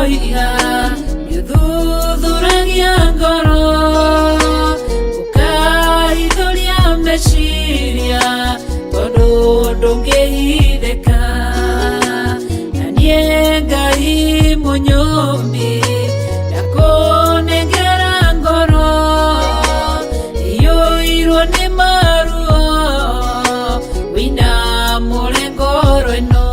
moiga yuthuthuragia ngoro ukaithuria meciria tondu ndungihithika na nie Ngai munyumbi ndakunengera ngoro iyuirwo ni maruo wina ngoro ino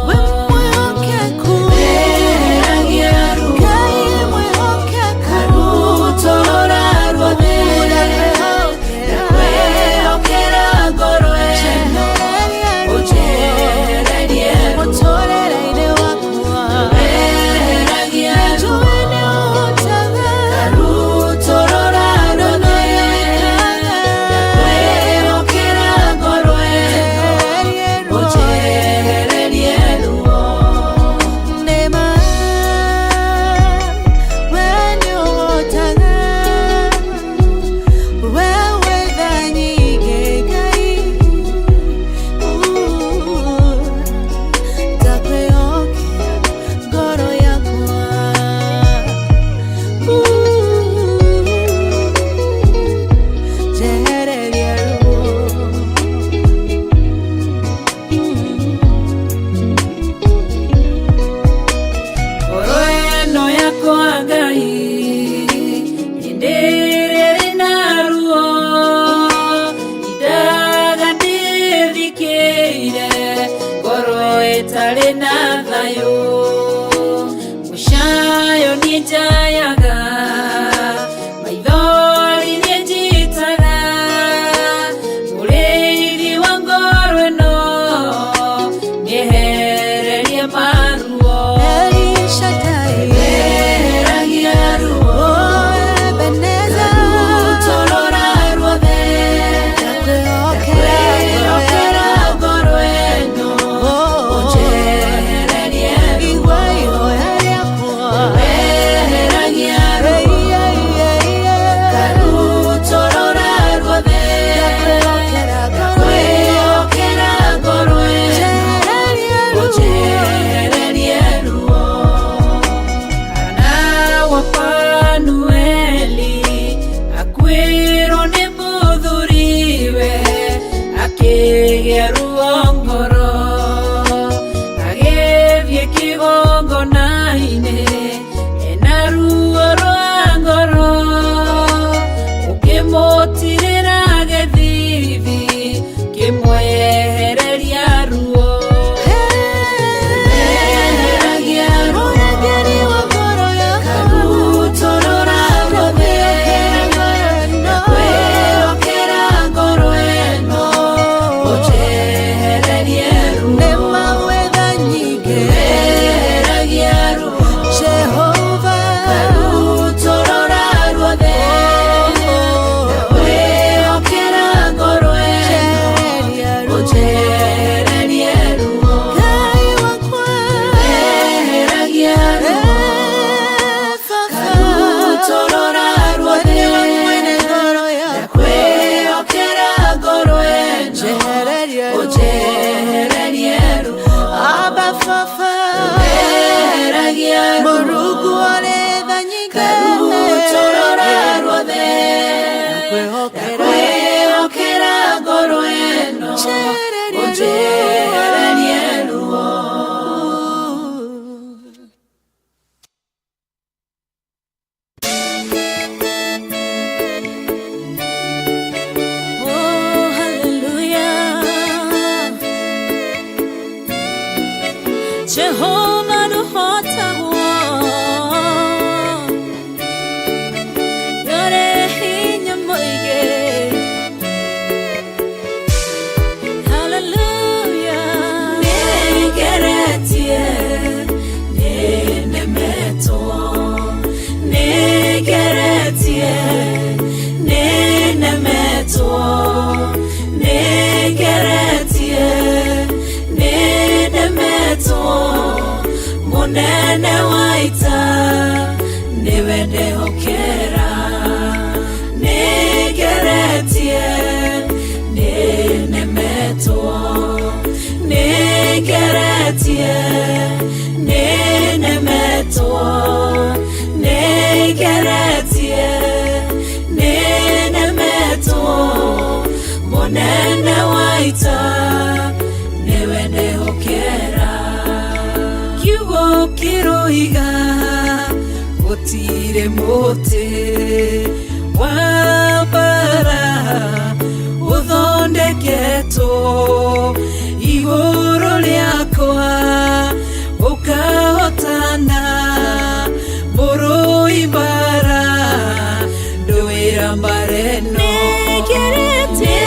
mushayo nijayaga maithori nienjitaga muriri wa ngoro ino niehererie maruo eheragia ruo rutorora ruothe ndakwĩhokera ngoro ino Jehovah the hota yore hinya moige hallelujah negeretie nenemeto negeretie nenemeto negeretie nenemeto munene waita niwende hokera negeretie nenemeto negeretie nenemeto nĩgeretie nĩnemetwo mũnene wa ita nĩwe ndĩhokera kiugo kĩroiga gũtirĩ mũtĩ wa mbara ũthondeketwo igũrũ rĩakwa ũkahotana mũrũi mbara ndũĩra mbara ĩno nĩgeretie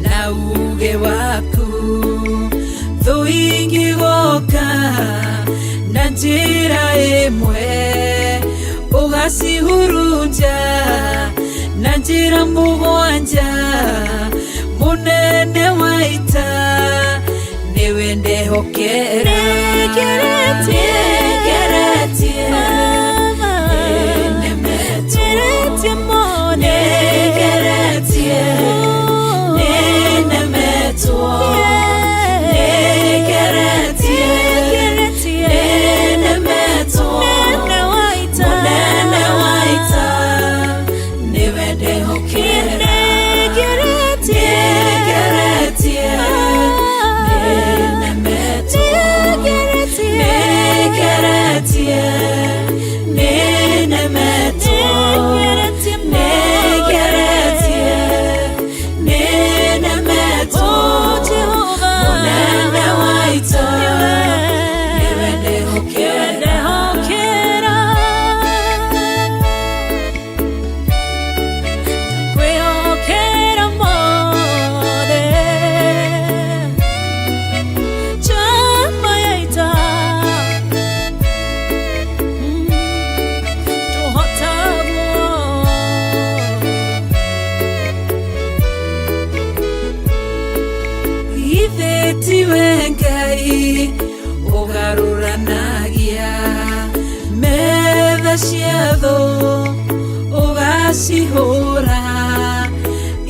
na uge waku thũ ingĩgoka na njĩra ĩmwe ũgacihurunja na njĩra mũgwanja mũnene wa ita nĩwe ndehokera tiwe Ngai ũgarũranagia metha cia thũ ũgacihũra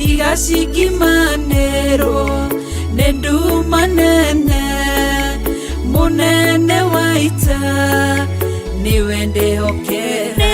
igacikimanĩrwo nĩ nduma nene mũnene wa ita nĩwe ndĩhokera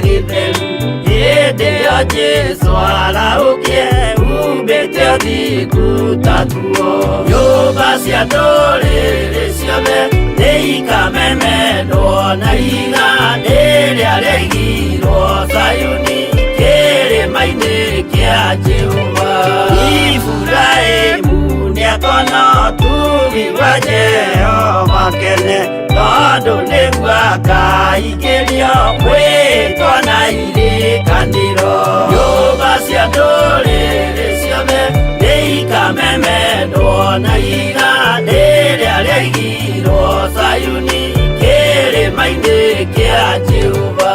gĩtheru. Hĩndĩ ĩyo Jesũ araũkie umbĩte ũthingu ta tuo. Nyũmba cia ndũrĩrĩ ciothe nĩikamemendwo na ihiga rĩrĩa rĩaigirwo Zayuni kĩrĩma-inĩ kĩa Jehova. Iburahĩmu nĩakona ũtugi wa Jehova kene, tondũ nĩguo akaingĩrio gwĩtwo na irĩkanĩro. Nyũmba cia ndũrĩrĩ ciothe nĩikamemendwo na ihiga rĩrĩa rĩaigirwo Zayuni kĩrĩma-inĩ kĩa Jehova.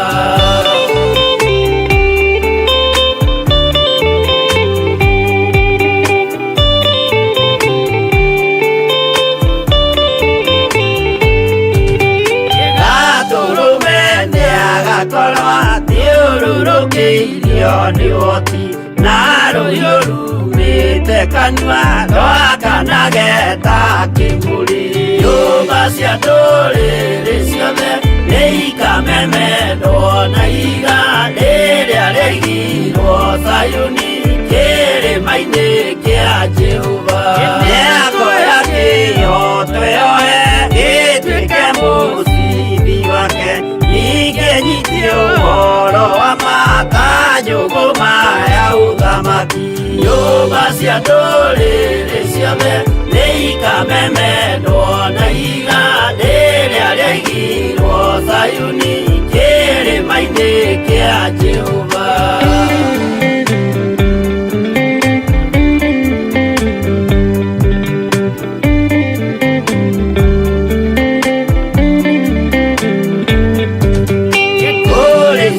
Agakorwo athiũrũrũkĩirio nĩ ũhoti, na rũhiũ rumĩte kanua rwakanage ta kĩmũrĩ. Nyũmba cia ndũrĩrĩ ciothe nĩikamemendwo na ihiga rĩrĩa rĩaigirwo Zayuni kĩrĩma-inĩ kĩa Jehova. Nĩakoya kĩyo twĩoe gĩtuĩke mũcibi wake, ningĩ nyitie ũhoro wa makanjũgũ maya ũthamaki. Nyũmba cia ndũrĩrĩ ciothe nĩikamemendwo na ihiga rĩrĩa rĩaigirwo Zayuni kĩrĩma-inĩ kĩa Jehova.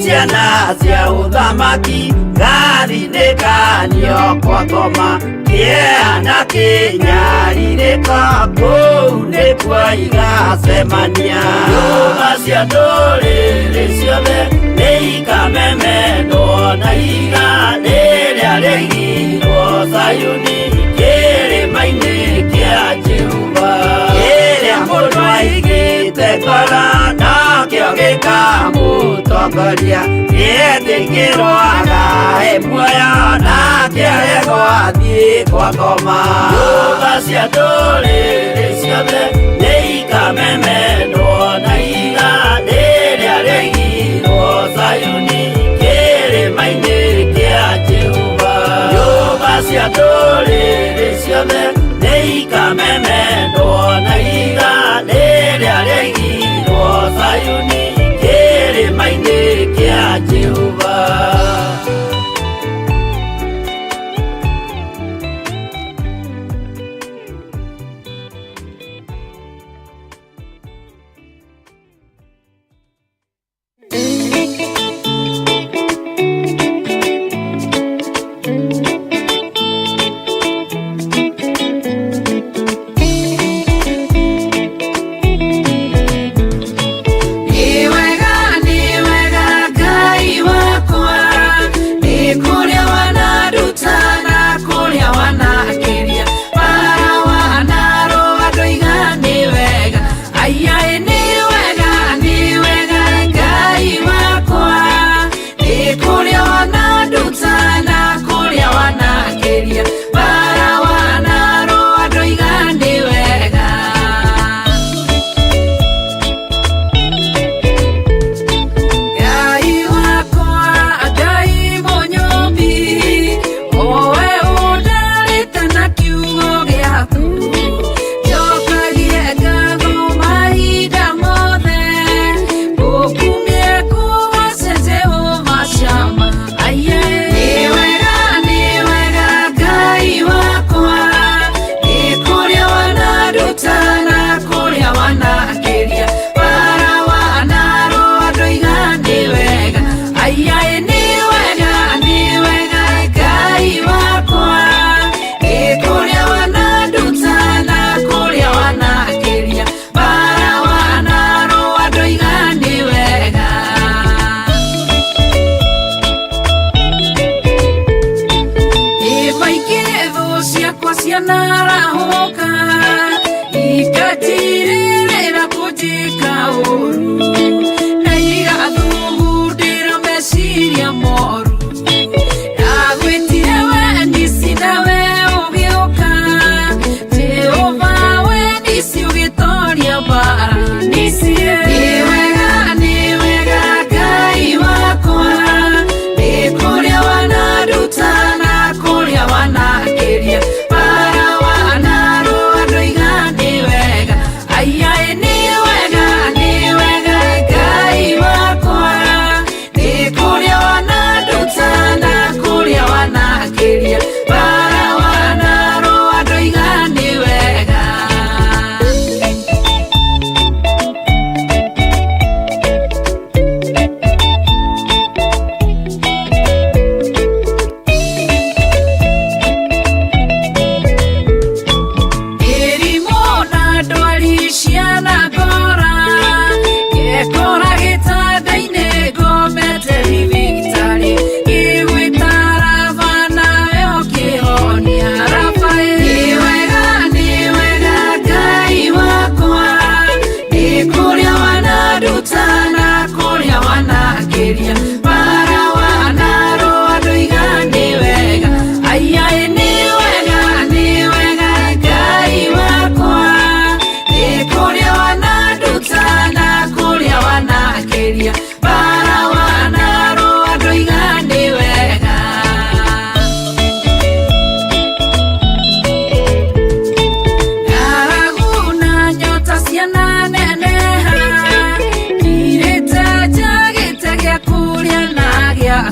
Ciana cia ũthamaki gathinĩkanio kwa ngoma, kĩeha kĩnyarirĩka kũu nĩkuo igacemania. Nyũmba cia ndũrĩrĩ ciothe nĩikamemendwo na ihiga rĩrĩa rĩaigirwo Zayuni kĩrĩma-inĩ kĩa Jehova. Kĩrĩa mũndũ aigĩte ngoro nakĩo gĩkamũtongoria, gĩetĩkĩrwaga muoyo nakĩo gĩgwathiĩ kwa ngoma. Nyũmba cia ndũrĩrĩ ciothe nĩikamemendwo na ihiga rĩrĩa rĩaigirwo Zayuni kĩrĩma-inĩ kĩa Jehova. Nyũmba cia ndũrĩrĩ ciothe nĩikamemendwo na ihiga rĩrĩa rĩaigirwo Zayuni kĩrĩma-inĩ kĩa Jehova.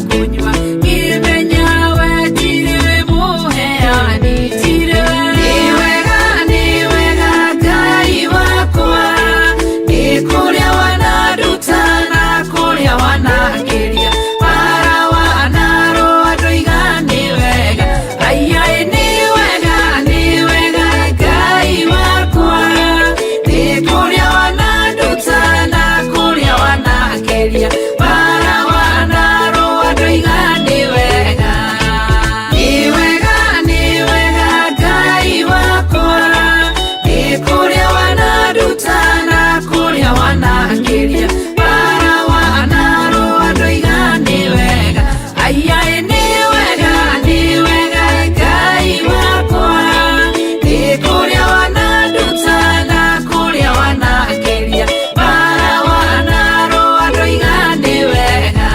kunywa kimenya we tiriwe muheani tiriwe ni wega Ngai wakwa ni kuria wanaruta na kuria wanakiria para wanaro andu igani wega ayai ni wega Ngai wakwa ni kuria wanaruta na kuria wanakiria para wanaro andu igani wega ni wega Ngai wakwa ni kuria wanaruta na kuria wanakiria para wanaro andu igani wega ayai ni wega Ngai wakwa ni kuria wanaruta na kuria wanakiria para wanaro andu igani wega.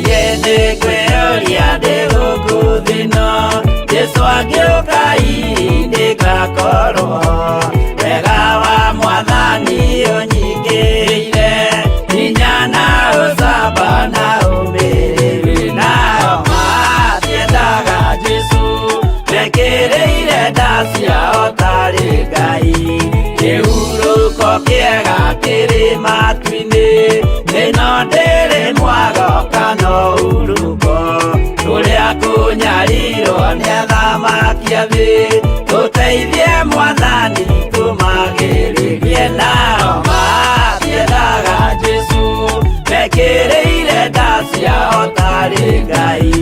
Yende kweoria ndigukuthino Jesu agĩũka ihinda ngakorwo wega wa Mwathani ũnyingĩrĩire hinya na ũcamba na ũmĩrĩru nao matiendaga Jesu mekĩrĩire nda ciao tarĩ Ngai kĩhurũko kĩega kĩrĩ matu-inĩ ĩno ndĩrĩ mwago kana ũruko tũrĩa kũnyarirwo nĩ athamaki a thĩ tũteithie Mwathani tũmagĩrĩrie nao matiendaga Jesu mekĩrĩire nda ciao tarĩ Ngai.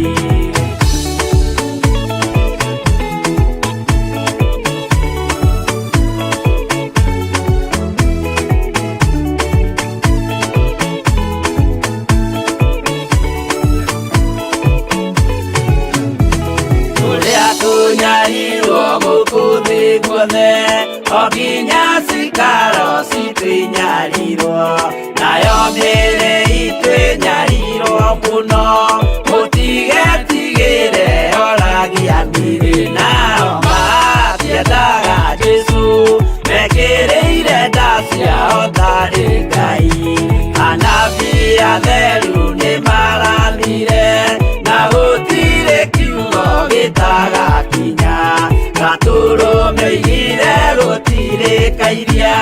Tunyarirwo gũkũ thĩ guothe o nginya cikaro citũ inyarirwo nayo mĩĩrĩ itũ ĩnyarirwo mũno mũtigetigĩre oragia mĩĩrĩ nao matiendaga Jesu mekĩrĩire nda ciao tarĩ Ngai anabii atheru nĩ marathire na gũtirĩ kiugo gĩtagakinya gatũrũmĩire gũtirĩ kairia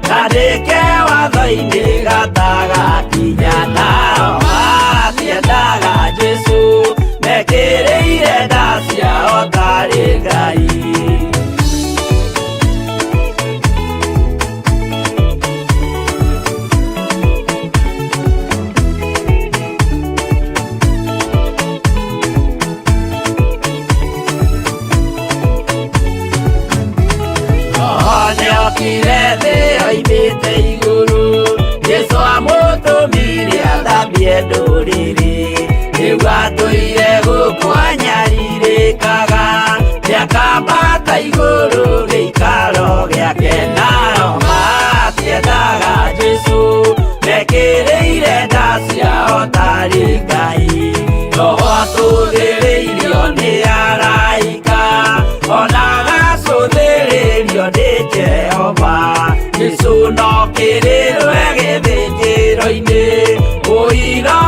kandĩke watho-inĩ gatagakinya nao matiendaga Jesu mekĩrĩire nda ciao tarĩ Ngai. Nĩokire thĩ oimĩte igũrũ Jesu amũtũmire athambie ndũrĩrĩ rĩu atũire gũkũ anyarirĩkaga nĩakambata igũrũ gĩikaro gĩake nao matiendaga Jesu mekĩrĩire nda ciao tarĩ Ngai roho atũthĩrĩirio nĩ araika ona gacũthĩrĩrio nĩ Jehova Jesu no kĩrĩrwe gĩthĩnjĩro-inĩ ũira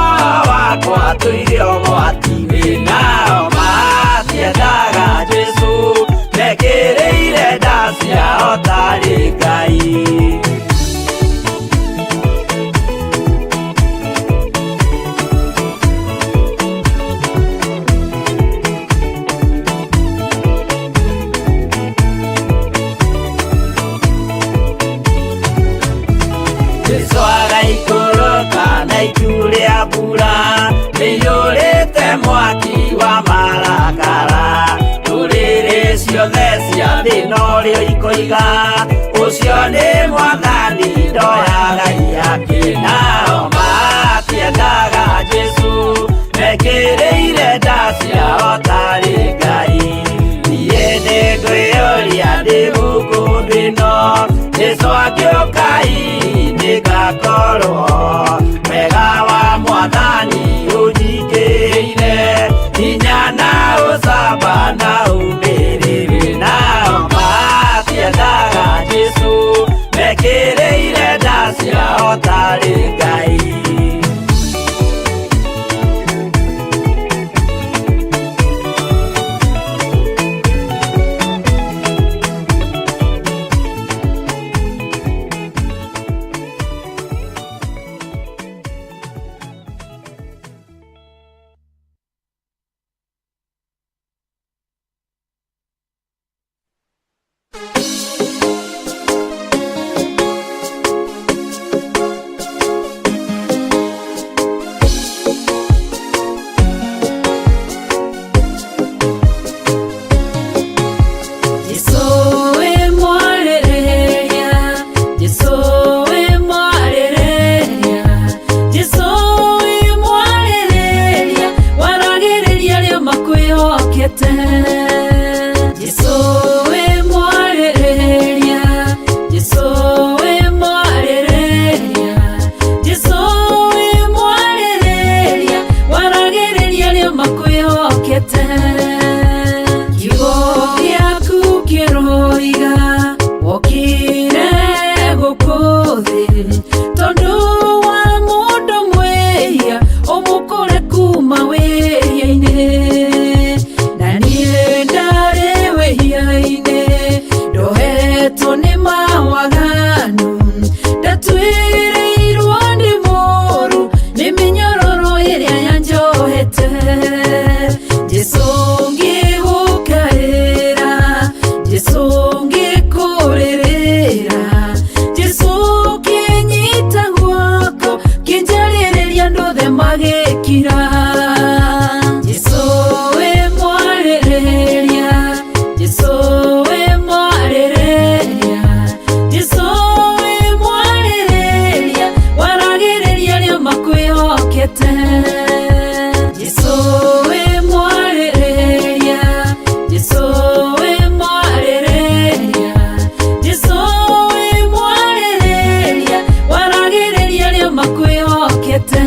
wakwa tũire ũgwati-inĩ nao matiendaga Jesu mekĩrĩire nda ciao tarĩ Ngai. Jesu agaikũrũka na itu rĩa mbura nĩiyũrĩte wĩhokete. Jesũ wĩ mwarĩrĩria, Jesũ wĩ mwarĩrĩria, Jesũ wĩ mwarĩrĩria, waragĩrĩria arĩa makwĩhokete.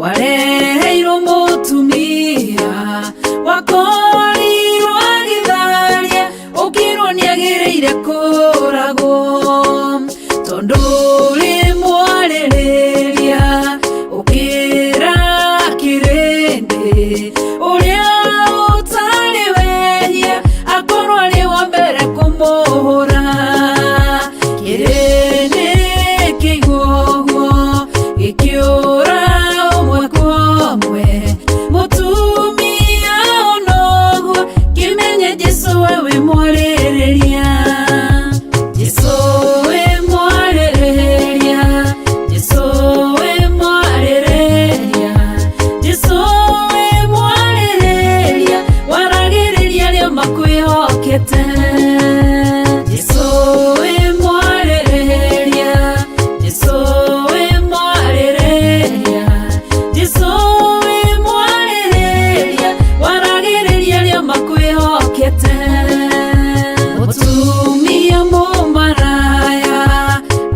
Wareheirwo mũtumia wakorirwo agĩtharia, ũkĩrwo nĩagĩrĩire kũragwo tondũ ũrĩ mwarĩrĩria, ũkĩra kĩrĩndĩ ũrĩa ũtarĩ wehia akorwo arĩ wa mbere kũmũhũra. Kĩrĩndĩ kĩigwo ũguo gĩkĩũra mũtumia onoguo kĩmenye Jesũ we wĩ mwarĩrĩria, Jesũ wĩ mwarĩrĩria, Jesũ wĩ mwarĩrĩria, Jesũ wĩ mwarĩrĩria, waragĩrĩria arĩa makwĩhokete. Jesũ wĩ mwarĩrĩria, Jesũ wĩ mwarĩrĩria, Jesũ wĩ mwarĩrĩria, waragĩrĩria arĩa makwĩhokete. Mũtumia mũmaraya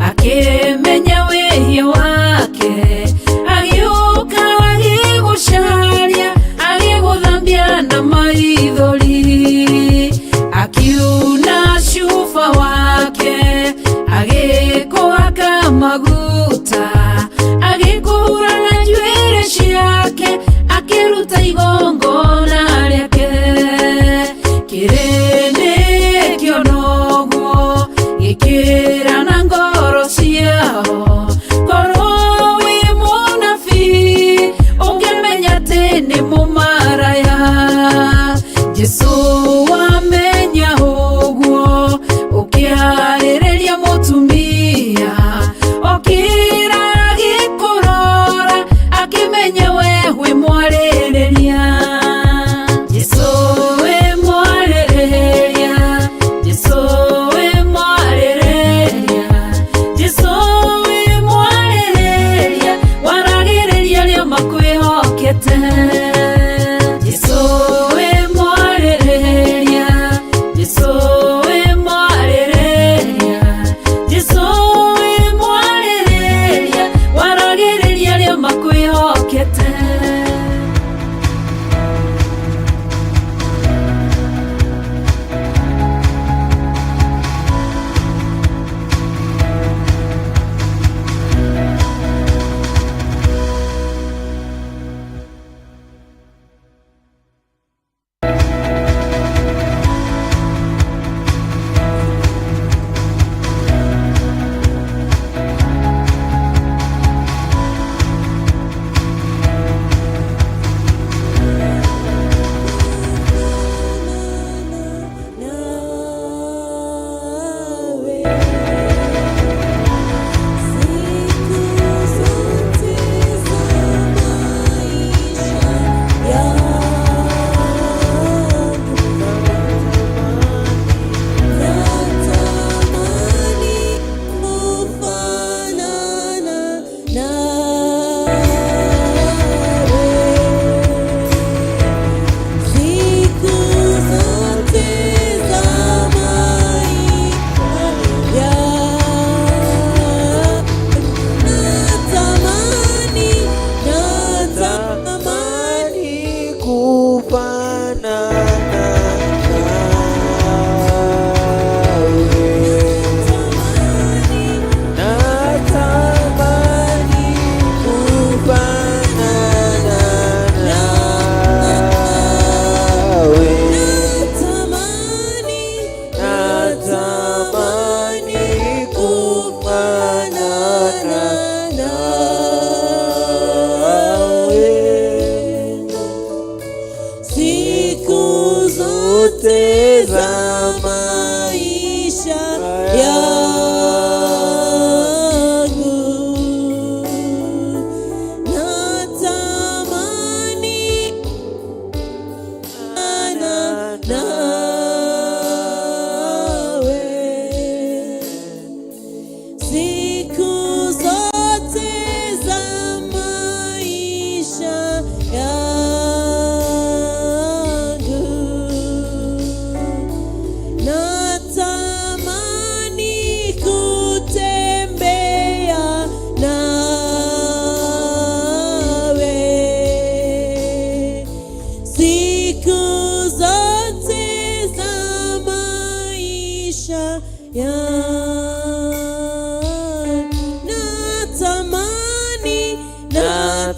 akĩmenya wĩhia wake, agĩũka agĩgũcaria, agĩgũthambia na maithori, akiuna cuba wake, agĩkũhaka maguta, agĩkũhura na njuĩrĩ ciake, akĩruta igongona rĩake. Kĩrĩndĩ kĩona ũguo gĩkĩĩra na ngoro ciao, korwo wĩ mũnabii ũngĩmenya atĩ nĩ mũmaraya. Jesũ wamenya ũguo ũkĩarĩrĩria mũtumia,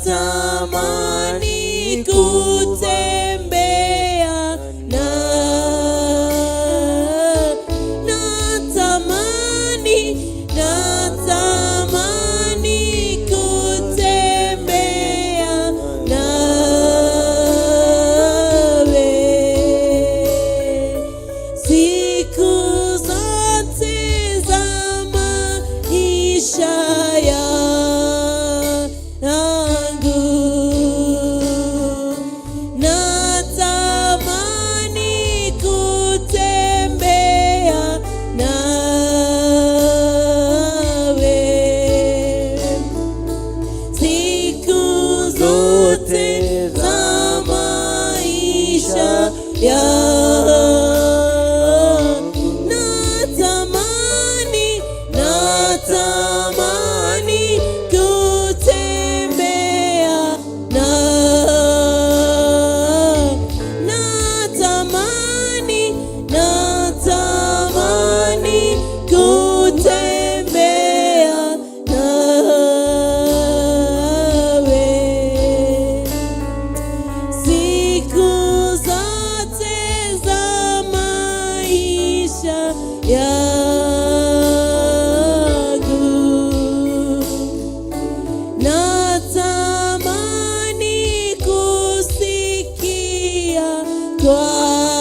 natamani kutembea natamani kutembea nawe siku zote za maisha yangu. Natamani kutembea nawe siku zote za maisha yangu. Natamani kutembea natamani kutembea nawe siku zote za maisha yangu. Natamani kusikia kwako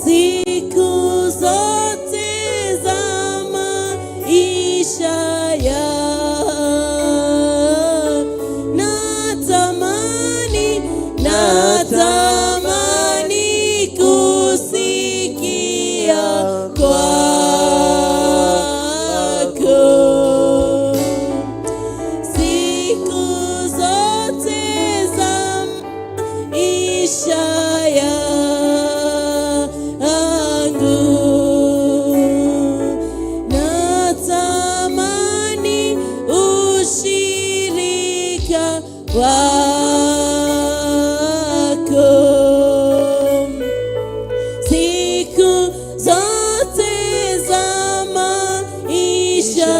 siku zote za maisha yangu. Natamani kusikia kwako siku zote za maisha yangu. Natamani ushirika wako siku zote za maisha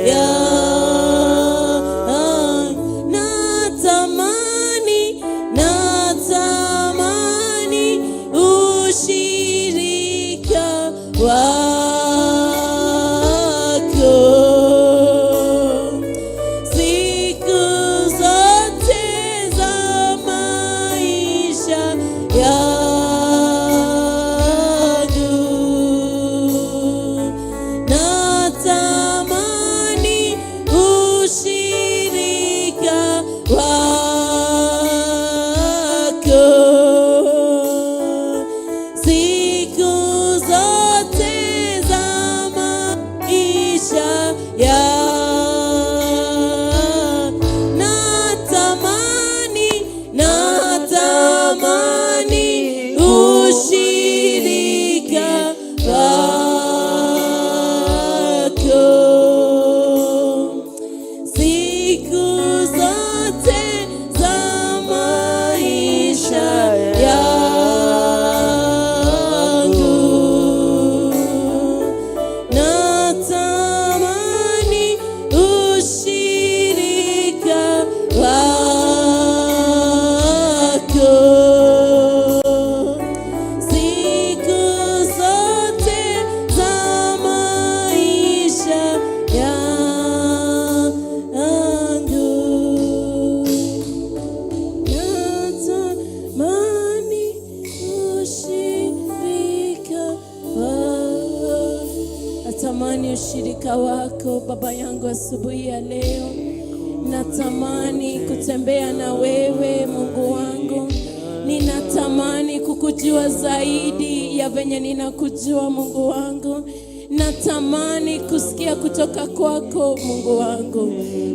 yangu. Natamani ushirika wako siku zote za maisha yangu. Natamani ushirika wako siku zote za maisha yangu. Natamani ushirika wako siku zote za maisha yangu. Natamani ushirika wako siku zote za maisha yangu. Natamani ushirika wako. Natamani ushirika wako Baba yangu asubuhi ya leo. Natamani kutembea na wewe Mungu wangu. Ninatamani kukujua zaidi ya venye ninakujua Mungu wangu. Natamani kusikia kutoka kwako Mungu wangu.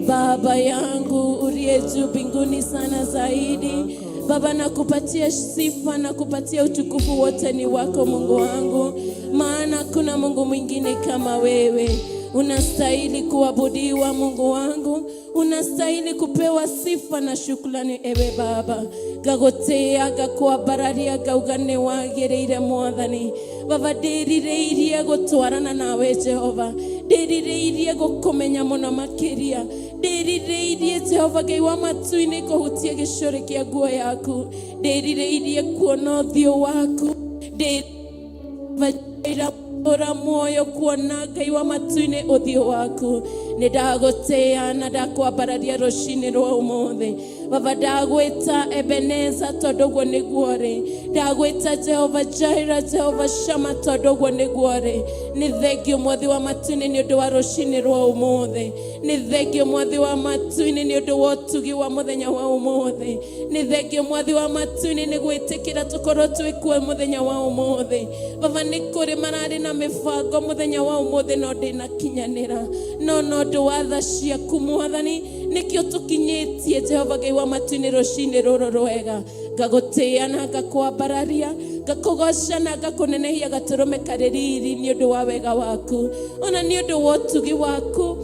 Baba yangu uliye juu mbinguni sana zaidi. Baba nakupatia sifa na kupatia utukufu wote ni wako Mungu wangu. Maana kuna Mungu mwingine kama wewe. Unastahili kuabudiwa Mungu wangu, unastahili kupewa sifa na shukrani ewe Baba. Gagotea gakwambararia gaugane wagereire Mwathani. Baba ndirireirie gutwarana nawe Jehova, ndirireirie gukumenya muno makiria, ndirireirie Jehova Ngai wa matu-ini kuhutia gicuri kia nguo yaku, ndirireirie kuona uthio waku, ndirireirie ora moyo kuona Ngai wa matu-ini uthio waku. Nidagotea na ndakwambararia rucini rwa umuthi. Baba ndagwita Ebenezer tondu guo niguo ri, ndagwita Jehova Jireh, Jehova Shammah tondu guo niguo ri. Ni thengio Mwathi wa matu-ini ni undu wa rucini rwa umuthi, ni thengio Mwathi wa matu-ini ni undu wa utugi wa muthenya wa umuthi, ni thengio Mwathi wa matu-ini ni gwitikira tukorwo twikuo muthenya wa umuthi. Baba ni kuri marari na mibango muthenya wa umuthi no ndina kinyanira, no ndu wa tha ciaku Mwathani nikio tukinyitie Jehova Ngai wa matu-ini rucini ruru rwega. Gagotea na gakwambararia, gakugoca na gakunenehia gaturume kareriri ni undu wa wega waku, ona ni undu wa utugi waku,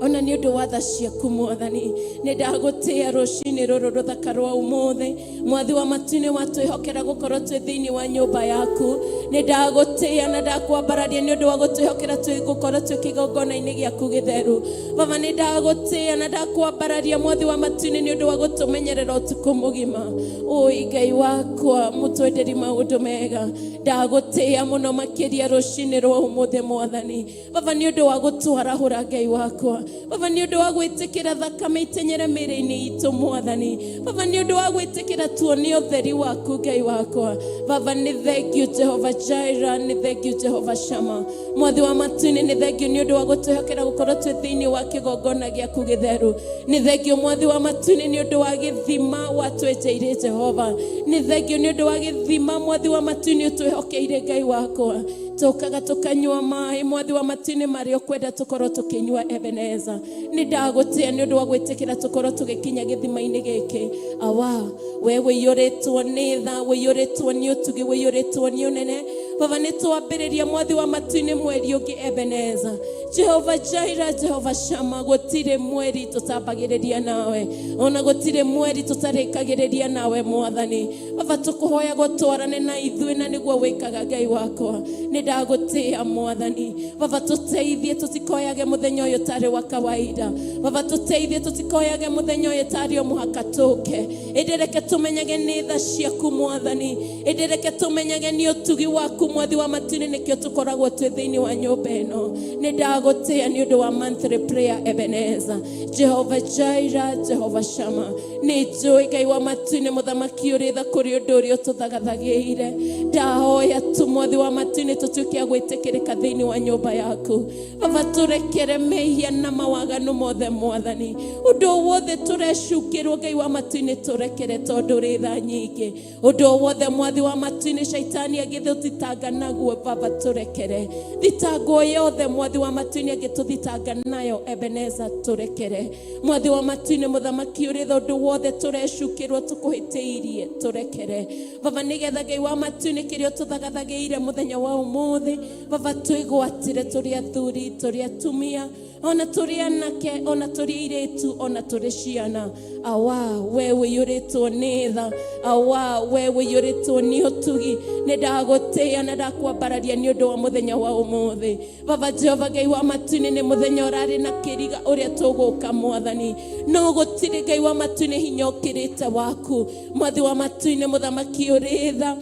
ona ni undu wa tha ciaku Mwathani. Nidagotea rucini ruru ruthaka rwa umuthi. Mwathi wa matu-ini watwihokera gukorwo twi thiini wa nyumba yaku. Nidagotea na ndakwambararia ni undu wa gutwihokera twi gukorwo twi kigongona-ini giaku githeru. Baba nidagotea na ndakwambararia Mwathi wa matu-ini ni undu wa gutumenyerera utuku mugima. Oi Ngai wakwa mutwenderi maundu mega, ndagotea muno makiria rucini rwa umuthi Mwathani. Baba ni undu wa gutwarahura Ngai wakwa, Baba ni undu wa gwitikira thakame itenyere miri-ini itu Mwathani. Baba ni undu wa gwitikira tuone utheri waku Ngai wakwa. Baba ni thank you Jehova Jireh, ni thank you Jehova Shammah. Mwathi wa matu-ini ni thank you ni undu wa gutwihokera gukorwo twi thiini wa kigongona giaku githeru. Ni thank you Mwathi wa matu-ini ni undu wa githima watwenjeire Jehova. Ni thank you ni undu wa githima Mwathi wa matu-ini utwihokeire Ngai wakwa. Tukaga tukanyua mai Mwathi wa matu-ini mario kwenda tukorwo tukinyua Ebenezer. Ni ndagotea ni undu wa gwitikira tukorwo tugikinya githima-ini giki. Awa we wiyuritwo ni tha, wiyuritwo ni utugi, wiyuritwo ni unene. Baba ni twambiriria Mwathi wa matu-ini mweri ungi Ebenezer. Jehova Jireh, Jehova Shammah, gutire mweri tutambagiriria nawe, ona gutire mweri tutarikagiriria nawe Mwathani. Baba tukuhoya gutwarane na ithuĩ na niguo wikaga Ngai wakwa. Ni ndagotea Mwathani. Baba tuteithie tutikoyage muthenya uyu tari wa kawaida. Baba tuteithie tutikoyage muthenya uyu tari o muhaka tuke. Idireke tumenyage ni tha ciaku Mwathani, idireke tumenyage ni utugi waku Mwathi wa matu-ini nikio tukoragwo twi thiini wa nyumba ino. Ni ndagotea ni undu wa monthly prayer Ebenezer. Jehova Jireh, Jehova Shammah, ni njui Ngai wa matu-ini muthamaki uri tha kuri undu uria tuthagathagiire. Ndahoya tu Mwathi wa matu-ini tutuike a gwitikirika thiini wa nyumba yaku. Baba turekere mehia na mawaganu mothe Mwathani. Undu wothe turecukirwo Ngai wa matu-ini turekere tondu ri tha nyingi. Undu wothe Mwathi wa matu-ini shaitani agithutithanga naguo Baba turekere. Thitango yothe Mwathi wa matu-ini agituthitanga nayo Ebenezer turekere. Mwathi wa matu-ini muthamaki uri tha undu wothe turecukirwo tukuhitiirie turekere. Baba nigetha Ngai wa matu-ini kirio tuthagathagiire muthenya wa umuthi. Baba twigwatire turi athuri, turi atumia, ona turi anake, ona turi airitu, ona turi ciana. Awa we wiyuritwo ni tha, awa we wiyuritwo ni utugi. Ni ndagotea na ndakwambararia ni undu wa muthenya wa umuthi. Baba Jehova Ngai wa matu-ini ni muthenya urari na kiriga uria tuguka Mwathani. No gutire Ngai wa matu-ini hinya ukirite waku. Mwathi wa matu-ini muthamaki uri tha,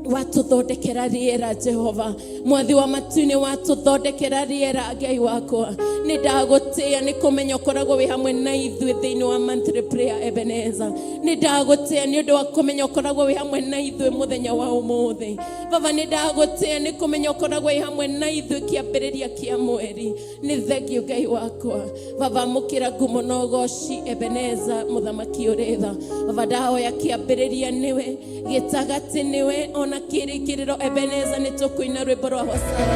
watuthondekera riera Jehova. Mwathi wa matu-ini watuthondekera riera Ngai wakwa. Ni ndagotea ni kumenya ukoragwo wi hamwe na ithuĩ thiini wa monthly prayer Ebenezer. Ni ndagotea ni undu wa kumenya ukoragwo wi hamwe na ithuĩ muthenya wa umuthi. Baba ni ndagotea ni kumenya ukoragwo wi hamwe na ithuĩ kiambiriria kia mweri. Ni thengio Ngai wakwa. Baba mukira ngumo na ugoci Ebenezer muthamaki uri tha. Baba ndahoya kiambiriria niwe, gitagati niwe, ona kirikiriro Ebenezer ni tukuina rwimbo rwa hosana.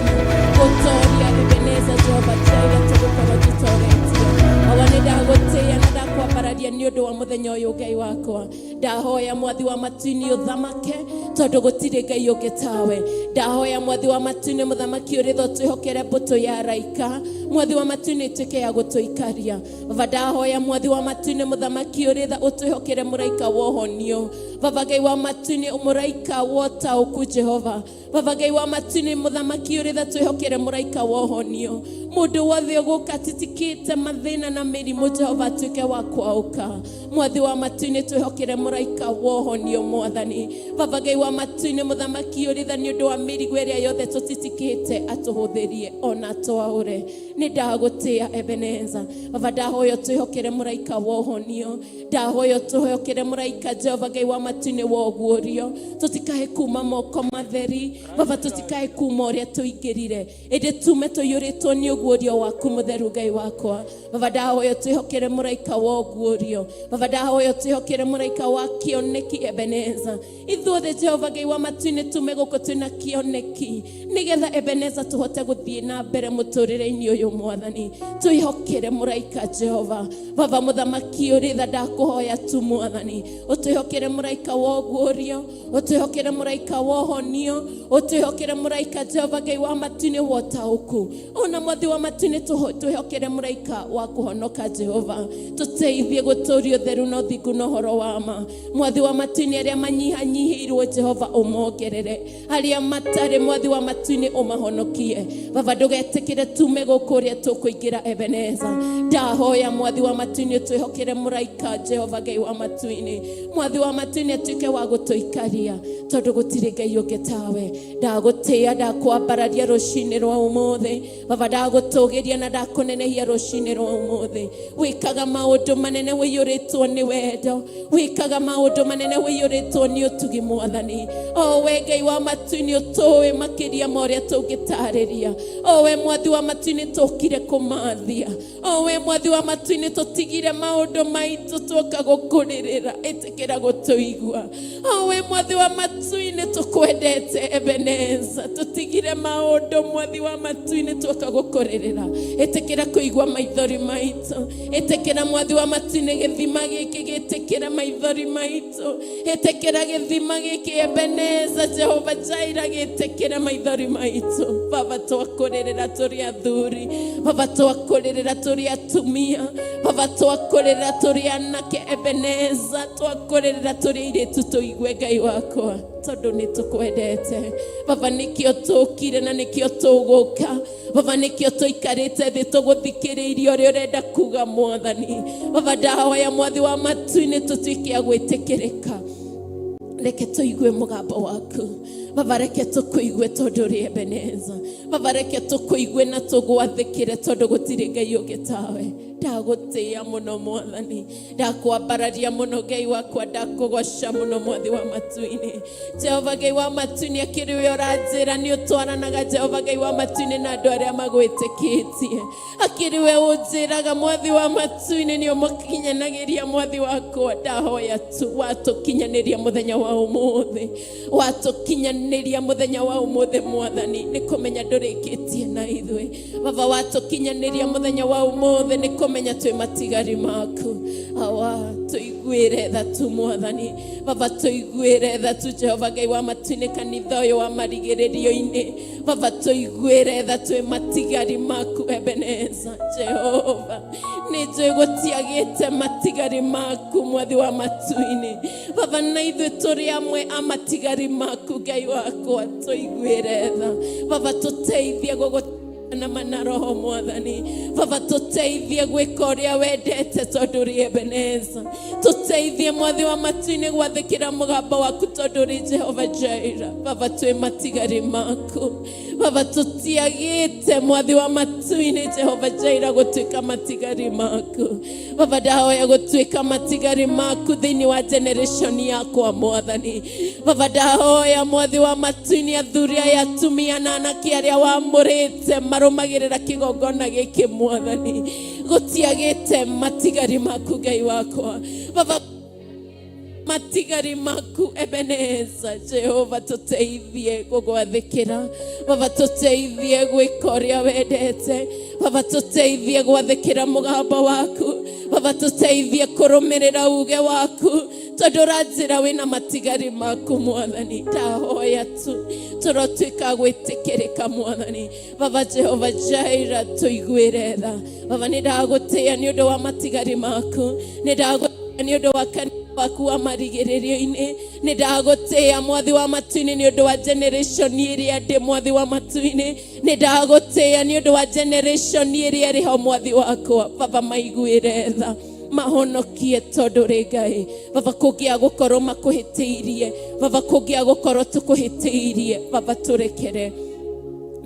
Gutoria Ebenezer Jehova Jireh tugukorwo tutoretie. Awa ni ndagotea na ndakwa ndakwambararia ni undu wa muthenya uyu Ngai wakwa ndahoya mwathi wa matu-ini uthamake tondu gutiri Ngai ungi tawe ndahoya mwathi wa matu-ini muthamaki uritho twihokere mbuto ya raika mwathi wa matu-ini tuike ya gutuikaria baba ndahoya mwathi wa matu-ini muthamaki uritho utwihokere muraika wohonio baba Ngai wa matu-ini muraika wota uku Jehova baba Ngai wa matu-ini muthamaki uritho twihokere muraika wohonio mundu wothe uguka titikite mathina na mirimu Jehova tuike wa kwauka mwathi wa matu-ini twihokere muraika wohonio mwathani baba Ngai wa matu-ini muthamaki uritho ni undu wa mirigo iria yothe tutitikite atuhuthirie ona twaure ni ndagutia Ebeneza baba ndahoya twihokere muraika wohonio ndahoya twihokere muraika Jehova Ngai wa matu-ini woguorio tutikae kuma moko matheri baba tutikae kuma uria tuingirire indi tume tuyuritwo ni uguorio waku mutheru Ngai wakwa baba ndahoya twihokere muraika woguorio baba ndahoya twihokere muraika wa kioneki Ebeneza ithuothe Jehova Ngai wa matu-ini tume guko twina kioneki nigetha Ebeneza tuhote guthie na mbere muturire-ini uyu mwathani twihokere muraika Jehova baba muthamaki uritha ndakuhoya tu mwathani utwihokere muraika woguorio utwihokere muraika wohonio utwihokere muraika Jehova Ngai wa matu-ini wotauku ona mwathi wa matu-ini twihokere muraika wa kuhonoka Jehova tuteithie guturio theru no thiku no horo wama mwathi wa matu-ini aria manyihanyihirwo Jehova umongerere aria matari mwathi wa matu-ini umahonokie baba ndugetikire tume gukuria tukuingira Ebeneza ndahoya mwathi wa matu-ini twihokere muraika Jehova Ngai wa matu-ini mwathi wa matu-ini tuike wa gutuikaria tondu gutiri Ngai ungi tawe ndagutia ndakwambararia rucini rwa umuthi baba ndagutugiria na ndakunenehia rucini rwa umuthi wikaga maundu manene wiyuritwo ni wendo wikaga maundu manene wiyuritwo ni utugi mwathani o we Ngai wa matu-ini utuwi makiria moria tungitariria o we mwathi wa matu-ini tukire kumathia o we mwathi wa matu-ini tutigire maundu maitu tuka gukuririra itikira gutuigua o we mwathi wa matu-ini tukwendete Ebeneza tutigire maundu mwathi wa matu-ini tuka gukuririra itikira kuigua maithori maitu itikira mwathi wa matu-ini githima giki gitikira maithori maitu itikira githima giki Ebeneza Jehova Jaira gitikira maithori maitu baba twakuririra turi athuri baba twakuririra turi atumia baba twakuririra turi anake Ebeneza twakuririra turi iritu tuigue Ngai wakwa tondu ni tukwendete baba nikio tukire na nikio tuguka baba nikio tuikarite thi tuguthikiriria uria urenda kuga mwathani baba ndahoya mwathi wa matu-ini tutuike agwitikirika reke tuigue mugambo waku baba reke tukuigue tondu uri Ebeneza baba reke tukuigue na tugwathikire tondu gutiri Ngai ungi tawe ndagutia muno mwathani ndakwambararia muno Ngai wakwa ndakugoca muno mwathi wa matu-ini Jehova Ngai wa matu-ini akiriwe uranjira ni utwaranaga Jehova Ngai wa matu-ini na andu aria magwitikitie akiriwe unjiraga mwathi wa matu-ini ni umukinyanagiria mwathi wakwa ndahoya tu watukinyaniria muthenya wa umuthi watukinyaniria muthenya wa umuthi mwathani ni kumenya ndurikitie na ithwe baba watukinyaniria muthenya wa umuthi ni kumenya twi matigari maku awa tuiguire tha tu mwathani baba tuiguire tha tu Jehova Ngai wa matu-ini kanitha uyu wa marigiririo-ini baba tuiguire tha twi matigari maku Ebeneza Jehova ni twigutiagite matigari maku mwathi wa matu-ini baba na ithwe turi amwe amatigari maku Ngai wakwa tuiguire tha baba tuteithie na manaroho mwathani baba tuteithie gwika uria wendete tondu uri Ebeneza tuteithie mwathi wa matu-ini gwathikira mugambo waku tondu uri Jehova Jaira baba twi matigari maku baba tutiagite mwathi wa matu-ini Jehova Jaira gutuika matigari maku baba ndahoya gutuika matigari maku thiini wa generation yakwa mwathani baba ndahoya mwathi wa matu-ini athuri aya atumia na anake aria wamurite marumagirira kigongona giki mwathani gutiagite matigari maku Ngai wakwa baba matigari maku Ebeneza Jehova tuteithie gugwathikira baba tuteithie gwika uria wendete baba tuteithie gwathikira mugambo waku Baba tuteithie kurumirira uge waku tondu ranjira wina matigari maku Mwathani. Ndahoya tu turotwika gwitikirika Mwathani. Baba Jehova Jaira tuiguire tha. Baba nindagutia ni undu wa matigari maku, nindagutia ni undu wa waku wa marigiririo-ini, nindagutia Mwathi wa matu-ini ni undu wa generation iria ndi Mwathi wa matu-ini, nindagutia ni undu wa generation iria ri ho Mwathi wakwa. Baba maiguire tha, mahonokie tondu ri Ngai. Baba kugia gukorwo makuhitiirie, Baba kugia gukorwo tukuhitiirie, Baba turekere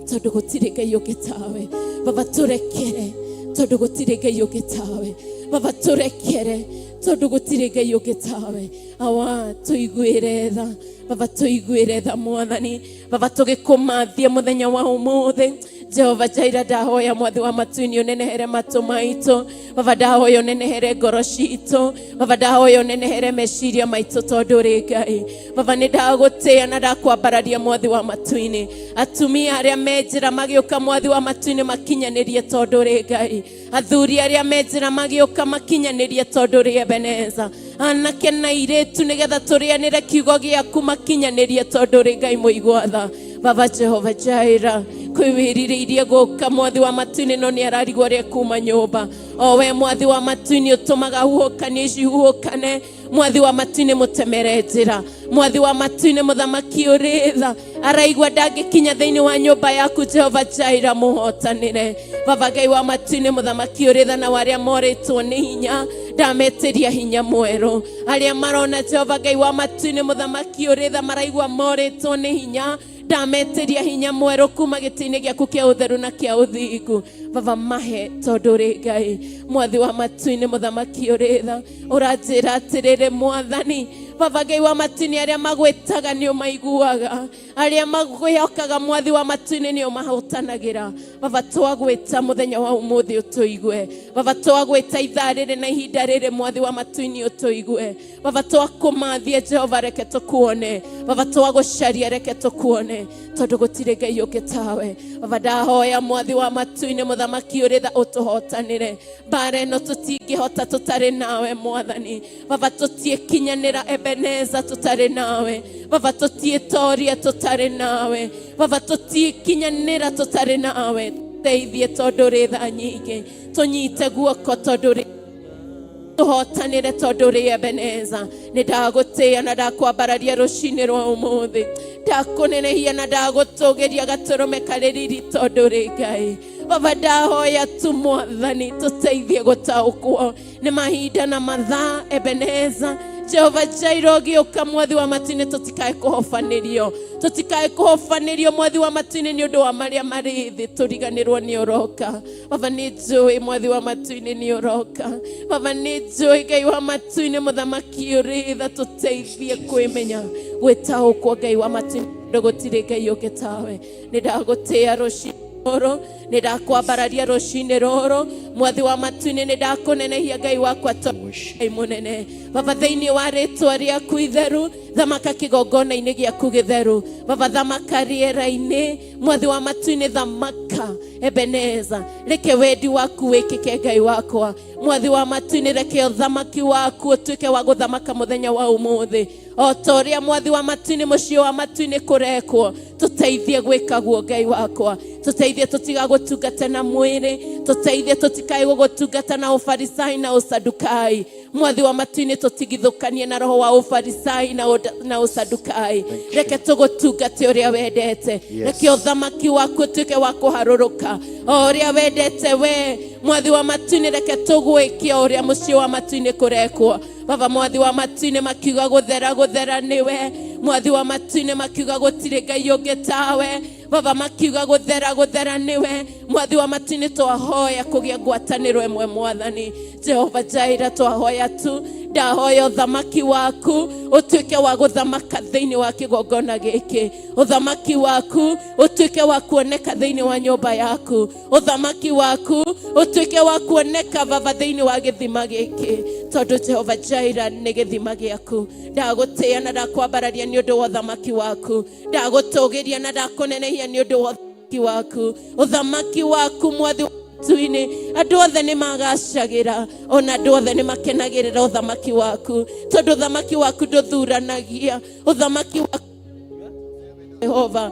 tondu gutiri Ngai ungi tawe. Baba turekere tondu gutiri Ngai ungi tawe. Baba turekere tondu gutiri Ngai ungi tawe. Awa tuiguire tha, Baba tuiguire tha Mwathani. Baba tugikumathie muthenya wa umuthi. Jehova Jaira ndahoya Mwathi wa matu-ini unenehere matu maitu. Baba ndahoya unenehere ngoro citu. Baba ndahoya unenehere meciria maitu tondu ri Ngai. Baba nindagutia na ndakwambararia Mwathi wa matu-ini. Atumia aria menjira magiuka Mwathi wa matu-ini makinyanirie tondu ri Ngai. Athuri aria menjira magiuka makinyanirie tondu ri Ebeneza. Anake na iritu nigetha turianire kiugo giaku makinyanirie tondu ri Ngai muigwatha. Baba Jehova Jaira kwiririirie guka Mwathi wa matu-ini no ni ararigwo ria kuma nyumba. O we Mwathi wa matu-ini utumaga huhukanie cihuhukane. Mwathi wa matu-ini mutemere njira. Mwathi wa matu-ini muthamaki uritha araigwa ndangikinya thiini wa nyumba yaku Jehova Jaira muhotanire. Baba Ngai wa matu-ini muthamaki uritha na waria moritwo ni hinya ndametiria hinya mweru. Aria marona Jehova Ngai wa matu-ini muthamaki uritha maraigwa moritwo ni hinya ndametiria hinya mweru kuma giti-ini giaku kia utheru na kia uthingu. Baba mahe tondu ri Ngai. Mwathi wa matu-ini muthamaki uritha uranjira atiriri Mwathani. Baba Ngai wa matu-ini aria magwitaga ni umaiguaga, aria magwihokaga Mwathi wa matu-ini ni umahotanagira. Baba twagwita muthenya wa umuthi utuigue. Baba twagwita ithaa riri na ihinda riri Mwathi wa matu-ini utuigue. Baba twakumathie Jehova reke tukuone. Baba twagucaria reke tukuone tondu gutiri Ngai ungi tawe. Baba ndahoya Mwathi wa matu-ini muthamaki uritha utuhotanire. Bara ino tutingihota tutari nawe Mwathani. Baba tutiekinyanira Ebeneza tutari nawe. Baba tutitoria tutari nawe. Baba tutiekinyanira tutari nawe. Teithie tondu ri tha nyingi, tunyite guoko tondu ri tuhotanire tondu ri Ebeneza. Nindagutia na ndakwambararia rucini rwa umuthi. Ndakunenehia na ndagutugiria gaturume kaririri tondu ri Ngai. Baba ndahoya tu Mwathani tuteithie gutaukwo ni mahinda na mathaa Ebeneza. Jehova Jaira ugiuka Mwathi wa matu-ini tutikae kuhofanirio. Tutikae kuhofanirio Mwathi wa matu-ini ni undu wa maria marithi turiganirwo ni uroka. Baba ni njui Mwathi wa matu-ini ni uroka. Baba ni njui Ngai wa matu-ini muthamaki uritha tuteithie kwimenya gwitaukwo Ngai wa matu-ini ndugutiri Ngai ungi tawe. Nindagutia rucini ruru, nindakwambararia rucini ruru Mwathi wa matu-ini nindakunenehia Ngai wakwa Ngai munene. Baba thiini wa ritwa riaku itheru thamaka kigongona-ini giaku githeru. Baba thamaka riera-ini Mwathi wa matu-ini thamaka Ebeneza. Reke wendi waku wikike Ngai wakwa. Mwathi wa matu-ini reke uthamaki waku utuike wa guthamaka muthenya wa umuthi. O toria Mwathi wa matu-ini mucio wa matu-ini kurekwo tuteithie gwika guo Ngai wakwa. Tuteithie tutiga gutungata na mwiri, tuteithie tutikae gutungata na ufarisai na usadukai. Mwathi wa matu-ini tutigithukanie na roho wa ufarisai na usadukai. Reke tugutungate uria wendete. Reke uthamaki waku utuike wa kuharuruka uria wendete we Mwathi wa matu-ini. Reke tugwikia uria mucio wa matu-ini kurekwo. Baba Mwathi wa matu-ini makiuga guthera niwe. Mwathi wa matu-ini makiuga gutiri Ngai ungi tawe. Baba makiuga guthera niwe. Mwathi wa matu-ini twahoya kugia ngwataniro imwe Mwathani. Jehova Jaira twahoya tu, ndahoya uthamaki waku utuike wa guthamaka thiini wa kigongona giki. Uthamaki waku utuike wa kuoneka thiini wa nyumba yaku. Uthamaki waku utuike wa kuoneka Baba thiini wa githima giki tondu Jehova Jaira ni githima giaku. Ndagutia na ndakwambararia ni undu wa uthamaki waku. Ndagutugiria na ndakunenehia ni undu wa uthamaki waku. Uthamaki waku Mwathi matu-ini andu othe ni magacagira ona andu othe ni makenagirira uthamaki waku tondu uthamaki waku nduthuranagia uthamaki waku Jehova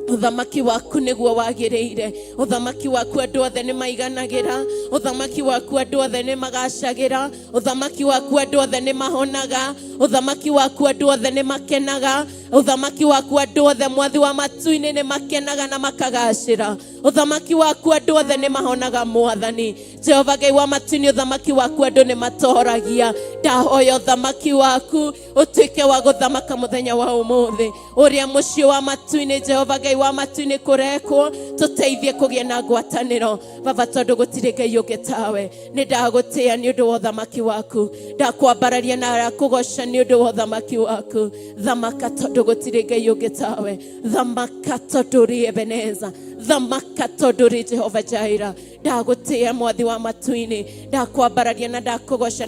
uthamaki waku niguo wagiriire uthamaki waku andu othe ni maiganagira uthamaki waku andu othe ni magacagira uthamaki waku andu othe ni mahonaga uthamaki waku andu othe ni makenaga uthamaki waku andu othe mwathi wa matu-ini ni makenaga na makagacira uthamaki waku andu othe ni mahonaga mwathani Jehova Ngai wa matu-ini uthamaki waku andu ni matoragia ndahoya uthamaki waku utuike wa guthamaka muthenya wa umuthi uria mucio wa matu-ini Jehova Ngai wa matu-ini kurekwo tuteithie kugia na ngwataniro baba tondu gutire Ngai ungi tawe ni ndagutia ni undu wa uthamaki waku ndakwambararia na kugoca ni undu wa uthamaki waku thamaka tondu gutire Ngai ungi tawe thamaka tondu ri Ebeneza thamaka tondu ri Jehova Jaira ndagutia mwathi wa matu-ini ndakwambararia na ndakugoca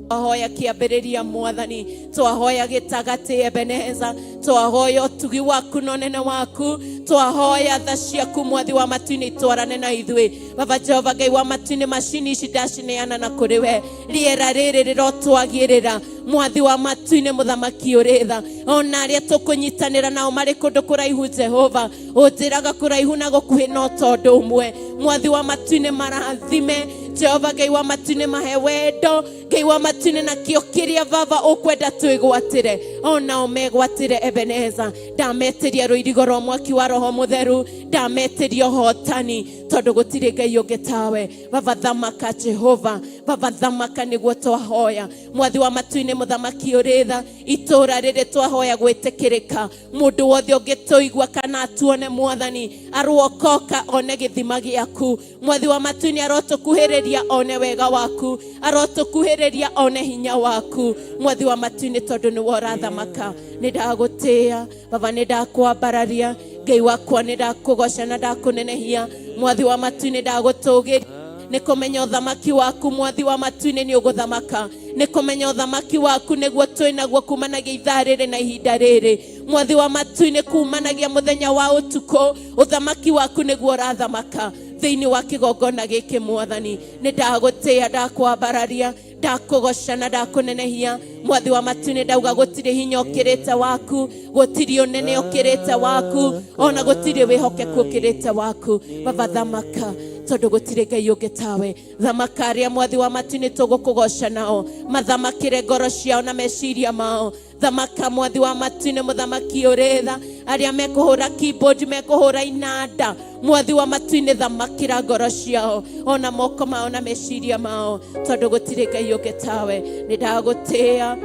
twahoya kiambiriria mwathani twahoya gitagati Ebeneza twahoya utugi waku na unene waku twahoya tha ciaku mwathi wa matu-ini twarane na ithui baba Jehova Ngai wa matu-ini macini ici ndacineana na kuri we riera riri rirotwagirira mwathi wa matu-ini muthamaki uritha ona aria tukunyitanira nao mari kundu kuraihu Jehova unjiraga kuraihu na gukuhi no tondu umwe mwathi wa matu-ini marathime Jehova Ngai wa matu-ini mahe wendo Ngai wa matu-ini na kio kiria baba ukwenda twigwatire ona omegwatire Ebeneza ndametiria ruirigo rwa mwaki wa roho mutheru ndametiria hotani tondu gutire Ngai ungi tawe baba thamaka Jehova baba thamaka niguo twahoya mwathi wa matu-ini muthamaki uritha itura riri twahoya gwitikirika mundu wothe ungituigua kana atuone mwathani aruokoka one githima giaku mwathi wa matu-ini arotukuhiriria one wega waku arotukuhiriria one hinya waku mwathi wa matu-ini tondu ni worathamaka ni ndagutia baba ni ndakwambararia Ngai wakwa ni ndakugoca na ndakunenehia mwathi wa matu-ini ndagutugiria ni kumenya uthamaki waku mwathi wa matu-ini ni uguthamaka ni kumenya uthamaki waku niguo twinaguo kumanagia ithaa riri na ihinda riri mwathi wa matu-ini kumanagia muthenya wa utuko uthamaki waku niguo urathamaka thiini wa kigongona giki mwathani ni ndagutia ndakwambararia ndakugoca na ndakunenehia mwathi wa matu-ini ndauga gutire hinya ukirite waku gutire unene ukirite waku ona gutire wihokeku ukirite waku baba thamaka tondu gutire Ngai ungi tawe thamaka aria mwathi wa matu-ini tugukugoca nao mathamakire ngoro ciao na meciria mao thamaka mwathi wa matu-ini muthamaki uritha aria mekuhura keyboard mekuhura inanda mwathi wa matu-ini thamakira ngoro ciao ona moko mao na meciria mao tondu gutire Ngai ungi tawe ni ndagutia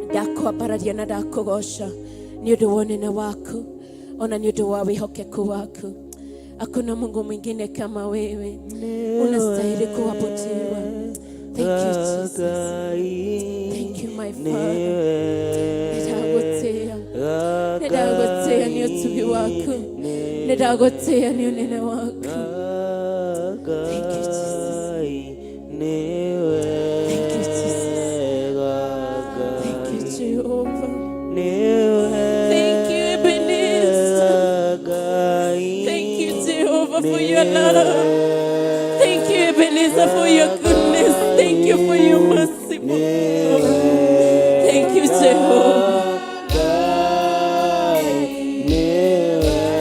ndakwambararia na ndakugoca ni undu wa unene waku ona ni undu wa wihokeku waku hakuna Mungu mwingine kama wewe unastahili kuabudiwa. Thank you Jesus, thank you my Father. Nitagotea ni utugi wako nitagotea ni unene wako. Thank you Jesus, thank you Jesus, thank you Jehovah, thank you Ebenezer, thank you Jehovah for your love, thank you Ebenezer for your goodness, thank you for your mercy, thank you Jehovah,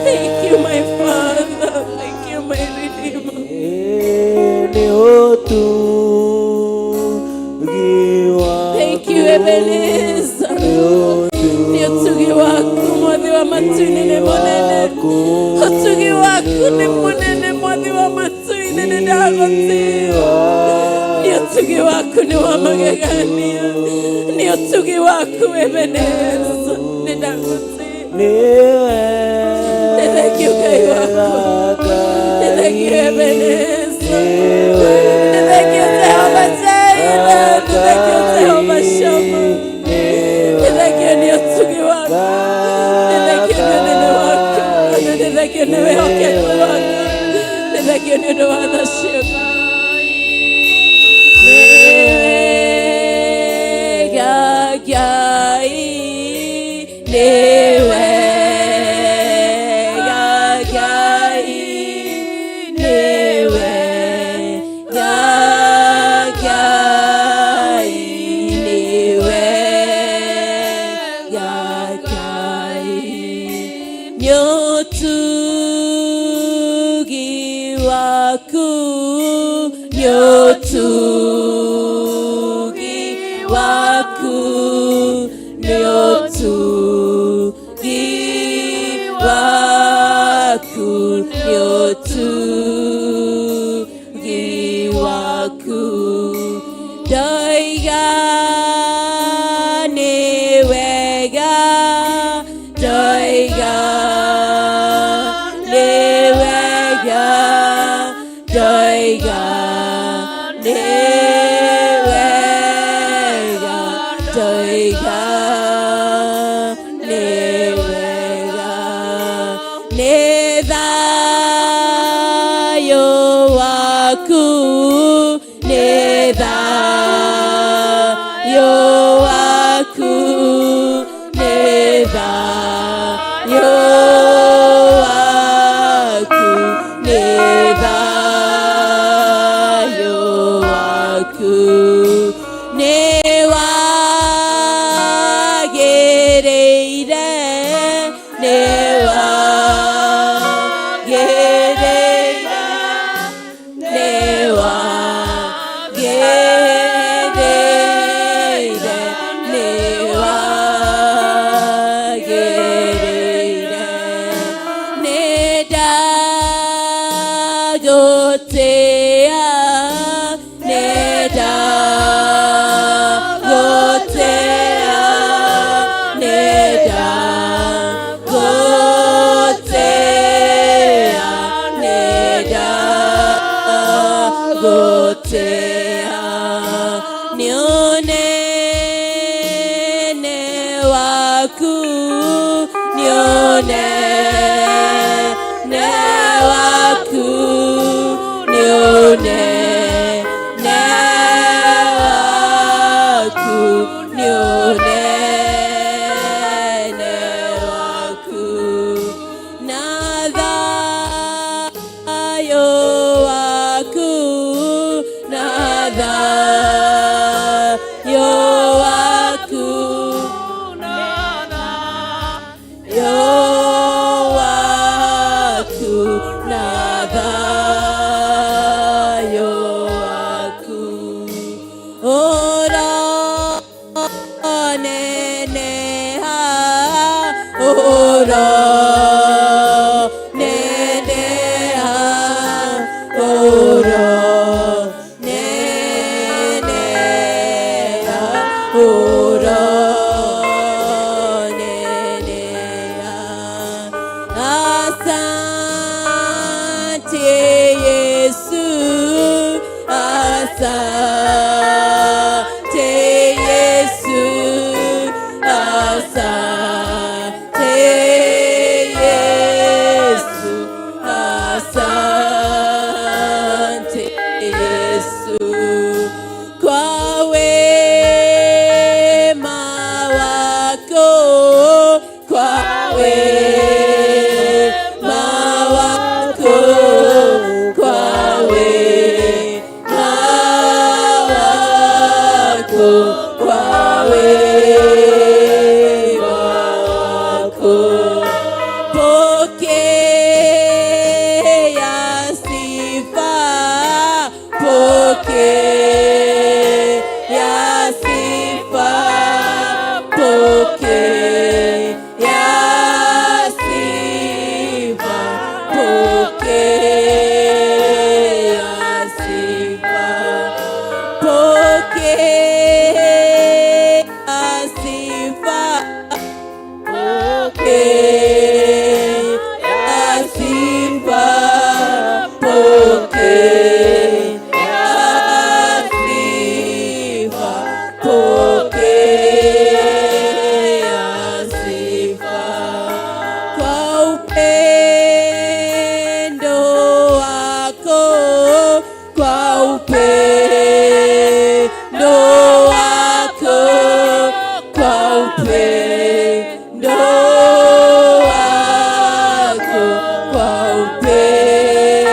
thank you my Father, thank you my Redeemer. Thank you Ebenezer, ni utugi wako mwathi wa matu-ini ni munene, utugi wako ni munene mwathi wa matu-ini ni ndagutia, ni utugi wako ni wa magegania, ni utugi wako Ebenezer ni ndagutia. Thank you Ngai wako, thank you Ebenezer, thank you Jehovah Jireh, thank you Jehovah Shammah, thank you ni utugi wako, thank you ni neno wako, thank you ni wihokeku wako, thank you ni neno wako shika. Newe gagai ni utugi waku, ni utugi waku, ni utugi waku. Doiga ni wega, doiga ni wega, doiga ni wega, doiga ni wega. Ni thayo waku, ni thayo waku, ni thayo waku, ni thayo waku. Ni wagĩrĩire, ni wagĩrĩire, ni wagĩrĩire, ni wagĩrĩire. Ni ndagũtĩĩa, ni ndagũtĩĩa, ni ndagũtĩĩa, ni ndagũtĩĩa. Ni ũnene waku, ni ũnene waku, ni ũnene waku, ni ũnene waku. Na thayo waku, na thayo waku, na thayo waku, na thayo waku. Ora neneha, ora neneha, ora neneha, ora neneha. Asante Yesu, asante Yesu, asante Yesu, asante Yesu. Kwa wema wako, kwa wema wako, kwa wema wako, kwa wema wako. Pokea sifa, pokea sifa, pokea sifa, pokea sifa, pokea sifa, pokea sifa, pokea sifa, pokea sifa. Kwa upendo wako, kwa upendo wako, kwa upendo wako, kwa upendo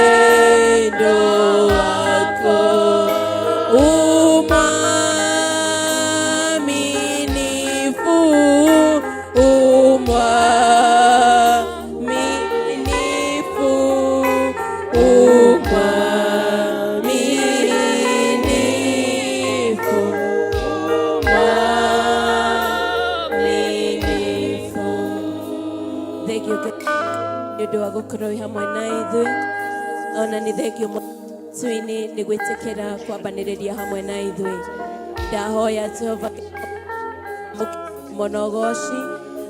wako. Umwaminifu, umwaminifu, umwaminifu. nĩũndũ wa gũkorwo wĩ hamwe na ithuĩ. Ona nĩ thengio Mwini nĩ gwĩtĩkĩra kwambanĩrĩria hamwe na ithuĩ. Ndahoya Jehova monogoci.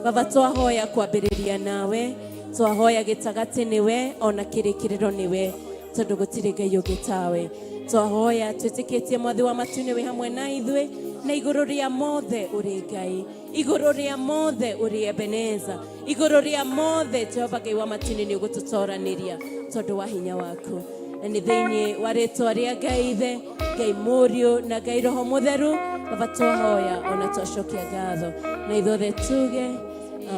Baba, twahoya kwambĩrĩria nawe, twahoya gĩtagatĩ nĩwe, ona kĩrĩkĩrĩro nĩwe, tondũ gũtirĩ Ngai ũngĩ tawe. Twahoya twĩtĩkĩtie Mwathi wa matu-inĩ wĩ hamwe na ithuĩ, na igũrũ rĩa mothe ũrĩ Ngai, igũrũ rĩa mothe ũrĩ Ebeneza, igũrũ rĩa mothe Jehova Ngai wa matu-inĩ nĩ ũgũtũtoranĩria tondũ wa hinya waku. Na nĩ thĩinĩ wa rĩtwa rĩa Ngai Ithe, Ngai Mũriũ na Ngai Roho Mũtheru, Baba twahoya ona twacokia ngatho, na ithuothe tuge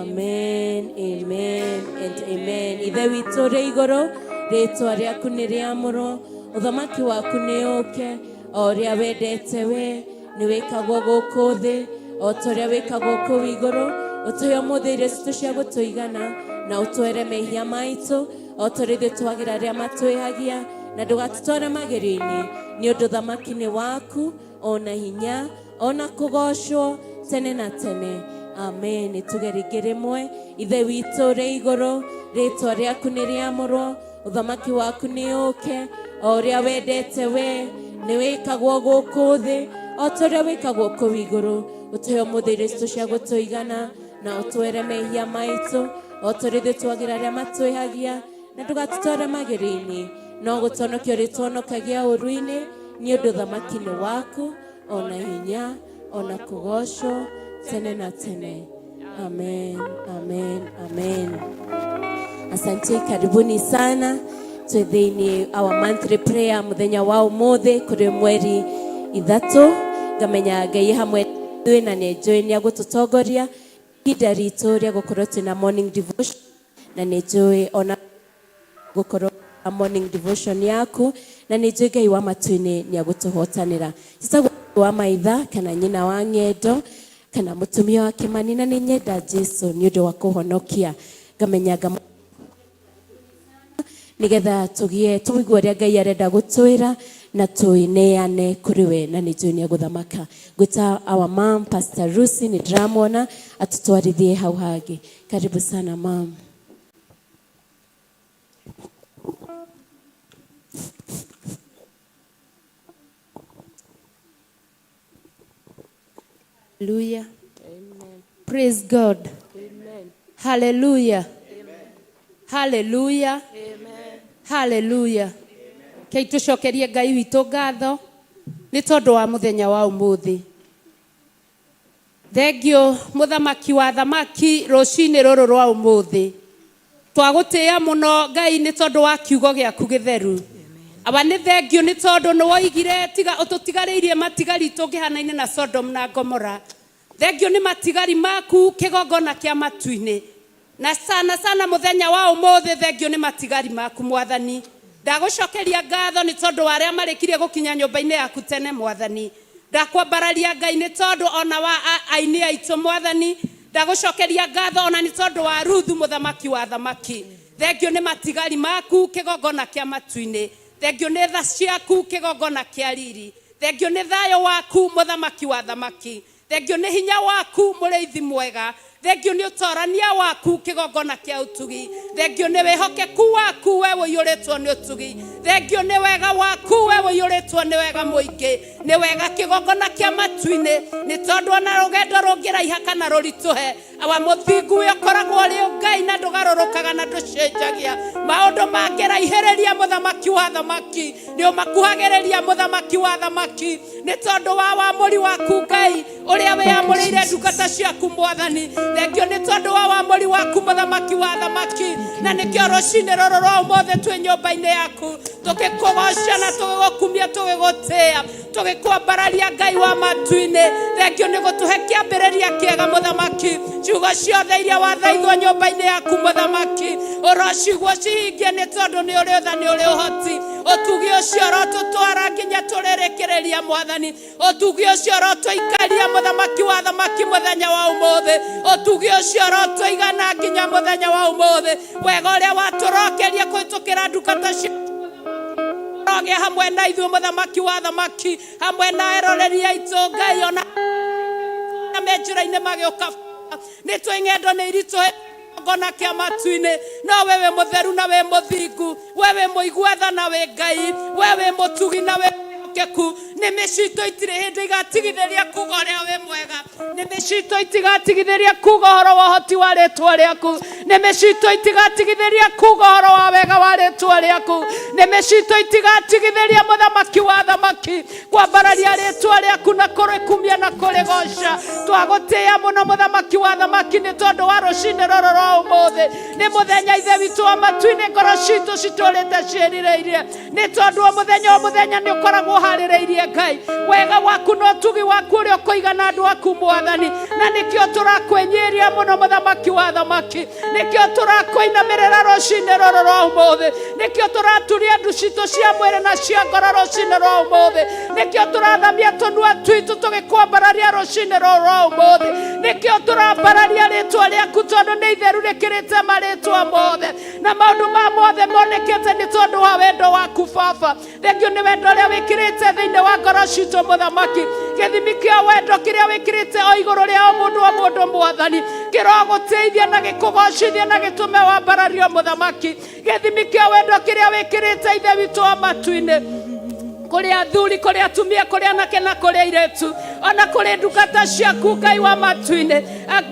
amen, amen and amen. Ithe witũ rĩ igũrũ, rĩtwa rĩaku nĩ rĩamũrwo, ũthamaki waku nĩ ũke, o ũrĩa wendete we nĩ wĩkagwo gũkũ thĩ, o ta ũrĩa wĩkagwo kũu igũrũ. Ũtũhe ũmũthĩ irio citũ cia gũtũigana, na ũtwere mehia maitũ, o ta ũrĩa ithuĩ twagĩra arĩa matwĩhagia, na ndũgatũtware magerio-inĩ, nĩ ũndũ ũthamaki nĩ waku, ona hinya, ona kũgocwo tene na tene. Amen. Tuge rĩngĩ rĩmwe. Ithe witũ ũrĩ igũrũ, rĩtwa rĩaku nĩ rĩamũrwo, ũthamaki waku nĩ ũke, o ũrĩa wendete we nĩ wĩkagwo gũkũ thĩ, o ta ũrĩa wĩkagwo kũu igũrũ. Ũtũhe ũmũthĩ irio citũ cia gũtũigana, na ũtwere mehia maitũ, o ta ũrĩa ithuĩ twagĩra arĩa matwĩhagia, na ndũgatũtware magerio-inĩ, no gũtũhonokia ũrĩ tũhonokagia ũũru-inĩ, nĩ ũndũ ũthamaki nĩ waku, ona hinya, ona kũgocwo tene na tene. Amen, amen, amen. Asante, karibuni sana. Twĩ thĩinĩ our monthly prayer mũthenya wa ũmũthĩ kũrĩ mweri 3. Ngamenya Ngai hamwe ithuĩ na nĩ njũĩ nĩ agũtũtongoria ihinda ritũ rĩa gũkorwo twĩna morning devotion, na nĩ njũĩ ona gũkorwo morning devotion yaku, na nĩ njũĩ Ngai wa matu-inĩ nĩ agũtũhotanĩra. Titagwo wa maitha kana nyina wa ng'endo kana mũtumia wa Kĩmani, na nĩ nyenda Jesũ nĩ ũndũ wa kũhonokia. Ngamenya nĩgetha tũigue ũrĩa Ngai arenda gũtwĩra na tũineane kũrĩ we, na nĩ njũĩ nĩ agũthamaka. Ngwĩta our mom Pastor Lucy, nĩ ndĩramwona atũtwarithie hau hangĩ. Karibu sana mom. Hallelujah. Amen. Praise God. Amen. Hallelujah. Amen. Hallelujah. Amen. Hallelujah. Kei tucokerie Ngai witũ ngatho nĩ tondũ wa mũthenya wa ũmũthĩ. Thengio mũthamaki wa thamaki rũcinĩ rũrũ rwa ũmũthĩ. Twagũtĩĩa mũno Ngai nĩ tondũ wa kiugo gĩaku gĩtheru. Aba nĩ thengio nĩ tondũ nĩ woigire ũtũtigarĩirie matigari tũngĩhanaine na Sodom na Gomora. Thengio nĩ matigari maku kĩgongona kĩa matu-inĩ. Na sana mũthenya wa ũmũthĩ thengio nĩ matigari maku Mwathani. Ndagũcokeria ngatho nĩ tondũ wa arĩa marĩkirie gũkinya nyũmba-inĩ yaku tene Mwathani. Ndakwambararia Ngai nĩ tondũ ona wa aini aitũ Mwathani. Ndagũcokeria ngatho ona nĩ tondũ wa Ruthu mũthamaki wa thamaki. Thengio nĩ matigari maku kĩgongona kĩa matu-inĩ. Thengio nĩ tha ciaku kĩgongona kĩa riri. Thengio nĩ thayũ waku mũthamaki wa thamaki. Thengio nĩ hinya waku mũrĩithi mwega. Thengio nĩ ũtorania waku kĩgongona kĩa ũtugi. Thengio nĩ wĩhokeku waku we ũiyũrĩtwo nĩ ũtugi. Thengio nĩ wega waku we ũiyũrĩtwo nĩ wega mũingĩ. Nĩ wega kĩgongona kĩa matu-inĩ nĩ tondũ ona rũgendo rũngĩraiha kana rũritũhe, awa mũthingu we ũkoragwo ũrĩ Ngai na ndũgarũrũkaga na ndũcenjagia. Maũndũ mangĩraihĩrĩria mũthamaki wa thamaki nĩ ũmakuhagĩrĩria mũthamaki wa thamaki nĩ tondũ wa wamũri waku Ngai ũrĩa wĩamũrĩire ndungata ciaku Mwathani. Thengio nĩ tondũ wa wamũri waku mũthamaki wa thamaki, na nĩkĩo rũcinĩ rũrũ rwa ũmũthĩ twĩ nyũmba-inĩ yaku tũgĩkũgoca na tũgĩgũkumia tũgĩgũtĩĩa tũgĩkwambararia Ngai wa matu-inĩ. Thengio nĩ gũtũhe kĩambĩrĩria kĩega mũthamaki. Ciugo ciothe iria wathaithwo nyũmba-inĩ yaku mũthamaki ũrocigwo cihingie nĩ tondũ nĩ ũrĩ tha nĩ ũrĩ ũhoti. Ũtugi ũcio ũrotũtwara nginya tũrĩrĩkĩrĩria Mwathani. Ũtugi ũcio ũrotũikaria mũthamaki wa thamaki mũthenya wa ũmũthĩ. Ũtugi ũcio ũrotũigana nginya mũthenya wa ũmũthĩ. Wega ũrĩa watũrokeria kũhĩtũkĩra ndungata ciaku roge hamwe na ithuĩ mũthamaki wa thamaki, hamwe na eroreri aitũ Ngai ona menjĩra-inĩ magĩũka nĩ twĩ ng'endo nĩ iritũ kigongona kia matu-ini no wewe mutheru na we muthingu wewe muigwetha na we Ngai wewe mutugi na we keku nä mä citå itirä hä ndä igatigithäria kuga å rä a wä mwega nä mä citå itigatigithäria kuga å horo wa hoti wa rä twa rä aku nä mä citå itigatigithäria kuga å horo wa wega wa rä twa rä aku nä mä citå itigatigithäria muthamaki wa thamaki kwambararia rä twa rä aku na kå rä kumia na kå rä goca twagå tä a må no muthamaki wa thamaki nä tondå wa rå cinä roro rwa å må thä nä må thenya ithe witå wa matu-inä ngoro citå citå rä te ciärirä irie nä tondå wa må thenya nä å koragwo harä Ngai wega waku no tugi waku uri ukoigana andu aku mwathani na nikio turakwenyeria muno muthamaki wa thamaki nikio turakoinamirira rucini ruru rwa umuthi nikio turaturia ndu citu cia mwiri na cia ngoro rucini rwa umuthi nikio turathamia tunua twitu tugikwambararia rucini ruru rwa umuthi nikio turambararia ritwa riaku tondu ni itheru rikirite maritwa mothe na maundu ma mothe monekete ni tondu wa wendo waku Baba thengio ni wendo ria wikirite thiini wa ngoro citå muthamaki githimi kia wendo kiria wikirite o iguru ria o mundu mwathani kirogũteithia na gikugocithia na gitume wambarario muthamaki githimi kia wendo kiria wikirite ithe witũ wa matu-ini kuri athuri kuri atumia kuri anake na kuri airetu ona kuri ndungata ciaku Ngai wa matu-ini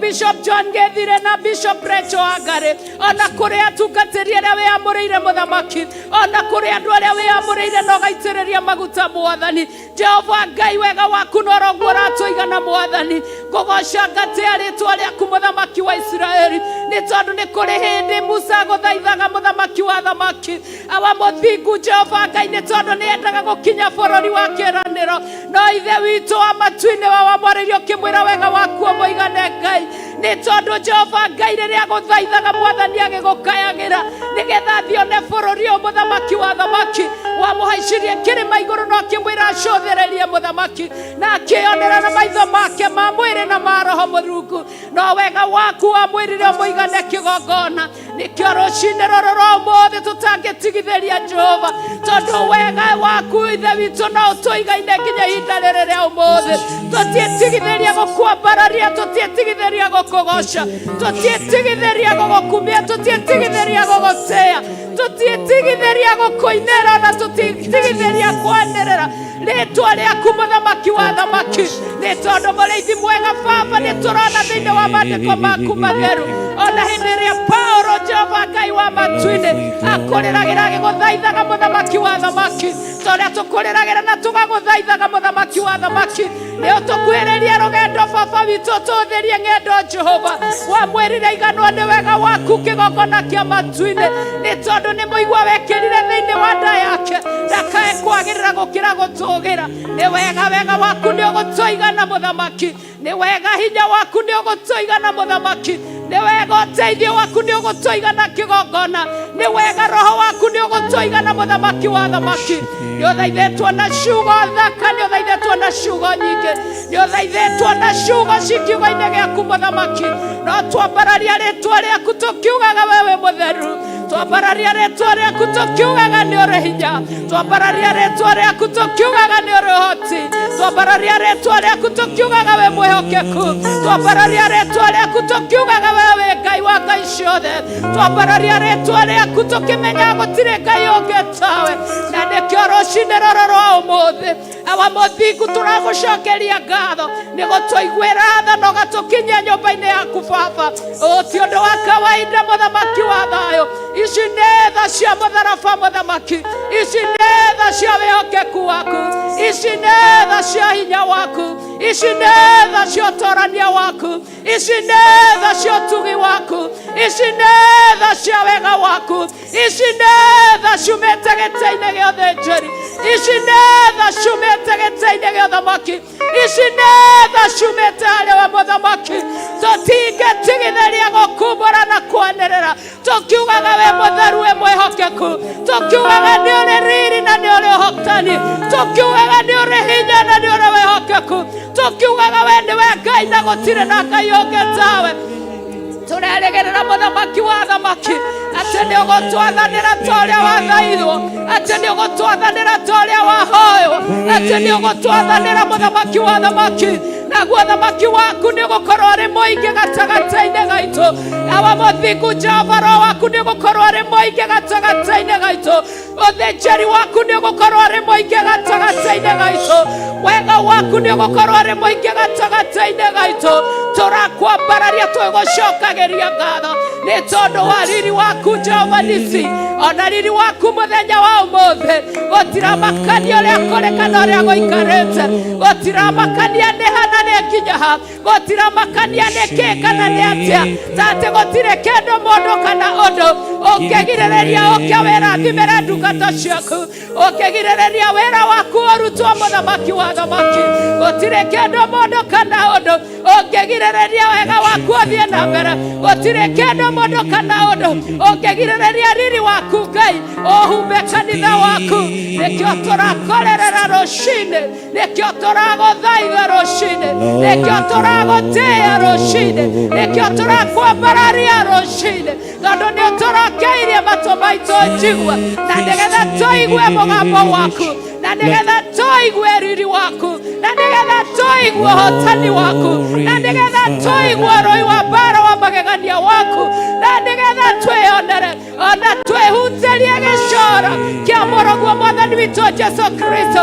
Bishop John Gethire na Bishop Rachel Angare ona kuri atungatĩri arĩa wĩamũrĩire muthamaki ona kuri andu arĩa wĩamũrĩire na ũgaitĩrĩria maguta mwathani Jehova Ngai wega waku no roguo ũratũigana mwathani kũgoca ngatia rĩtwa rĩaku muthamaki wa Isiraeli nĩ tondũ nĩ kũrĩ hĩndĩ Musa gũthaithaga muthamaki wa thamaki awa mũthingu Jehova Ngai nĩ tondũ nĩ endaga gũkinya bũrũri wa kĩĩranĩro no ithe witũ wa matu-inĩ wamwarĩrio ũkĩmwĩra wega waku mũigane Ngai nĩ tondũ Jehova Ngai rĩrĩa gũthaithaga mwathani agĩgũkayagĩra nĩgetha thione bũrũri ũyũ muthamaki wa thamaki wamũhaicirie kĩrĩma igũrũ no akĩmwĩra acũthĩrĩrie muthamaki na akĩonera na maitho make ma mwĩrĩ na ma roho Mũrungu no wega waku wamwĩrire mũigane kĩgongona nĩkĩo rũcinĩ rũrũ rwa ũmũthĩ tũtangĩtigithĩria Jehova tondũ wega waku ithe witũ no ũtũigaine nginya ihinda rĩrĩ rĩa ũmũthĩ tũtiĩtigithĩria gũkwambararia tũtiĩtigithĩria gũkũgoca tũtiĩtigithĩria gũgũkumia tũtiĩtigithĩria gũgũtĩĩa tũtiĩtigithĩria gũkũinĩra na tũtiĩtigithĩria kwanĩrĩra rĩtwa rĩaku muthamaki wa thamaki nĩ tondũ mũrĩithi mwega Baba nĩ tũrona thĩinĩ wa maandĩko maku matheru ona hĩndĩ ĩrĩa Paulo Jehova Ngai wa matu-inĩ akũrĩragĩra agĩgũthaithaga muthamaki wa thamaki tũrĩa tũkũrĩragĩra na tũgagũthaithaga muthamaki wa thamaki nĩ ũtũkuhĩrĩria rũgendo Baba witũ tũthĩrie ng'endo Jehova wamwĩrire iganwo nĩ wega waku kĩgongona kĩa matu-inĩ nĩ tondũ nĩ mũigua wekĩrire thĩinĩ wa nda yake ndakae kwagĩrĩra gũkĩra gũtũgĩra nĩ wega waku nĩ ũgũtũigana muthamaki nĩ wega hinya waku nĩ ũgũtũigana muthamaki nĩ wega ũteithio waku nĩ ũgũtũigana kĩgongona nĩ wega roho waku nĩ ũgũtũigana muthamaki wa thamaki nĩ ũthaithĩtwo na ciugo thaka nĩ ũthaithĩtwo na ciugo nyingĩ nĩ ũthaithĩtwo na ciugo cikiugo-inĩ gĩaku muthamaki no twambararia rĩtwa rĩaku tũkiugaga wewe mũtheru twambararia rĩtwa rĩaku tũkiugaga nĩ ũrĩ hinya twambararia rĩtwa rĩaku tũkiugaga nĩ ũrĩ ũhoti twambararia rĩtwa rĩaku tũkiugaga we mwĩhokeku twambararia rĩtwa rĩaku tũkiugaga wewe Ngai wa ngai ciothe twambararia rĩtwa rĩaku tũkĩmenya gũtirĩ Ngai ũngĩ tawe na nĩkĩo rũcinĩ rũrũ rwa ũmũthĩ awa mũthingu tũragũcokeria ngatho nĩ gũtũiguĩra tha na ũgatũkinyia nyũmba-inĩ yaku Baba ti ũndũ wa kawaida muthamaki wa thayũ ici nĩ tha cia mũtharaba muthamaki ici nĩ tha cia wĩhokeku waku ici nĩ tha cia hinya waku ici nĩ tha cia ũtorania waku ici nĩ tha cia ũtugi waku ici nĩ tha cia wega waku ici nĩ tha ciumĩte gĩtĩ-inĩ gĩa ũthĩnjĩri ici nĩ tha ciumĩte gĩtĩ-inĩ gĩa ũthamaki ici nĩ tha ciumĩte harĩ we mũthamaki tũtingĩtigithĩria gũkumbũra na kwanĩrĩra tũkiugaga we mũtheru we mwĩhokeku tũkiugaga nĩ ũrĩ riri na nĩ ũrĩ ũhotani tũkiugaga nĩ ũrĩ hinya na nĩ ũrĩ wĩhokeku tũkiugaga we nĩwe Ngai na gũtirĩ na Ngai ũngĩ tawe tũrerĩgĩrĩra muthamaki wa thamaki atĩ nĩ ũgũtwathanĩra ta ũrĩa wathaithwo atĩ nĩ ũgũtwathanĩra ta ũrĩa wahoywo atĩ nĩ ũgũtwathanĩra muthamaki wa thamaki naguo thamaki waku nĩ gũkorwo arĩ mũingĩ gatagatĩ-inĩ gaitũ. Awa mũthingu Jehova roho waku nĩ gũkorwo arĩ mũingĩ gatagatĩ-inĩ gaitũ. Ũthĩnjĩri waku nĩ gũkorwo arĩ mũingĩ gatagatĩ-inĩ gaitũ. Wega waku nĩ gũkorwo arĩ mũingĩ gatagatĩ-inĩ gaitũ. Tũrakwambararia twĩgũcokagĩria ngatho nĩ tondũ wa riri waku Jehova Nisi, ona riri waku mũthenya wa ũmũthĩ. Gũtiramakania ũrĩa kũrĩ kana ũrĩa gũikarĩte, gũtiramakania nĩ hana nĩ nginya ha, gũtiramakania nĩ kĩ kana nĩ atĩa, tatĩ gũtirĩ kĩndũ mũndũ kana ũndũ ũngĩgirĩrĩria ũkĩa wĩrathimĩre ndungata ciaku, ũngĩgirĩrĩria wĩra waku ũrutwo mũthamaki wa thamaki. Gũtirĩ kĩndũ mũndũ kana ũndũ ũngĩgirĩrĩria wega waku ũthiĩ na mbere. Gũtirĩ kĩndũ mũndũ kana ũndũ ũngĩgirĩrĩria riri waku Ngai ũhumbe kanitha waku. Nĩkĩo tũrakorerera rũcinĩ, nĩkĩo tũragũthaitha rũcinĩ, nĩkĩo tũragũtĩĩa rũcinĩ, nĩkĩo tũrakwambararia rũcinĩ, tondũ nĩ tũrokeirie matũ maitũ njigua, na nĩgetha tũigue mũgambo waku, na nĩgetha tũigue riri waku, na nĩgetha tũigue ũhotani waku, na nĩgetha tũigue ũrũi wa mbara wa magegania waku, na nĩgetha twĩonere ona twĩhunjĩrie gĩcoro kĩa mũroguo Mwathani witũ Jesu Kristo.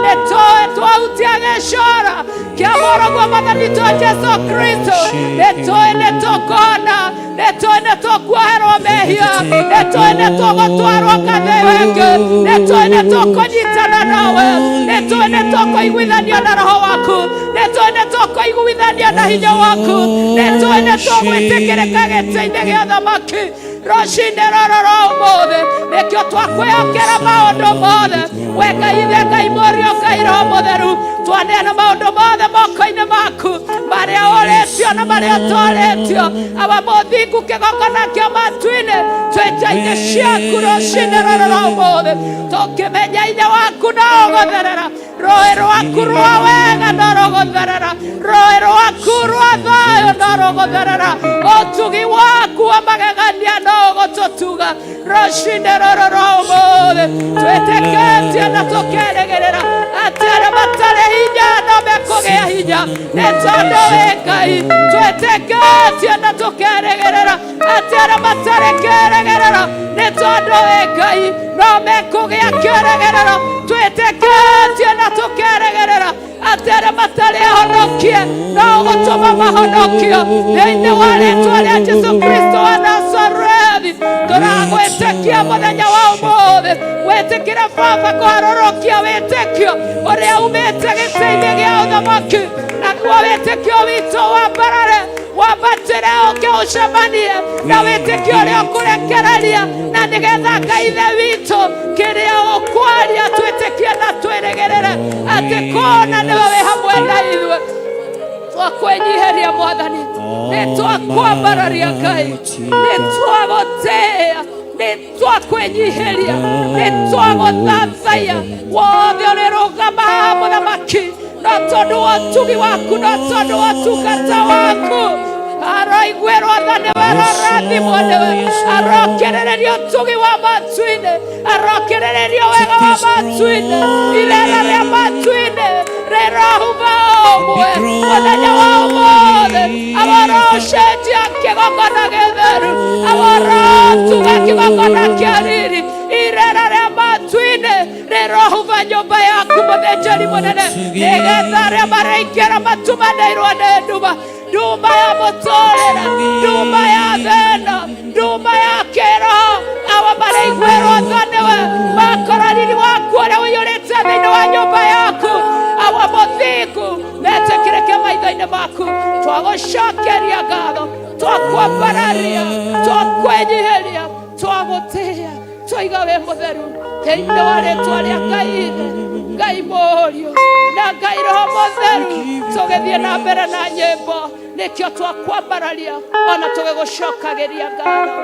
Nĩ tũĩ twahutia gĩcoro kĩa mũroguo Mwathani witũ Jesu Kristo. Nĩ tũĩ nĩ tũkona, nĩ tũĩ nĩ tũkuoherwo mehia, nĩ tũĩ nĩ tũgũtwarwo ngathĩ ĩngĩ, nĩ tũĩ nĩ tũkũnyitana nawe, nĩ tũĩ nĩ tũkũiguithania na roho waku, nĩ tũĩ nĩ tũkũiguithania na hinya waku, nĩ tũĩ nĩ tũgwĩtĩkĩrĩka gĩtĩ-inĩ gĩa thamaki rũcinĩ rũrũ rwa ũmũthĩ. Nĩkĩo twakwĩhokera maũndũ mothe. We Ngai ithe, Ngai mũriũ, Ngai roho mũtheru, twaneana maũndũ mothe moko-inĩ maku, marĩa ũrĩtio na marĩa ũtorĩtio. Awa mũthingu kĩgongona kĩa matu-inĩ twĩ nja-inĩ ciaku rũcinĩ rũrũ rwa ũmũthĩ, tũkĩmenya ithe waku no ũgũtherera, rũĩ rwaku rwa wega no rũgũtherera, rũĩ rwaku rwa thayũ no rũgũtherera, ũtugi waku wa magegania no ũgũtũtuga rũcinĩ rũrũ rwa ũmũthĩ. Twĩtĩkĩtie na tũkerĩgĩrĩra atĩ arĩa matarĩ hinya no mekũgĩa hinya nĩ tondũ wĩ Ngai. Twĩtĩkĩtie na tũkerĩgĩrĩra atĩ arĩa matarĩ kĩrĩgĩrĩro nĩ tondũ wĩ Ngai no mekũgĩa kĩrĩgĩrĩro. Twĩtĩkĩtie na tũkerĩgĩrĩra atĩ arĩa matarĩ ahonokie no ũgũtũma mahonokio thĩinĩ wa rĩĩtwa rĩa Jesu Kristo wa Nazarethi. Tũragwĩtĩkia mũthenya wa ũmũthĩ, wĩtĩkĩre Baba kũharũrũkia wĩtĩkio ũrĩa umĩte gĩtĩ-inĩ gĩa ũthamaki, naguo wĩtĩkio witũ wambarare, wambatĩre ũke ũcemanie na wĩtĩkio ũrĩa ũkũrekereria, na nĩgetha Ngai ithe witũ kĩrĩa ũkwaria twĩtĩkie na twĩrĩgĩrĩre atĩ kũna nĩwe wĩ hamwe na ithuĩ. Twakwĩnyiheria Mwathani, nĩ twakwambararia Ngai, nĩ twagũtĩĩa, nĩ twakwĩnyiheria, nĩ twagũthathaiya. Wothe ũrĩrũgama haha mũthamaki, no tondũ wa ũtugi waku, no tondũ wa ũtungata waku. Aroiguĩrwo tha nĩwe, arorathimwo nĩwe, arokerererio ũtugi wa matu-inĩ, arokerererio wega wa matu-inĩ, irera rĩa matu-inĩ rĩrohuma ũmwe mũthenya wa ũmũthĩ. Abarocenjia kĩgongona gĩtheru, abarotuga kĩgongona kĩa riri, irera rĩa matu-inĩ rĩrohuma nyũmba yaku mũthĩnjĩri mũnene, nĩgetha arĩa maraingĩra matumanĩirwo nĩ nduma, nduma ya mũtũrĩre, nduma ya thĩna, nduma ya kĩroho. Awa maraiguĩrwo tha nĩwe, makora riri waku ũrĩa ũiyũrĩte thĩinĩ wa nyũmba yaku. Awa mũthingu metĩkĩrĩke maitho-inĩ maku, twagũcokeria ngatho, twakwambararia, twakwĩnyiheria, twagũtĩĩa, twoiga wĩ mũtheru thĩinĩ wa rĩĩtwa rĩa Ngai ithe, Ngai mũriũ na Ngai roho mũtheru. Tũgĩthiĩ na mbere na nyĩmbo, nĩkĩo twakwambararia ona tũgĩgũcokagĩria ngatho.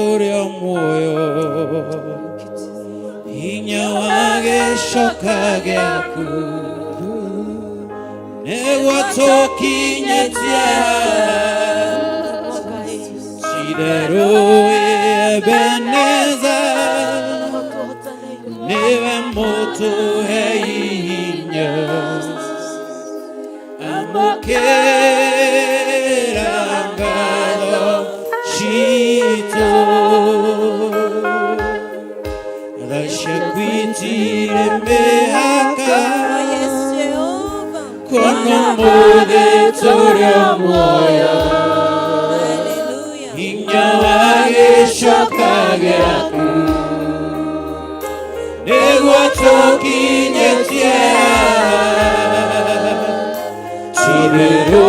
tũrĩ o muoyo hinya wa gĩcoka gĩaku nĩguo tũkinyĩtie itherũ Ebeneza nĩwe mũtũhe hinya amũkĩra ngatho citũ tha ciaku itirĩ mĩhaka kono mũthĩ tũrĩ o muoyo hinya wa gĩcoka gĩaku nĩguo tũkinyĩtie itherũ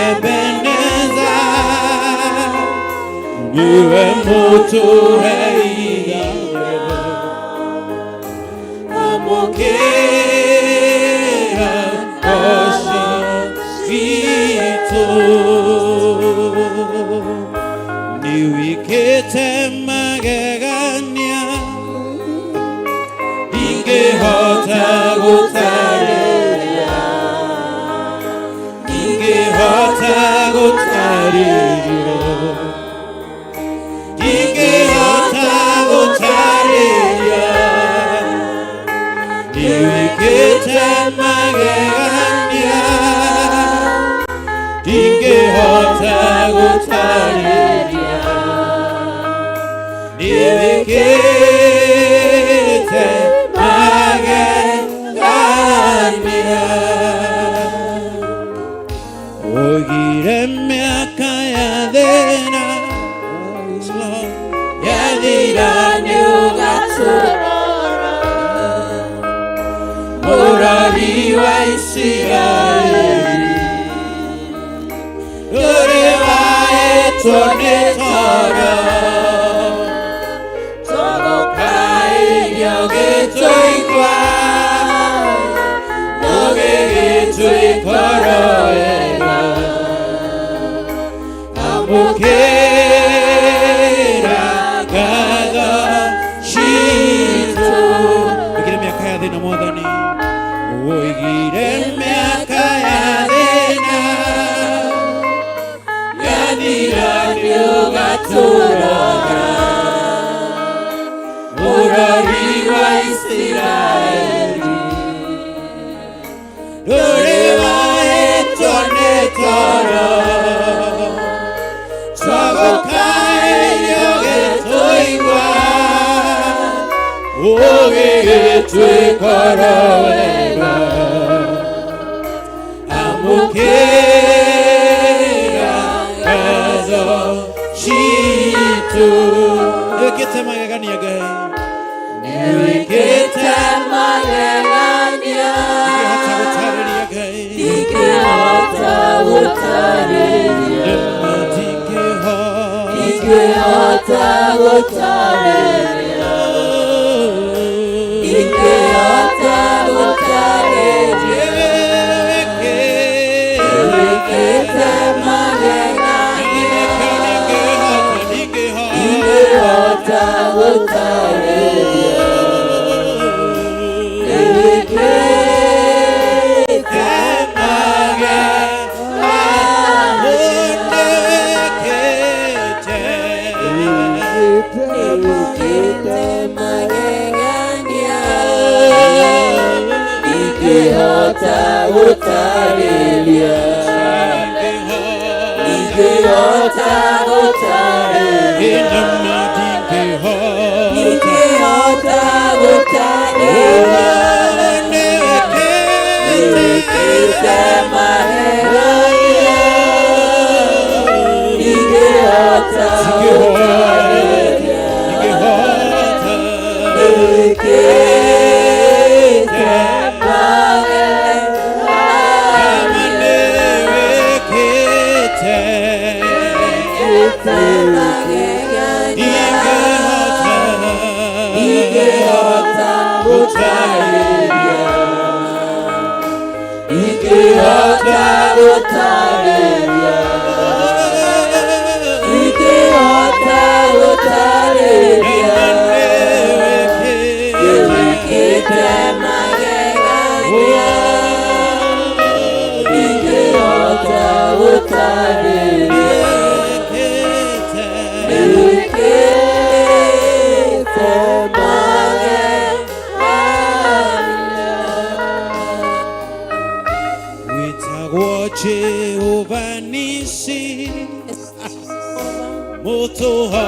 Ebeneza nĩwe mũtũhe hinya amũkĩra ng'ondu citũ nĩwĩkĩte magegania ingĩhota gũtarĩria ingĩhota gũtarĩria ingĩhota gũtarĩria nĩwĩkĩte magegania ingĩhota gũtarĩria nĩwĩkĩte magegania ũgire mĩaka ya thĩna yathira nĩũgatũrora mũrori wa Isiraeli ũrĩ waĩtwo nĩ toro tũgũkaĩrio gĩtũigua tũgĩgĩtũikoro wega amũkĩra ngatho citũ ũigire mĩaka ya thĩna Mwathani ũigire mĩaka ya thĩna yathira nĩũgatũrora mũrori wa Isiraeli ndũrĩ waĩtwo nĩ toro twagũkaĩrio gĩtũigua ũgĩgĩtũikoro wega amũkĩra ngatho citũ nĩwĩkĩte magegania Ngai nĩwĩkĩte magegania ingĩhota gũtarĩria ingĩhota gũtarĩria ingĩhota gũtarĩria nĩwĩkĩte magegania ingĩhota gũtarĩria gũtarĩria ingĩhota gũtarĩria ingĩhota gũtarĩria nĩwĩkĩte magegania ingĩhota gũtarĩria nĩwĩkĩte ingĩhota gũtarĩria ingĩhota gũtarĩria ingĩhota gũtarĩria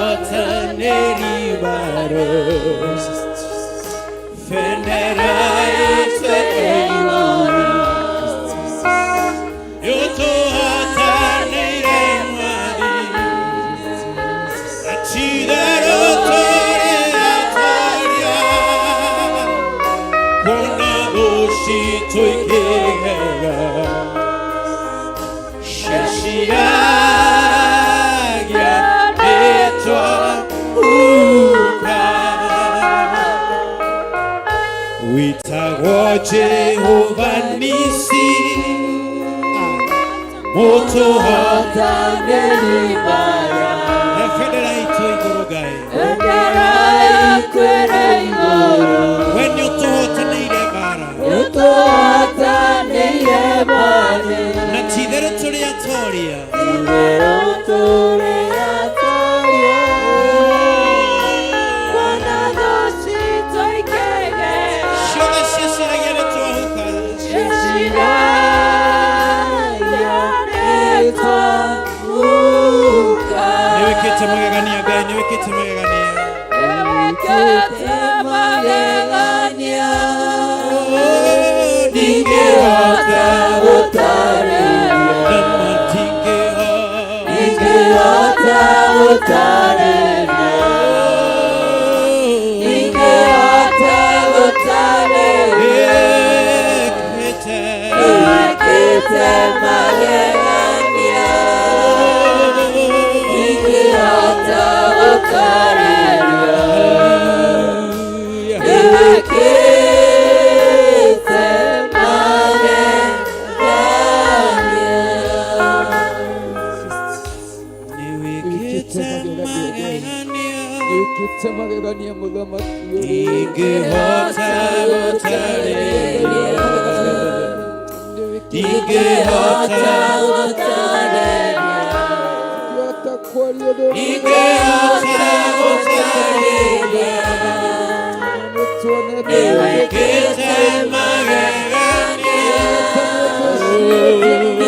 ingĩhotanĩri mbara bendera ĩtũĩgũrũ yũtũhotanĩire mwathi atitherũ tũrĩatoria kuona thũ citũ ikĩgega Shashiagia etwa uka Witagwo Jehovah Nisi Moto hotanĩri mbara Efendera ito igũrũ Ngai Efendera ikwĩra igũrũ We nĩũtũhotanĩire mbara Nĩũtũhotanĩire mbara Na titherũ tũrĩatoria Kuona thũ citũ ikĩgega Ciothe ciĩciragia nĩtwahuka Nĩwĩkĩte magegania Ngai nĩwĩkĩte magegania Ndingĩhota gũtarĩria Ndingĩhota gũtarĩria Ndingĩhota gũtarĩria Wĩkĩte magegania Ndingĩhota gũtarĩria Wĩkĩte magegania mũthamaki Ingĩhota gũtarĩria Ingĩhota gũtarĩria Ingĩhota gũtarĩria Nĩwĩkĩte magegania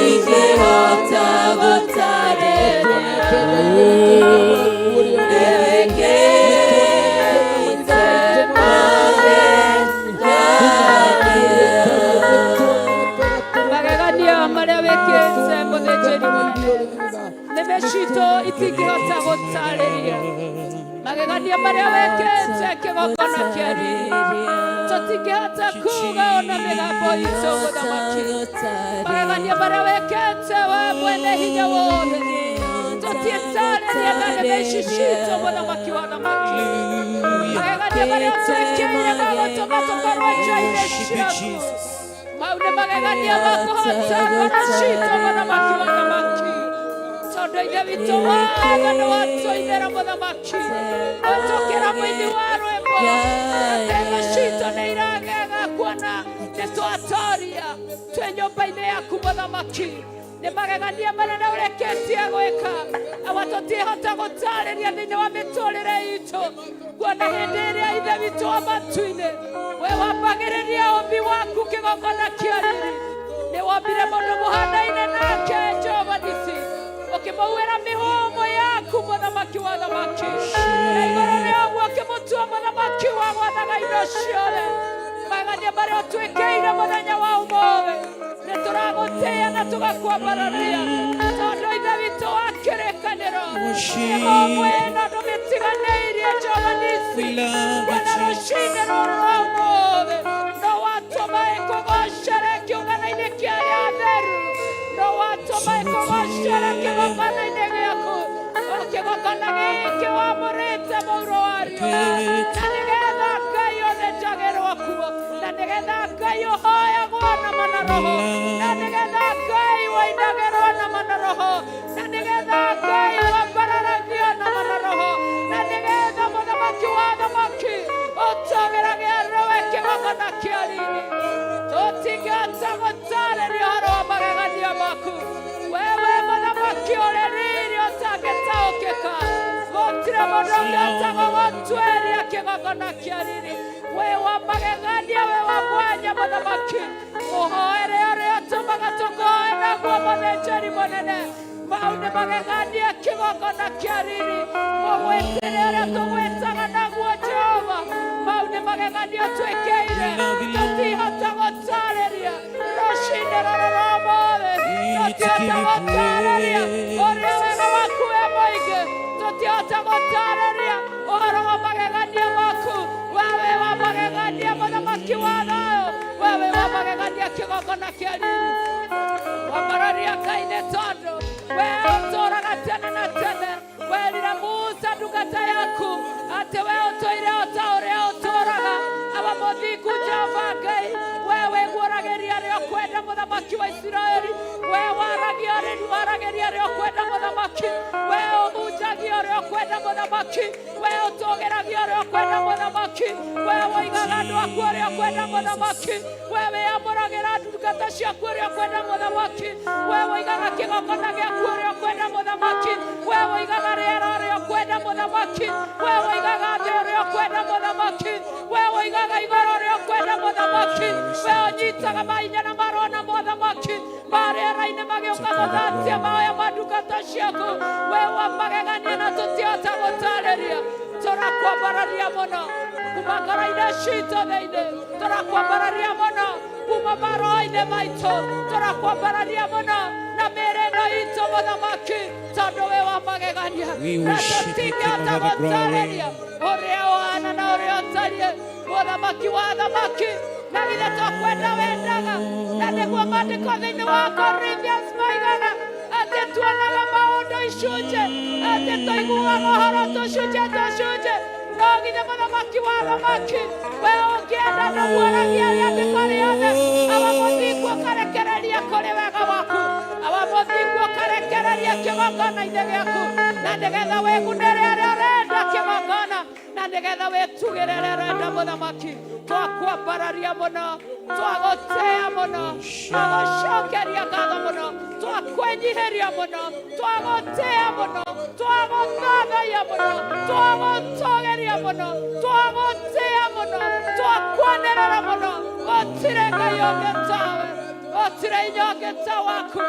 Ingĩhota gũtarĩria Cito itingĩhota gũtarĩria magegania marĩa wĩkĩte kĩgongona kĩa riri tũtingĩhota kuga ona mĩgambo itũ mũthamaki magegania marĩa wĩkĩte we mwene hinya wothe tũtiĩtarĩria na nĩme ici citũ mũthamaki wa thamaki magegania marĩa twĩkĩire magũtũma tũkorwo nja-inĩ ciaku mau nĩ magegania makũhota ngoro citũ mũthamaki wa thamaki Tondũ ithe witũ wothe nĩwatũinĩra mũthamaki watũkĩra mũini wa rwĩmbo ndengo citũ nĩiragega kuona nĩtwatoria twĩ nyũmba-inĩ yaku mũthamaki nĩ magegania manene ũrĩkĩtie gwĩka awa tũtiĩhota gũtarĩria thĩinĩ wa mĩtũrĩre itũ kuona hĩndĩ ĩrĩa ithe witũ wa matu-inĩ we wambagĩrĩria ũmbi waku kĩgongona kĩa riri nĩwombire mũndũ mũhanaine nake Jehova Nisi Ukimauĩra mĩhũmũ yaku mũthamaki wa thamaki na igũrũ rĩa ũguo ũkĩmũtua mũthamaki wa gwathaga indo ciothe magegania marĩa ũtwĩkĩire mũthenya wa ũmũthĩ nĩtũragũtĩĩa na tũgakwambararia tondũ ithe witũ wa kĩrĩkanĩro mĩhũmũ ĩno ndũmĩtiganĩirie Jehova Nisi wena rũcinĩ rũrũ rwa ũmũthĩ no watũma ĩkũgocere kĩũngano-inĩ kĩa arĩa atheru no watũma ĩkũgocere kĩgongona-inĩ gĩaku kĩgongona gĩkĩ wamũrĩte mũuro wario na nĩgetha Ngai ũthĩnjagĩrwo kuo na nĩgetha Ngai ũhoyagwo na mana roho na nĩgetha Ngai wainagĩrwo na mana roho na nĩgetha Ngai wambararagio na mana roho na nĩgetha mũthamaki wa thamaki ũtũgĩrage rũwe kĩgongona kĩa riri tũtingĩhota gũtarĩria ũhoro wa magegania maku wewe mũthamaki ũrĩ riri ũtangĩtaũkĩka gũtirĩ mũndũ ũngĩhota gũgũtuĩria kĩgongona kĩa riri we wa magegania we wa mwanya mũthamaki mũhoere ũrĩa ũtũmaga tũkoe naguo mũthĩnjĩri mũnene maundu magegania kigongona kia riri mugweterera tugwetaga naguo Jehova maundu magegania twekeire tutihota gũtarĩria rũcinĩ rũrũ rwa ũmũthĩ tutihota gũtarĩria ũrĩa wega waku wĩ mũingĩ tutihota gũtarĩria ũhoro wa magegania maku wewe wa magegania mũthamaki wa thayũ wewe wa magegania kĩgongona kĩa riri wambararia Ngai nĩ tondũ wee ũtũũraga tene na tene werire Musa ndungata yaku atĩ wee ũtũire o ta ũrĩa ũtũũraga aba mũthingu Jehova Ngai wewe guoragĩria rĩo kwenda mũthamaki wa Isiraeli wee waragĩria rĩo kwenda mũthamaki wee ũhunjagia rĩo kwenda mũthamaki wee ũtũgĩragia rĩo kwenda mũthamaki wee woigaga andũ aku rĩo kwenda mũthamaki wee wĩamũragĩra ndungata ciaku rĩo kwenda mũthamaki wee woigaga kĩgongona gĩaku rĩo kwenda mũthamaki wee woigaga rĩera rĩo kwenda mũthamaki wee woigaga thĩ rĩo kwenda mũthamaki wee woigaga igũrũ rĩo kwenda mũthamaki wee ũnyitaga mainya na marona mũthamaki marĩera-inĩ magĩũka gũthatia maoya ma ndungata ciaku wee wa magegania na tũtihota gũtarĩria tũrakwambararia mũno kuma ngoro-inĩ citũ thĩinĩ tũrakwambararia mũno kuma maroho-inĩ maitũ tũrakwambararia mũno na mĩĩrĩ-ĩno itũ mũthamaki tondũ wee wa magegania na tũtingĩhota gũtarĩria ũrĩa ũhana na ũrĩa ũtariĩ mũthamaki wa thamaki na githĩ twakwenda wendaga na nĩguo maandĩko thĩinĩ wa Corinthians moigaga atĩ tuonaga maũndũ icunjĩ atĩ tũiguaga ũhoro tũcunjĩ no githĩ mũthamaki wa thamaki wee ũngĩenda na guoragia rĩandĩko rĩothe aba mũthingu ũkarekereria kũrĩ wega waku aba mũthingu ũkarekereria kĩgongona-inĩ gĩaku na nĩgetha wĩgunĩre arĩa ũrenda kĩgongona na nĩgetha wĩtugĩre rĩrĩa ũrenda mũthamaki twakwambararia mũno twagũtĩĩa mũno twagũcokeria ngatho mũno twakwĩnyihĩria mũno twagũtĩĩa mũno twagũthathaiya mũno twagũtũgĩria mũno twagũtĩĩa mũno twakwanĩrĩra mũno gũtirĩ Ngai ũngĩ tawe gũtirĩ hinya ũngĩ ta waku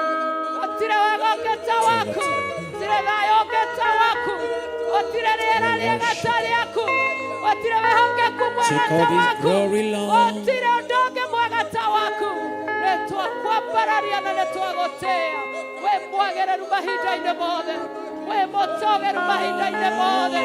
gũtirĩ wega ũngĩ ta waku gũtirĩ thayũ ũngĩ ta waku gũtirĩ rĩera rĩega ta rĩaku gũtirĩ wĩhokeku mwega ta waku gũtirĩ ũndũ ũngĩ mwega ta waku nĩtwakwambararia na nĩtwagũtĩĩa wĩ mwagĩrĩru mahinda-inĩ mothe wĩ mũtũgĩru mahinda-inĩ mothe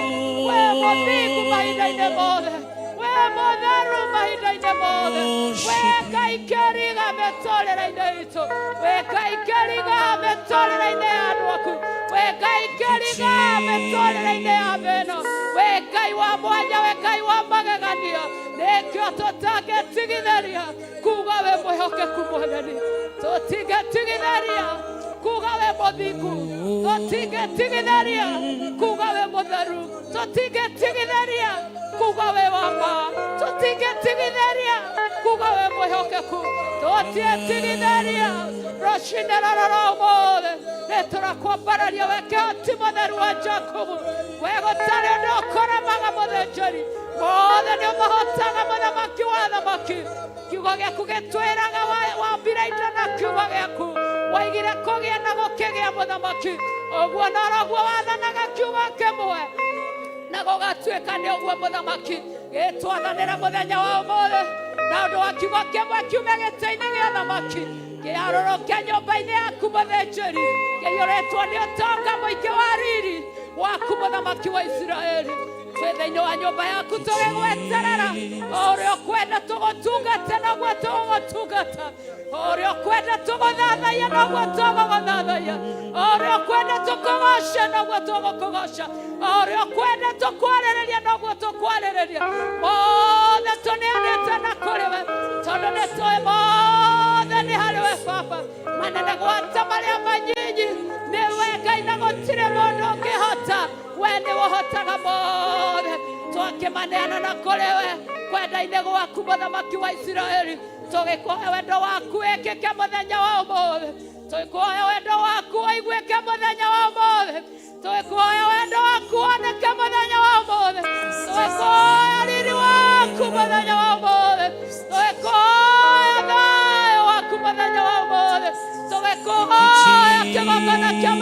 wĩ mũthingu mahinda-inĩ mothe wĩ mũtheru mahinda-inĩ mothe wĩ Ngai kĩriga mĩtũrĩre-inĩ itũ wĩ Ngai kĩriga mĩtũrĩre-inĩ ya andũ aku wĩ Ngai kĩriga mĩtũrĩre-inĩ ya thĩno wĩ Ngai wa mwanya wĩ Ngai wa magegania nĩkĩo tũtangĩtigithĩria kuuga wĩ mwĩhokeku mwathani tũtingĩtigithĩria kuuga wĩ mũthingu tũtingĩtigithĩria kuuga wĩ mũtheru tũtingĩtigithĩria kuuga wĩ wa ma tũtingĩtigithĩria kuuga wĩ mwĩhokeku tũtingĩtigithĩria rũcinĩ rũrũ rwa ũmũthĩ nĩtũrakwambararia wĩ kĩhoti mũtheru wa Jakubu wĩ gũtarĩ ũndũ ũkũremaga mũthĩnjĩri mothe nĩũmahotaga mũthamaki wa thamaki kiugo gĩaku gĩtwĩraga wambire indo na kiugo gĩaku waigire kũgĩa na gũkĩgĩa mũthamaki ũguo noroguo wathanaga kiugo kĩmwe na gũgatuĩka nĩ ũguo mũthamaki gĩtwathanĩra mũthenya wa ũmũthĩ na ũndũ wa kiugo kĩmwe kiume gĩtĩ-inĩ gĩa thamaki kĩharũrũke nyũmba-inĩ yaku mũthĩnjĩri kĩiyũrĩtwo nĩ ũtonga mũingĩ wa riri waku mũthamaki wa Isiraeli twĩ thĩinĩ wa nyũmba yaku tũgĩgweterera ũrĩa ũkwenda tũgũtungate naguo tũgũgũtungata ũrĩa ũkwenda tũgũthathaiya naguo tũgũgũthathaiya ũrĩa ũkwenda tũkũgoce naguo tũgũkũgoca ũrĩa ũkwenda tũkwarĩrĩria naguo tũkwarĩrĩria mothe tũneanĩte na kũrĩ we tondũ nĩtũĩ mothe nĩ harĩ we Baba manene gwata marĩa manyinyi nĩ we Ngai na gũtirĩ mũndũ ũngĩhota we nĩũhotaga mothe twakĩmaneana na kũrĩ we kwenda-inĩ gwaku mũthamaki wa Isiraeli tũgĩkũhe wendo waku wĩkĩke mũthenya wa ũmũthĩ tũgĩkũhe wendo waku ũiguĩke mũthenya wa ũmũthĩ tũgĩkũhe wendo waku woneke mũthenya wa ũmũthĩ tũgĩkũhe riri waku mũthenya wa ũmũthĩ tũgĩkũhe thayũ waku mũthenya wa ũmũthĩ tũgĩkũhe kĩgongona kĩa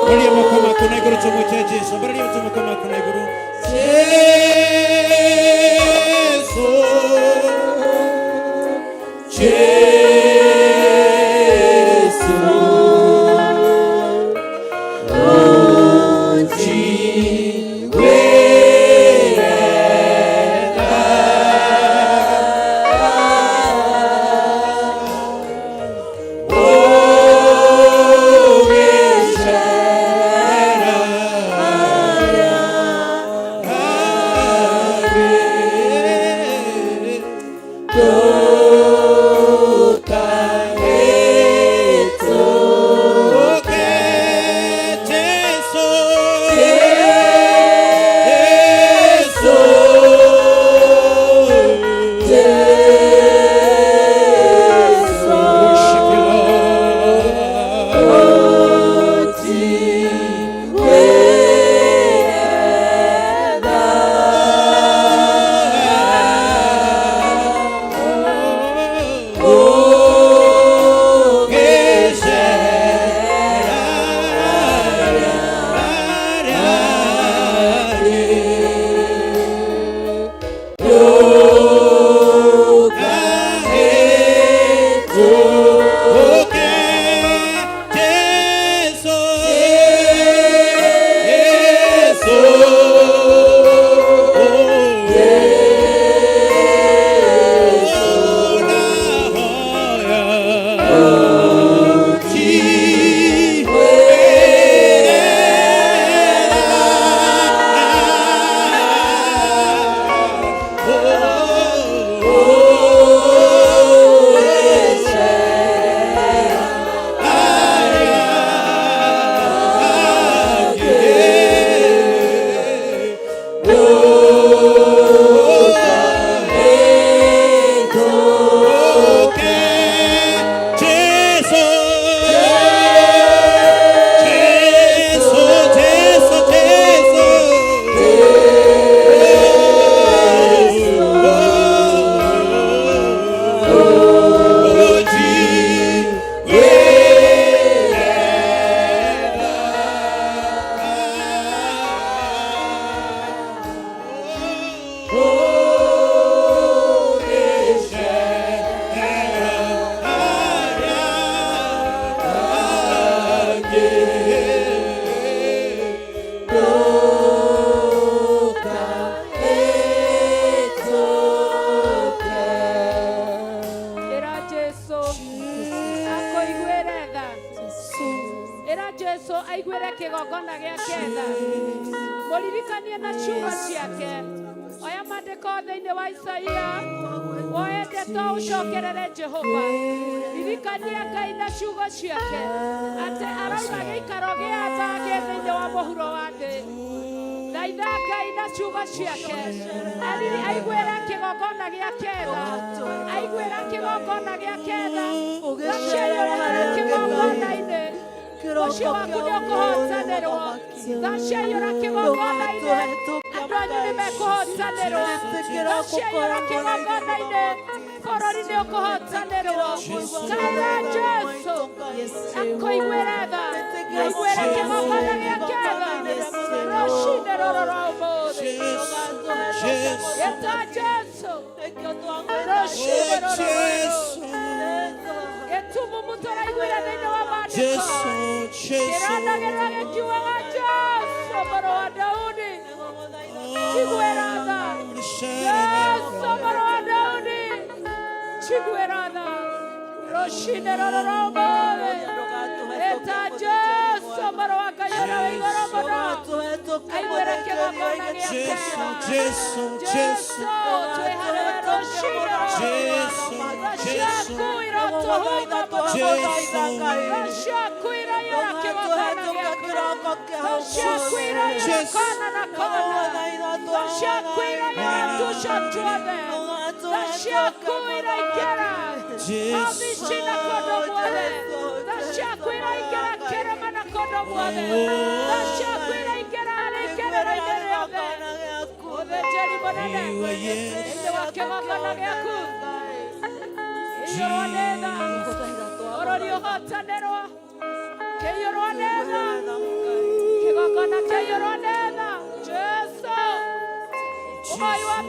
Bararia moko mako na iguru tumwite Jesu. Bararia moko mako na iguru.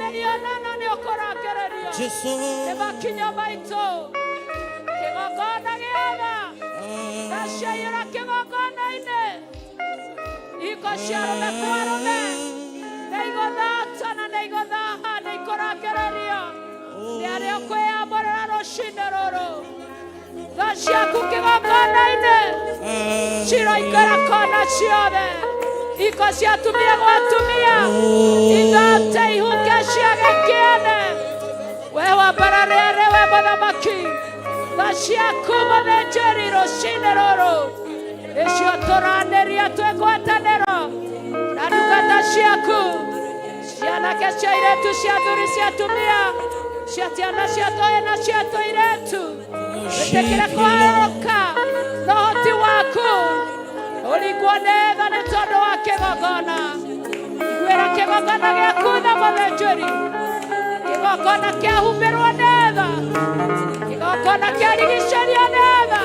Meliona ni okorakereria. Eba kinya maito. Kegogona geba. Nasha yura kegogona ine. Iko sharo me kwarome. Neigoda tana neigoda ha neikorakereria. Niare okoya borera roshine roro. Nasha kukegogona ine. Shiro ikorakona shiode. Iko siatumia watumia. Iko teihuke shiagekiene. Wewa bararere weba namaki. Vashia kuma de jeriro shineroro. Eshio toraneria tuekoatanero. Nanukata shiaku. Shiana keshiairetu shiaduri shiatumia. Shiatiana shiatoena shiatoiretu. Etekira kwaroka. Nohoti waku. Oliguaneva ne todo wa kegogona. Iguera kegogona gea kuda malejeri. Kegogona kia huberwa neva. Kegogona kia ligisharia neva.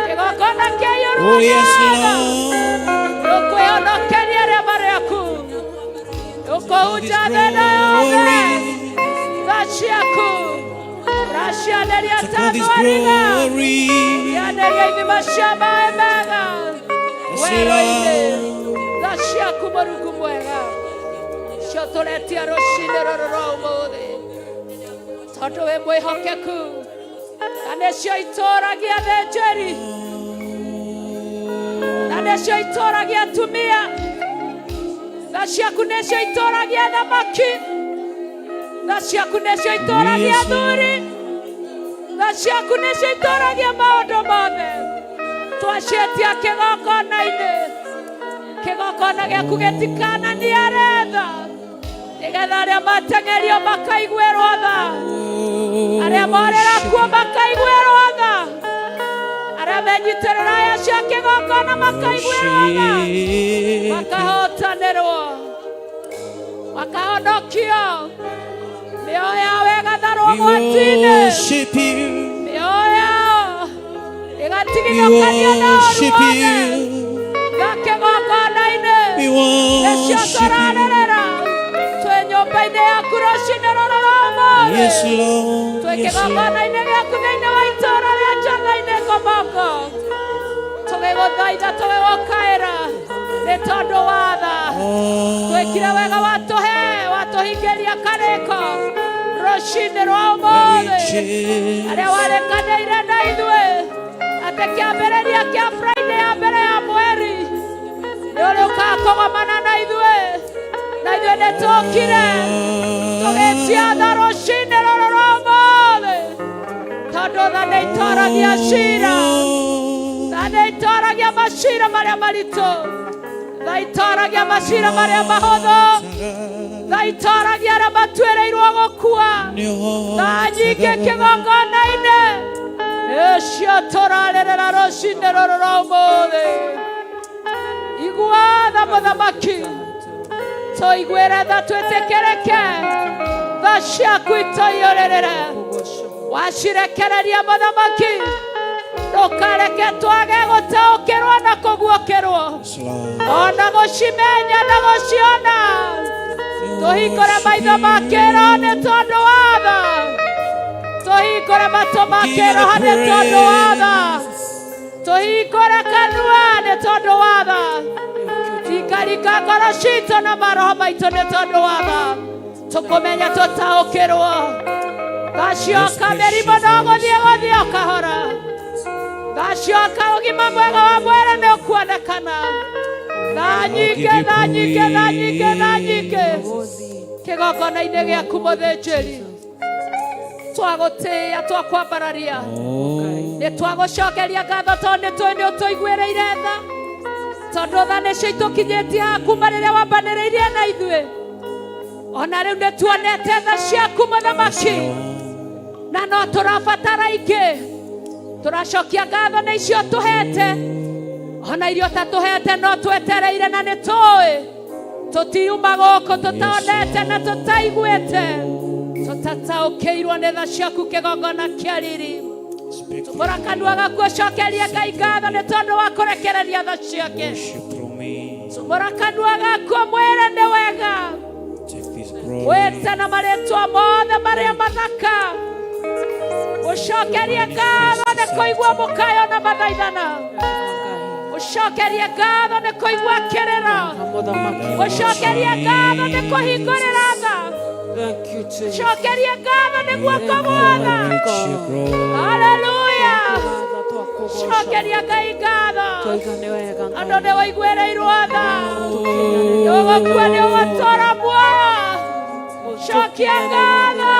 Kegogona kia yorwa neva. Yoko yono keniere mareaku. Yoko ujadena yobe. Vashiaku. Rashia neria tatu ariga. Yaneria imimashama emega. Wero ine. Rashia kumarugu mwega. Shotoletia roshine roro mode. Toto e mwe hokeku. Nanesho itora gia vejeri. Nanesho itora gia tumia. Rashia kunesho itora gia namaki. Rashia kunesho itora gia duri. Rashia kunesho itora gia maodo mode. Tuashetia kegogona ine. Kegogona gea kugetikana ni areda. Nigetha aria matengerio makaiguerwo tha. Aria morera kuo makaiguerwo tha. Aria menyitirira ya cia kegogona makaiguerwo tha. Makahotanirwo. Makahonokio. Mĩoyo yao ĩgatharwo mwaki-inĩ. Mĩoyo yao ĩgatigithũkanio na ũru wothe. Gakegogona-inĩ nĩcio tũrarerera. Twĩ nyũmba-inĩ yaku rũcinĩ rũrũ rwa ũmũthĩ. Twĩ kĩgongona-inĩ gĩaku thĩinĩ wa itũũra rĩa Njatha-inĩ Komoko. Tũgĩgũthaitha tũgĩgũkaĩra nĩ tondũ wa tha. Twĩkire wega watũhingĩria karĩko rũcinĩ rwa ũmũthĩ. Arĩa warĩkanĩire na ithuĩ atĩ kĩambĩrĩria kĩa Friday ya mbere ya mweri nĩ ũrĩ ũgakũgomana na ithuĩ. Na ithuĩ nĩtũkire tũgĩtia tha rũcinĩ rũrũ rwa ũmũthĩ. Tondũ tha nĩitoragia cira. Tha nĩitoragia macira marĩa maritũ. Tha itoragia macira marĩa mahũthũ. Tha itoragia arĩa matuĩrĩirwo gũkua. Tha nyingĩ kĩgongona-inĩ nĩcio tũrarerera rũcinĩ rũrũ rwa ũmũthĩ. Igua tha mũthamaki. Tũiguĩre tha twĩtĩkĩrĩke. Tha ciaku itũiyũrĩrĩre. Wacirekereria mũthamaki. Ndũkareke twage gũtaũkĩrwo na kũguũkĩrwo. Ona gũcimenya na gũciona. Tũhingũre maitho ma kĩĩroho nĩ tondũ wa tha. Tũhingũre matũ ma kĩĩroho nĩ tondũ wa tha. Tũhingũre kanua nĩ tondũ wa tha. Tikarika ngoro citũ na maroho maitũ nĩ tondũ wa tha. Tũkũmenya tũtaũkĩrwo. Gacioka mĩrimũ no gũthiĩ o kahora. Gacioka ũgima mwega wa mwĩrĩ nĩ ũkuonekana. Tha nyingĩ kĩgongona-inĩ gĩaku mũthĩnjĩri. Twagũtĩĩa twakwambararia. Nĩ twagũcokeria ngatho tondũ nĩtũĩ nĩ ũtũiguĩrĩire tha. Tondũ tha nĩcio itũkinyĩtie kuma rĩrĩa wambanĩrĩirie na ithuĩ. Ona rĩu nĩtuonete tha ciaku mũthamaki. Na no tũrabatara ingĩ. Tũracokia ngatho nĩ icio tũhete. Ona irio ta tũhete no twetereire na nĩtũĩ. Tũtiuma gũkũ tũtaonete na tũtaiguĩte. Tũtataũkĩirwo nĩ tha ciaku kĩgongona kĩa riri. Tũmbũra kanua gaku ũcokerie Ngai ngatho nĩ tondũ wa kũrekereria tha ciake. Tũmbũra kanua gaku ũmwĩre nĩ wega. wete na maretwa mothe maria mathaka ucokerie ngatho nĩ kũigua mũkayo na mathaithana ucokerie ngatho nĩ kũigua kĩrĩro ucokerie ngatho nĩ kũhingũrĩra tha ucokerie ngatho nĩ guoko gwotha haleluya cokeria Ngai ngatho andũ nĩ waiguĩrĩirwo tha ũgũkua nĩ ũgũtũra muoyo cokia ngatho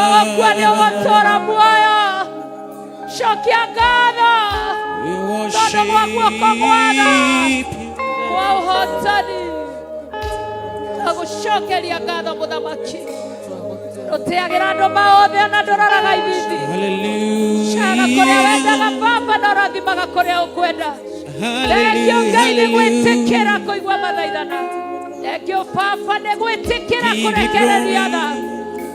ũgũkua nĩ ũgũtũra muoyo cokia ngatho tondũ gwa guoko gwotha kwa ũhotani agũcokeria ngatho mũthamaki ũteagĩra andũ maothe na ndũroraga ithithi caga kũrĩa wendaga baba na ũrathimaga kũrĩa ũkwenda thengio Ngai nĩ gwĩtĩkĩra kũigua mathaithana thengio baba nĩ gwĩtĩkĩra kũrekereria tha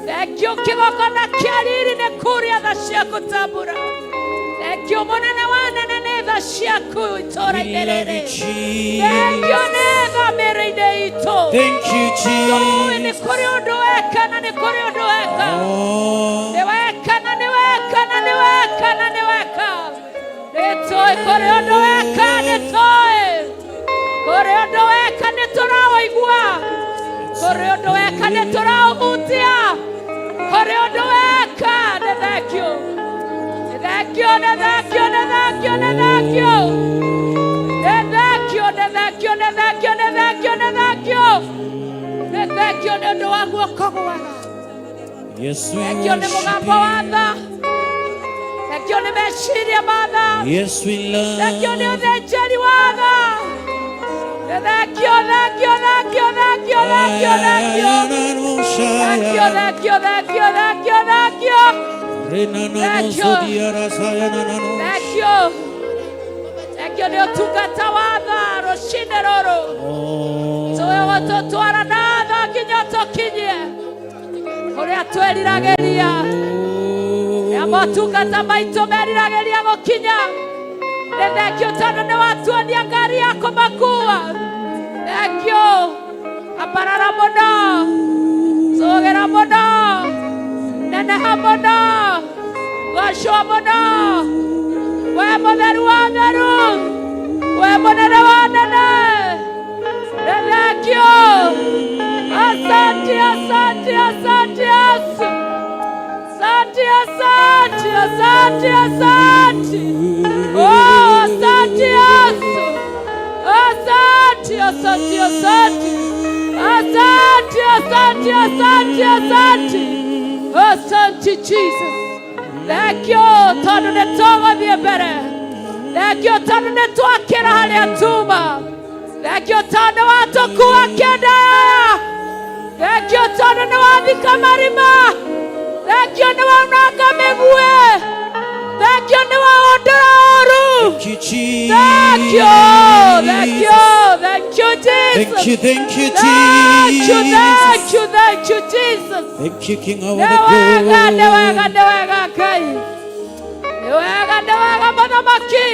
thengio kĩgongona kĩa riri nĩ kũrĩa tha cia gũtambũra thengio mũnene wa nene nĩ tha ciaku itũũra-inĩ rĩrĩ thengio nĩ tha mĩĩrĩ-inĩ itũ tũĩ nĩ kũrĩ ũndũ weka na nĩ kũrĩ ũndũ weka nĩ weka na nĩ weka na nĩ weka na nĩ weka nĩ tũĩ kũrĩ ũndũ weka nĩ tũĩ kũrĩ ũndũ weka nĩ tũraũigua kũrĩ ũndũ weka nĩ tũraũhutia kũrĩ ũndũ weka nĩ thengio Thank you, nĩ wa guoko gwega. Yes, we Thank you, nĩ mũgambo wa tha. Thank you, nĩ meciria ma tha. Yes, we love. Thank you, nĩ ũthĩnjĩri wa tha. Thank you, thank you, thank you, thank you, thank you, thank you. Thank you, thank you, thank you, thank you, thank you. Thank you. Thank you. Thank you, nĩ ũtungata wa tha rũcinĩ rũrũ. Tũwe watũtwara na tha nginya tũkinyie kũrĩa tweriragĩria ya motungata maitũ meriragĩria gũkinya. Nĩ thank you tondũ nĩ watuonia ngari ya kũmakua. Thank you. Ambarara mũno, tũgĩra mũno, neneha mũno, gocwo mũno. We mũtheru wa theru, we mũnene wa nene. Thank you. Asante, asante, asante, Yesu. Asante, asante, asante, asante. Oh, asante, Yesu. Asante, asante, asante. Asante, asante, asante, asante. Asante, Jesus. Thank you, tondũ nĩ tũgũthiĩ mbere. Thank you, tondũ nĩ twakĩra harĩa tuma. Thank you, tondũ watũkua kĩanda. Thank you, tondũ nĩ wathika marima. Thank you, nĩ waunanga mĩguĩ. Thank you, nĩ waũndũra ũru. Thank you, Jesus. Thank you, thank you, thank you, Jesus. Thank you, Thank you, Jesus. thank you, thank you, Jesus. Thank you, King of the Nĩ wega Ngai. Nĩ wega mũthamaki.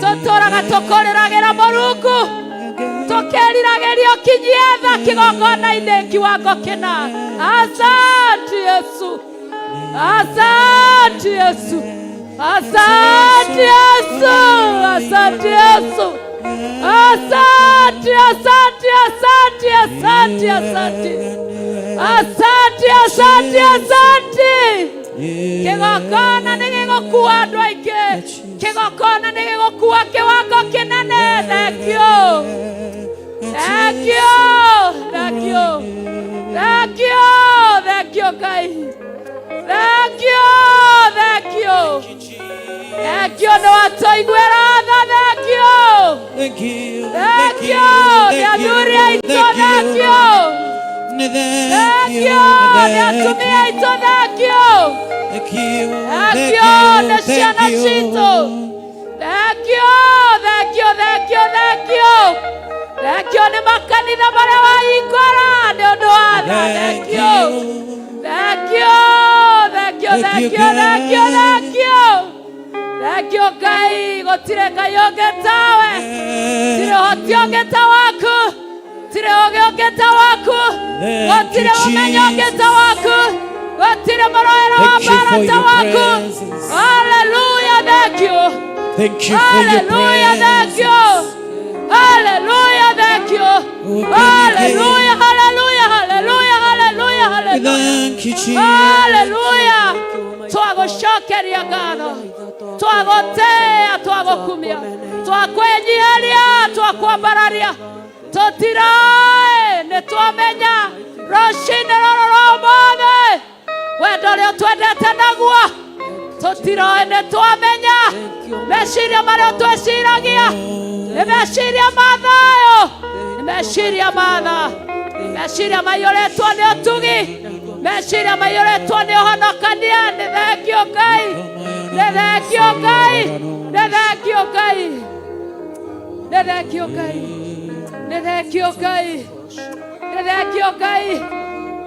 Tũtũraga tũkũrĩragĩra Mũrungu. Tũkeriragĩria ũkinyie tha kĩgongona-inĩ kiwango kĩna. Asante Yesu. Asante Yesu. Asante Yesu. Asante Yesu. Asante, asante, asante, asante, asante. Asante, asante, asante. Kĩgongona nĩ gĩgũkua andũ aingĩ. Kĩgongona nĩ gĩgũkua kĩwango kĩnene. Thank you. Thank you. Thank you. Thank you. Thank you, Ngai. Thank you. Thank you. Thank you. Nĩ watũiguĩra tha. Thank you. Thank you. Thank you. Nĩ athuri aitũ. Thank you. Thank you. Nĩ atumia aitũ. Thank you. Thank you. Thank you. Nĩ ciana citũ. Thank you. Thank you. Thank you. Thank you. Thank you. Nĩ makanitha marĩa wahingũra nĩ ũndũ wa tha. Thank you. Thank you. Thank you. Thank you. Thank you. Thank you. Thank you, Ngai. Gũtirĩ Ngai ũngĩ tawe. Tirĩ ũhoti ũngĩ ta waku. gotire ogeta waku, gotire umenyo ogeta waku, gotire maroera wa barata waku. Hallelujah, thank you. Thank you for your Hallelujah, thank presence. you. Hallelujah, thank you. Hallelujah, hallelujah, hallelujah, hallelujah, hallelujah. Thank you, Jesus. Hallelujah. Twagushokeria ngatho, twagotea, twagukumia, twakwenyiharia, twakwambararia, tutirae nĩ twamenya rũcinĩ rũrũ rwa ũmũthĩ wendo ũrĩa twendete naguo, tutirae nĩ twamenya meciria marĩa twĩciragia nĩ meciria ma thayũ, nĩ meciria ma tha, meciria maiyũrĩtwo nĩ ũtugi, meciria maiyũrĩtwo nĩ ũhonokania. Nĩ thengio Ngai, nĩ thengio Ngai, nĩ thengio Ngai, nĩ thengio Ngai, nĩ thengio Ngai, nĩ thengio Ngai,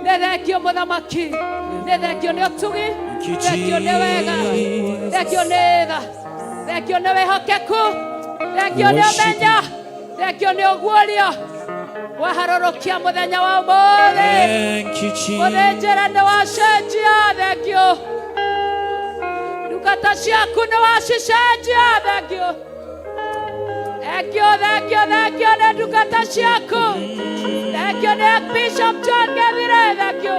nĩ thengio Mũthamaki, nĩ thengio nĩ ũtugi, thengio nĩ wega, thengio nĩ tha, thengio nĩ wĩhokeku, thengio nĩ ũmenyo, thengio nĩ ũguũrio waharũrũkia mũthenya wa ũmũthĩ. Thank you, Jesus. Mũthĩnjĩra nĩ wacenjia, thengio. Ndungata ciaku nĩ wacicenjia, thengio. Thengio, thengio, thengio nĩ ndungata ciaku. Thengio nĩ Bishop John Gethire, thengio.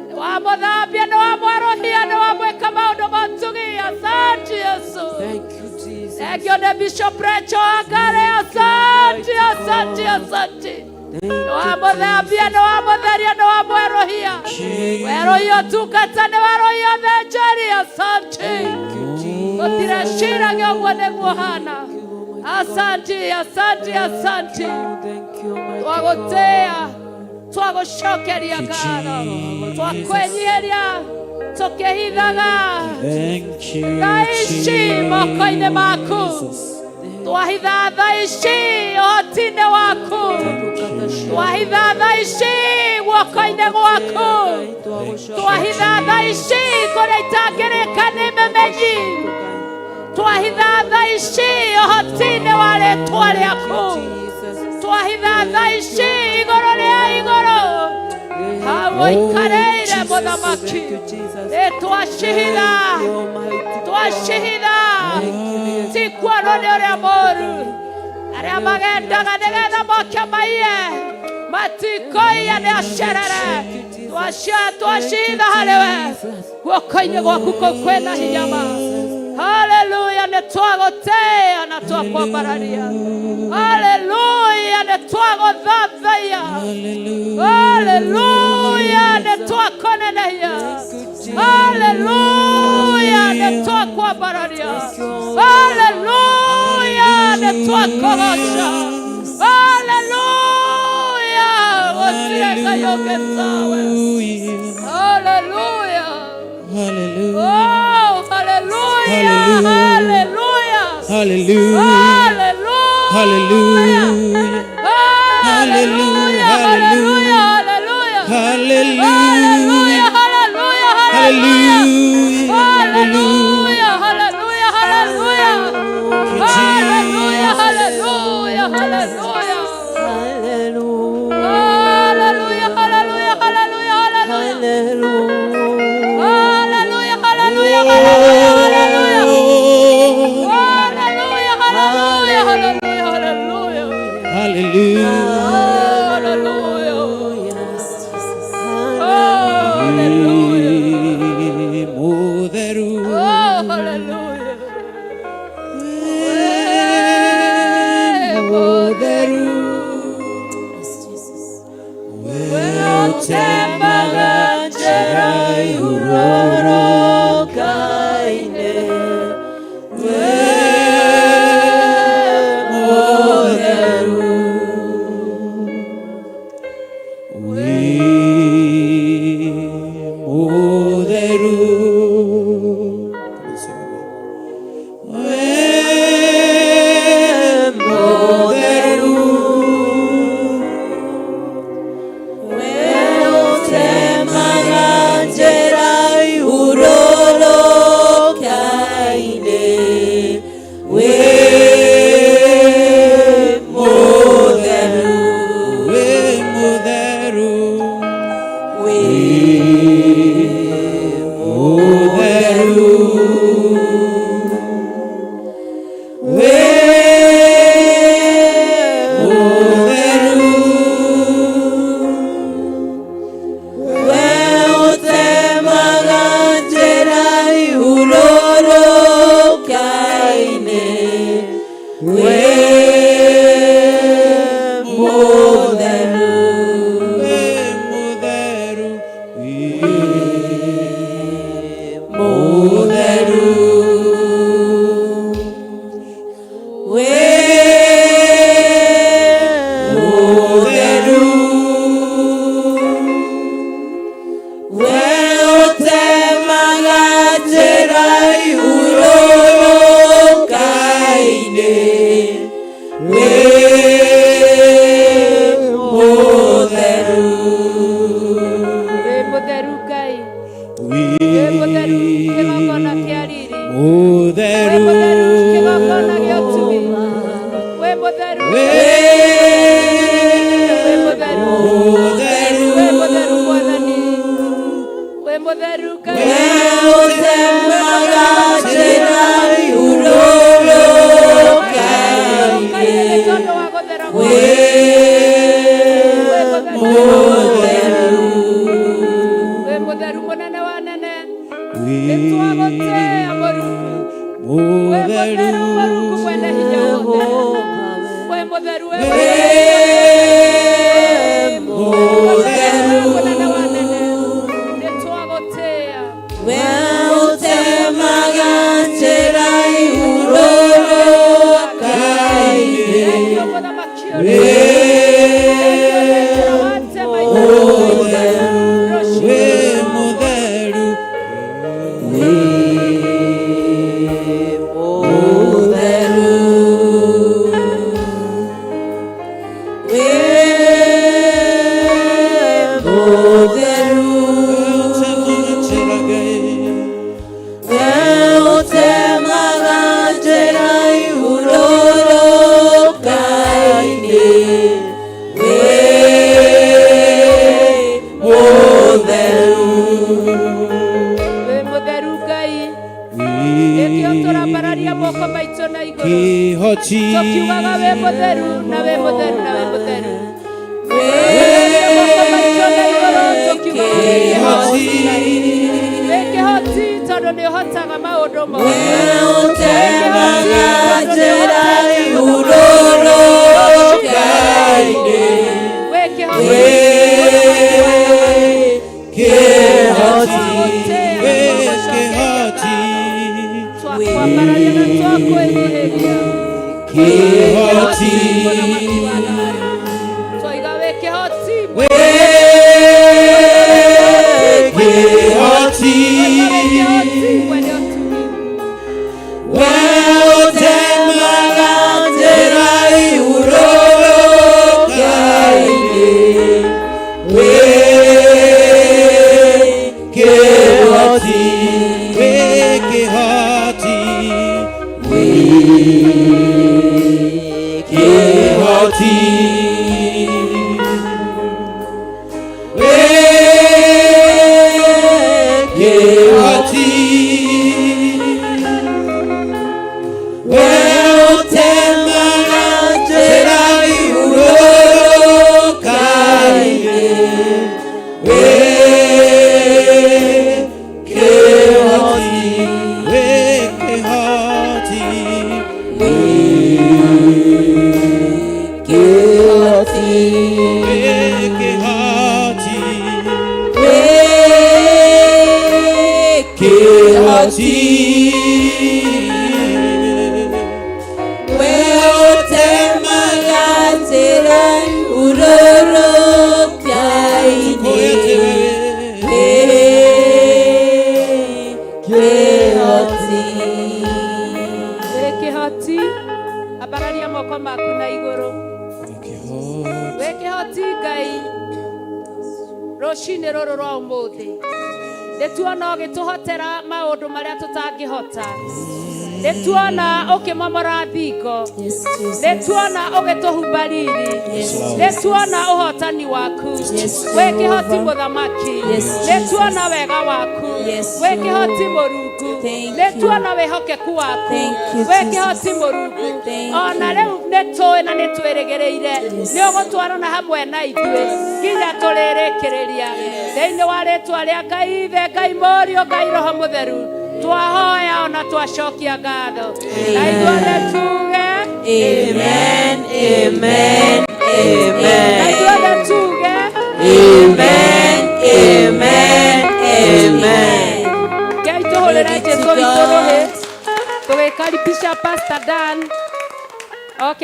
Nĩ wamũthambia, nĩ wamwerũhia, nĩ wamwĩka maũndũ ma ũtugi. Asante Yesu. Thengio nĩ Bishop Rachel Wangari, asante, asante, asante. Nĩ wamũthambia, nĩ wamũtheria, nĩ wamwerũhia. Werũhia ũtungata, nĩ werũhia ũthĩnjĩri. Asante. Gũtirĩ ciragia ũguo nĩguo ũhana. Asante, asante, asante. Twagũtĩa, twagũcokeria ngatho, twakwenyiheria, tũkĩhithaga Thank you, tha ici moko-inĩ maku, twahitha tha ici ũhoti-inĩ waku, twahitha tha ici guoko-inĩ gwaku, twahitha tha ici kũrĩa itangĩrĩka nĩ memenyi, twahitha tha ici ũhoti-inĩ wa rĩĩtwa rĩaku, twahitha tha ici igũrũ rĩa igũrũ, hau ũikarĩire Mũthamaki. Twacihitha, twacihitha, ti kuonwo nĩ ũrĩa mũũru, arĩa magendaga nĩgetha moke maiye, matikoiya nĩ acerere. Twacihitha harĩwe, guoko-inĩ gwaku kũu kwĩna hinya ma. Hallelujah, nĩ twagũtĩa na twakwambararia. Hallelujah, nĩ twagũthathaiya. Hallelujah, nĩ twakũnenehia. Hallelujah, nĩ twakwambararia. Hallelujah, nĩ twakũgoca. Hallelujah, gũtirĩ Ngai ũngĩ tawe. Hallelujah. Hallelujah. Oh, hallelujah, hallelujah, Hallelujah. hallelujah, Hallelujah. hallelujah, hallelujah, hallelujah, Hallelujah. hallelujah, hallelujah, Hallelujah. hallelujah, hallelujah, hallelujah, hallelujah, hallelujah, hallelujah. Hallelujah, hallelujah, hallelujah, hallelujah, hallelujah, hallelujah, hallelujah, Hallelujah. Mutheru. Mutheru. Weotembaga njĩra iurorokaine.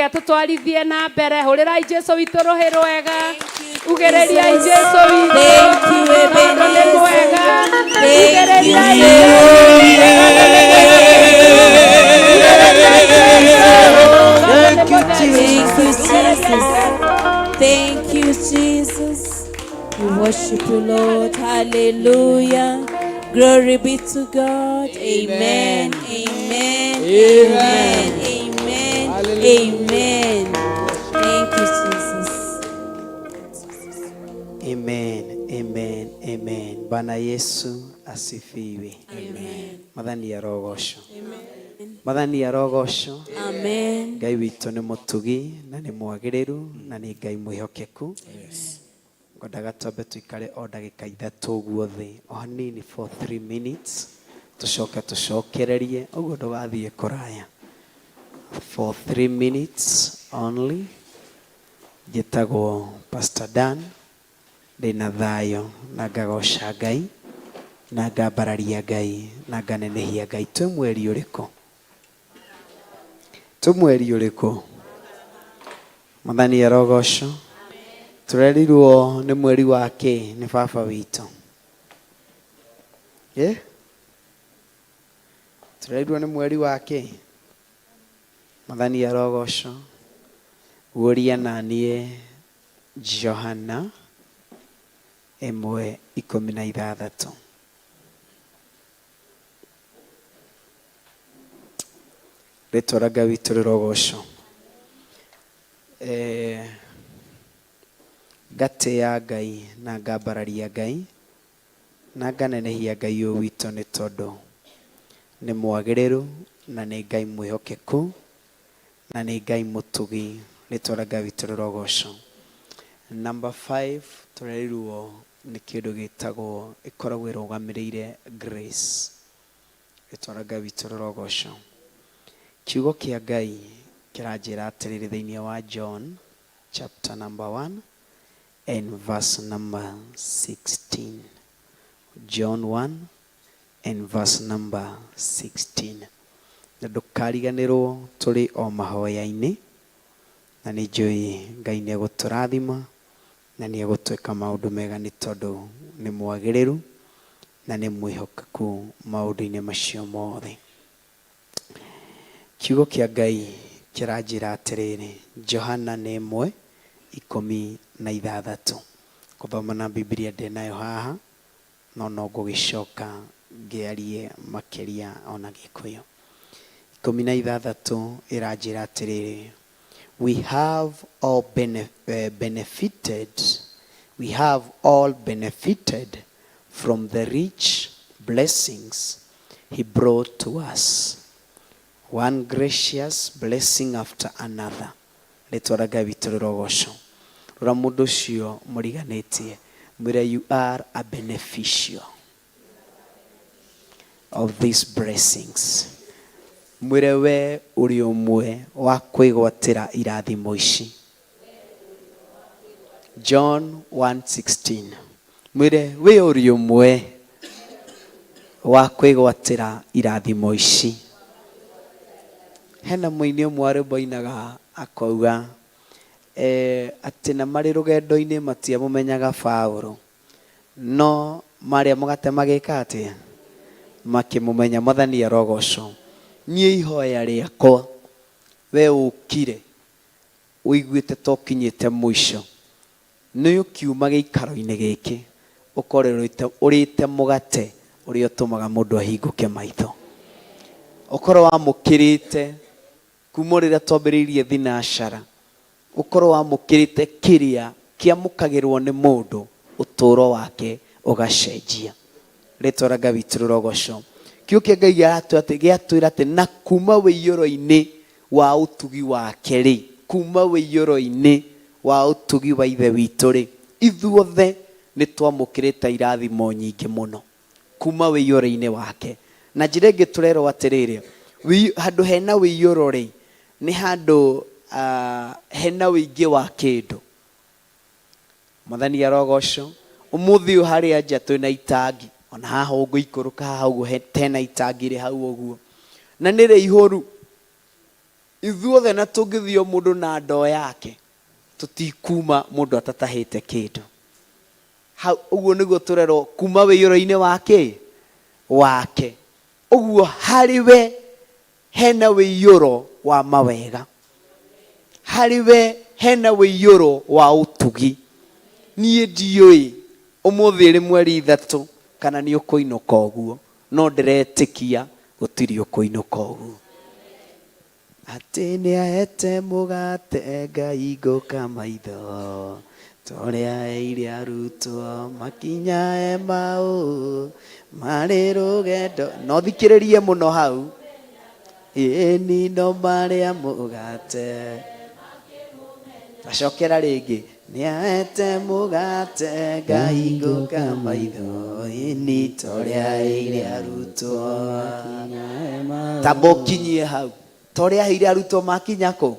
Tutwarithie na mbere hurira Jesu witu ruhiro wega ugereria Jesu witu ni mwega ugereria Jesu Jesus. Thank you, Jesus. We worship you, Lord. Hallelujah. Glory be to God. Amen. Amen. Amen. Amen. Amen. Thank you, Jesus. Amen. Amen. Amen. Bwana Yesu asifiwe. Amen. Mathani ya rogosho. Amen. Mathani ya rogosho. Amen. Ngai witũ nĩ mũtugi na nĩ mwagĩrĩru na nĩ Ngai mwĩhokeku. Ngwendaga twambe tuikare o ndagĩka ithatũ ũguo thĩ o hanini for 3 minutes tucoke tucokererie ũguo ndũgathiĩ kũraya for 3 minutes only. Njĩtagwo Pastor Dan, ndĩna thayũ na ngagoca Ngai na ngambararia Ngai na nganenehia Ngai. Twĩ mweri ũrĩkũ? Twĩ mweri ũrĩkũ? Mathani ya rogosho. Turerirwo nĩ mweri wa kĩ nĩ baba witũ. Turerirwo nĩ mweri wa kĩ? Mathani ya rogosho. Guoria na niĩ Johana 1:16. Rĩtwa rĩa Ngai witũ rĩrogocwo. Ngatĩĩa Ngai na ngambararia Ngai na nganenehia Ngai ũyũ witũ nĩ tondũ nĩ mwagĩrĩru na nĩ Ngai mwĩhokeku na nĩ Ngai mũtugi. Rĩtwa rĩa Ngai witũ rĩrogocwo. Number 5 tũrerirwo nĩ kĩndũ gĩtagwo ĩkoragwo ĩrũgamĩrĩire grace. Rĩtwa rĩa Ngai witũ rĩrogocwo. Kiugo kĩa Ngai kĩranjĩra atĩrĩrĩ thĩinĩ wa John chapter number 1 and verse number 16. John 1 and verse number 16. Na ndũkariganĩrwo tũrĩ o mahoya-inĩ na nĩ njũĩ Ngai nĩ egũtũrathima na nĩ egũtwĩka maũndũ mega nĩ tondũ nĩ mwagĩrĩru na nĩ mwĩhokeku maũndũ-inĩ macio mothe. Kiugo kĩa Ngai kĩranjĩra atĩrĩrĩ Johana 1:16. Kũthoma na Biblia ndĩnayo haha no ngũgĩcoka ngĩarie makĩria ona Gĩkũyũ. 16 ĩranjĩra atĩrĩrĩ we have all benefited from the rich blessings he brought to us, one gracious blessing after another. Rĩtwa rĩa Ngai witũ rĩrogocwo. Rora mũndũ ũcio mũriganĩtie mwĩre you are a beneficial of these blessings. Mwĩre we ũrĩ ũmwe wa kwĩgwatĩra irathimo ici. John 1:16. Mwĩre we ũrĩ ũmwe wa kwĩgwatĩra irathimo ici. Hena mũini ũmwe arĩ boinaga akauga atĩ na marĩ rũgendo-inĩ matiamũmenyaga Paulo no marĩa mũgate magĩka atĩa makĩmũmenya. Mathani arogocwo. Niĩ ihoya rĩakwa we ũkire ũiguĩte tokinyĩte mũico nĩ ũkiuma gĩikaro-inĩ gĩkĩ ũkorwo ũrĩte mũgate ũrĩa ũtũmaga mũndũ ahingũke maitho. Ũkorwo wamũkĩrĩte kuma rĩrĩa twambĩrĩirie thinacara. Ũkorwo wamũkĩrĩte kĩrĩa kĩamũkagĩrwo nĩ mũndũ ũtũũro wake ũgacenjia. Rĩtwa rĩa Ngai witũ rĩrogocwo. Kiugo kĩa Ngai gĩatwĩra atĩ na kuma wĩiyũro-inĩ wa ũtugi wake rĩ, kuma wĩiyũro-inĩ wa ũtugi wa ithe witũ rĩ, ithuothe nĩ twamũkĩrĩte irathimo nyingĩ mũno kuma wĩiyũro-inĩ wake. Na njĩra ĩngĩ tũrerwo atĩrĩrĩ handũ hena wĩiyũro rĩ nĩ handũ hena wĩingĩ wa kĩndũ. Mathani arogocwo. Ũmũthĩ ũyũ harĩa nja twĩna itangi. Ona haha ũngĩikũrũka haha ũguo hena itangi rĩ hau ũguo na nĩ rĩihũru. Ithuothe na tũngĩthio mũndũ na ndoo yake tũtikuma mũndũ atatahĩte kĩndũ. Ũguo nĩguo tũrerwo kuma wĩiyũro-inĩ wake. Ũguo harĩ we hena wĩiyũro wa mawega. Harĩ we hena wĩiyũro wa ũtugi. Niĩ ndiũĩ ũmũthĩ rĩ mweri 3 kana nĩ ũkũinũka ũguo, no ndĩretĩkia gũtirĩ ũkũinũka ũguo. Atĩ nĩ ahete mũgate Ngai ngũka maitho, torĩa aheire arutwo makinya Emau marĩ rũgendo. No thikĩrĩrie mũno hau. Ĩni no marĩa mũgate. Acokera rĩngĩ. Nĩ ahete mũgate Ngai ngũka maitho, ĩni torĩa aheire arutwo makinya Emau. Tamba ũkinyie hau. Torĩa aheire arutwo makinya kũ?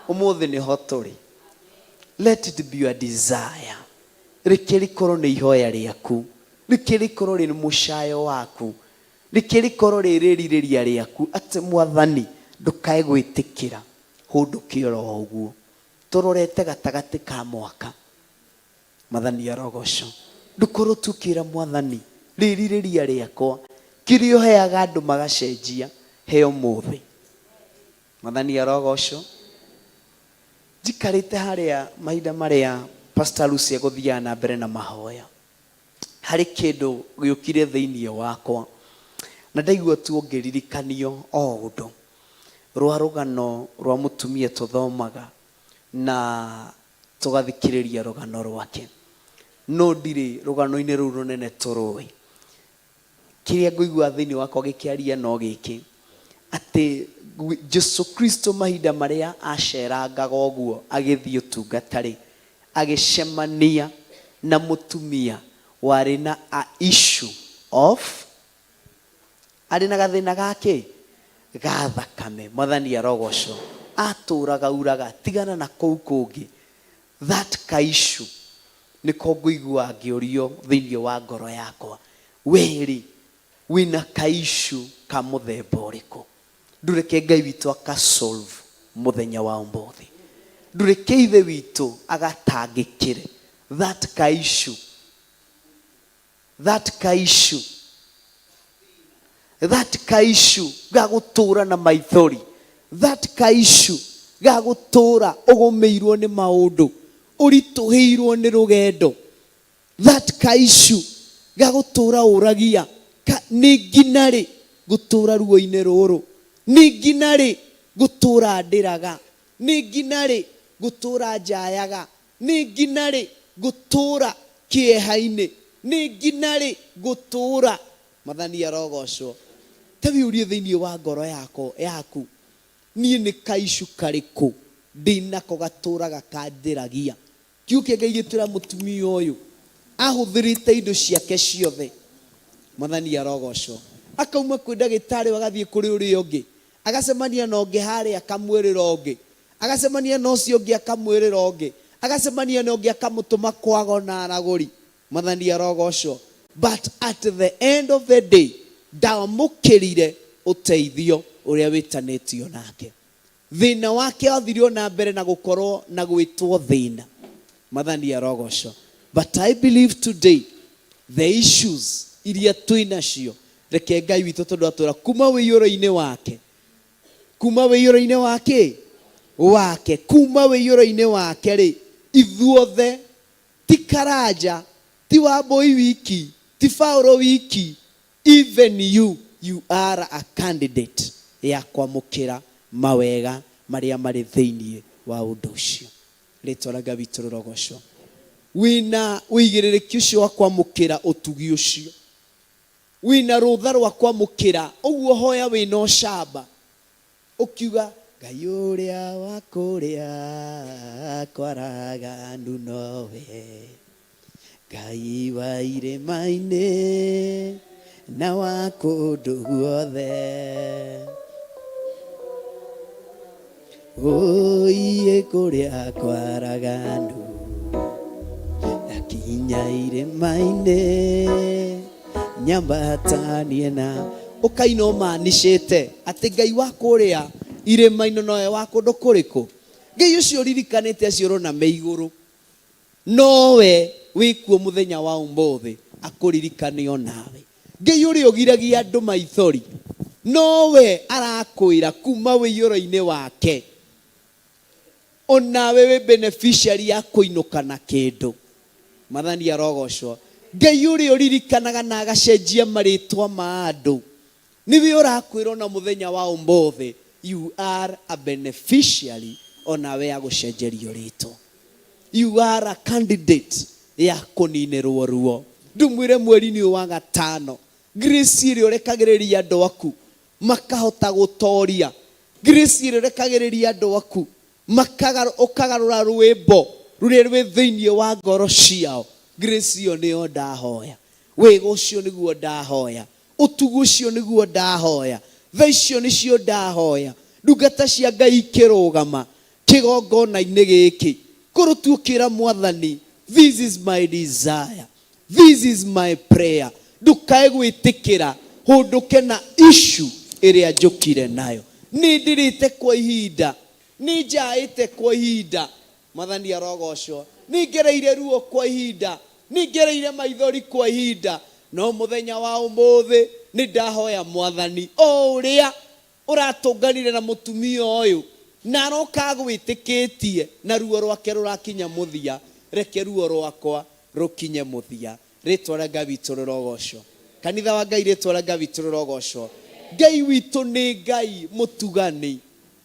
Ũmũthĩ nĩho tũrĩ. Let it be your desire. Reke rĩkorwo nĩ ihoya rĩaku. Reke rĩkorwo rĩ mũcayo waku. Reke rĩkorwo rĩ rĩrirĩria rĩaku atĩ Mwathani ndũkae gwĩtĩkĩra hũndũke oro ũguo. Tũrorete gatagatĩ ka mwaka. Mwathani arogocwo. Ndũkorwo tukĩra Mwathani rĩrirĩria rĩakwa kĩrĩa ũheaga andũ magacenjia he ũmũthĩ. Mwathani arogocwo. Njikarĩte harĩa mahinda marĩa Pastor Lucy egũthiaga na mbere na mahoya, harĩ kĩndũ gĩũkire thĩinĩ wakwa na ndaigua tu ngĩririkanio o ũndũ rwa rũgano rwa mũtumia tũthomaga na tũgathikĩrĩria rũgano rwake, no ndirĩ rũgano-inĩ rũu rũnene tũrũĩ. Kĩrĩa ngũigua thĩinĩ wakwa gĩkĩaria no gĩkĩ, atĩ Jesu Kristo mahinda marĩa acerangaga ũguo agĩthiĩ ũtungata-rĩ, agĩcemania na mũtumia warĩ na a issue of, arĩ na gathĩna gake ga thakame. Mwathani arogocwo. Atũraga uraga tigana na kũu kũngĩ. That ka issue nĩko ngũigua ngĩũrio thĩinĩ wa ngoro yakwa. Weri wĩna ka issue ka mũthemba ũrĩkũ? Ndũreke Ngai witũ aka solve mũthenya wa ũmũthĩ. Ndũreke ithe witũ agatangĩkĩre that ka issue. That ka issue. That ka issue ga gũtũra na maithori. That ka issue ga gũtũra ũgũmĩirwo nĩ maũndũ, ũritũhĩirwo nĩ rũgendo. That ka issue ga gũtũra ũragia. Nĩ nginya rĩ gũtũra ruo-inĩ rũrũ? Nĩ nginya rĩ gũtũra ndĩraga? Nĩ nginya rĩ gũtũra njayaga? Nĩ nginya rĩ gũtũra kĩeha-inĩ? Nĩ nginya rĩ gũtũra? Mwathani arogocwo. Ta wĩũrie thĩinĩ wa ngoro yaku, niĩ nĩ ka issue karĩkũ ndĩnako gatũraga kandĩragia? Kiuke Ngai gĩtĩra mũtumia ũyũ ahũthĩrĩte indo ciake ciothe. Mwathani arogocwo. Akauma kwĩ ndagĩtarĩ agathiĩ kũrĩ ũrĩa ũngĩ, agacemania na ũngĩ harĩa akamwĩrĩra ũngĩ, agacemania na ũcio ũngĩ akamwĩrĩra ũngĩ, agacemania na ũngĩ akamũtũma kwago na aragũri. Mwathani arogocwo. But at the end of the day ndamũkĩrire ũteithio ũrĩa wĩtanĩtio nake. Thĩna wake wathirio na mbere na gũkorwo na gwĩtwo thĩna. Mwathani arogocwo. But I believe today the issues iria twĩnacio, reke Ngai witũ tondũ atũra kuma wĩiyũro-inĩ wake, kuma wĩiyũro-inĩ wake, kuma wĩiyũro-inĩ wake rĩ, ithuothe ti Karanja, ti Wambui wiki, ti Paulo wiki, even you are a candidate ya kwamũkĩra mawega marĩa marĩ thĩinĩ wa ũndũ ũcio. Rĩtwa rĩa Ngai witũ rĩrogocwo. Wĩna ũigĩrĩrĩki ũcio wa kwamũkĩra ũtugi ũcio, wĩna rũtha rwa kwamũkĩra ũguo hoya wĩna ũcamba, ũkiuga Ngai ũrĩa wa kũrĩa kwaragandu nowe, Ngai wa irĩma-inĩ na wa kũndũ guothe, ũiĩ kũrĩa kwaragandu nakinya irĩma-inĩ nyambatanie na ũkaina ũmanĩcĩte atĩ Ngai wa kũrĩa irĩma-inĩ nowe wa kũndũ kũrĩkũ? Ngai ũcio ririkanĩte acio ũroname igũrũ, nowe wĩkuo mũthenya wa ũmũthĩ akũririkane o nawe. Ngai ũrĩa ũgiragia andũ maithori, nowe arakwĩra kuma wĩiyũro-inĩ wake onawe we beneficiary ya kuinuka na kindu. Mathani arogocwo. Ngai uri uririkanaga na agacenjia maritwa ma andu. Niwe urakwirwo na muthenya wa umuthi, you are a beneficiary onawe ya gucenjerio rito. You are a candidate ya kuninirwo ruo. Ndumwire mweri-ini wa gatano, grace iri urekagiriria andu aku makahota gutoria. Grace iri urekagiriria andu aku ukagarura rwimbo ruria rwi thiini wa ngoro ciao. Grace iyo niyo ndahoya, wega ucio niguo ndahoya, utugu ucio niguo ndahoya, tha icio nicio ndahoya. Ndungata cia Ngai ikirugama kigongona-ini giki kurutukira Mwathani, this is my desire, this is my prayer. Ndukae gwitikira hunduke na issue iria njukire nayo. Ni ndirite kwa ihinda, ni njaite kwa ihinda. Mwathani arogocwo. Ni ngereire ruo kwa ihinda, ni ngereire maithori kwa ihinda. No muthenya wa umuthi ni ndahoya Mwathani o uria uratunganire na mutumia uyu na aroka gwitikitie na ruo rwake rurakinya muthia, reke ruo rwakwa rukinye muthia. Ritwa ria Ngai witu rurogocwo. Kanitha wa Ngai, ritwa ria Ngai witu rurogocwo. Ngai witu ni Ngai mutugani,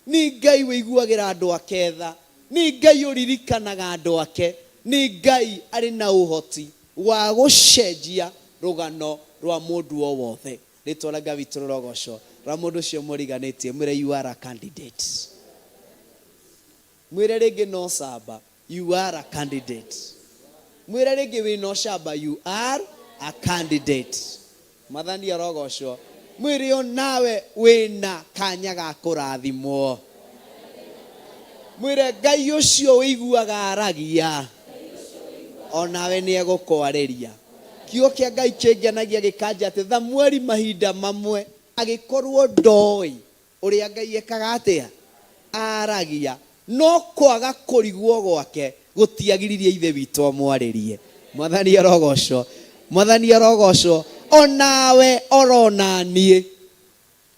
ni Ngai wiguagira andu ake tha, ni Ngai uririkanaga andu ake, ni Ngai ari na uhoti wa gucenjia rugano rwa mundu o wothe. Ritwa ria Ngai witu rurogocwo. Ra mundu ucio muriganitie mwire you are a candidate. Mwire ringi no camba, you are a candidate. Mwire ringi wi no camba, you are a candidate. Mathani arogocwo. Mwire o nawe wina kanya ga kurathimwo. Mwire Ngai ucio wiguaga aragia onawe ni egukwariria. Kiugo kia Ngai kingenagia gikanja ati Thamweli mahinda mamwe agikorwo ndoi uria Ngai ekaga atia aragia, no kwaga kurigwo gwake gutiagiririe ithe witu amwaririe. Mwathani arogocwo. Mwathani arogocwo. Onawe orona nie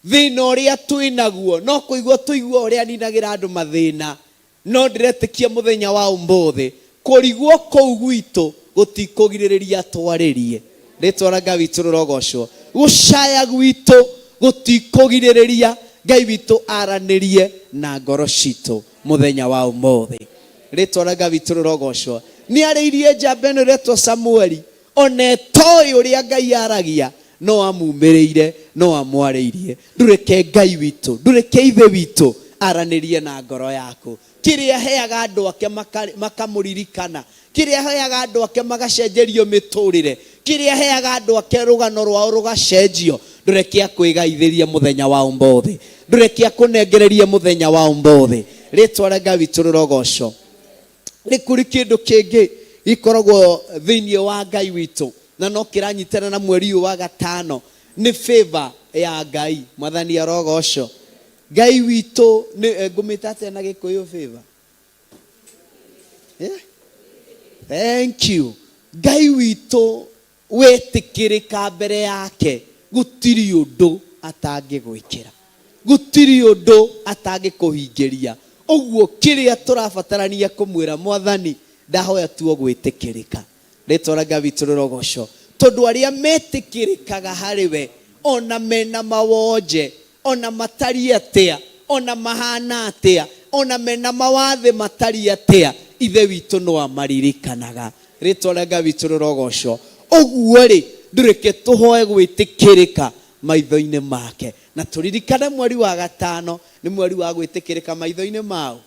thina uria twinaguo, no kuigwo tuigwo uria ninagira andu mathina, no ndiretikia muthenya wa umuthi kurigwo kou gwitu gutikugiririria twaririe. Ritwa ria Ngai witu rurogocwo. Gucaya gwitu gutikugiririria Ngai witu aranirie na ngoro citu muthenya wa umuthi. Ritwa ria Ngai witu rurogocwo. Ni ariirie njamba ino retwo Samueli, one toi uria Ngai aragia no amumiriire, no amwariirie. Ndureke Ngai witu, ndureke ithe witu aranirie na ngoro yaku. Kiria heaga andu ake makamuririkana, kiria heaga andu ake magacenjerio miturire, kiria heaga andu ake rugano rwao rugacenjio. Ndureke akwigaithiria muthenya wa umuthi, ndureke akunengererie muthenya wa umuthi. Ritwa ria Ngai witu rurogocwo. Ni kuri kindu kingi ikoragwo thiini wa Ngai witu na no kiranyitana na mweri wa gatano, ni favor ya Ngai. Mwathani arogocwo. Ngai witu ni ngumitate na Gikuyu favor. Thank you. Ngai witu wetikirika mbere yake gutiri undu atangigwikira, gutiri undu atangikuhingiria. Uguo kiria turabatarania kumwira Mwathani ndahoya tuo gwitikirika. Ritwa ria Ngai witu rurogocwo. Tondu aria metikirikaga hariwe ona mena mawonje, ona matari atia, ona mahana atia, ona mena mawathe matari atia, ithe witu no amaririkanaga. Ritwa ria Ngai witu rurogocwo. Uguo ri ndureke tuhoe gwitikirika maitho-ini make, na turirikane mweri wa gatano ni mweri wa gwitikirika maitho-ini mao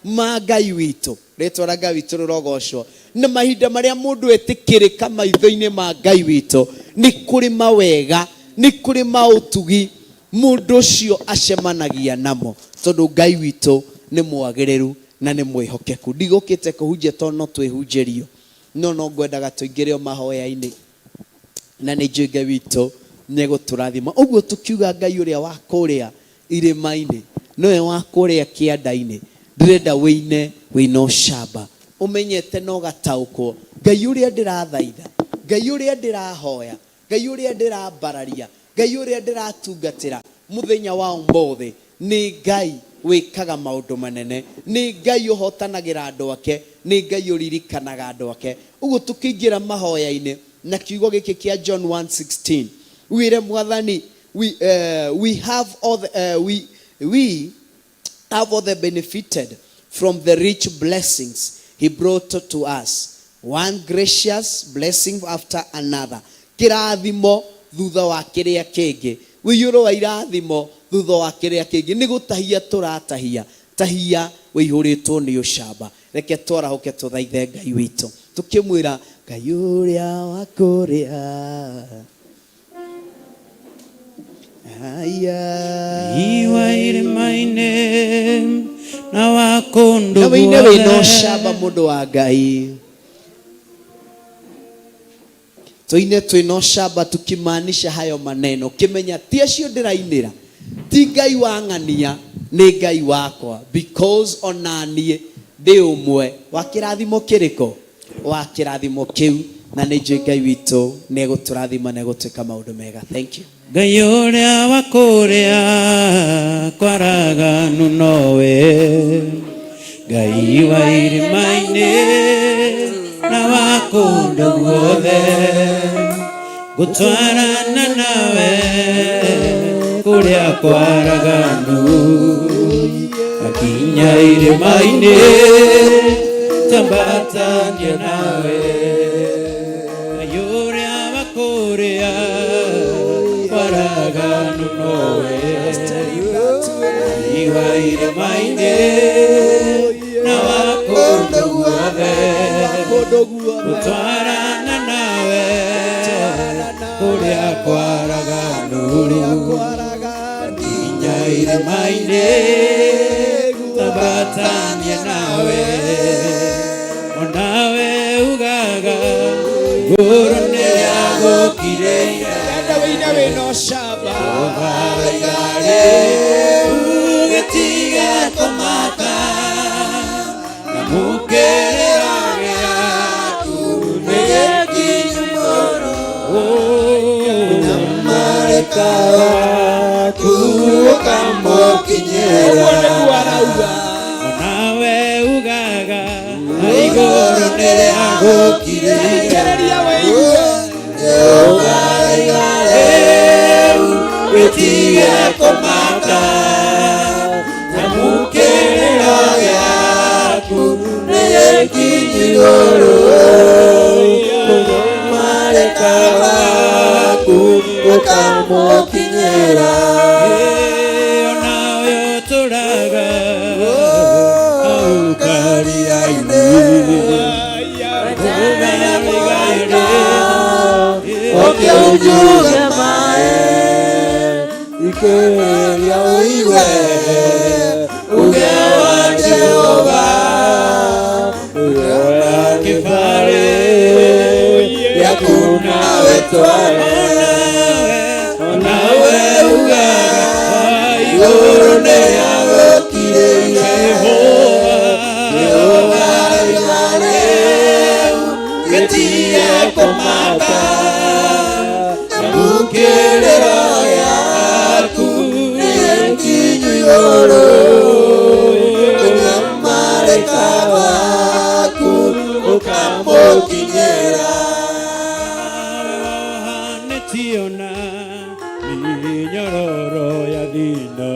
ma Ngai witu. Ritwa ria Ngai witu rurogocwo. Na mahinda maria mundu etikirika maitho-ini ma Ngai witu ni kuri mawega, ni kuri mautugi mundu ucio acemanagia namo, tondu Ngai witu ni mwagiriru na ni mwihokeku. Ndigukite kuhunjia tondu no twihunjirio, no ngwendaga tuingire mahoya-ini na ni njui Ngai witu ni guturathima. Uguo tukiuga Ngai uria wa kuria irima-ini noe wa kuria kianda-ini, ndirenda wine wina ucamba, umenyete no gataukwo. Ngai uria ndirathaitha, Ngai uria ndirahoya, Ngai uria ndirambararia, Ngai uria ndiratungatira muthenya wa umuthi ni Ngai wikaga maundu manene, ni Ngai uhotanagira andu ake, ni Ngai uririkanaga andu ake. Uguo tukiingira mahoya-ini na kiugo giki kia John 1:16 wire mwathani we have all the benefited from the rich blessings he brought to us, one gracious blessing after another. Kirathimo thutha wa kiria kingi, wiyuro wa irathimo thutha wa kiria kingi, ni gutahia turatahia, tahia wihuritwo ni ucamba. Reke twarahuke tuthaithe Ngai witu tukimwira Ngai uria wa kuria Iwaire my name na wakundu na wine wino ucamba mundu wa Ngai. Tuine twino ucamba tukimaanisha hayo maneno, kimenya ti acio ndirainira, ti Ngai wa ng'ania, ni Ngai wakwa, because onanie ndi umwe wa kirathimo kiriko wa kirathimo kiu, na ni njui Ngai witu ni guturathima na gutwika maundu mega. Thank you. Ngai uria wa kuria kwaraganu nowe, Ngai wa irima-ini na wakundu guothe, gutwarana nawe kuria kwaraganu, akinya irima-ini tambatania nawe. Ngai uria wa kuria kwaraganu nowe, Ngai wa irima-ini na wakundu guothe, gutwarana nawe kuria kwaraganu, akinya irima-ini tambatania nawe. Onawe ugaga guru niriagukire, Enda wine wino ucamba ugarigare ugetiga kumaka, na mukerera giaku nigikinyumoro, namareka waku ukamukinyira. Onawe ugaga iguru niriagukire, ugarigare ugetiga kumaka, na mukerera giaku nigikinyumoro, namareka waku ukamukinyira. Onawe uturaga aukariaini, okiujuga mae ikeria uiwe uge wa Jehova, uge wa kifare yakunawe tware. Onawe ugaga iguru niriagukire, Jehova igare getiga kumaka, na mukerera yaku nigikinyumoro, namareka waku ukamukinyira. Netiona minyororo ya thina,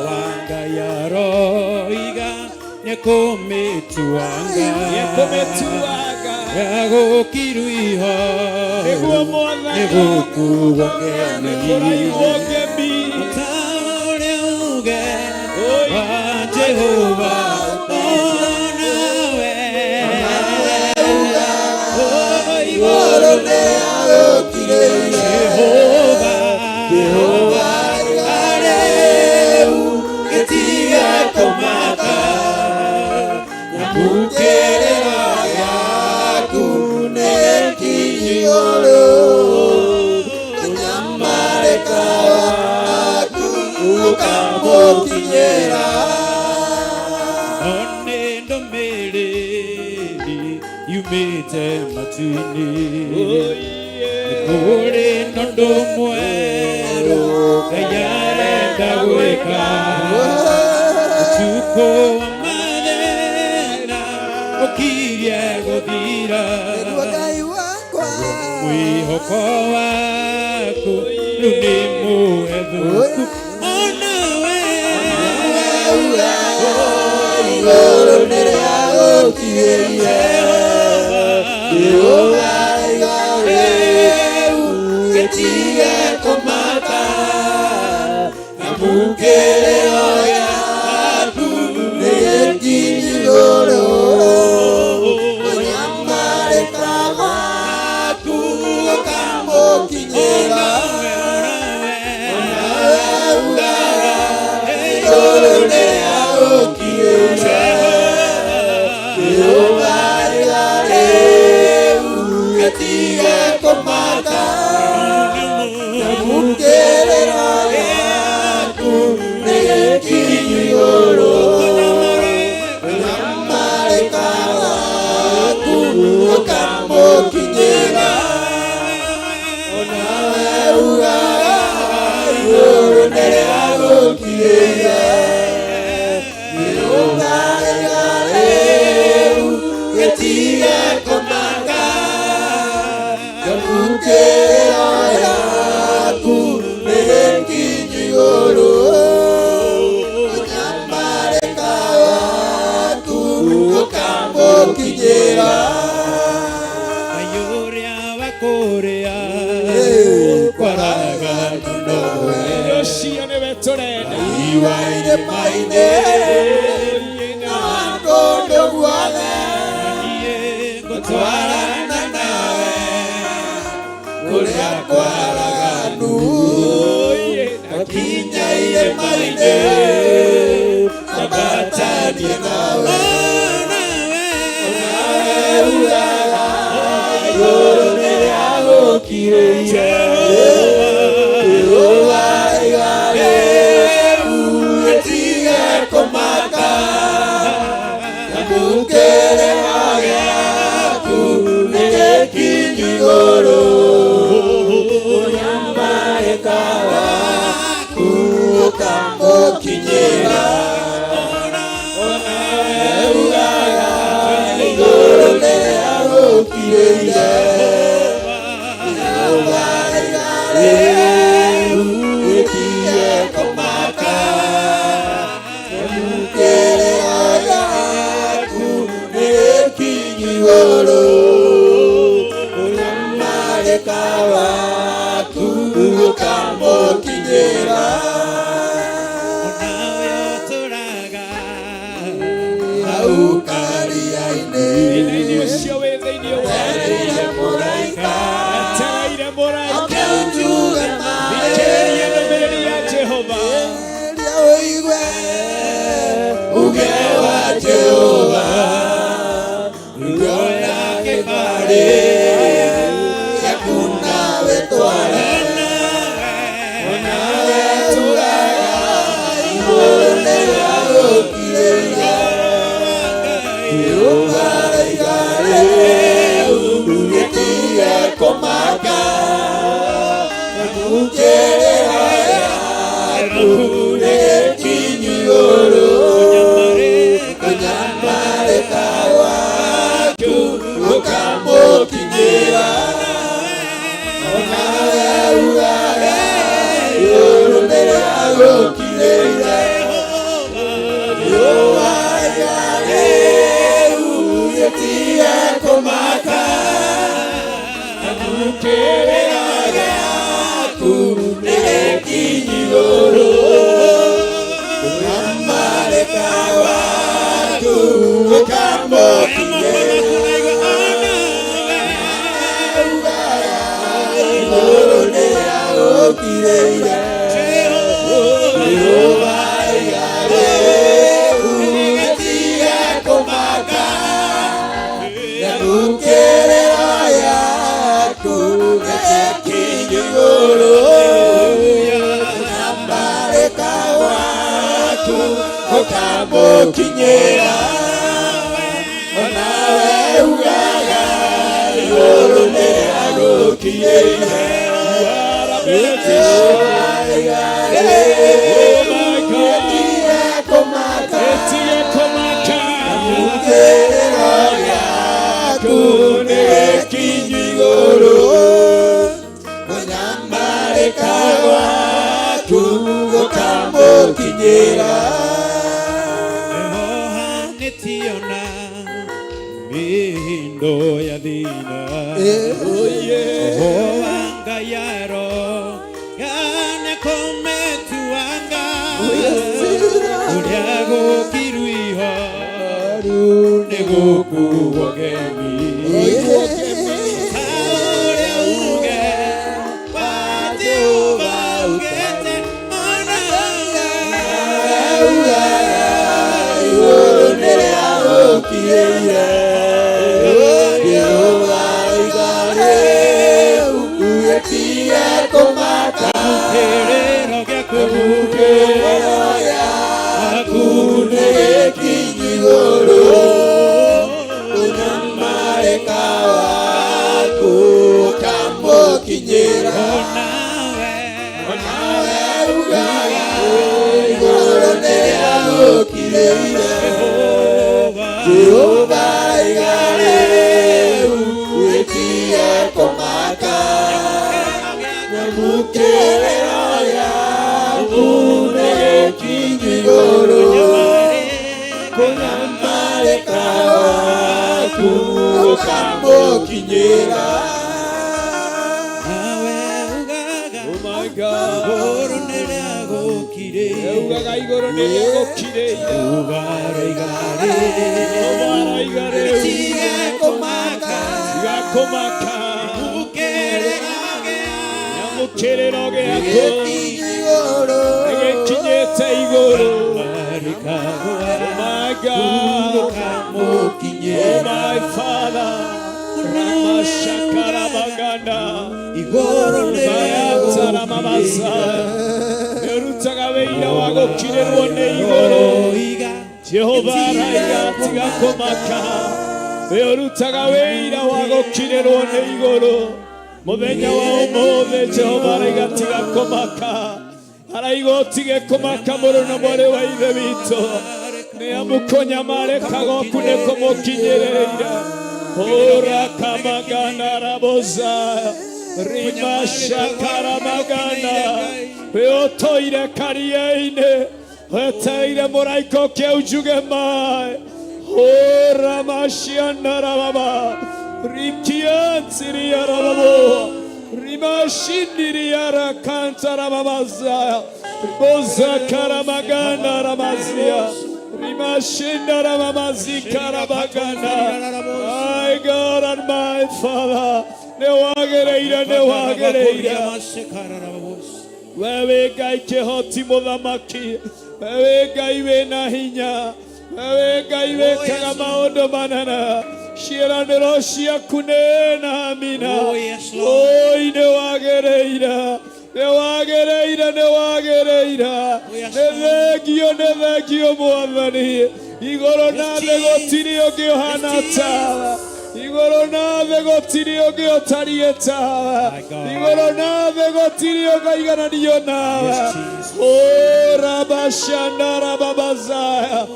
wanga yaro iga nekumetuanga, yagukiruiho nigukuga ngemi, taure uge wa Jehova. Onawe iguru niriagukire, Jehova igare ugetiga kumaka, na mukerera yaku nigikinyumoro, namareka waku ukamukinyira. One ndomiri yumite matu-ini, Uri nundu mweru Kayarenda gwika Utuko wa mathena Ukiria guthira Mwihoko waku Riu ni muhethuku Ona we Iguru niriagukiria Jehova Getiga komata Namukere yaku Negekijigoro Onyamare kamaku Kambo kinyera Onawe Igoro nereagukiria Jehova Getiga komata Namukerera yaku Negekijigoro Onyamare kamaku Kambo kinyera Onawe Igoro nereagukiria Jehova Getiga komata Namukera yaku Negekijigoro Onyamare kawaku Kambo kinyera Ayuria wakorea Kwaraga nunowe Yoshia nebetorena Iwaine maine Nagondo guane Gotwarana nawe Kuria kwaraganu Nakinya ile maine Nabatanie nawe Iguru niriagukiria Jehova Getiga komata Namukere yaku Negekijigoro Onyamare kawaku Kambo kinyera Onawe Iguru niriagukiria Jehova Getiga komata Namukere yaku Negekijigoro Onyamare kawaku Kambo kinyera Onawe oturaga Aukariaine Thĩinĩ ũcio wĩ thĩinĩ wathĩire mũraika Atereire mũraika Akeunjuge Thikĩrĩria ndũmĩrĩri ya Jehova Thikĩrĩria ũigue Uge wa Jehova Ngona kĩbarĩ Gĩaku nawe twara Onawe tũraga Igũrũ nĩrĩagukiria Jehova Getiga komata Namukerera yaku Negekijigoro Onyamare kawaku Kambo kinyera Onawe Iguru niriagukiria Jehova Getiga komata Namukerera yaku Negekijigoro Onyamare kawaku Kambo kinyera Iguru niriagukiria Jehova Getiga komata Namukerera yaku Negekijigoro Onyamare kawaku Kambo kinyera Onawe Iguru niriagukiria Mindo ya dina, anga yaro, gane come tuanga, uliago kiruiha, nego kuwagemi, taore uge, pate uba ugete, mananga, uronere aokiera. My Father, Ramashakaramaganda, Igoro Neyatara Mamasa, Erutagaveira Wago Kireone Igoro, Jehovah Raya Tigakomaka, Erutagaveira Wago Kireone Igoro, Movenya Wao Jehovah Raya Tigakomaka, Araigo Tigakomaka Morono More Waivito. Neamukonya mare kago kune komo kinyereira ora kamagana raboza rima shakara magana beotoire kariyeine etaire moraiko keujuge mai ora mashiana rababa rikiansiri rababo rima shindiri ara kantara babaza boza karamagana ramazia Rimashinda Ramazikara Bagana. My God and my Father, Newagereira, Wewe gai kehoti modamaki, Wewe gai we nahinya, Wewe gai we kagamaondo manana, Shira neroshia kunena amina. Oh Newagereira. Newagereira, Nevegio Muavani, Igoro Nave Gotirio Giohanata, Igoro Nave Gotirio Giotarieta, Igoro Nave Gotirio Gaiganadiona, Oh Rabashana Rababazaya,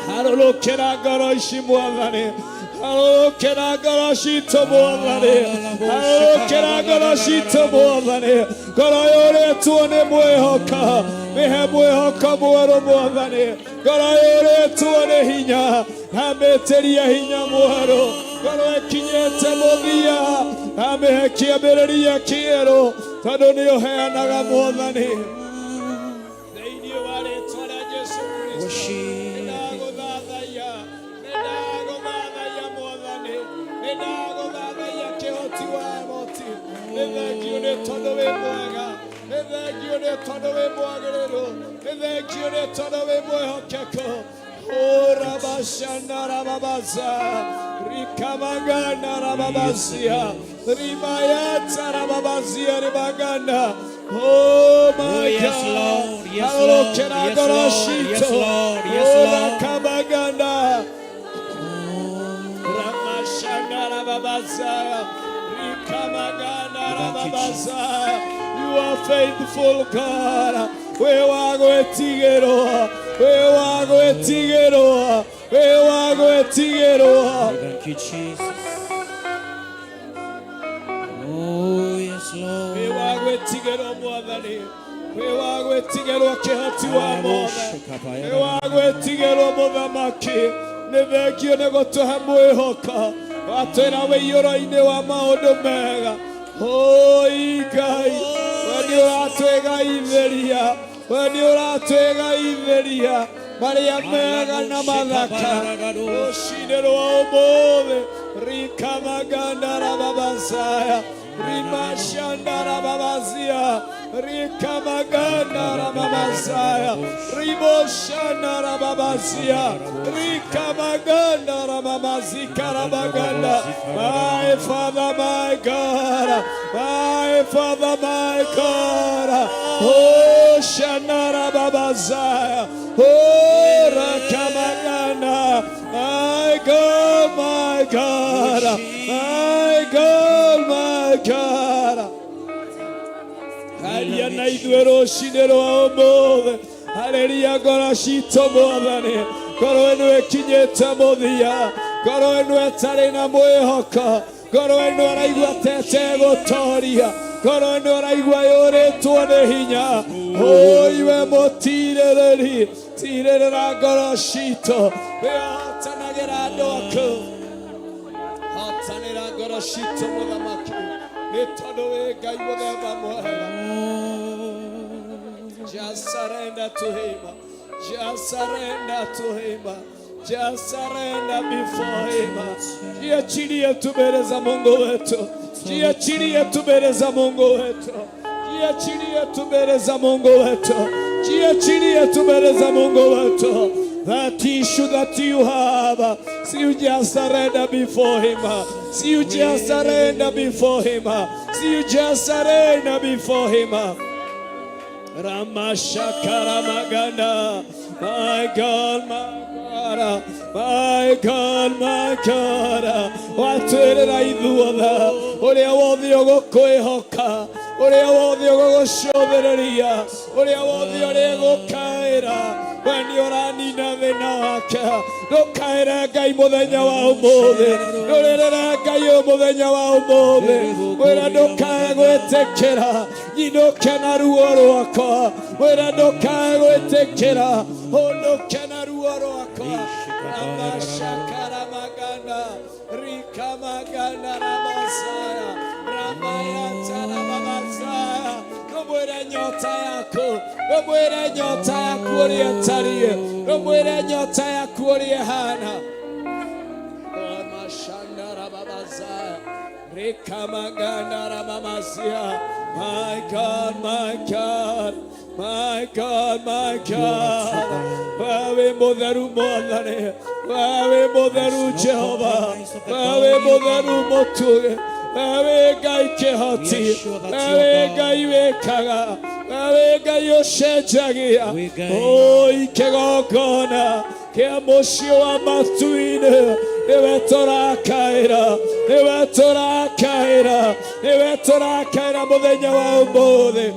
Halo Keragarashi Muavani. Halo Keragarashi Tomoavani, Halo Keragarashi Tomoavani, Garayore tuone muehoka, mehe muehoka muero muavani, Garayore tuone hinya, hameteria hinya muero, Garoe kinyete mogia, hamehe kiabereria kiero, Tadonio heanaga muavani. Neidio wale tuana Jesu Christo, Nedago dadaya, Nedago dadaya muavani, Nedago dadaya kehoti wa moti, Nedagio ne todowe muaga, Nedagio ne todowe muagerero, Nedagio ne todowe muehokeko, Ora bashana rababaza, Rikamagana rababasia, Rimayata rababazia ribagana. Oh my yes, God, Lord, yes, Lord, yes, Lord, yes, Lord. Kamagana, Ramashana rababaza, You are faithful, God. We are going to get over. We are going to get over. We are going to get over. Thank you, Jesus. Oh, yes, Lord. We are going to get over more than it. We are going to get over to our mother. We are going to get over the Maki. Never get to go to Hamuhoka. Atena we yoro ine wa maondo mega. Oh, Ikai. When you are twega iveria. When you are twega iveria. Maria mega namadaka. Oh, Shidero Obove. Rika maganda rababasaya. Rimashanda rababazia. Rika maganda rababasaya. Riboshanda rababazia. Rika maganda rababazika rabaganda. My Father, my God. My Father, my God. Oh, Shanda rababazaya. Oh, Rakamaganda. My God, my God. My God, my God. Ariana iduero shidero aomove. Haleluya gorashito modane. Koro enu ekinyeta modia. Koro enu etarena moehoka. Koro enu araigua tete gotoria. Koro enu araigua yore tuone hinya. Oh, iwe motireri. Tirera gorashito. Beata nagerado aku. Hatanera gorashito modamaki. Just surrender to Him. Just surrender to Him. Just surrender before Him. Jiachilie tu mbele za Mungu wetu. Jiachilie tu mbele za Mungu wetu. Jiachilie tu mbele za Mungu wetu. Jiachilie tu mbele za Mungu wetu. That issue that you have, see you just surrender before Him. See you just surrender before Him. See you just surrender before Him. Ramashakara Maganda, my God, my God, my God, my God. Watuerera ithuothe, uria wothe ugukwihoka, uria wothe ugugushothereria, uria wothe uri gukaira. When you're running away now, no kaira gai muthenya wa umuthi, no rera gai muthenya wa umuthi, wera no kaira gwetekera, no kena ruo rwakwa, wera no kaira gwetekera, no kena ruo rwakwa. Amashakara maganda, rika maganda ramasaya, ramaya taramasaya. Mwere nyota yako, mwere nyota yako orientalie, mwere nyota yako orihana. Mashanda rababaza, rika maganda rabamazia. My God, my God, my God, my God. Wawe modharu modhane, wawe modharu Jehova, wawe modharu motuge. Awe gai kehoti, awe gai wekaga, awe gai oshejagia. Oh, ikegogona, ke moshio amatuine, ewe tora kaira, ewe tora kaira, ewe tora kaira muthenya wa umuthi.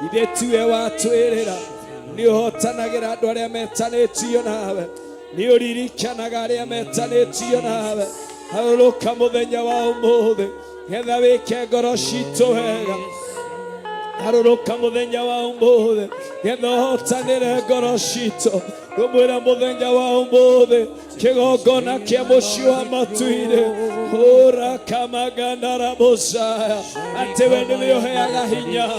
Ithe tiwe watwirira, ni uhotanagira andu aria metanitio nawe, ni uririkanaga aria metanitio nawe. Haruruka muthenya wa umuthi, getha wike ngoro citu wega. Haruruka muthenya wa umuthi, getha uhotanire ngoro citu. Rumwira muthenya wa umuthi, kigongona kia muci wa matuire. Ora kamagana rabosaya, ati we niwe uheaga hinya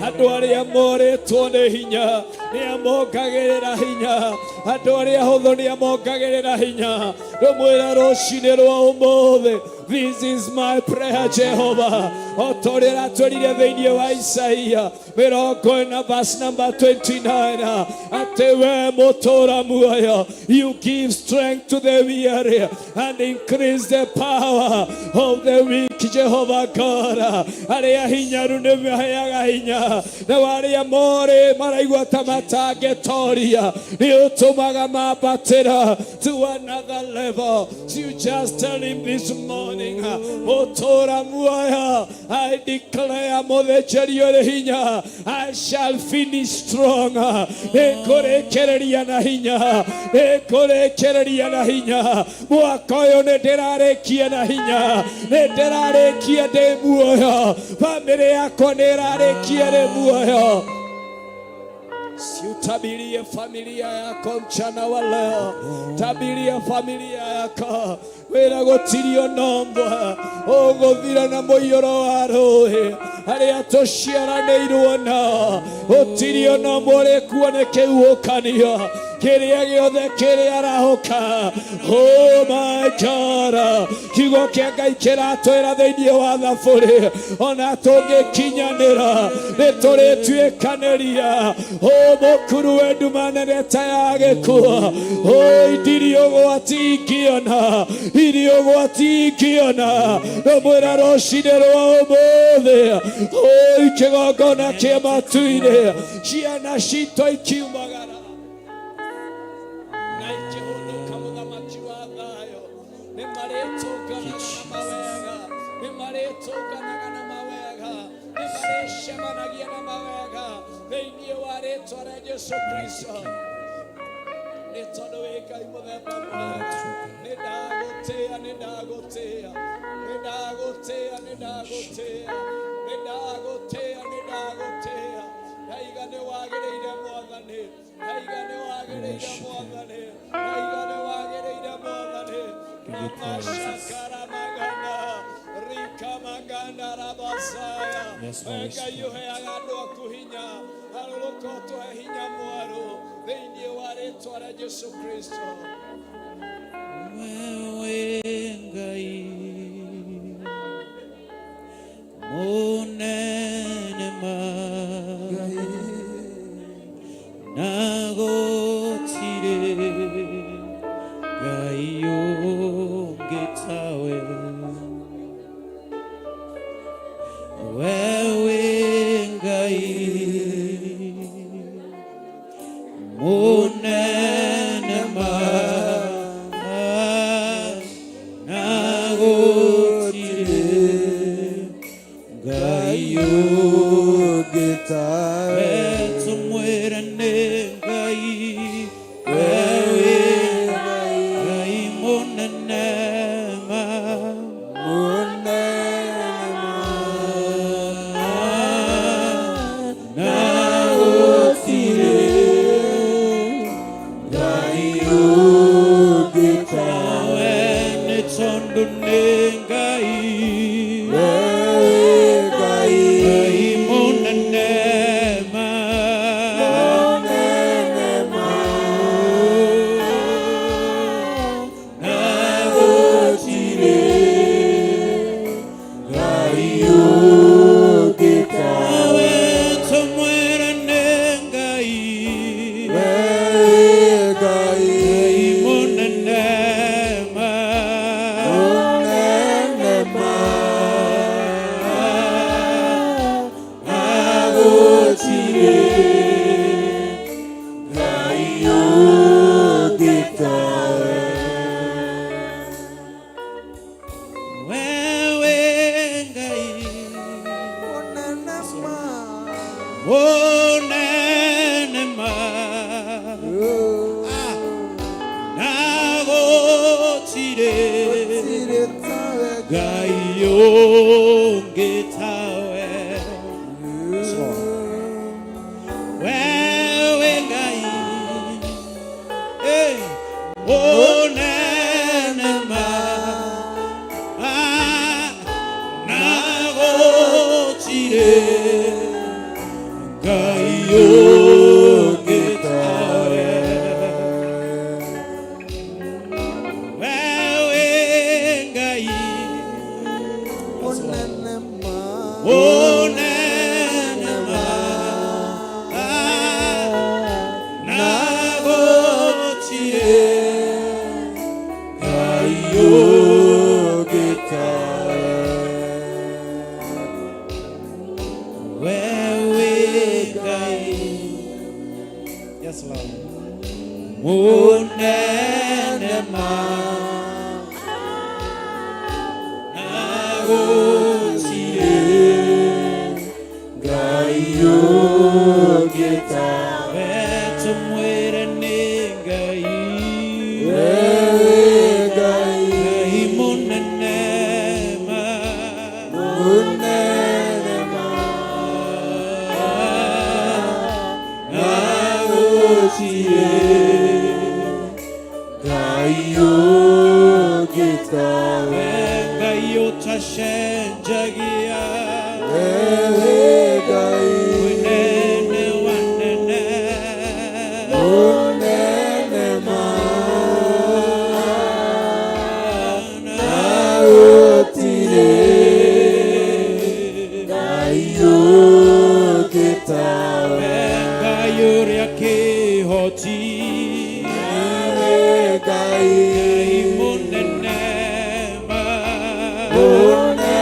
andu aria moritwo ni hinya, ni amongagirira hinya andu aria huthu, ni amongagirira hinya. Rumwira rucini rwa umuthi, this is my prayer, Jehovah. Otorera twerire thiini wa Isaia 40 verse number 29. Ati we mutura muoyo, you give strength to the weary and increase the power of the weak. Thank you, Jehovah God. Aria hinyaru ne mehayaga hinya. Na waria more maraigua tamata getoria. Ni utumaga mabatera to another level. So you just tell him this morning. Otora muaya. I declare modecherio hinya. I shall finish strong. Ekore kereria na hinya. Ekore kereria na hinya. Muakoyo ne derare kia na hinya. Ne derare kia de muoyo. Family yako ne derare kia de muoyo. Siutabirie familia yako mchana wa leo. Tabiria familia yako. Wera gotirio nombwa. Ogovira na moyoro aroe. Aria toshiara neiruo na. Otirio nombore kuoneke uokania. Kiria giothe kiria rahoka. Oh my God. Kiugo kia Ngai kiratwira thiini wa thaburi. Ona tungikinyanira nituritwikaniria. Oh mukuru wendu manenete ya gikuo. Oh idirio gwatingiona. Idio gwatingiona. No mwira rucini rwa umuthi. Oh ikigongona kia matu-ini. Ciana citũ ikiumagara. Jesus Christ. Nitodoweka imodhepa mwana. Nidagotea, nidagotea. Nidagotea, nidagotea. Nidagotea, nidagotea. Haigane wagereire mwathani. Haigane wagereire mwathani. Haigane wagereire mwathani. Namashakara magana. Rika magana rabasaya. Ega yuheaga andũ aku hinya. Harũrũka ũtũhe hinya mwerũ thĩinĩ wa rĩĩtwa rĩa Jesũ Kristo. Wewe Ngai mũnene ma na gũtirĩ Ngai ũngĩ tawe. Wewe Ngai munene ma na gũtirĩ Ngai ũngĩ tawe. Tumwĩre nĩ Ngai, wewe Ngai mũnene ma nema nagotire ngai ũngĩta tumwĩre nĩ ngai ngai mũnene ma nagotire ngai ũngĩta ngai ũtacenjagia Unene wanene Unene mana Naotire Gaio ketawe Gaio riakehoti Gai munene ma Unene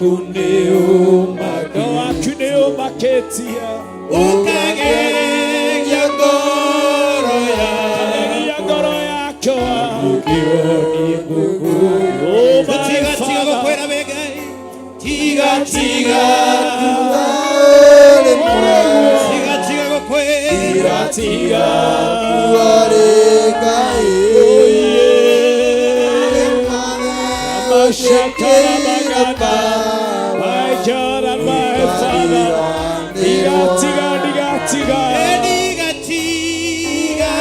Kunde umagwa ketia ukageria ngoro yakwa ukironi Mungu tiga tiga gokwera begai tiga tiga tiga tiga gokwera tiga Shakara Bagada, my God and my Father, Diga Tiga, Diga Tiga, Diga Tiga,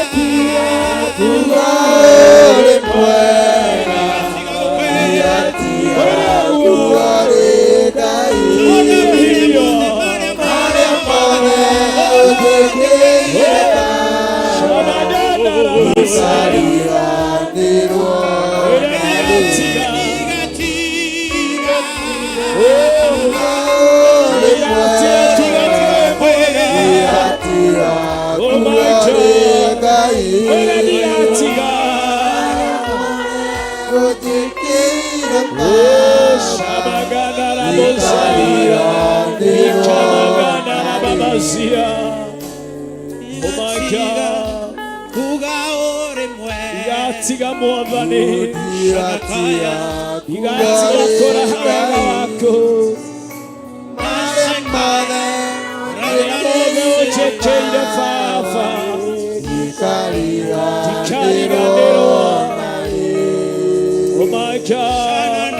Tiga muovane, tiga kora hawa wako, ramoge ochekeire fafa, tikarira nero, oh my God,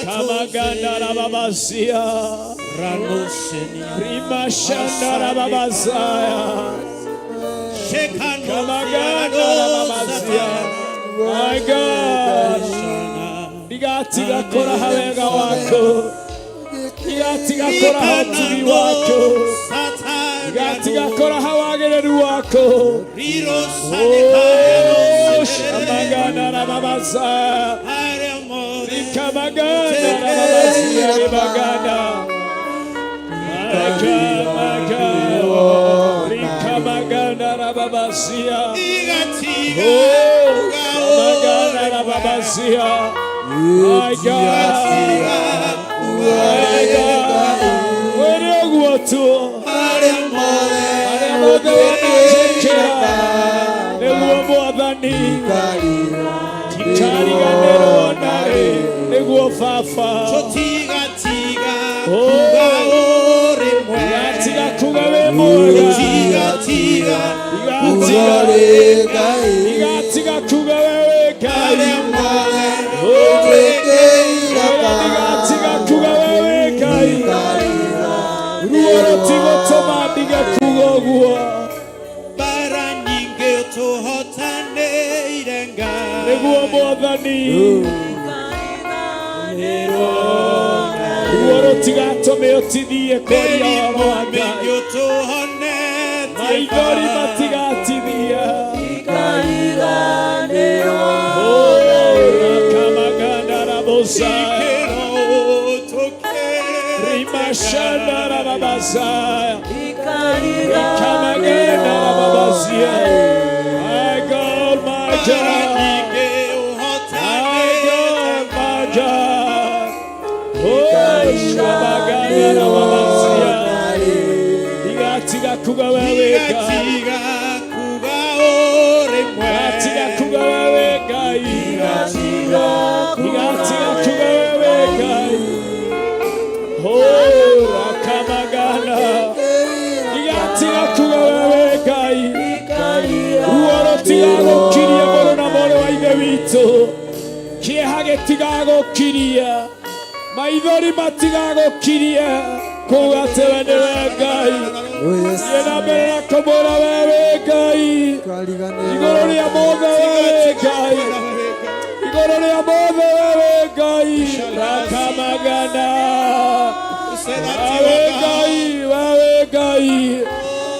kamaganda rababasia, rima shanda rababasaya. My God, Digatiga kora halega wako, Digatiga kora haturi wako, Digatiga kora hawagereru wako. Oh, Shamagana Rababasa, Dikamagana Rababasa, Ribagana. My God, Dikamagana Rababasia. My God, where you go to? Maidori matigago kiria kugate wenegai yena bera komora wenegai igorori amode wenegai igorori amode wenegai rakamagana wenegai wenegai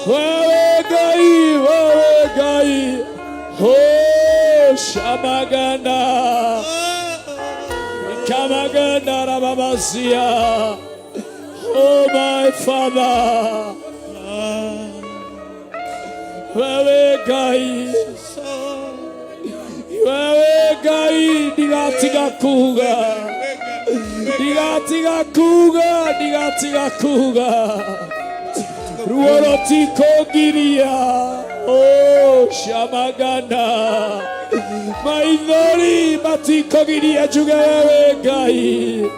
wenegai wenegai ho shamagana Kamagana Rababasia, oh my Father, Wewegai, Digatiga Kuga, Digatiga kuga Ruoro tiko giria Oh shamagana Maithori matiko giria juga wewe Ngai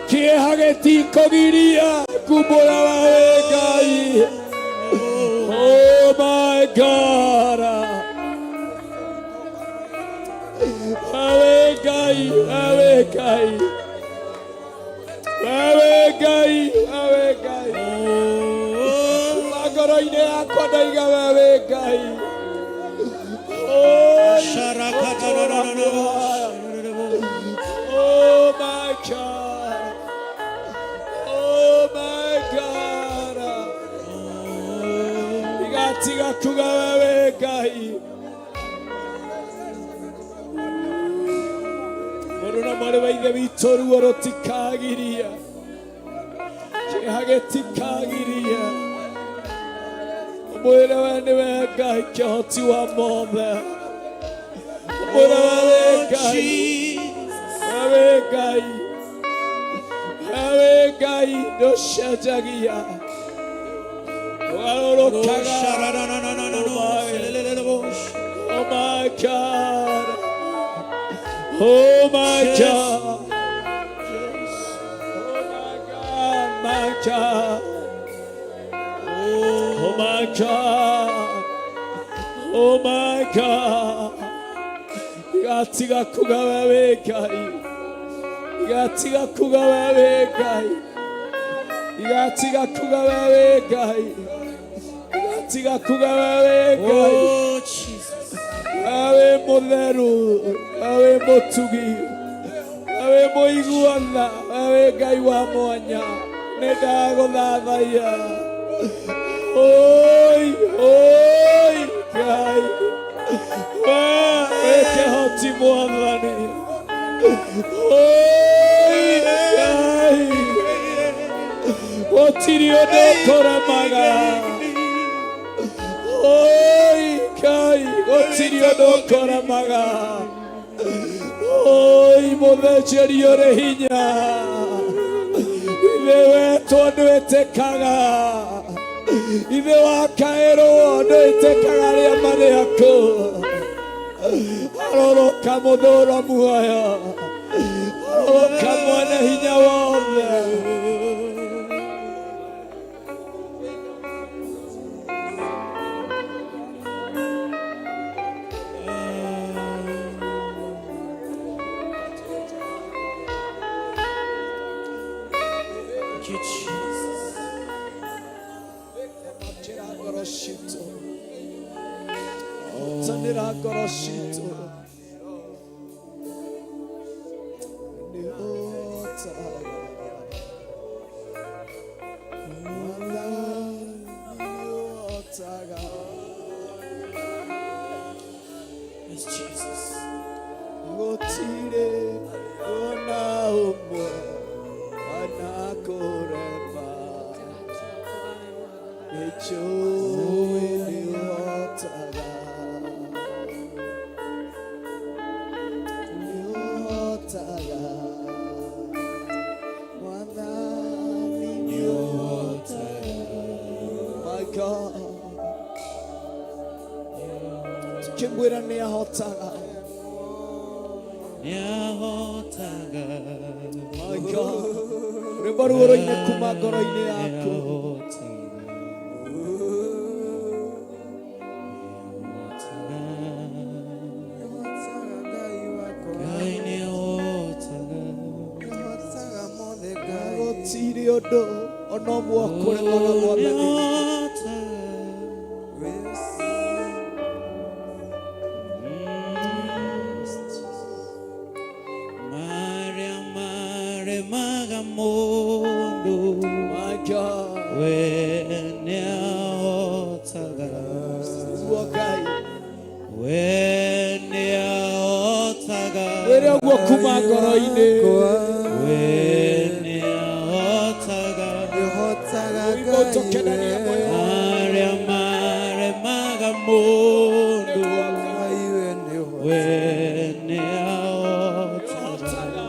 Kieha tiko giria kumbura wewe Ngai Oh my God Wewe Ngai Magoro-ine yakwa ndaiga wewe Ngai Oh my God Igatiga kuga wewe Ngai Morona mare waithe witũ ruo rũtikagiria kĩeha gĩtikagiria mwĩre we nĩwe Ngai kĩhoti wa mothe mwĩre wewe Ngai ndũcenjagia warũrũkaga Oh my God Oh my God my God Oh my God Oh my God Igatiga kuga wewe Ngai Igatiga kuga wewe Ngai Igatiga kuga wewe Ngai Igatiga kuga wewe Ngai Oh Jesus Awe mutheru Awe mutugi Awe muiguana Awe Ngai wa mwanya Nĩndagũthathaiya Oi Ngai Wee kĩhoti Mwathani Oi Ngai Gũtirĩ ũndũ ũkũremaga Oi Ngai Gũtirĩ ũndũ ũkũremaga Oi mũthĩnjĩri ũrĩ hinya Ithe wetwo ndwĩtĩkaga Ithe wakaĩrwo ndwĩtĩkaga arĩa marĩ aku Aroroka mũthũra muoyo Aroroka mwene hinya wothe Gorosito Yes, Jesus. Gotire ona umwe anakorema echo eliotaga My God Kimwira ni ahotaga My God Rebaruoro-ine kuma ngoro-ine yaku Gũtirĩ ũndũ ona ũmwe ũkũremaga Mwathani My God Were ũguo kuma ngoro-inĩ Tokenania moyo maremaga mundu wene aotaga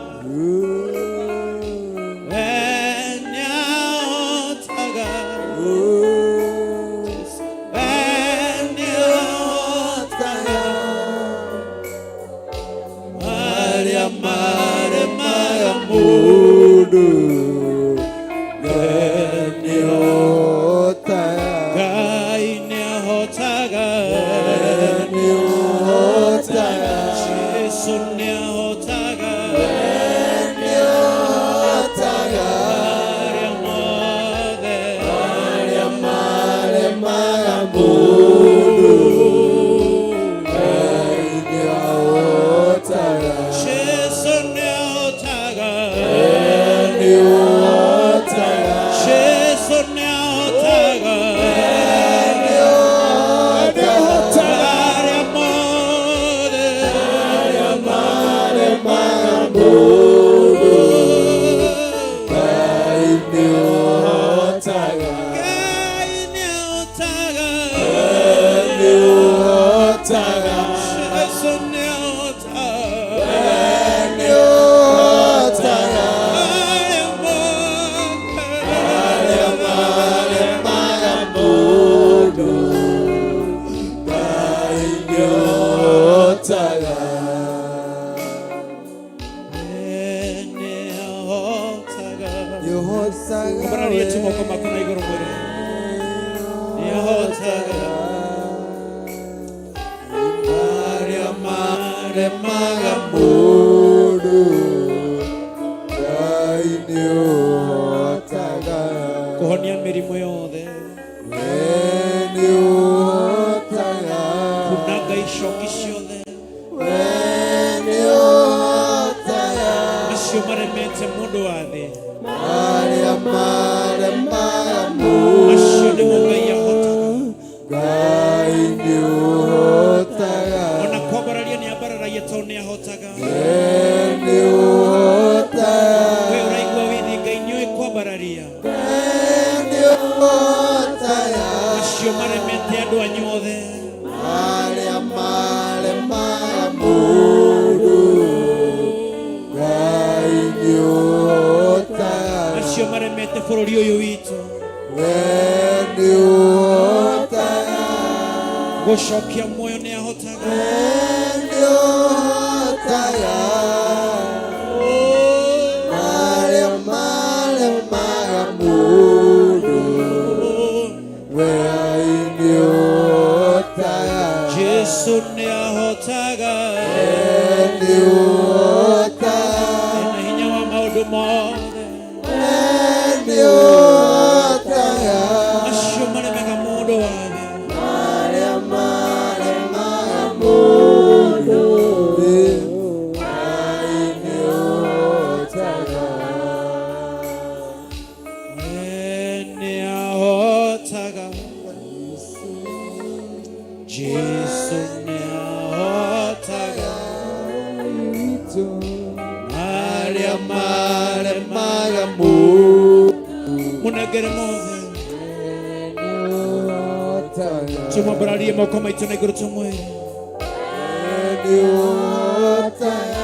Kuhonia mĩrimũ yothe kunaga icoki ciothe acio maremete mũndũ wa thĩ acio nĩmo Ngai ahotaga ona kwambararia nĩ ambararagia tondũ nĩ ahotaga we ũraigua withi Ngai nĩoĩ kwambararia acio maremete andũ anyu othe acio maremete bũrũri ũyũ witũ gũcokia muoyo nĩ ahotaga Jesu nĩ ahotaga ena hinya wa maũndũ mothe acio maremaga mũndũ wa thĩ nĩ ahotaga Jesu nĩ ahotaga marĩa maremaga mũnengere mothe tumwambararie moko maitũ na igũrũ tumwĩre nĩ ũhotaga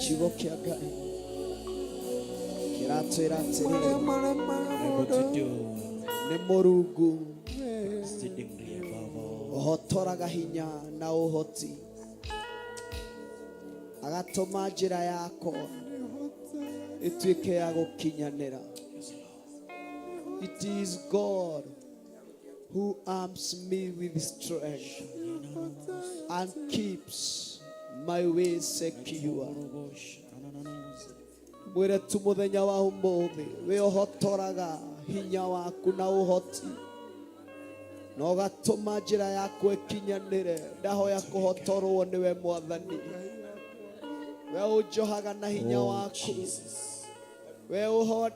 kiugo kĩa Ngai kĩratwĩra atĩrĩrĩ nĩ Mũrungu ũhotoraga hinya na ũhoti agatũma njĩra yakwa ĩtuĩke ya gũkinyanĩra. It is God who arms me with strength and keeps my way secure. Mwĩre tu mũthenya wa ũmũthĩ we ũhotoraga hinya waku na ũhoti na ũgatũma njĩra yaku ĩkinyanĩre. Ndahoya kũhotorwo nĩwe Mwathani, we ujohaga na hinya waku, we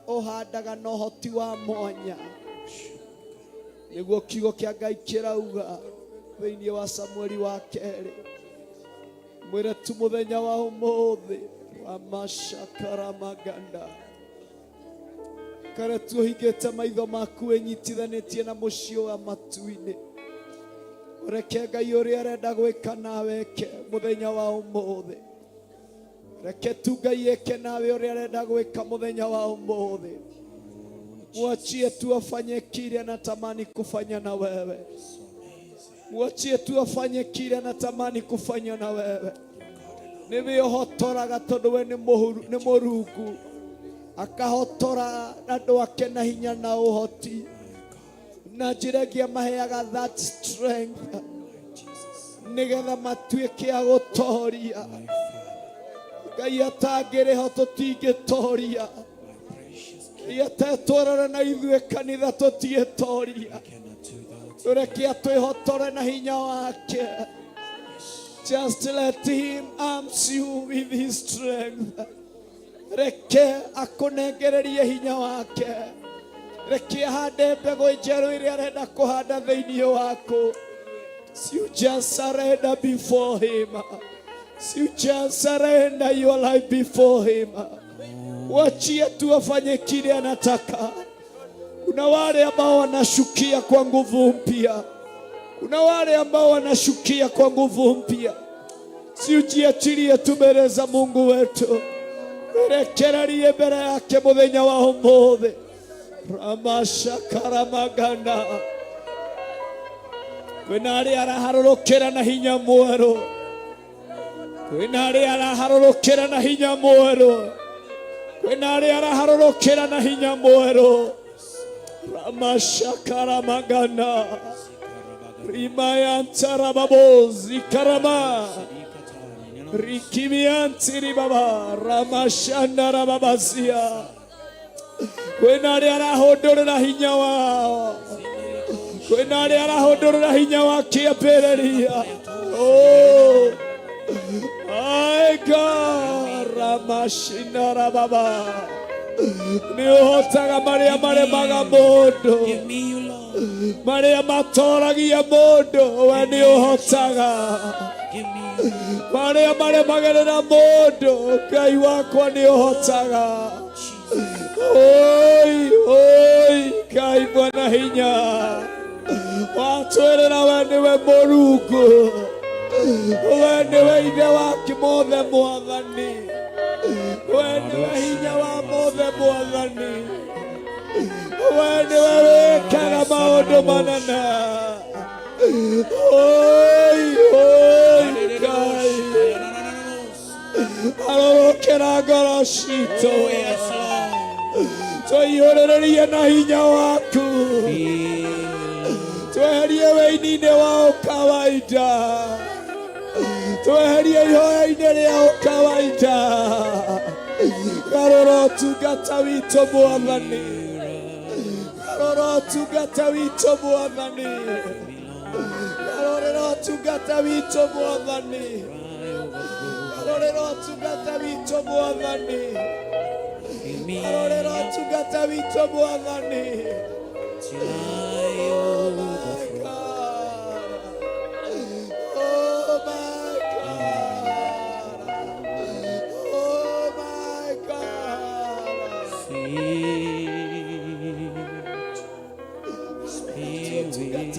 uhandaga na ũhoti wa mwanya, nĩguo kiugo kĩa Ngai kĩrauga thĩinĩ wa Samueli wa kerĩ, mwĩre tu mũthenya wa ũmũthĩ wa macakara maganda, kare tu ũhingĩte maitho maku wĩnyitithanĩtie na mũciĩ wa matu-inĩ, reke Ngai ũrĩa arenda gwĩka nawe eke mũthenya wa ũmũthĩ. Reke tu Ngai eke nawe ũrĩa arenda gwĩka mũthenya wa ũmũthĩ. Mwachie tu afanye kile anatamani kufanya na wewe. Mwachie tu afanye kile anatamani kufanya na wewe. Nĩwe ũhotoraga tondũ we nĩ Mũrungu, akahotora andũ ake na hinya na ũhoti, na njĩra ĩngĩ amaheaga that strength nĩgetha matuĩke a gũtoria. Ngai atangĩrĩho tũtingĩtoria, atetũrora na ithuĩ kanitha tũtiĩtoria. Reke atwĩhotore na hinya wake. Just let him arms you with his strength. Reke akũnengererie hinya wake. Reke ahande mbegũ njerũ ĩrĩa arenda kũhanda thĩinĩ waku. You just surrender before him. You just surrender your life before him. Wachie tu afanye kile anataka. Kuna wale ambao wanashukia kwa nguvu mpya. Kuna wale ambao wanashukia kwa nguvu mpya. Ujiachilie tu mbele za Mungu wetu. Rekererie mbele yake mũthenya wa ũmũthĩ. Ramashakara maganda. Kwĩna arĩa araharũrũkĩra na hinya mwerũ. Kwĩna arĩa araharũrũkĩra na hinya mwerũ. Kwĩna arĩa araharũrũkĩra na hinya mwerũ. Ramashakara maganda. Rimayanta rababozi karama. Rikimianti ribaba. Ramashanda rababazia. Kwĩna arĩa arahũndũrĩra hinya wao. Kwĩna arĩa arahũndũrĩra hinya wa kĩambĩrĩria. Oh, my God, Ramashina rababa. Nĩ ũhotaga marĩa maremaga mũndũ, marĩa matoragia mũndũ, we nĩ ũhotaga. Marĩa maremagĩrĩra mũndũ, Ngai wakwa nĩ ũhotaga. Oi, oi, Ngai Bwana hinya. Watwĩrĩra we nĩwe Mũrungu. We nĩwe ithe wa mothe Mwathani. We nĩwe hinya wa mothe Mwathani. We nĩwe wĩkaga maũndũ manene. Oi, oi, Ngai. Arũrũkĩra ngoro citũ. Tũihũrĩrĩrie na hinya waku. Tweherie wĩini-inĩ wa ũkawaida. Tweherie ihoya-inĩ rĩa ũkawaida. Garũra ũtungata witũ Mwathani. Garũra ũtungata witũ Mwathani. Garũrĩra ũtungata witũ Mwathani. Garũrĩra ũtungata witũ Mwathani. Garũrĩra ũtungata witũ Mwathani. Oh my God. Oh my God. Oh my God. Spirit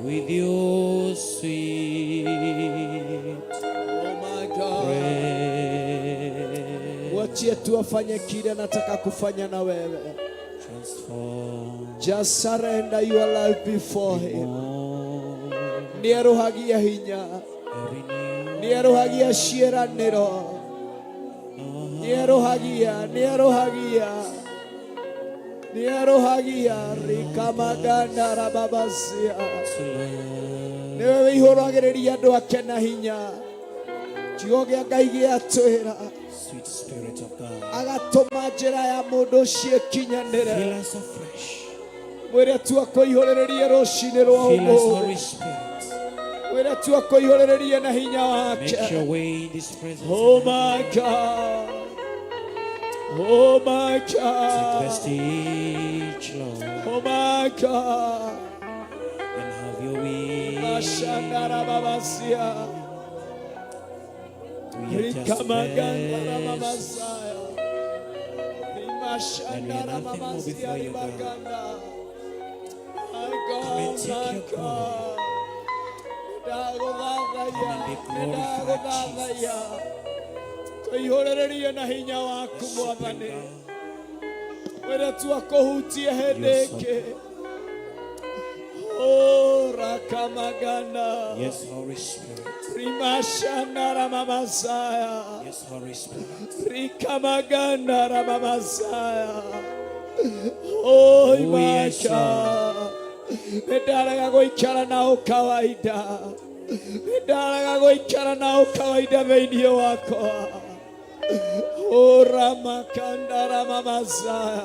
with your sweet, oh my God, wachie tu afanye kile anataka kufanya na wewe. Just surrender your life before him. Nieruhagia hinya, nieruhagia ciĩranĩro, nieruhagia rikamaganda rababasia. Niwe wĩihũragĩrĩria andũ ake na hinya. kiugo gĩa Ngai gĩatwĩra Sweet Spirit of God, agatũma njĩra ya mũndũ ũcio ĩkinyanĩre. fill us afresh. Mwĩre tua kũihũrĩrĩrie rũcinĩ rwa Fill us, ũmũthĩ. Holy Spirit. Mwĩre tua kũihũrĩrĩrie na hinya Make wake. your way in this presence. Oh my God. Oh my Take God. Oh Lord, my God. and have your way. Mashandara babasia. We are just Rikamagandara vessels. babasaya. Rimashandara nothing more babasia before you, God. ribaganda. My Come and God, take my your God. Dagodadaya. Come and be glorified, Dagodadaya. Tũihũrĩrĩrie na hinya waku Mwathani. Mwĩre tua kũhutie hĩndĩ ĩngĩ. Oh, Rakamaganda. Yes, Holy Spirit. Rimashandara mamasaya. Yes, Holy Spirit. Rikamaganda mamasaya. Oh, yes, Imaka. Ndaraga gũikara na ũkawaida. Ndaraga gũikara na ũkawaida thĩinĩ wakwa. Oh, Ramakandara mamasaya.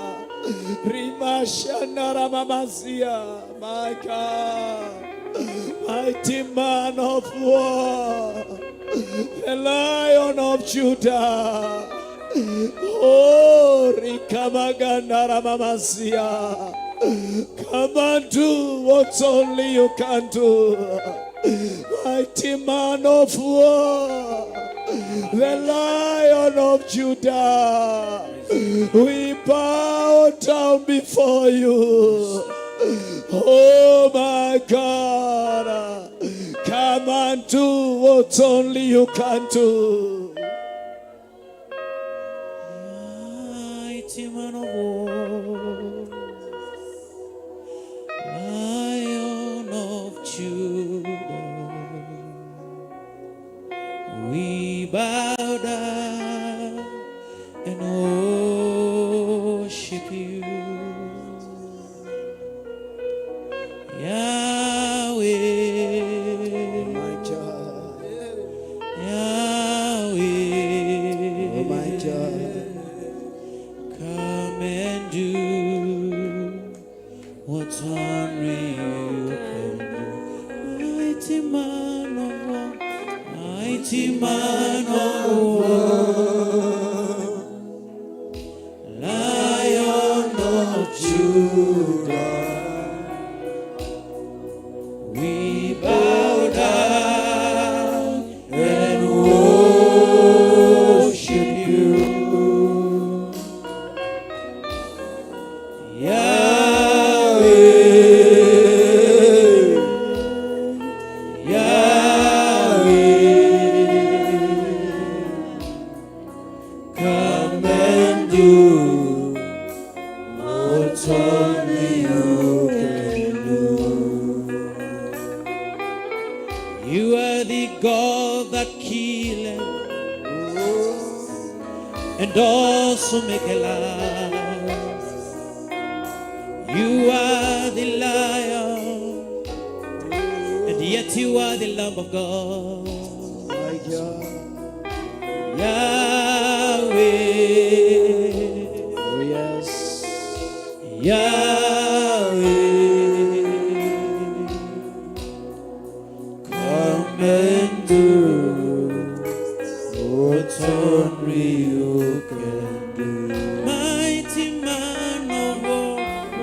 Rimashandara mamasia. My God. Mighty man of war, the Lion of Judah. Oh, Rikamagandara mamasia. Come and do what only you can do. Mighty man of war, the Lion of Judah. We bow down before you. Oh my God, come and do what only you can do. Mighty man of war, Lion of Judah, we bow down and worship you. Yahweh, My God, Yahweh, oh my God, come and do what only you can do. Mighty man of war, mighty man of war, Lion of Judah. We bow down and worship you. Yahweh, Yahweh, come and do what only you can do. You are the God that killeth and also make alive. You are the Lion, and yet you are the Lamb of God. my God. Yahweh, Oh yes. Yahweh, come and do what only you can do. Mighty man of war,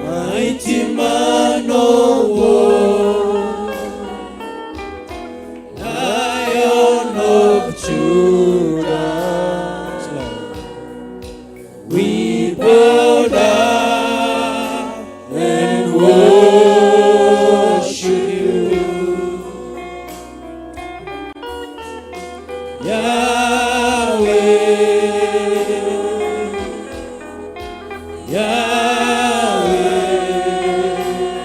mighty man of war, Lion of Judah. We bow down and worship you. Yahweh,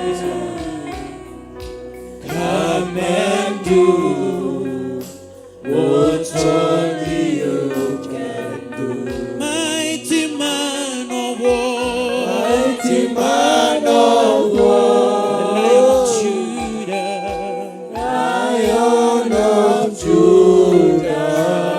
Yahweh, come and do what only you can do. Mighty man of war, mighty man of war, Lion of Judah, Lion of Judah.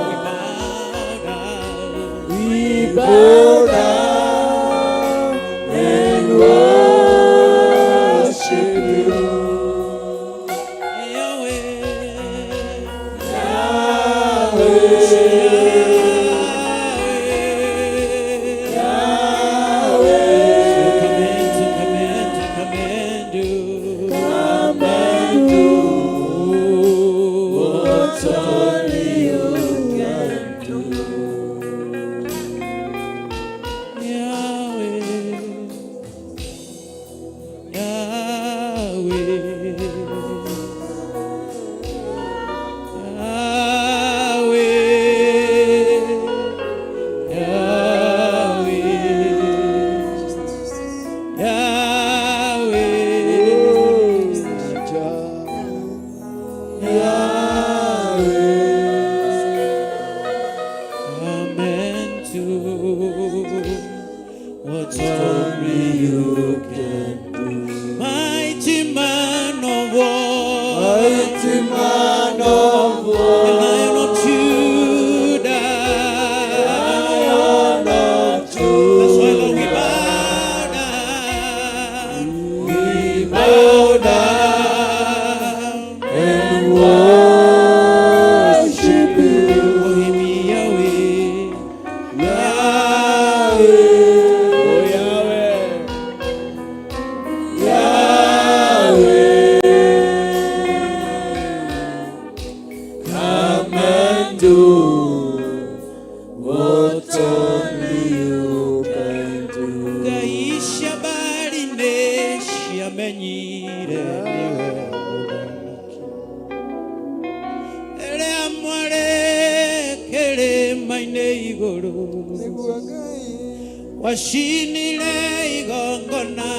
washinile igongona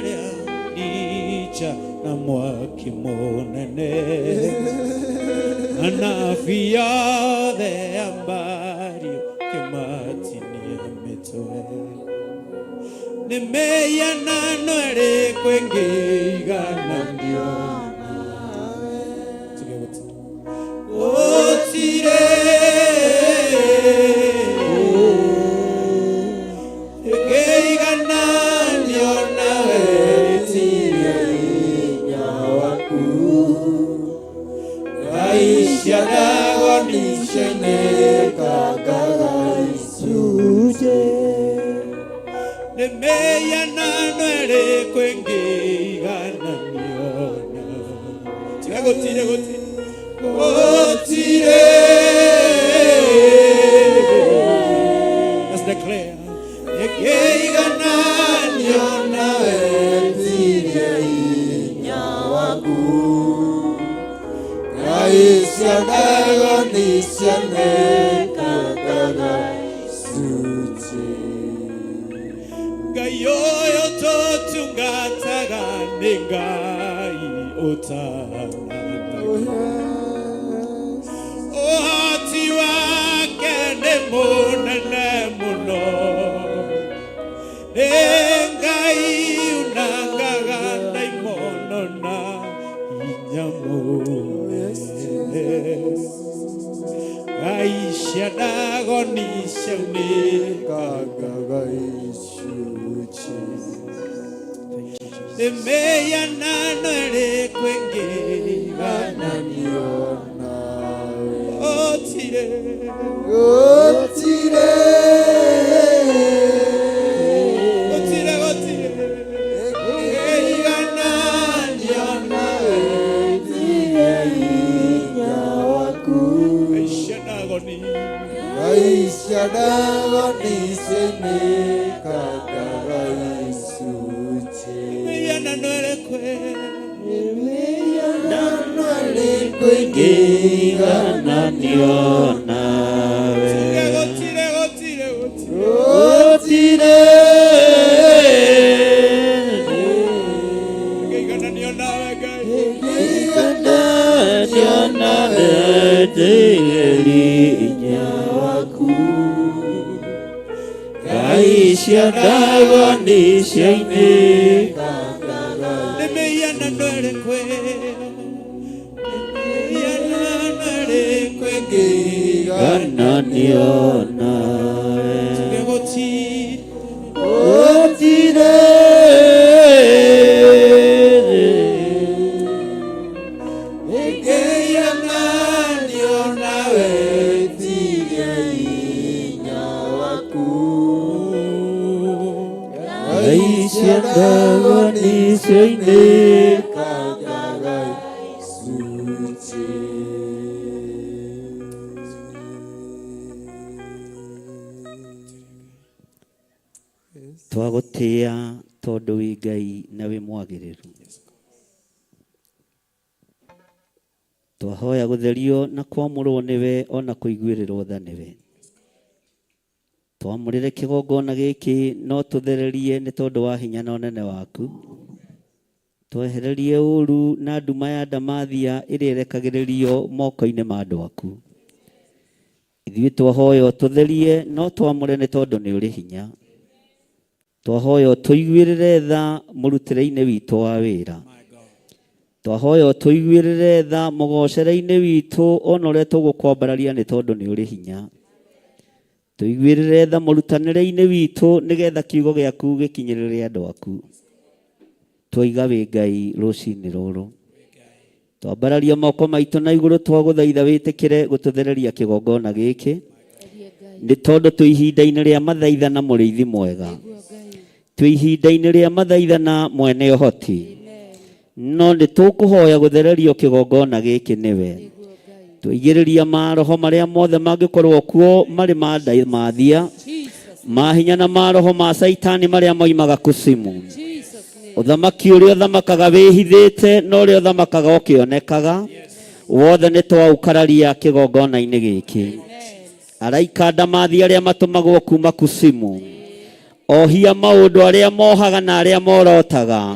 rĩa ndicha na mwaki mũnene anabii othe a Bario kĩmatinia mĩtwe nĩmĩhianano ĩrĩkũ ĩngĩigananio gũtirĩ Let's declare. Gayoyo totungataga ningai otana. Ohati wake ne munene muno. Ningai unangaga daimono na inyamune. Gaisha dago nisha unikaga gaishuchi. Nĩmĩhianano ĩrĩkũ ĩngĩigananio nawe gũtirĩ ĩngĩigananio nawe hinya waku Aisha dagoni senekaga gaisuchi nĩmĩhianano ĩrĩkũ ĩngĩigananio nawe gũtirĩ ĩngĩigananio nawe Ngai ĩngĩigananio nawe hinya waku Aisha dagoni senekaga nĩmĩhianano ĩrĩkũ ĩngĩigananio nawe gũtirĩ ĩngĩigananio nawe Twagutia tondu wi Ngai na wi mwagiriru. Twahoya gutherio na kwamurwo niwe ona kuiguirirwo tha niwe. Twamurire kigongona giki no tuthererie ni tondu wa hinya na unene waku. Twehererie uru na nduma ya ndamathia iria irekagiririo moko-ini ma andu aku. Ithuĩ twahoya tutherie no twamure ni tondu ni uri hinya. Twahoya tuiguirire tha murutire-ini witu wa wira. Twahoya tuiguirire tha mugocere-ini witu ona uria tugukwambararia ni tondu ni uri hinya. Tuiguirire tha murutanire-ini witu nigetha kiugo giaku gikinyirire andu aku. Twaiga wi Ngai rucini ruru. Twambararia moko maitu na iguru twaguthaitha witikire gututhereria kigongona giki. Ni tondu twi ihinda-ini ria mathaithana muriithi mwega. Twi ihinda-ini ria mathaithana mwene uhoti. No ni tukuhoya guthererio kigongona giki niwe. Tuigiriria maroho maria mothe mangikorwo kuo mari mathia mahinya na maroho ma saitani maria moimaga kusimu. Uthamaki uria uthamakaga wihithite no uria uthamakaga ukionekaga wothe ni twaukararia kigongona-ini giki. Araika ndamathia aria matumagwo kuma kusimu. Ohia maundu aria mohaga na aria morotaga.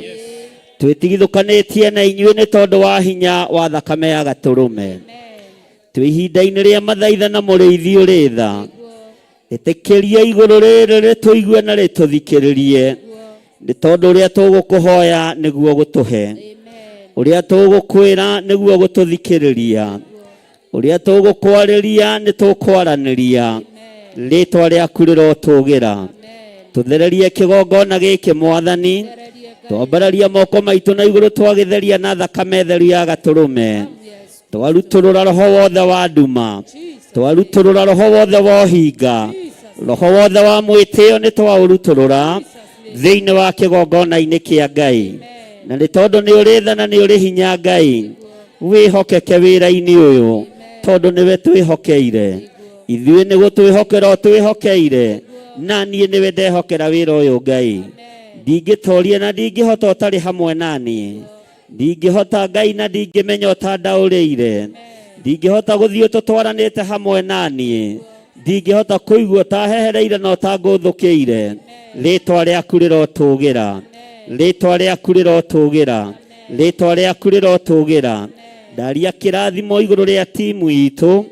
Twitigithukanitie na inyuĩ ni tondu wa hinya wa thakame ya gaturume. Twi ihinda-ini ria mathaithana muriithi uri tha. Itikiria iguru riri rituigue na rituthikiririe. Ni tondu uria tugukuhoya niguo gutuhe. Uria tugukwira niguo gututhikiriria. Uria tugukwariria ni tukwaraniria. Ritwa riaku rirotugira. Tuthererie kigongona giki Mwathani. Twambararia moko maitu na iguru twagitheria na thakame theru ya gaturume. Twaruturura roho wothe wa nduma. Twaruturura roho wothe wa hinga. Roho wothe wa mwitio ni twauruturura thiini wa kigongona-ini kia Ngai. Na ni tondu ni uri tha na ni uri hinya Ngai. Wihokeke wira-ini uyu tondu niwe twihokeire. Ithuĩ nĩguo twĩhokera twĩhokeire. Na niĩ nĩwe ndehokera wĩra ũyũ Ngai. Ndingĩtoria na ndingĩhota ũtarĩ hamwe naniĩ. Ndingĩhota Ngai na ndingĩmenya ũtandaũrĩire. Ndingĩhota gũthiĩ tũtwaranĩte hamwe naniĩ. Ndingĩhota kũigua ũtahehereire na ũtangũthũkĩire. Rĩĩtwa rĩaku rĩrotũgĩra. Rĩĩtwa rĩaku rĩrotũgĩra. Rĩĩtwa rĩaku rĩrotũgĩra. Ndaria kĩrathimo igũrũ rĩa timu itũ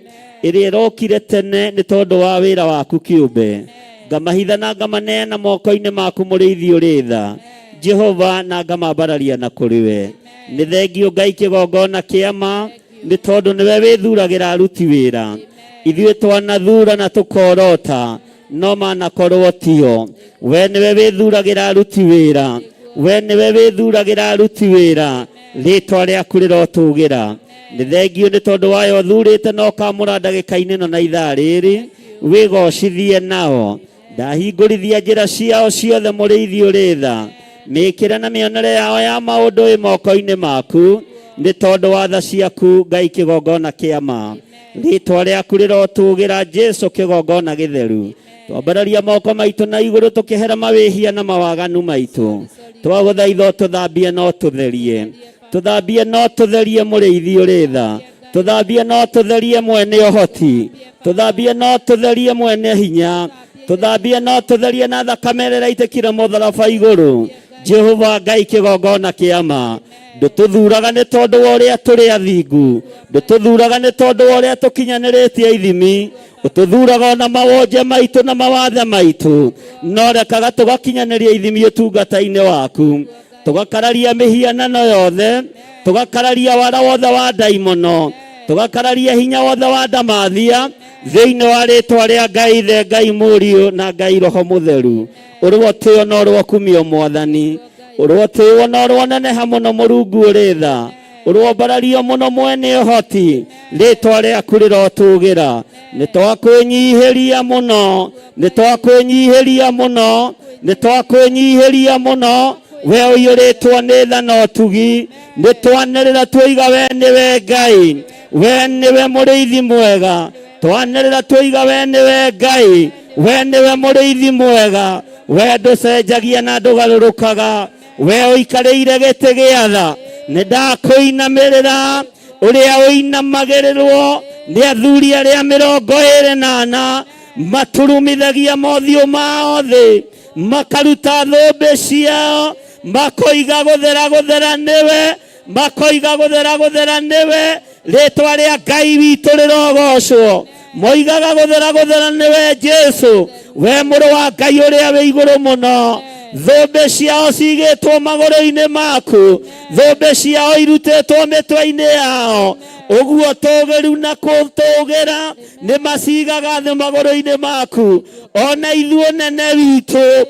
ĩrĩa ĩrokire tene nĩ tondũ wa wĩra waku kĩũmbe. Ngamahitha na ngamaneana moko-inĩ maku mũrĩithi ũrĩ tha. Jehova na ngamambararia na kũrĩ we. Nĩ thengio Ngai kĩgongona kĩama nĩ tondũ nĩwe wĩthuragĩra aruti wĩra. Ithuĩ twanathura na tũkorota no manakorwo tio. We nĩwe wĩthuragĩra aruti wĩra. We nĩwe wĩthuragĩra aruti wĩra. Rĩĩtwa rĩaku rĩrotũgĩra. Nĩ thengio nĩ tondũ wayo ũthurĩte na ũkamũra ndagĩka-inĩ ĩno na ithaa rĩrĩ. Wĩgocithie nao. Ndahingũrithia njĩra ciao ciothe mũrĩithi ũrĩ tha. Mĩĩkĩre na mĩonere yao ya maũndũ ĩ moko-inĩ maku nĩ tondũ wa tha ciaku Ngai kĩgongona kĩama. Rĩĩtwa rĩaku rĩrotũgĩra Jesu kĩgongona gĩtheru. Twambararia moko maitũ na igũrũ tũkĩhera mawĩhia na mawaganu maitũ. Twagũthaitha tũthambie no tũtherie. Tũthambie no tũtherie mũrĩithi ũrĩ tha. Tũthambie no tũtherie mwene ũhoti. Tũthambie no tũtherie mwene hinya. Tũthambie no tũtherie na thakame ĩrĩa ĩraitĩkire mũtharaba igũrũ. Jehova Ngai kĩgongona kĩama. Ndũtũthuraga nĩ tondũ wa ũrĩa tũrĩ athingu. Ndũtũthuraga nĩ tondũ wa ũrĩa tũkinyanĩrĩtie ithimi. Ũtũthuraga na mawonje maitũ na mawathe maitũ. No rekaga tũgakinyanĩria ithimi ũtungata-inĩ waku. Tũgakararia mĩhianano yothe. Tũgakararia wara wothe wa ndaimono. Tũgakararia hinya wothe wa ndamathia. Thĩinĩ wa rĩĩtwa rĩa Ngai Ithe, Ngai Mũriũ na Ngai Roho Mũtheru. Ũrĩwo tĩo na ũrĩwo kumio Mwathani. Ũrĩwo tĩo na ũrĩwo neneha mũno Mũrungu ũrĩ tha. urombarario muno mwene hoti ritwa riaku rirotugira nitwakwenyihiria muno nitwakwenyihiria muno nitwakwenyihiria muno we uyu ritwa ni thana utugi nitwanirira twiga we niwe Ngai we niwe muriithi mwega twanirira twiga we niwe Ngai we niwe muriithi mwega we nducenjagia na ndugarurukaga we uikarĩire gĩtĩ gĩa tha nĩndakũinamirĩra ũrĩa ũinamagĩrĩrwo nĩ athuri arĩa 24 maturumithagia mothiũ mao thĩ makaruta thũmbĩ ciao makoiga gũthera nĩwe makoiga gũthera nĩwe rĩtwa rĩa Ngai witũ rĩrogocwo moigaga gũthera nĩwe Jesu we mũrũ wa Ngai ũrĩa wĩ igũrũ mũno thũmbĩ ciao cigĩtwo magũrũ-inĩ maku thũmbĩ ciao irutĩtwo mĩtwe-inĩ yao ũguo tũgĩru na kũtũgĩra nĩ macigaga thĩ magũrũ-inĩ maku ona ithuĩ nene witũ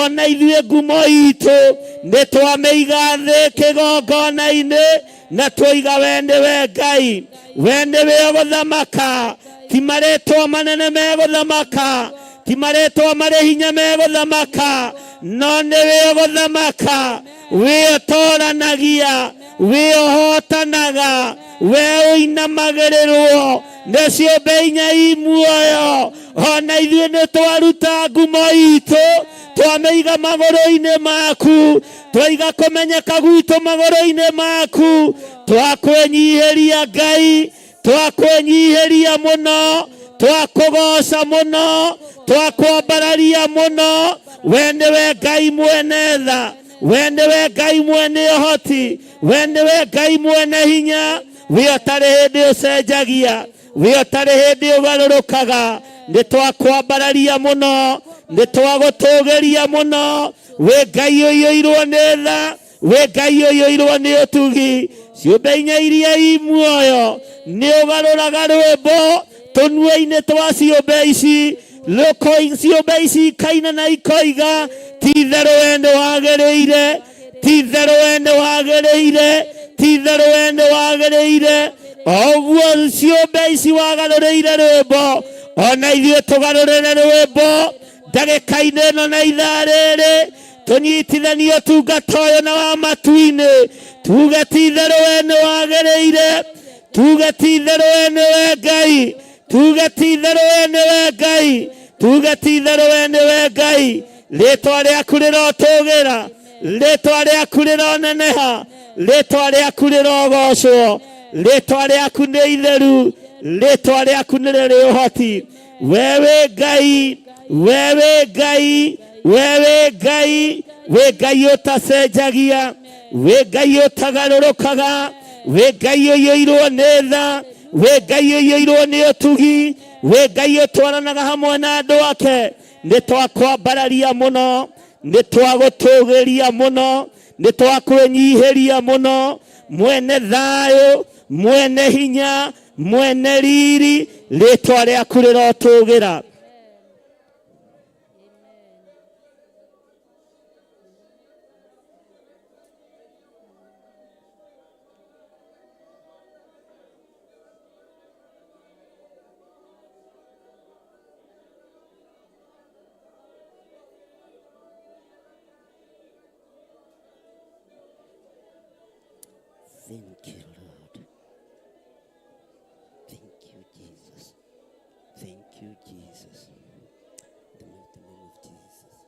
ona ithuĩ ngumo itũ nĩ twamĩiga thĩ kĩgongona-inĩ na twoiga we nĩwe Ngai we nĩwe ũgũthamaka ti marĩtwa manene megũthamaka ti marĩtwa marĩ hinya megũthamaka no nĩwe ũgũthamaka we ũtoranagia we ũhotanaga we ũinamagĩrĩrwo nĩ ciũmbe inya imuoyo ona ithuĩ nĩ twaruta ngumo itũ twamĩiga magũrũ-inĩ maku twaiga kũmenyeka gwitũ magũrũ-inĩ maku twakwĩnyihĩria Ngai twakwĩnyihĩria mũno twakũgoca mũno twakwambararia mũno we nĩwe Ngai mwene tha we nĩwe Ngai mwene ũhoti we nĩwe Ngai mwene hinya we ũtarĩ hĩndĩ ũcenjagia we ũtarĩ hĩndĩ ũgarũrũkaga nĩ twakwambararia mũno nĩ twagũtũgĩria mũno we Ngai ũiyũirwo nĩ tha we Ngai ũiyũirwo nĩ ũtugi ciũmbe inya iria imuoyo nĩ ũgarũraga rwĩmbo tũnua-inĩ twa ciũmbe ici ciũmbe ici ikaina na ikoiga ti-itherũ we nĩ wagĩrĩire ti-itherũ we nĩ wagĩrĩire ti-itherũ we nĩ wagĩrĩire oguo ciũmbe ici wagarũrĩire rwĩmbo ona ithuĩ tũgarũrĩre rwĩmbo ndagĩka-inĩ ĩno na ithaa rĩrĩ tũnyitithanio tungata ũyũ na wa matu-inĩ tuge ti-itherũ we nĩ wagĩrĩire tuge ti-itherũ we nĩwe Ngai tuge ti-itherũ we nĩwe Ngai tuge ti-itherũ we nĩwe Ngai rĩtwa rĩaku rĩrotũgĩra rĩtwa rĩaku rĩroneneha rĩtwa rĩaku rĩrogocwo rĩtwa rĩaku nĩ itheru rĩtwa rĩaku nĩ rĩrĩ ũhoti we wĩ Ngai we wĩ Ngai we wĩ Ngai wĩ Ngai ũtacenjagia wĩ Ngai ũtagarũrũkaga wĩ Ngai ũiyũirwo nĩ tha wĩ Ngai ũiyũirwo nĩ ũtugi wĩ Ngai ũtwaranaga hamwe na andũ ake nĩ twakwambararia mũno nĩ twagũtũgĩria mũno nĩ twakwĩnyihĩria mũno mwene thayũ mwene hinya mwene riri rĩtwa rĩaku rĩrotũgĩra Thank you, Lord. Thank you, Jesus. Thank you, Jesus. The mighty name of Jesus.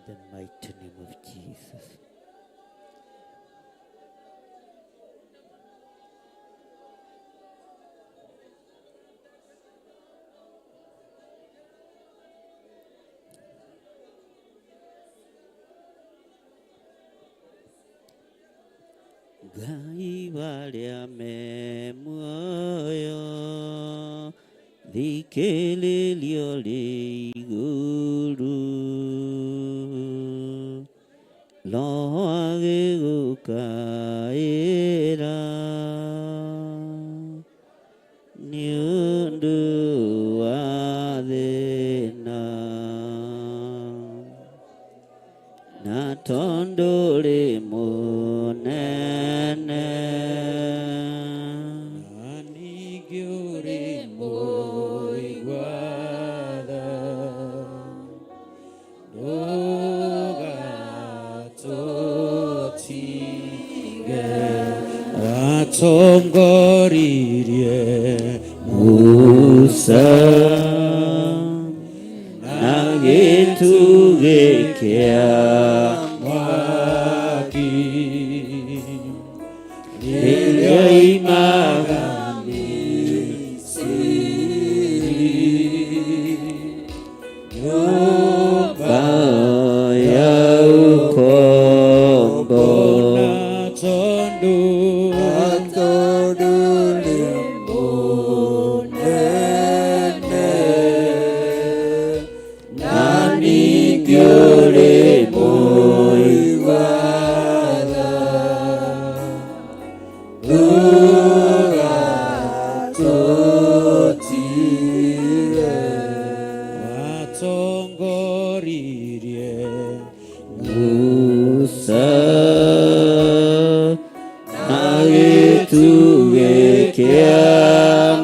the mighty name of Jesus. Ngai varia me muoyo thikĩrĩrio rĩ igũrũ no agĩgũkaĩra nĩ ũndũ wa thĩna na tondũ rĩ mũnene na ningĩ ũrĩ mũigua-tha ndũgatũtige atongoririe Musa na gĩtugĩ kĩa mwaki rĩrĩa oimaga Misiri nyũmba ya ũkombo na tondũ rĩ mũnene na ningĩ ũrĩ mũigua-tha ndũgatũtige watongoririe Musa na gĩtugĩ kĩa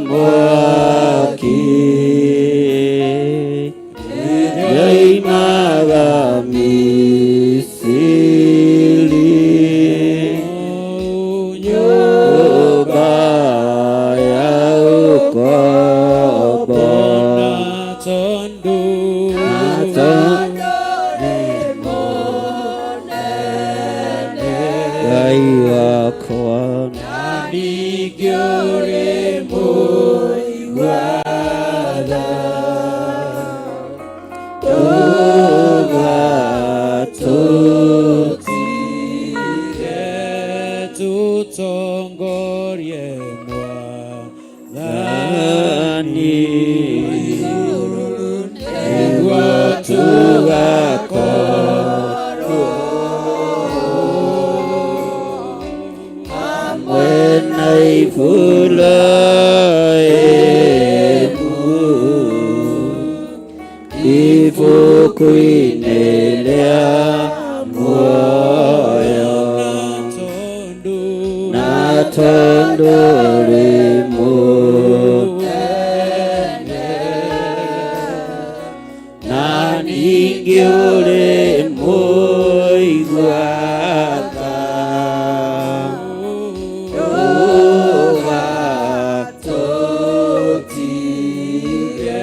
mwaki rĩrĩa oimaga Misiri nyũmba ya ũkombo na tondũ rĩ mũnene Ngai wakwa na ningĩ ũrĩ mũigua-tha ndũgatũtige tũtongorie Mwathani nĩguo tũgakorwo hamwe na Iburahĩmu ibuku-inĩ rĩa muoyo na tondũ rĩ mũnene na ningĩ ũrĩ mũigua-tha ndũgatũtige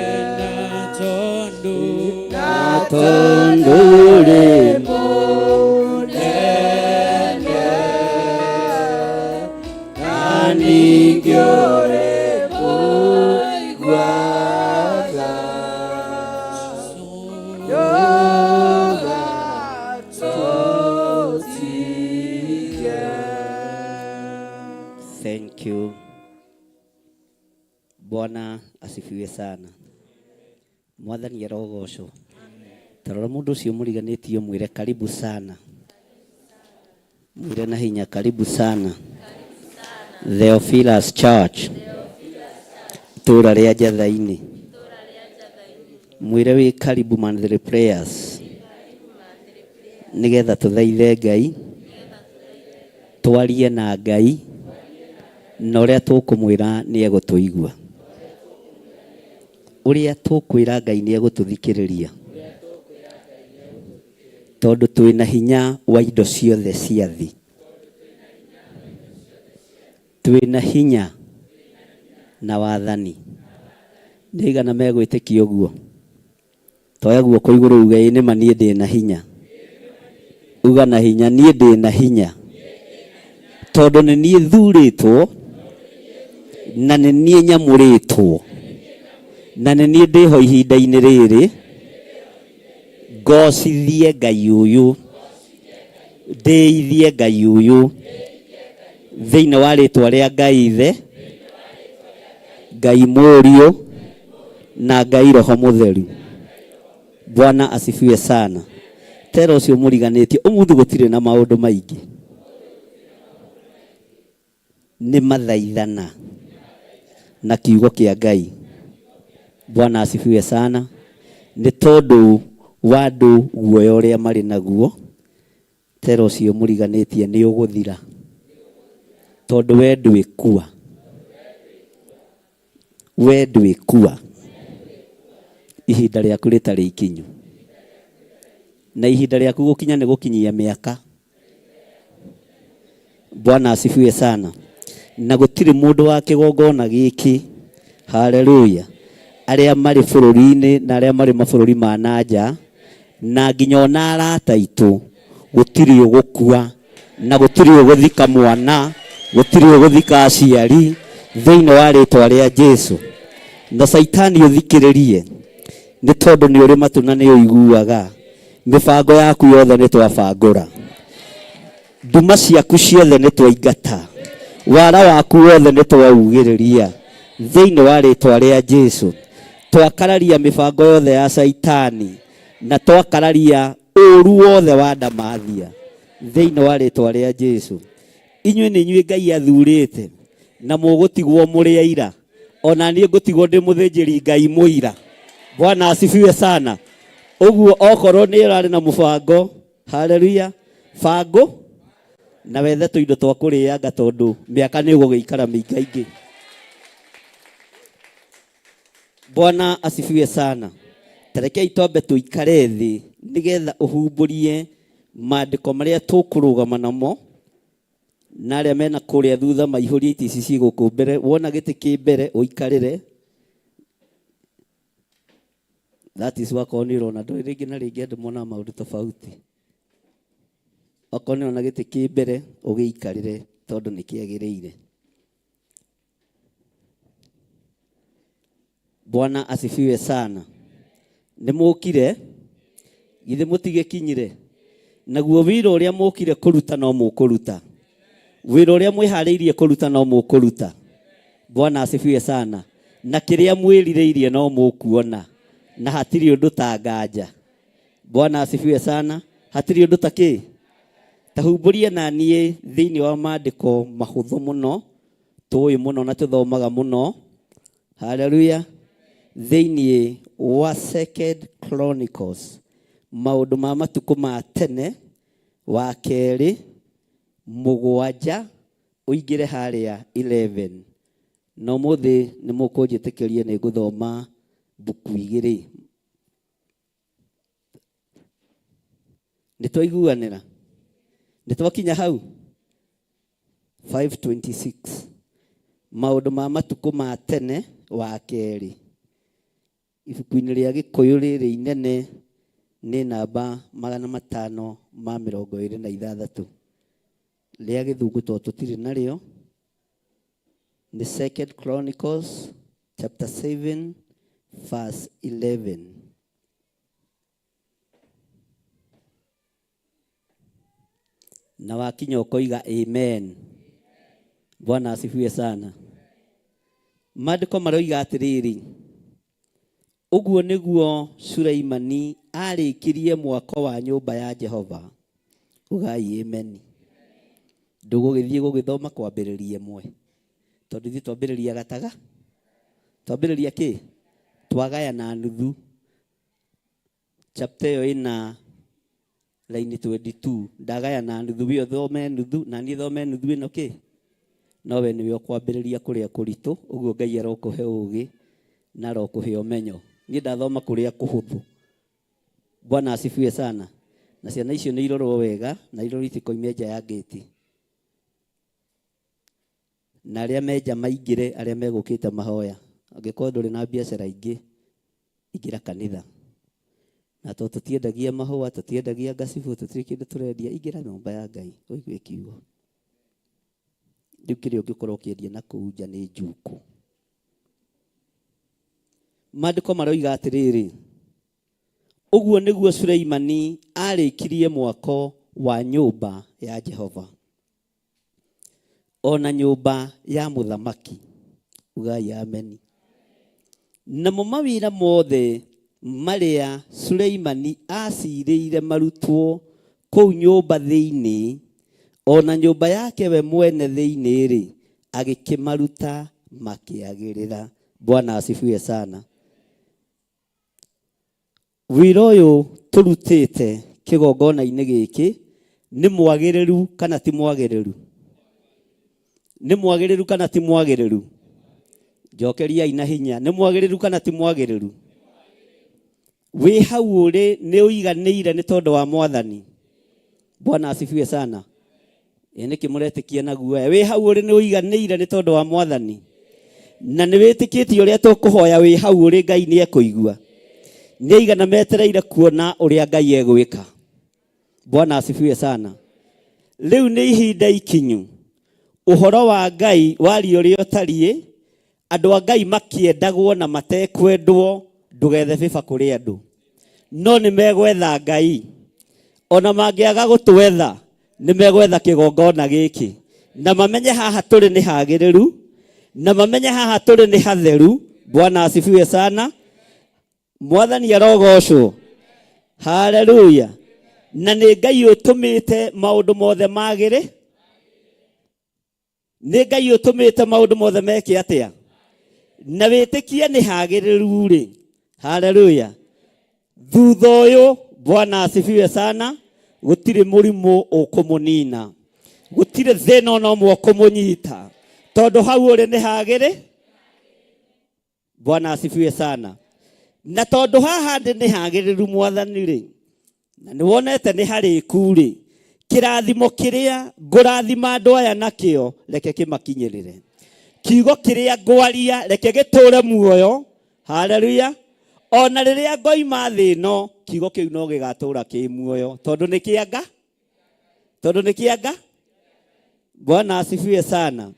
na tondũ rĩ mũnene na ningĩ ũrĩ mũigua-tha ndũgatũtige. Thank you. Bwana asifiwe sana. Mwathani arogocwo. Tarora mũndũ ũcio mũriganĩtie mwĩre karibu sana. Mwĩre na hinya karibu sana. Theophilus Church. Itũũra rĩa Njatha-inĩ. Mwĩre wĩ karibu monthly prayers. Nĩgetha tũthaithe Ngai. Twarie na Ngai. Na ũrĩa tũkũmwĩra nĩ egũtũigua. Ũrĩa tũkwĩra Ngai nĩ egũtũthikĩrĩria. Tondũ twĩna hinya wa indo ciothe cia thĩ. Twĩna hinya na wathani. Nĩigana megwĩtĩkia ũguo. Toya guoko igũrũ uge nĩ ma niĩ ndĩ na hinya uga na hinya niĩ ndĩ na hinya tondũ nĩ niĩ thurĩtwo na nĩ niĩ nyamũrĩtwo na nĩ niĩ ndĩho ihinda-inĩ rĩrĩ ngocithie Ngai ũyũ ndĩithie Ngai ũyũ thĩinĩ wa rĩtwa rĩa Ngai Ithe, Ngai Mũriũ na Ngai Roho Mũtheru. Bwana asifiwe sana. Tera ũcio mũriganĩtie ũmũthĩ gũtirĩ na maũndũ maingĩ, nĩ mathaithana na kiugo kĩa Ngai. Bwana asifiwe sana. Nĩ tondũ wa andũ guoya ũrĩa marĩ naguo, tera ũcio mũriganĩtie nĩ ũgũthira tondũ we ndwĩkua, we ndwĩkua, ihinda rĩaku rĩtarĩ ikinyu, na ihinda rĩaku gũkinya nĩ gũkinyia mĩaka. Bwana asifiwe sana. Na gũtirĩ mũndũ wa kĩgongona gĩkĩ, haleluya, arĩa marĩ bũrũri-inĩ na arĩa marĩ mabũrũri ma nanja na nginya ona arata aitũ, gũtirĩ ũgũkua na gũtirĩ ũgũthika mwana, gũtirĩ ũgũthika aciari thĩinĩ wa rĩtwa rĩa Jesũ. Na Saitani ũthikĩrĩrie, nĩ tondũ nĩ ũrĩ matũ na nĩ ũiguaga. Mĩbango yaku yothe nĩ twabangũra, nduma ciaku ciothe nĩ twaingata, wara waku wothe nĩ twaugĩrĩria thĩinĩ wa rĩtwa rĩa Jesũ. Twakararia mĩbango yothe ya Saitani na twakararia ũru wothe wa ndamathia thĩinĩ wa rĩtwa rĩa Jesũ. Inyuĩ nĩ inyuĩ Ngai athurĩte na mũgũtigwo mũrĩ aira, ona niĩ ngũtigwo ndĩ mũthĩnjĩri Ngai mũira. Bwana asifiwe sana. Ũguo okorwo nĩ ũrarĩ na mũbango, haleluya, bango na wethe tũindo twa kũrĩanga tondũ mĩaka nĩ ũgũgĩikara mĩingaingĩ. Bwana asifiwe sana. Tarekei twambe tũikare thĩ nĩgetha ũhumbũrie maandĩko marĩa tũkũrũgama namo, na arĩa mena kũrĩa thutha maihũrie itĩ ici ci gũkũ mbere. Wona gĩtĩ kĩ mbere ũikarĩre. That is wakorwo nĩ ũrona ndũrĩ rĩngĩ na rĩngĩ andũ mona maũndũ tofauti. Okorwo nĩ ũrona gĩtĩ kĩ mbere ũgĩikarĩre tondũ nĩ kĩagĩrĩire. Bwana asifiwe sana. Nĩ mũkire githĩ mũtigĩkinyire, naguo wĩra ũrĩa mũkire kũruta no mũkũruta, wĩra ũrĩa mwĩharĩirie kũruta no mũkũruta. Bwana asifiwe sana. Na kĩrĩa mwĩrirĩirie no mũkuona, na hatirĩ ũndũ ta nganja. Bwana asifiwe sana. Hatirĩ ũndũ ta kĩ? Tahumbũrie na niĩ thĩinĩ wa maandĩko mahũthũ mũno, tũĩ mũno na tũthomaga mũno, haleluya, thĩinĩ wa 2 Chronicles, maũndũ ma matukũ ma tene, wa kerĩ 7 ũingĩre harĩa 11. Na ũmũthĩ nĩ mũkũnjĩtĩkĩria nĩ ngũthoma buku 2. Nĩ twaiguanĩra, nĩ twakinya hau 5:26, maũndũ ma matukũ ma tene, wa kerĩ. Ibuku-inĩ rĩa Gĩkũyũ rĩrĩ inene nĩ namba 526 rĩa Gĩthũngũ to tũtirĩ narĩo. Nĩ 2 Chronicles chapter 7 verse 11. Na wakinya ũkoiga amen. Bwana asifiwe sana. Maandĩko maroiga atĩrĩrĩ, ũguo nĩguo Sulaimani arĩkirie mwako wa nyũmba ya Jehova. Ugai amen. Ndũgũgĩthiĩ gũgĩthoma kwambĩrĩria ĩmwe, tondũ ithuĩ twambĩrĩria gataga, twambĩrĩria kĩ? Twagaya na nuthu. Chapter ĩyo ĩna line 22, ndagaya na nuthu, wĩ thome nuthu na niĩ thome nuthu ĩno kĩ? Nowe nĩwe ũkwambĩrĩria kũrĩa kũritũ. Ũguo Ngai arokũhe ũũgĩ na arokũhe ũmenyo. Niĩ ndathoma kũrĩa kũhũthũ. Bwana asifiwe sana. Na ciana icio nĩ irorwo wega na irori itikoime nja ya gate. Na arĩa menja maingĩre, arĩa megũkĩte mahoya. Angĩkorwo ndũrĩ na biacara ingĩ, ingĩra kanitha. na to tutiendagia mahua tutiendagia gacibu tutiri kindu turendia ingira nyumba ya Ngai uigue kiugo ndikiri ungikorwo kiendia na kuunja ni njuku Maandiko maroiga atiriri uguo niguo Suleimani arikirie mwako wa nyumba ya Jehova ona nyumba ya muthamaki ugai ameni namo mawira mothe maria Suleimani acirĩire marutwo kũu nyũmba thĩinĩ ona nyũmba yake we mwene thĩinĩ rĩ agĩkĩmaruta makĩagĩrĩra. Bwana asifiwe sana. Wĩra ũyũ tũrutĩte kĩgongona-inĩ gĩkĩ nĩ mwagĩrĩru kana ti mwagĩrĩru? Nĩ mwagĩrĩru kana ti mwagĩrĩru? Njokeriai na hinya, nĩ mwagĩrĩru kana ti mwagĩrĩru? Wĩ hau ũrĩ nĩ ũiganĩire nĩ tondũ wa Mwathani. Bwana asifiwe sana. Nĩkĩ mũretĩkia naguo? Wĩ hau ũrĩ nĩ ũiganĩire nĩ tondũ wa Mwathani. Na nĩ wĩtĩkĩtie ũrĩa tũkũhoya wĩ hau ũrĩ Ngai nĩ ekũigua. Nĩ aigana metereire kuona ũrĩa Ngai egwĩka. Bwana asifiwe sana. Rĩu nĩ ihinda ikinyu. Ũhoro wa Ngai wario ũrĩa ũtariĩ, andũ a Ngai makĩendagwo na matekwendwo ndũgethe bĩba kũrĩ andũ. No nĩ megwetha Ngai. Ona mangĩaga gũtwetha nĩ megwetha kĩgongona gĩkĩ. Na mamenye haha tũrĩ nĩ hagĩrĩru. Na mamenye haha tũrĩ nĩ hatheru. Bwana asifiwe sana. Mwathani arogocwo. Haleluya. Na nĩ Ngai ũtũmĩte maũndũ mothe magĩrĩ. Nĩ Ngai ũtũmĩte maũndũ mothe meke atĩa. Na wĩtĩkie nĩ hagĩrĩru rĩ. Haleluya. Thutha ũyũ Bwana asifiwe sana. Gũtirĩ mũrimũ ũkũmũnina. Gũtirĩ thĩna ona ũmwe ũkũmũnyita. Tondũ hau ũrĩ nĩ hagĩrĩ. Bwana asifiwe sana. Na tondũ haha ndĩ nĩ hagĩrĩru Mwathani rĩ. Na nĩ wonete nĩ harĩku rĩ. Kĩrathimo kĩrĩa ngũrathima andũ aya nakĩo reke kĩmakinyĩrĩre. Kiugo kĩrĩa ngwaria reke gĩtũre muoyo. Haleluya. Ona rĩrĩa ngoima thĩ ĩno kiugo kĩu no gĩgatũra kĩ muoyo. Tondũ nĩ kĩanga. Tondũ nĩ kĩanga. Bwana asifiwe sana.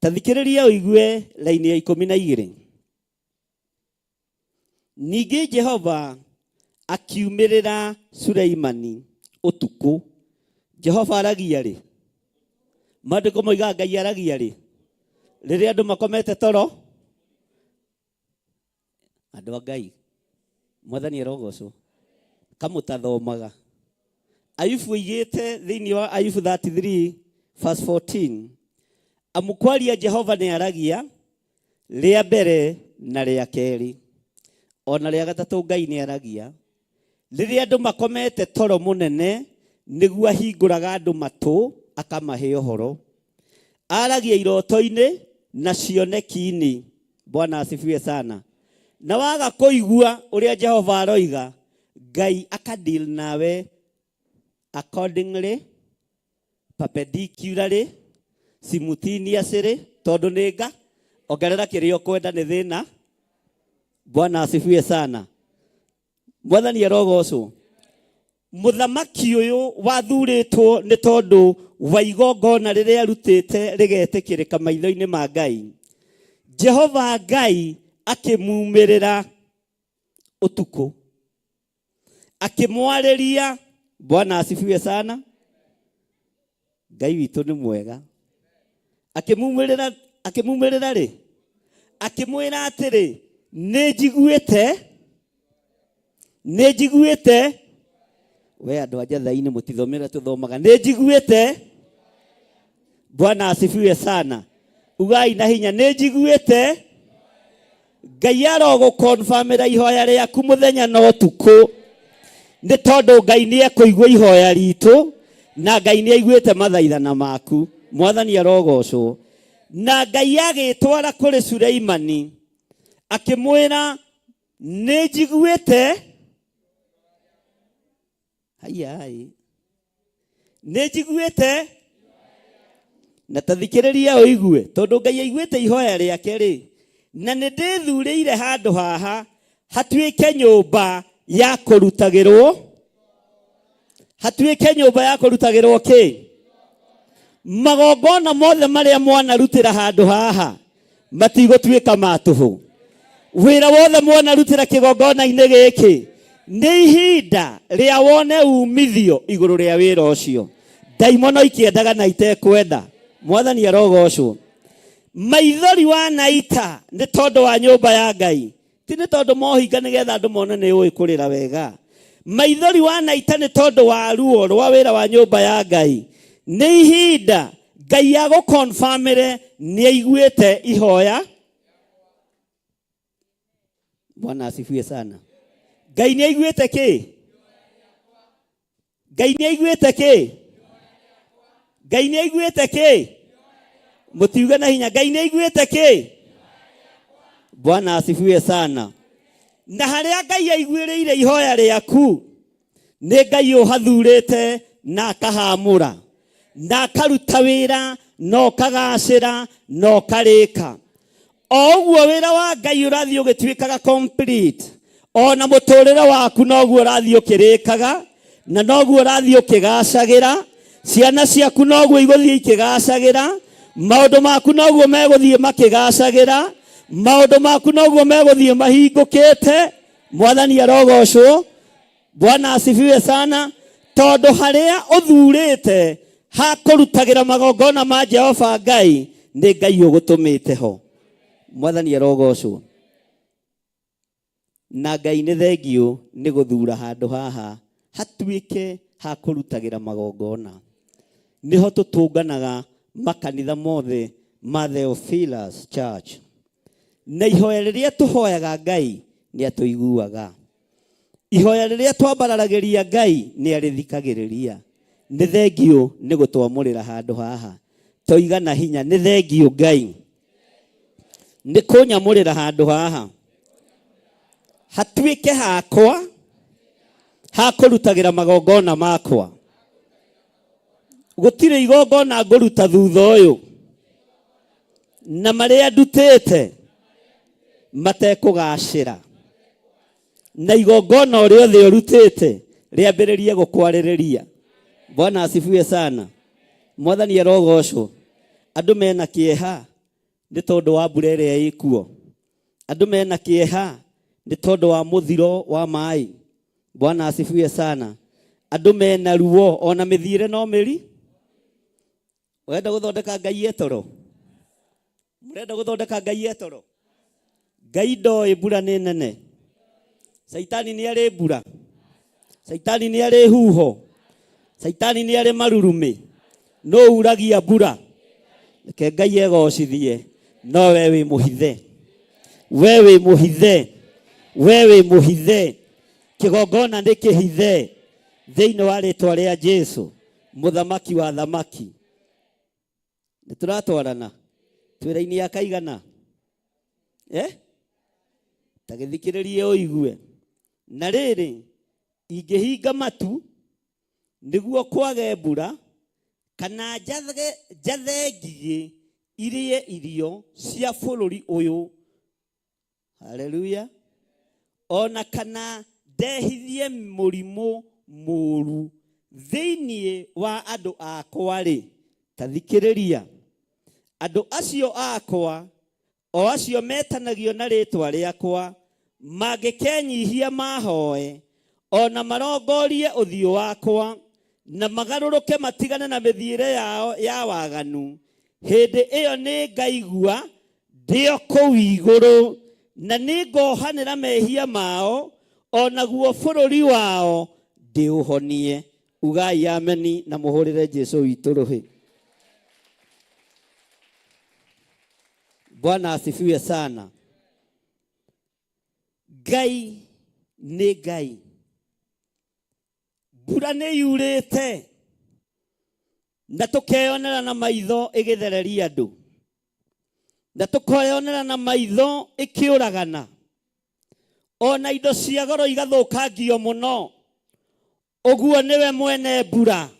Tathikĩrĩria ũigue raini ya 12. Ningĩ Jehova akiumĩrĩra Suleimani ũtukũ. Jehova aragia rĩ. Maandĩko moiga Ngai aragia rĩ. Rĩrĩa andũ makomete toro. Andũ a Ngai. Mwathani arogocwo. Kamũtathomaga. Ayubu oigĩte thĩinĩ wa Ayubu 33 verse 14. Amukwaria Jehova nĩ aragia rĩa mbere na rĩa kerĩ. Ona rĩa gatatũ Ngai nĩ aragia. Rĩrĩa andũ makomete toro mũnene nĩguo ahingũraga andũ matũ akamahe ũhoro. Aragia iroto-inĩ na cioneki-inĩ. Bwana asifiwe sana. Na waga kũigua ũrĩa Jehova aroiga, Ngai akadeal nawe accordingly, perpendicularly, simultaneously, tondũ nĩ nga ongerera kĩrĩa ũkwenda nĩ thĩna. Bwana asifiwe sana. Mwathani arogocwo. Mũthamaki ũyũ wathurĩtwo nĩ tondũ wa igongona rĩrĩa arutĩte rĩgetĩkĩrĩka maitho-inĩ ma Ngai. Jehova Ngai akĩmumĩrĩra ũtukũ. Akĩmwarĩria. Bwana asifiwe sana. Ngai witũ nĩ mwega. Akĩmumĩrĩra rĩ. Akĩmwĩra atĩrĩ, nĩ njiguĩte. We andũ a njatha-inĩ mũtithomera tũthomaga. Nĩ njiguĩte. Bwana asifiwe sana. Ugai na hinya, nĩ njiguĩte. Ngai arogũkonfamĩra ihoya rĩaku mũthenya na ũtukũ. Nĩ tondũ Ngai nĩ ekũigua ihoya ritũ. Na Ngai nĩ aiguĩte mathaithana maku. Mwathani arogocwo. Na Ngai agĩtwara kũrĩ Suleimani. Akĩmwĩra, nĩ njiguĩte. Nĩ njiguĩte. Na tathikĩrĩria ũigue. Tondũ Ngai aiguĩte ihoya rĩake rĩ. Na nĩ ndĩthurĩire handũ haha hatuĩke nyũmba ya kũrutagĩrwo, hatuĩke nyũmba ya kũrutagĩrwo kĩ? Magongona mothe marĩa mwanarutĩra handũ haha matigũtuĩka ma tũhũ. Wĩra wothe mwanarutĩra kĩgongona-inĩ gĩkĩ nĩ ihinda rĩa wone umithio igũrũ rĩa wĩra ũcio. Ndaimono ikĩendaga na itekwenda. Mwathani arogocwo. Maithori wanaita nĩ tondũ wa nyũmba ya Ngai, ti nĩ tondũ mohinga nĩgetha andũ mone nĩ ũĩ kũrĩra wega. Maithori wanaita nĩ tondũ wa ruo rwa wĩra wa nyũmba ya Ngai. Nĩ ihinda Ngai agũkonfamĩre nĩ aiguĩte ihoya. Bwana asifiwe sana. Ngai nĩ aiguĩte kĩ? Ngai nĩ aiguĩte kĩ? Ngai nĩ aiguĩte kĩ? Mũtiuge na hinya, Ngai nĩ aiguĩte kĩ? Bwana asifiwe sana. Na harĩa Ngai aiguĩrĩire ihoya rĩaku, nĩ Ngai ũhathurĩte na akahamũra, na akaruta wĩra, na ũkagacĩra, na ũkarĩka. O ũguo wĩra wa Ngai ũrathiĩ ũgĩtuĩkaga complete, ona mũtũrĩre waku noguo ũrathiĩ ũkĩrĩkaga, na noguo ũrathiĩ ũkĩgacagĩra. Ciana ciaku noguo igũthiĩ ikĩgacagĩra, maũndũ maku noguo megũthiĩ makĩgacagĩra, maũndũ maku noguo megũthiĩ mahingũkĩte. Mwathani arogocwo. Bwana asifiwe sana. Tondũ harĩa ũthurĩte ha kũrutagĩra magongona ma Jehova Ngai, nĩ Ngai ũgũtũmĩte ho. Mwathani arogocwo. Na Ngai nĩ thengio nĩ gũthura handũ haha hatuĩke ha kũrutagĩra magongona. Nĩho tũtũnganaga makanitha mothe ma Theophilus Church. Na ihoya rĩrĩa tũhoyaga Ngai nĩ atũiguaga. Ihoya rĩrĩa twambaragĩria Ngai nĩ arĩthikagĩrĩria. Nĩ thengio nĩ gũtwamũrĩra handũ haha. Toiga na hinya, nĩ thengio Ngai nĩ kũnyamũrĩra handũ haha hatuĩke hakwa ha kũrutagĩra magongona makwa. Gũtirĩ igongona ngũruta thutha ũyũ na marĩa ndutĩte matekũgacĩra, na igongona o rĩothe ũrutĩte rĩambĩrĩrie gũkwarĩrĩria. Bwana asifiwe sana. Mwathani arogocwo. Andũ mena kĩeha nĩ tondũ wa mbura ĩrĩa ĩkuo. Andũ mena kĩeha nĩ tondũ wa mũthiro wa maĩ. Bwana asifiwe sana. Andũ mena ruo, ona mĩthiĩre no mĩri. Ũrenda gũthondeka Ngai etoro? Mũrenda gũthondeka Ngai etoro? Ngai ndoĩ mbura nĩ nene. Saitani nĩ arĩ mbura. Saitani nĩ arĩ huho. Saitani nĩ arĩ marurumĩ. No uragia mbura. Reke Ngai egocithie. No we wĩ mũhithe. We wĩ mũhithe. We wĩ mũhithe. Kĩgongona nĩ kĩhithe thĩinĩ wa rĩtwa rĩa Jesũ, mũthamaki wa thamaki. Nĩ tũratwarana twĩra-inĩ ya kaigana. Ta gĩthikĩrĩrie ũigue. Na rĩrĩ, ingĩhinga matu nĩguo kwage mbura, kana njathe ngigĩ irie irio cia bũrũri ũyũ. Haleluya. Ona kana ndehithie mũrimũ mũru thĩinĩ wa andũ akwa-rĩ, ta thikĩrĩria. Andũ acio akwa, o acio metanagio na rĩtwa rĩakwa, mangĩkenyihia mahoe, ona marongorie ũthiũ wakwa, na magarũrũke matigane na mĩthiĩre yao ya waganu, hĩndĩ ĩyo nĩ ngaigua ndĩo kũu igũrũ, na nĩ ngohanĩra mehia mao, onaguo bũrũri wao ndĩũhonie. Ugai ameni na mũhũrĩre Jesũ witũ rũhĩ. Bwana asifiwe sana. Ngai nĩ Ngai. Mbura nĩ yurĩte na tũkeyonera na maitho ĩgĩthereria andũ, na tũkeyonera na maitho ĩkĩũragana, ona indo cia goro igathũkangio mũno. Ũguo nĩwe mwene mbura,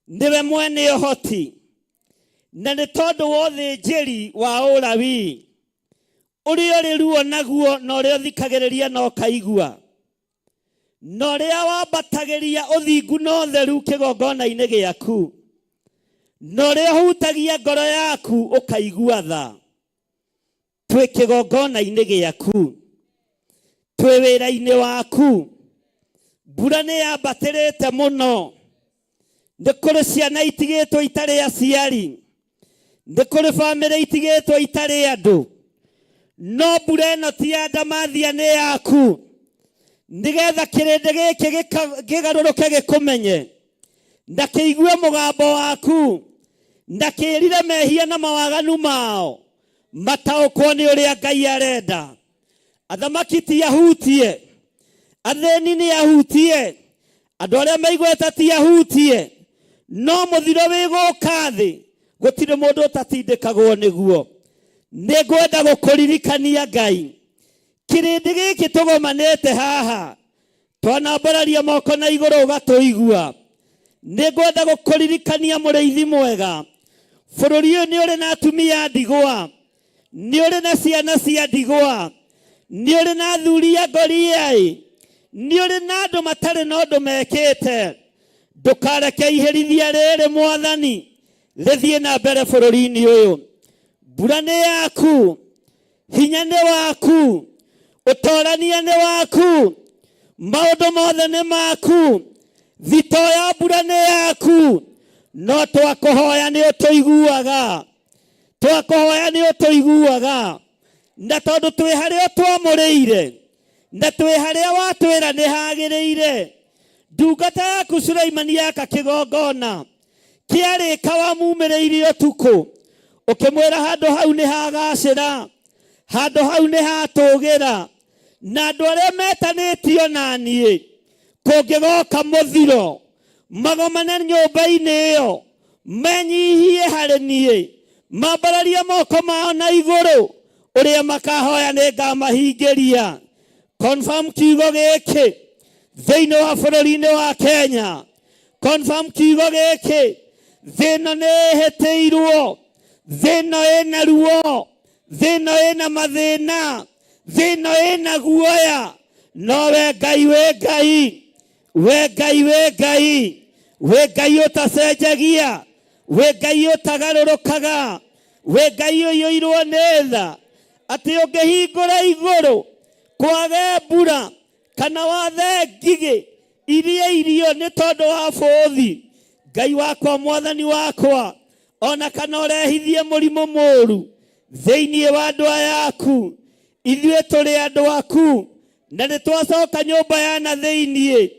nĩwe mwene ũhoti, na nĩ tondũ wa ũthĩnjĩri wa ũrawi ũrĩa ũrĩ ruo naguo na ũrĩa ũthikagĩrĩria na ũkaigua. no ria wambatagiria uthingu no theru kigongona-ini giaku no ria hutagia ngoro yaku ukaigua tha twi kigongona-ini giaku twi wira-ini waku mbura ni yambatirite muno ni kuri ciana itigitwo itari aciari ni kuri family itigitwo itari andu no mbura ino ti ya Ndamathia ni yaku nigetha kirindi giki kigaruruke gikumenye na kiigue mugambo waku na kirire mehia na mawaganu mao mataukwo ni uria Ngai arenda athamaki ti yahutie atheni ni yahutie andu aria maigweta ti yahutie no muthiro wiguka thi gutire mundu utatindikagwo niguo nigwenda gukuririkania Ngai kirindi giki tugomanite haha twanambararia moko na iguru ugatuigua nigwenda gukuririkania muriithi mwega bururi uyu ni uri na atumia ndigwa ni uri na ciana cia ndigwa ni uri na athuri a ngoriai ni uri na andu matari na undu mekite ndukareke iherithia riri Mwathani rithie na mbere bururi-ini uyu mbura ni yaku hinya ni waku utorania ni waku maundu mothe ni maku thito ya mbura ni yaku no twakuhoya ni utuiguaga na tondu twi haria twamuriire na twi haria watwira ni hagiriire ndungata yaku Sulaimani yaka kigongona kiarika wamumiriirie utuku ukimwira handu hau ni hagacira handu hau ni hatugira na andu aria metanitio nanie kungigoka muthiro magomane nyumba-ini iyo menyihie hari nie mambararie moko mao na iguru uria makahoya ni ngamahingiria confirm kiugo giki thiini wa bururi-ini wa Kenya confirm kiugo giki thino ni hitiirwo thino ina ruo thino ina mathina thino ina guoya no we Ngai utacenjagia we Ngai utagarurukaga we Ngai uyoirwo ni tha ati ungihingura iguru kwage mbura kana wathe ngigi iria irio ni tondu wa bothi Ngai wakwa Mwathani wakwa ona kana urehithie murimu muru thiini wa andu ayaku ithuĩ tũrĩ andũ aku na nĩ twacoka nyũmba ya na thĩinĩ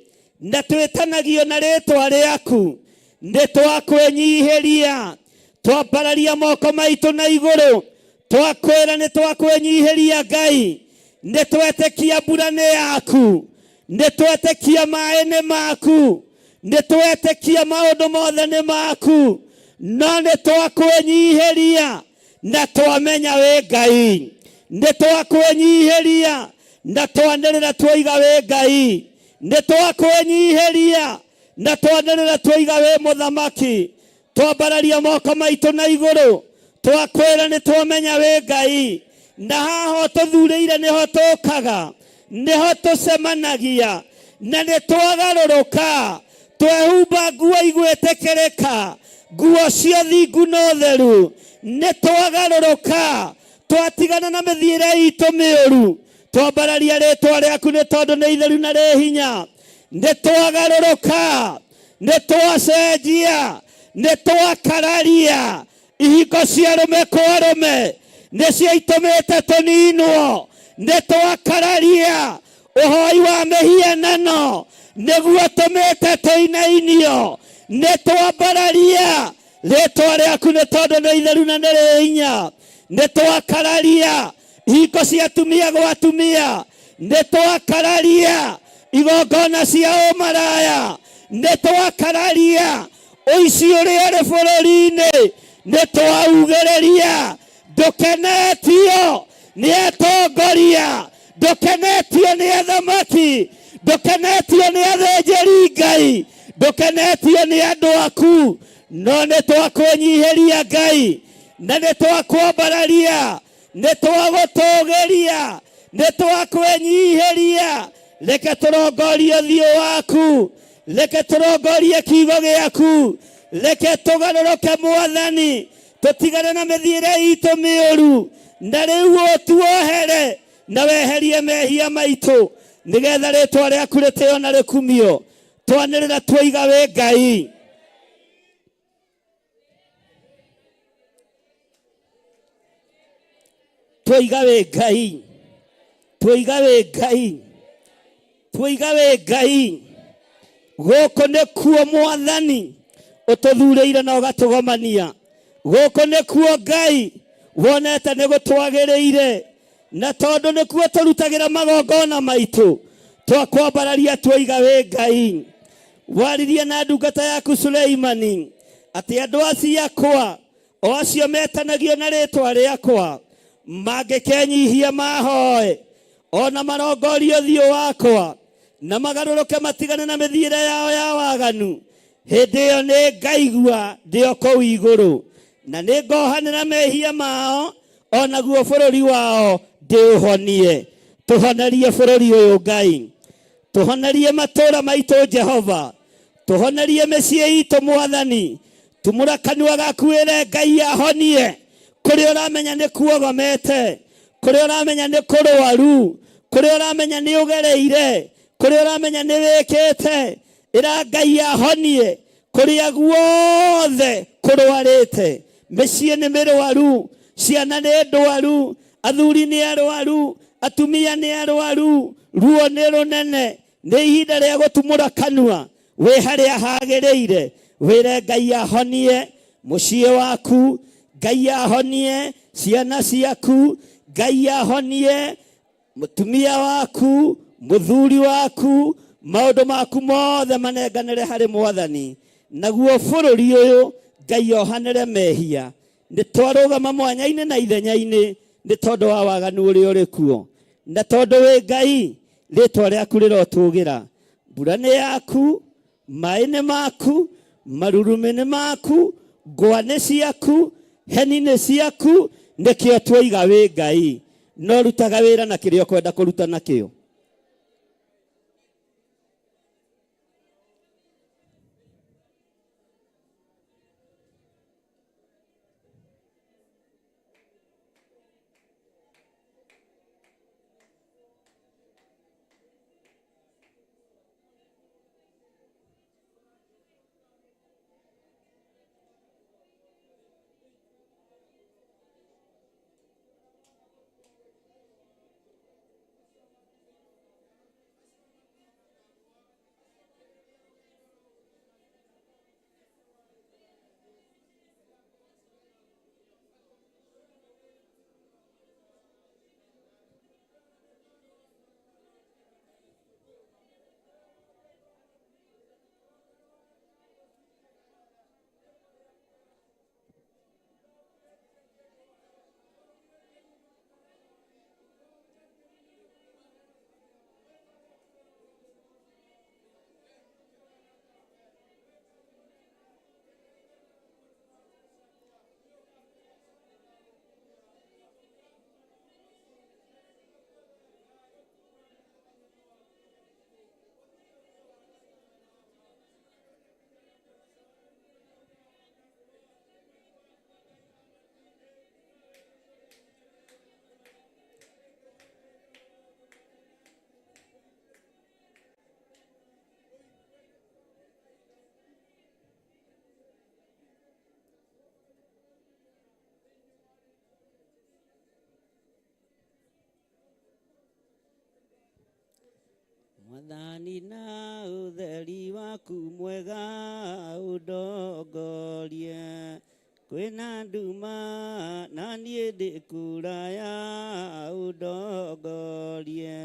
na twĩtanagio na rĩtwa rĩaku nĩ twakwĩnyihĩria twambararia moko maitũ na igũrũ twakwĩra nĩ twakwĩnyihĩria Ngai nĩ twetĩkia mbura nĩ yaku nĩ twetĩkia maaĩ nĩ maku nĩ twetĩkia maũndũ mothe nĩ maku no nĩ twakwĩnyihĩria na twamenya wĩ Ngai nĩ twakwĩnyihĩria na twanĩrĩra twoiga wĩ Ngai nĩ twakwĩnyihĩria na twanĩrĩra twoiga wĩ mũthamaki twambararia moko maitũ na igũrũ twakwĩra nĩ twamenya wĩ Ngai na haha tũthurĩire nĩho tũkaga nĩho tũcemanagia na nĩ twagarũrũka twehumba nguo igwĩtĩkĩrĩka nguo cia thingu na ũtheru nĩ twagarũrũka twatigana na mĩthiĩre itũ mĩũru twambararia rĩtwa rĩaku nĩ tondũ nĩ itheru na rĩ hinya nĩ twagarũrũka nĩ twacenjia nĩ twakararia ihingo cia rũme kwa rũme nĩcio itũmĩte tũninwo nĩ twakararia ũhoi wa mĩhianano nĩguo tũmĩte tũinainio nĩ twambararia rĩtwa rĩaku nĩ tondũ nĩ itheru na nĩ rĩ hinya nĩ twakararia ihingo cia atumia gwa atumia nĩ twakararia igongona cia ũmaraya nĩ twakararia ũici ũrĩa ũrĩ bũrũri-inĩ nĩ twaugĩrĩria ndũkenetio nĩ atongoria ndũkenetio nĩ athamaki ndũkenetio nĩ athĩnjĩri Ngai ndũkenetio nĩ andũ aku no nĩ twakwĩnyihĩria Ngai na nĩ twakwambararia nĩ twagũtũgĩria nĩ twakwĩnyihĩria reke turongorie thiũ waku, reke turongorie kiugo gĩaku, reke tugarũrũke Mwathani, tutigane na mĩthiĩre itũ mĩũru, na rĩu ũtuohere na weherie mehia maitũ, nĩgetha rĩtwa rĩaku rĩtĩo na rĩkumio. Twanĩrĩra twoiga wĩ Ngai. Twoiga wĩ Ngai. Twoiga wĩ Ngai. Twoiga wĩ Ngai. Gũkũ nĩkuo Mwathani ũtũthurĩire na ũgatũgomania. Gũkũ nĩkuo Ngai wonete nĩgũtwagĩrĩire, na tondũ nĩkuo tũrutagĩra magongona maitũ, twakwambararia twoiga wĩ Ngai. Waririe na ndungata yaku Suleimani atĩ andũ aciakwa o acio metanagio na rĩtwa rĩakwa mangĩkenyihia mahoe ona marongorio thiũ wakwa na magarũrũke matigane na mĩthiĩre yao ya waganu, hĩndĩ ĩyo nĩ ngaigua ndĩ o kũu igũrũ, na nĩ ngohanĩra mehia mao onaguo bũrũri wao ndĩũhonie. Tũhonerie bũrũri ũyũ Ngai, tũhonerie matũũra maitũ Jehova, tũhonerie mĩciĩ itũ Mwathani. Tumũra kanua gaku wĩre Ngai ahonie kũrĩa ũramenya nĩ kuogomete, kũrĩa ũramenya nĩ kũrwaru, kũrĩa ũramenya nĩ ũgereire, kũrĩa ũramenya nĩ wĩkĩte. Ĩra Ngai ahonie kũrĩa guothe kũrwarĩte. Mĩciĩ nĩ mĩrwaru, ciana nĩ ndwaru, athuri nĩ arwaru, atumia nĩ arwaru, ruo nĩ rũnene. Nĩ ihinda rĩa gũtumũra kanua wĩ harĩa hagĩrĩire, wĩre Ngai ahonie mũciĩ waku, Ngai ahonie ciana ciaku, Ngai ahonie mũtumia waku, mũthuri waku, maũndũ maku mothe manenganĩre harĩ Mwathani. Naguo bũrũri ũyũ Ngai ohanĩre mehia. Nĩ twarũgama mwanya-inĩ na ithenya-inĩ nĩ tondũ wa waganu ũrĩa ũrĩ kuo, na tondũ wĩ Ngai rĩtwa rĩaku rĩrotũgĩra. Mbura nĩ yaku, maĩ nĩ maku, marurumĩ nĩ maku, ngwa nĩ ciaku, heni nĩ ciaku. Nĩkĩo twoiga wĩ Ngai, no rutaga wĩra na kĩrĩa ũkwenda kũruta nakĩo. Mwathani na ũtheri waku mwega ũndongorie, kwĩna nduma na niĩ ndĩ kũraya ũndongorie.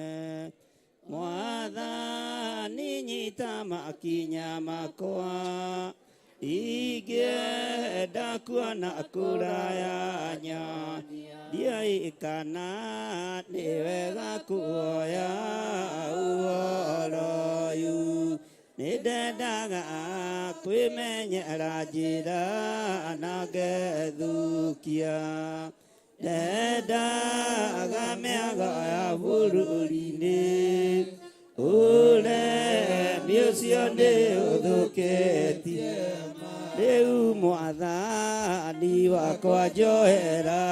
Mwathani nyita makinya makwa, ingĩenda kuona kũraya ndiũĩ kana nĩ wega kuoya ũhoro ũyũ. Nĩndendaga kwĩmenyera njĩra na ngethũkia, ndendaga mĩago ya bũrũri-inĩ ũremi ũcio nĩ ũthũkĩtie rĩu mwathani wakwa njohera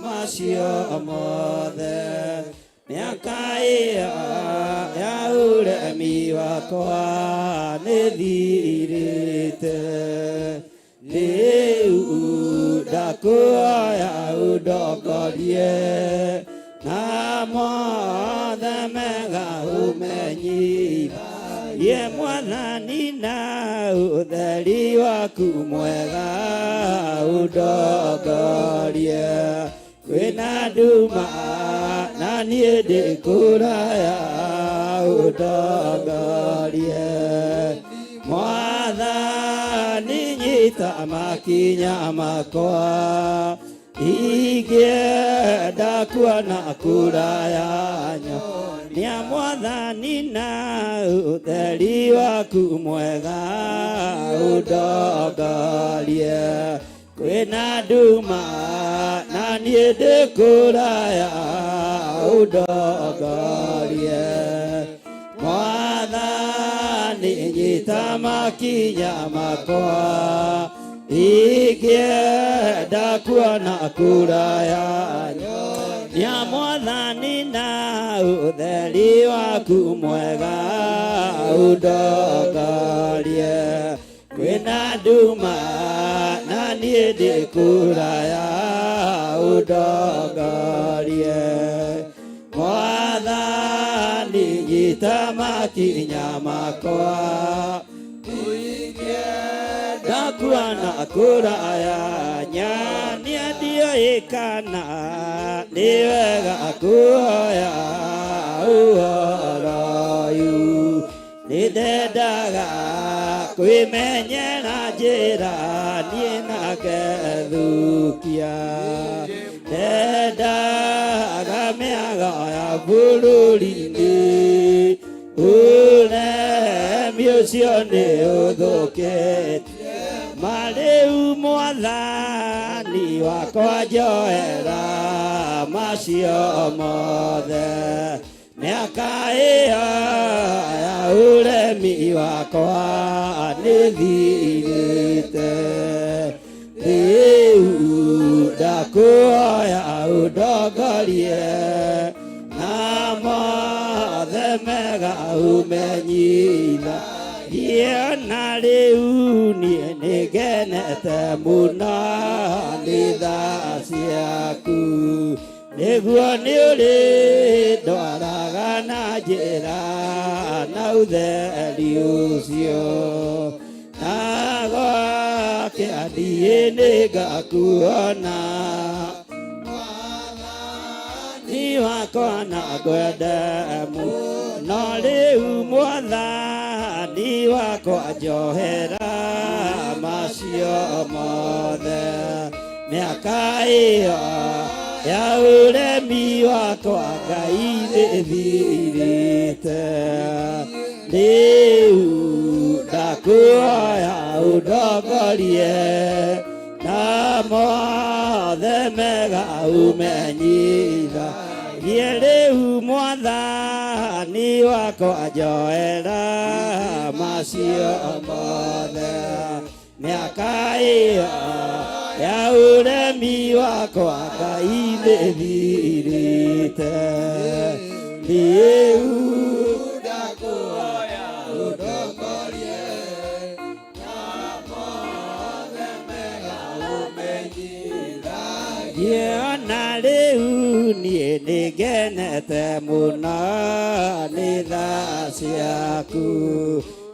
macio mothe mĩaka ĩyo ya ũremi wakwa nĩ thirĩte rĩu ndakuoya ũndongorie na mothe mega ũmenyitha ye mwathani na ũtheri waku mwega ũndongorie kwĩna nduma na niĩ ndĩ kũraya ũndongorie mwathani nyita makinya makwa ingĩenda kuona kũraya nĩa mwathani na ũtheri waku mwega ũndongorie kwĩna nduma na niĩ ndĩ kũraya ũndongorie mwathani nyita makinya makwa ingĩenda kuona kũraya nĩa mwathani na ũtheri waku mwega ũndongorie kwĩna nduma na niĩ ndĩ kũraya ũndongorie mwathani nyita makinya makwa ndakuona kũraya nyania ndioĩ kana nĩ wega kuoya ũhoro ũyũ nĩ ndendaga kwĩmenyera njĩra niĩ na ngethũkia ndendaga mĩago ya bũrũri-inĩ ũremi ũcio nĩ ũthũkĩtie marĩu mwathani wakwa njohera macio mothe mĩaka ĩyo ya ũremi wakwa nĩ thirĩte rĩu ndakuoya ũndongorie na mothe mega ũmenyitha na rĩu niĩ nĩngenete mũno nĩ tha ciaku nĩguo nĩ ũrĩ ndwaraga na njĩra na ũtheri ũcio na gwakĩandiĩ nĩngakuona ni wakwa na ngwende mũno rĩu mwathani wakwa njohera macio mothe mĩaka ĩyo ya ũremi wakwa Ngai nĩthirĩte rĩu ndakuoya ũndongorie na mothe mega ũmenyitha niĩ rĩu mwathani wakwa njohera macio mothe mĩaka ĩyo ya ũremi wakwa Ngai nĩthirĩte rĩu ndakuoya ũndongorie na mothe mega ũmenyitha na rĩu niĩ nĩngenete mũno nĩ tha ciaku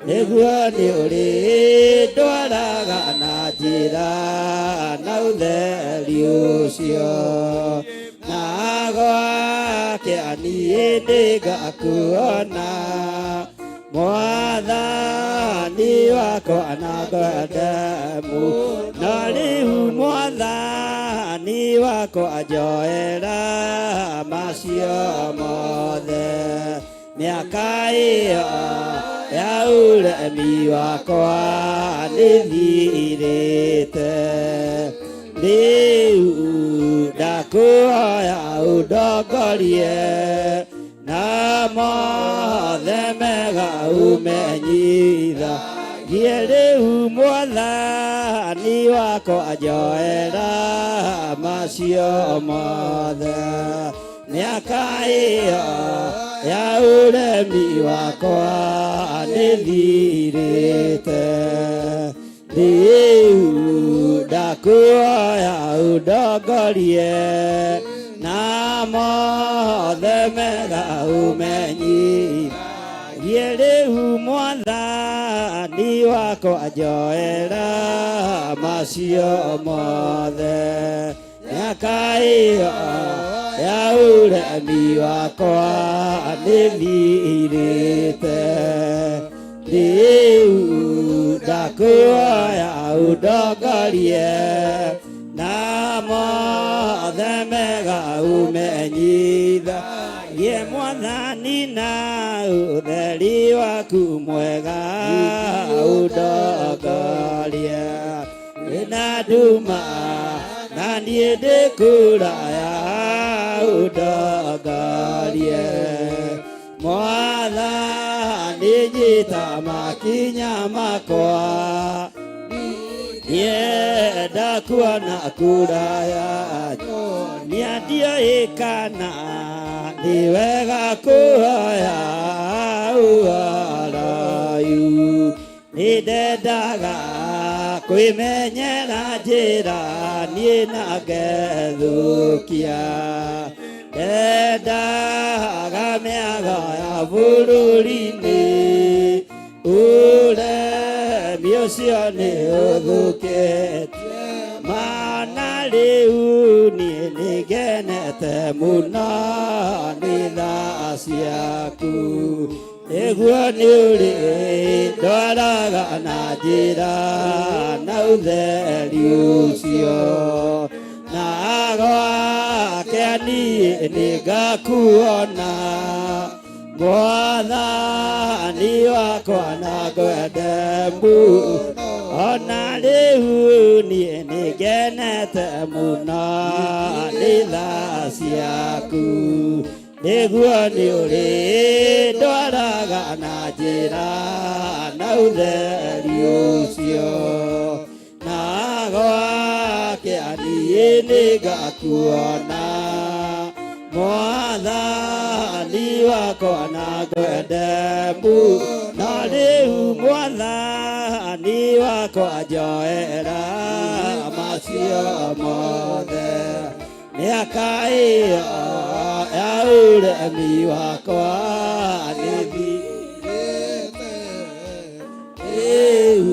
nĩguo nĩ ũrĩ ndwaraga na njĩra na ũtheri ũcio na gwakĩaniĩ nĩngakuona mwathani wakwa na ngwende mũno rĩu mwathani wakwa njohera macio mothe mĩaka ĩyo ya ũremi wakwa nĩthirĩte rĩu ndakuoya ũndongorie na mothe umenyitha rĩu Mwathani wakwa njoera macio mothe mĩaka ĩyo ya ũremi wakwa nĩthirĩte rĩu ndakuoya ũndongorie na mothe mega ũmenyithie rĩu Mwathani wakwa njoera macio mothe mĩaka ĩyo ya ũremi wakwa nĩthirĩte rĩu ndakuoya ũndongorie na mothe mega ũmenyithagie Mwathani na ũtheri waku mwega ũndongorie wĩna nduma na niĩ ndĩ kũraya ũndongorie Mwathani nyita makinya makwa nienda kuona kũraya nĩandio kana nĩ wega kũhoya ũharayu nĩndendaga kwĩmenyera njĩra niĩ na ngethũkia ndendaga mĩago ya bũrũri-inĩ ũremi ũcio nĩ ũthũkĩtie mana rĩu niĩ nĩngenete mũno nĩ tha ciaku nĩguo nĩ ũrĩ ndwaraga na njĩra na ũtheri ũcio na gwake niĩ nĩngakuona Mwathani wakwa na ngwende mũno ona rĩu niĩ nĩngenete mũno nĩ tha ciaku nĩguo nĩ ũrĩ ndwaraga na njĩra na ũtheri ũcio na gwake niĩ nĩngakuona Mwathani wakwa na ngwende mũno rĩu Mwathani wakwa njoera macio mothe mĩaka ĩyo ya ũremi wakwa nĩthirĩte rĩu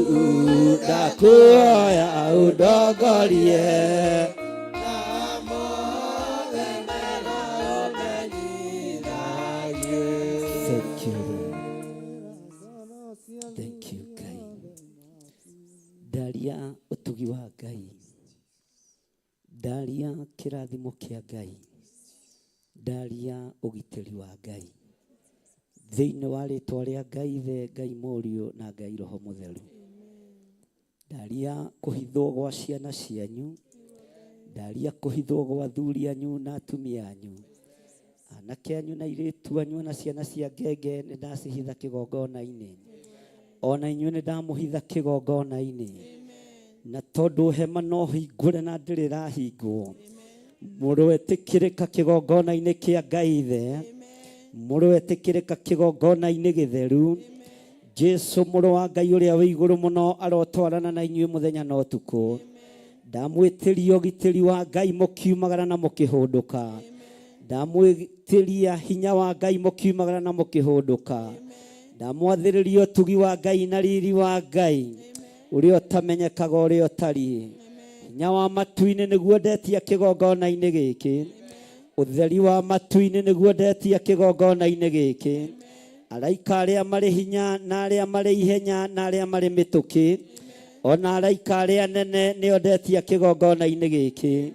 ndakuoya ũndongorie na mothe mega ũmenyithagie. Thank you. Thank you, Ngai. Ndaria ũtugi wa Ngai, ndaria kĩrathimo kĩa Ngai, ndaria ũgitĩri wa Ngai thĩinĩ wa rĩtwa rĩa Ngai Ithe, Ngai Mũriũ na Ngai Roho Mũtheru. Ndaria kũhithwo gwa ciana cianyu, ndaria kũhithwo gwa athuri anyu na atumia anyu, anake anyu na airĩtu anyu na ciana cia ngenge nĩ ndacihitha kĩgongona-inĩ, ona inyuĩ nĩ ndamũhitha kĩgongona-inĩ, na tondũ hema no hingũre na ndĩrĩ rahingwo, mũrũ etĩkĩrĩka kĩgongona-inĩ kĩa Ngai Ithe, mũrũ etĩkĩrĩka kĩgongona-inĩ gĩtheru. Jesu mũrũ wa Ngai ũrĩa wĩ igũrũ mũno arotwarana na inyuĩ mũthenya na ũtukũ. Ndamwĩtĩria ũgitĩri wa Ngai mũkiumagara na mũkĩhũndũka, ndamwĩtĩria hinya wa Ngai mũkiumagara na mũkĩhũndũka, ndamwathĩrĩria ũtugi wa Ngai na riri wa Ngai ũrĩa ũtamenyekaga ũrĩa ũtariĩ. Hinya wa matu-inĩ nĩguo ndetia kĩgongona-inĩ gĩkĩ, ũtheri wa matu-inĩ nĩguo ndetia kĩgongona-inĩ gĩkĩ. Araika arĩa marĩ hinya na arĩa marĩ ihenya na arĩa marĩ mĩtũkĩ, ona araika arĩa nene nĩo ndetia kĩgongona-inĩ gĩkĩ.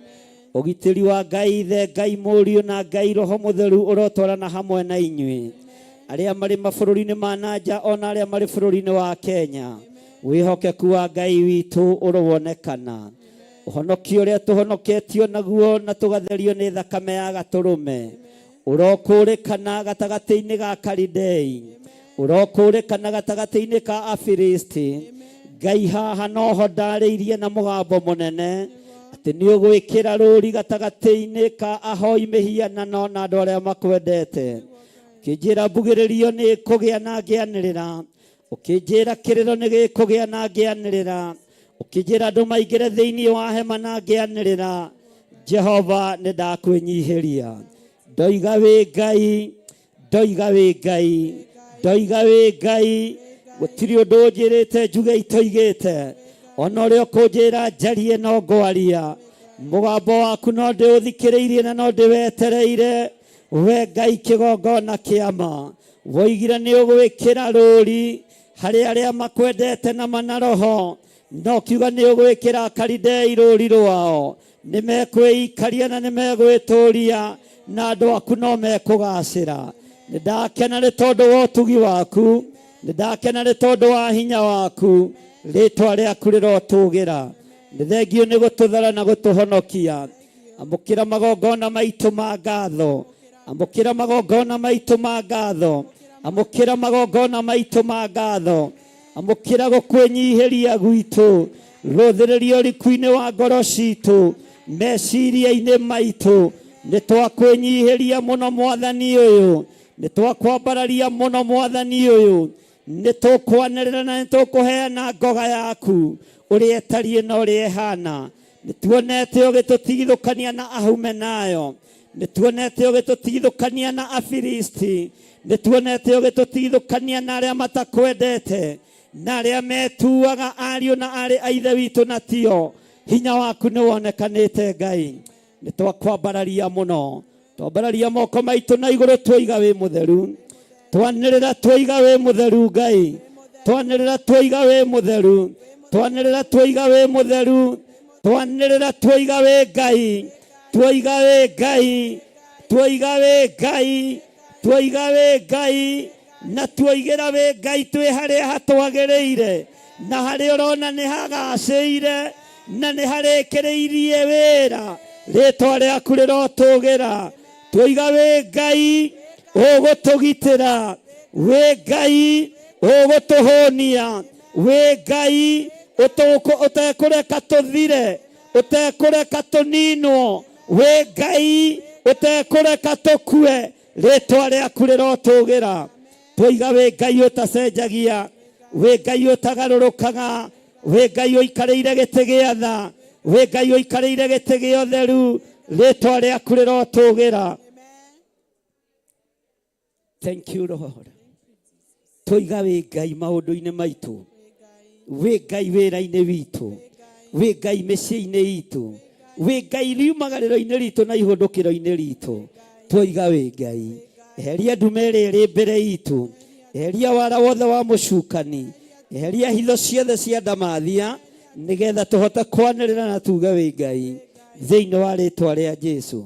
Ũgitĩri wa Ngai Ithe, Ngai Mũriũ na Ngai Roho Mũtheru ũrotwarana hamwe na inyuĩ, arĩa marĩ mabũrũri-inĩ ma nanja ona arĩa marĩ bũrũri-inĩ wa Kenya. Wĩhokeku wa Ngai witũ ũrowonekana, ũhonokio ũrĩa tũhonoketio naguo na tũgatherio nĩ thakame ya Gatũrũme ũrokũrĩkana gatagatĩ-inĩ ga Karidei, urokũrĩkana gatagatĩ-inĩ ka Afilisti. Ngai haha noho ndarĩirie na mũgambo mũnene atĩ nĩ ũgwĩkĩra rũũri gatagatĩ-inĩ ka ahoi mĩhianano na andũ arĩa makwendete. Ũkĩnjĩra mbugĩrĩrio nĩ kũgĩa na ngĩanĩrĩra, ũkĩnjĩra kĩrĩro nĩ gĩkũgĩa na ngĩanĩrĩra, ũkĩnjĩra andũ maingĩre thĩinĩ wa hema na ngĩanĩrĩra. Jehova nĩ ndakwĩnyihĩria. Ndoiga wĩ Ngai, ndoiga wĩ Ngai, ndoiga wĩ Ngai. Gũtirĩ ũndũ njĩrĩte njuge itoigĩte, ona ũrĩa ũkũnjĩra njarie no ngwaria. Mũgambo waku no ndĩũthikĩrĩirie na no ndĩwetereire. We Ngai kĩgongona kĩama, woigire nĩ ũgwĩkĩra rũũri harĩ arĩa makwendete na manaroho, no kiuga nĩ ũgwĩkĩra Akalidei rũũri rwao. Nĩ mekwĩikaria na nĩ megwĩtũũria, na andũ aku no mekũgacĩra. Nĩ ndakena nĩ tondũ wa ũtugi waku, nĩ ndakena nĩ tondũ wa hinya waku. Rĩĩtwa rĩaku rĩrotũũgĩra. Nĩ thengio nĩ gũtũthara na gũtũhonokia. Amũkĩra magongona maitũ ma ngatho, amũkĩra magongona maitũ ma ngatho, amũkĩra magongona maitũ ma ngatho, amũkĩra gũkwĩnyihĩria gwitũ, rũthĩrĩrio riku-inĩ wa ngoro citũ, meciria-inĩ maitũ. Nĩ twakwĩnyihĩria mũno Mwathani ũyũ, nĩ twakwambararia mũno Mwathani ũyũ. Nĩ tũkwanĩrĩra na nĩ tũkũheana ngoga yaku ũrĩa ĩtariĩ na ũrĩa ĩhana. Nĩ tuonete ũgĩtũtigithũkania na Ahumenayo, nĩ tuonete ũgĩtũtigithũkania na Afilisti, nĩ tuonete ũgĩtũtigithũkania na arĩa matakwendete, na arĩa metuaga ariũ na arĩ a ithe witũ na tio. Hinya waku nĩ wonekanĩte Ngai. Nĩ twakwambararia mũno, twambararia moko maitũ na igũrũ twoiga wĩ mũtheru. Twanĩrĩra twoiga wĩ mũtheru Ngai, twanĩrĩra twoiga wĩ mũtheru, twanĩrĩra twoiga wĩ mũtheru, twanĩrĩra twoiga wĩ Ngai, twoiga wĩ Ngai, twoiga wĩ Ngai, twoiga wĩ Ngai, na twoigĩra wĩ Ngai twĩ harĩa hatwagĩrĩire, na harĩa ũrona nĩ hagacĩire, na nĩ harĩkĩrĩirie wĩra. Rĩĩtwa rĩaku rĩrotũũgĩra. Twoiga wĩ Ngai ũgũtũgitĩra, wĩ Ngai ũgũtũhũnia, wĩ Ngai ũtekũreka tũthire, ũtekũreka tũninwo, wĩ Ngai ũtekũreka tũkue. Rĩĩtwa rĩaku rĩrotũũgĩra. Twoiga wĩ Ngai ũtacenjagia, wĩ Ngai ũtagarũrũkaga, wĩ Ngai ũikarĩire gĩtĩ gĩa tha, wĩ Ngai ũikarĩire gĩtĩ gĩa ũtheru. Rĩĩtwa rĩaku rĩrotũũgĩra. Thank you Lord. Twoiga wĩ Ngai maũndũ-inĩ maitũ, wĩ Ngai wĩra-inĩ witũ, wĩ Ngai mĩciĩ-inĩ itũ, wĩ Ngai riumagarĩro-inĩ ritũ na ihũndũkĩro-inĩ ritũ. Twoiga wĩ Ngai. Eheria ndume ĩrĩa ĩrĩ mbere itũ, eheria wara wothe wa mũcukani, eheria hitho ciothe cia ndamathia, nĩgetha tũhote kwanĩrĩra na tuge wĩ Ngai thĩinĩ wa rĩĩtwa rĩa Jesũ.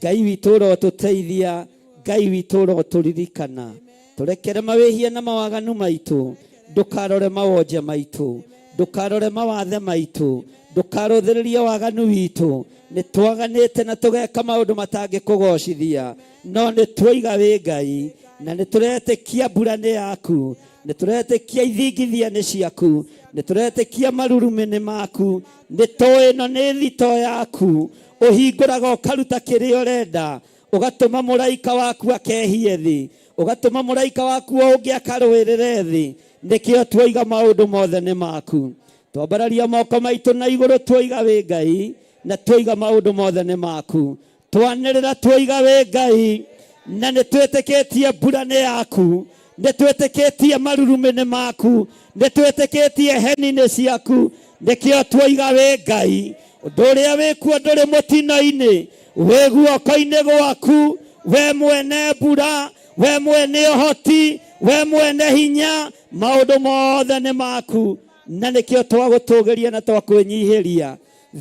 Ngai witũ ũrotũteithia, Ngai witũ ũrotũririkana. Tũrekere mawĩhia na mawaganu maitũ, ndũkarore mawonje maitũ, ndũkarore mawathe maitũ, ndũkarũthĩrĩrie waganu witũ. Nĩ twaganĩte na tũgeka maũndũ matangĩkũgocithia, no nĩ twoiga wĩ Ngai, na nĩ tũretĩkia mbura nĩ yaku, nĩ tũretĩkia ithingithia nĩ ciaku, nĩ tũretĩkia marurumĩ nĩ maku. Nĩ tũĩ ĩno nĩ thito yaku, ũhingũraga ũkaruta kĩrĩa ũrenda, ũgatũma mũraika waku akehie thĩ, ũgatũma mũraika waku ũngĩ akarũĩrĩre thĩ. Nĩkĩo twoiga maũndũ mothe nĩ maku. Twambararia moko maitũ na igũrũ twoiga wĩ Ngai, na twoiga maũndũ mothe nĩ maku. Twanĩrĩra twoiga wĩ Ngai, na nĩ twĩtĩkĩtie mbura nĩ yaku, nĩ twĩtĩkĩtie marurumĩ nĩ maku, nĩ twĩtĩkĩtie heni nĩ ciaku. Nĩkĩo twoiga wĩ Ngai. Ũndũ ũrĩa wĩkuo ndũrĩ mũtino-inĩ, wĩ guoko-inĩ gwaku, we mwene mbura, we mwene ũhoti, we mwene hinya, maũndũ mothe nĩ maku. Na nĩkĩo twagũtũũgĩria na twakwĩnyihĩria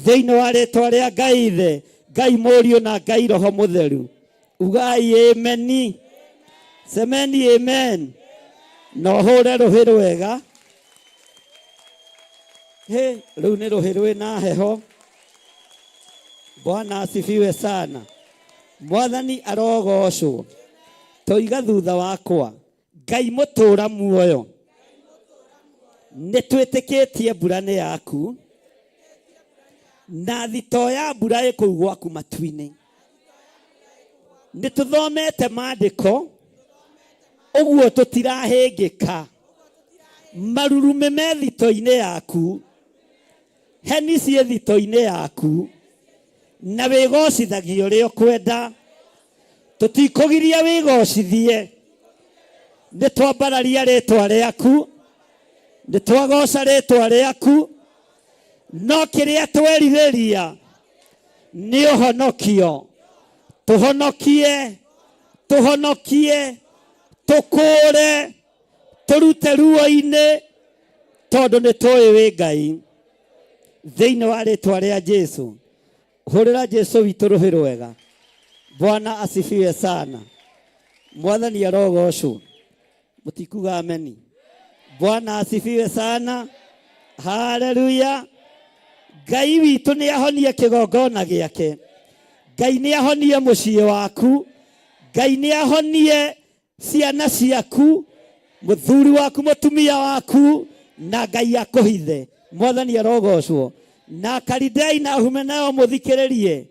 thĩinĩ wa rĩĩtwa rĩa Ngai Ithe, Ngai Mũriũ na Ngai Roho Mũtheru. Ugai ameni, semeni amen. Na ũhũre rũhĩ rwega. Rĩu nĩ rũhĩ rwĩna heho. Bwana asifiwe sana. Mwathani arogocwo. Toiga thutha wakwa, Ngai mũtũra muoyo nĩ twĩtĩkĩtie mbura nĩ yaku na thito ya mbura ĩkũu gwaku matu-inĩ. Nĩ tũthomete maandĩko ũguo tũtirahĩngĩka. Marurume me thito-inĩ yaku, heni ciĩ thito-inĩ yaku, na wĩgocithagia ũrĩa ũkwenda. Tũtikũgiria wĩgocithie. Nĩ twambararia rĩtwa rĩaku, nĩ twagoca rĩtwa rĩaku, no kĩrĩa twerirĩria nĩ ũhonokio. Tũhonokie, tũhonokie, tũkũũre, tũrute ruo-inĩ, tondũ nĩ tũĩ wĩ Ngai. Thĩinĩ wa rĩtwa rĩa Jesu, hũrĩra Jesu witũ rũhĩ rwega. Bwana asifiwe sana. Mwathani arogocwo. Mũtikuga ameni. Bwana asifiwe sana. Haleluya. Ngai witũ nĩ ahonie kĩgongona gĩake. Ngai nĩ ahonie mũciĩ waku. Ngai nĩ ahonie ciana ciaku, mũthuri waku, mũtumia waku, na Ngai akũhithe. Mwathani arogocwo. Na Kalidei na Humenayo mũthikĩrĩrie.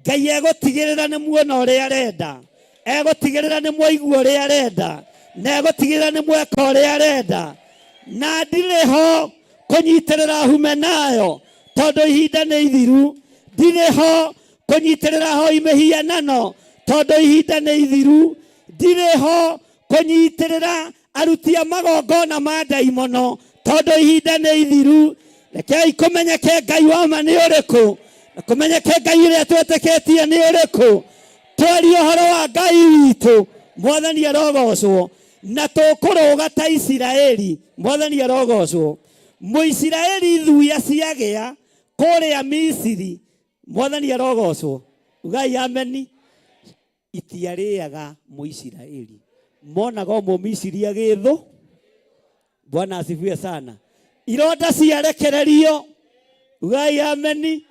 Ngai egũtigĩrĩra nĩ muona ũrĩa arenda. Egũtigĩrĩra nĩ mwaigua ũrĩa arenda. Na egũtigĩrĩra nĩ mweka ũrĩa arenda. Na ndirĩ ho kũnyitĩrĩra Humenayo, tondũ ihinda nĩ ithiru. Ndirĩ ho kũnyitĩrĩra hoi mĩhianano, tondũ ihinda nĩ ithiru. Ndirĩ ho kũnyitĩrĩra aruti a magongona ma ndaimono, tondũ ihinda nĩ ithiru. Rekei kũmenyeke Ngai wa ma nĩ ũrĩkũ, na kũmenyeke Ngai ũrĩa twĩtĩkĩtie nĩ ũrĩkũ. Twarie ũhoro wa Ngai witũ. Mwathani arogocwo. Na tũkũrũga ta Isiraeli. Mwathani arogocwo. Mũisiraeli thuya ciagĩa kũrĩa Misiri. Mwathani arogocwo. Ugai ameni. Itiarĩaga Mũisiraeli. Monaga Mũmisiri agĩthũ. Bwana asifiwe sana. Ironda ciarekererio. Ugai ameni.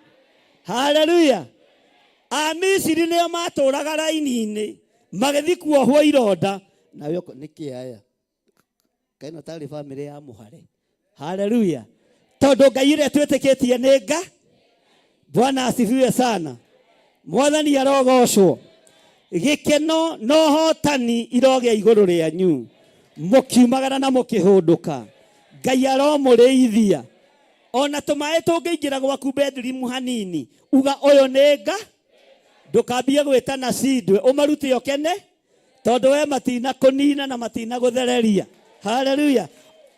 Haleluya. Amisiri nĩo matũraga raini-inĩ magĩthiĩ kuohwo ironda. Na yoko nĩkĩ aya kaino tarĩ bamĩrĩ ya mũhare. Haleluya. Tondũ Ngai ũrĩa twĩtĩkĩtie nĩ Nga. Bwana asifiwe sana. Mwathani arogocwo. Gĩkeno na ũhotani irogĩa igũrũ rĩanyu, mũkiumagara na mũkĩhũndũka. Ngai aromũrĩithia. Ona tũmaĩ tũngĩingĩra gwaku bedroom hanini, uga ũyũ nĩ Nga. Ndũkambie gwĩtana cindwe, ũmarute ũkene, tondũ we matina kũnina na matina gũthereria. Haleluya.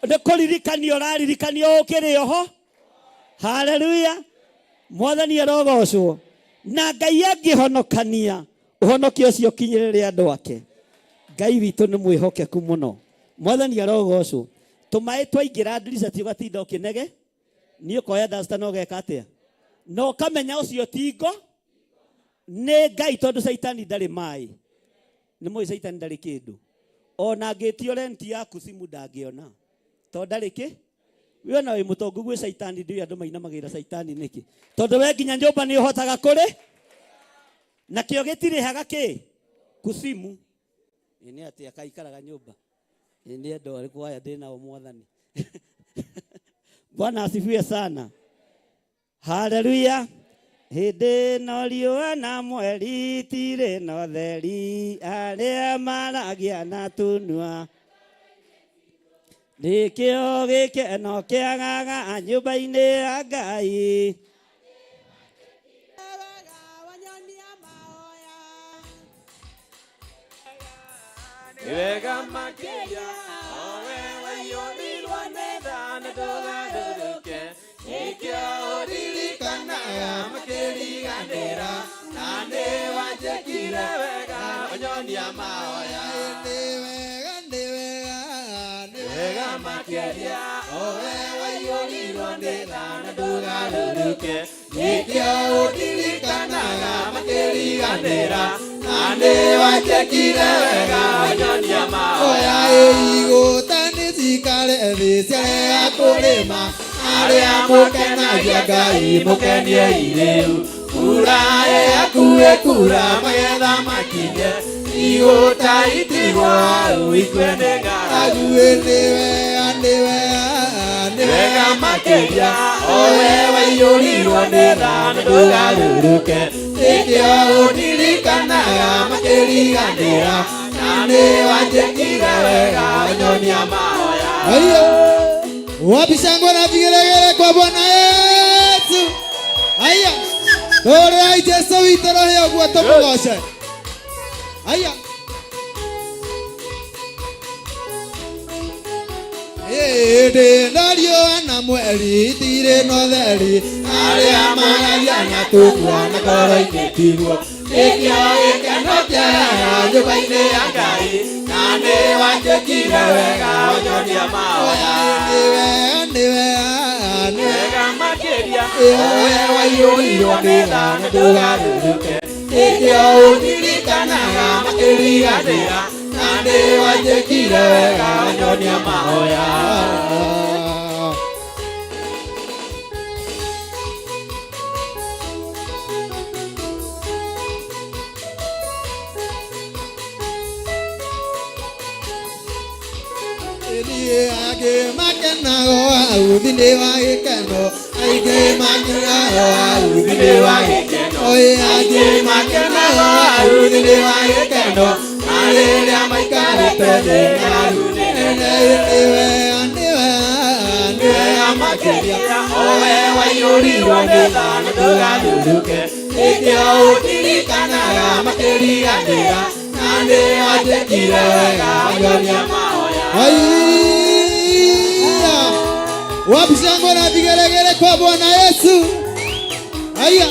Nĩ kũririkanio ũraririkanio ũkĩrĩ oho. Haleluya. Mwathani arogocwo. Na Ngai angĩhonokania, ũhonokio ũcio ũkinyĩrĩre andũ ake. Ngai witũ nĩ mwĩhokeku mũno. Mwathani arogocwo. Tũmaĩ twaingĩra ndirica tiũgatinda ũkĩnege, niĩ ũkoya dasta na ũgeka atĩa. Na ũkamenya ũcio tingo nĩ Ngai, tondũ Saitani ndarĩ maĩ. Nĩ mũĩ Saitani ndarĩ kĩndũ. Ona angĩtio renti yaku simu ndangĩona. Tondũ ndarĩ kĩ? We ona wĩ mũtongu gwĩ Saitani, ndiũĩ andũ mainamagĩra Saitani nĩkĩ. Tondũ we nginya nyũmba nĩ ũhotaga kũrĩ. Na kĩo gĩtirĩhaga kĩ? Kusimu. Nĩ atĩ akaikaraga nyũmba. Nĩ andũ arĩkũ aya ndĩnao Mwathani. Bwana asifiwe sana. Haleluya. Hĩndĩ no riũa na mweri itirĩ na ũtheri, arĩa maragĩa na tũnua. Nĩkĩo gĩkeno kĩagaga nyũmba-inĩ ya Ngai. Wega makĩria owe waiyũrirwo nĩ tha na ndũgarũrũke. Nĩkĩo ũririkanaga makĩriganĩra, na nĩ wanjĩkire wega ũnyonia mahoya. Nĩ wega makĩria owe waiyũrirwo nĩ tha na ndũgarũrũke. Nĩkĩo ũririkanaga makĩriganĩra, na nĩ wanjĩkire wega ũnyonia mahoya. Igũta nĩ cikare thĩ ciarega kũrĩma, arĩa mũkenagia Ngai mũkenie irĩu. Kura yaku ĩkura magetha makinye, igũta itigwa ikwenega wega makĩria owe waiyũrirwo nĩ tha ndũgarũrũke ĩkĩo ũndirikanaga makĩriganĩra na nĩ wanjĩkire wega nyonia mahoya. Wapi shangwe na vigelegele kwa Bwana Yesu. Aya. Ora Yesu witorohe ogwa tomogoshe. Aya. Ndario ana mweri tire no theri aria maragia na tukwa na koro-inĩ tigwo ĩkĩo gĩkeno kĩa nyũmba-inĩ ya Ngai na nĩ wanjĩkire wega nyonia mahoya. Nĩ wega makĩria owe waiyũrirwo nĩ tha na ndũgarũrũke ĩkĩo ũndirikanaga makĩriganĩra na nĩ wanjĩkire wega nyonia mahoya. Age makenago audine wa gekeno age makenago audine wa gekeno oye age makenago audine wa gekeno ale amaikare pede audine ane amakeria owe waiyũrirwo nĩ tha na ndũgarũrũke ĩkĩo ũndirikanaga makĩriganĩra na nĩ wanjĩkire wega nyonia mahoya. Wapi shangwe na vigelegele kwa Bwana Yesu. Aya.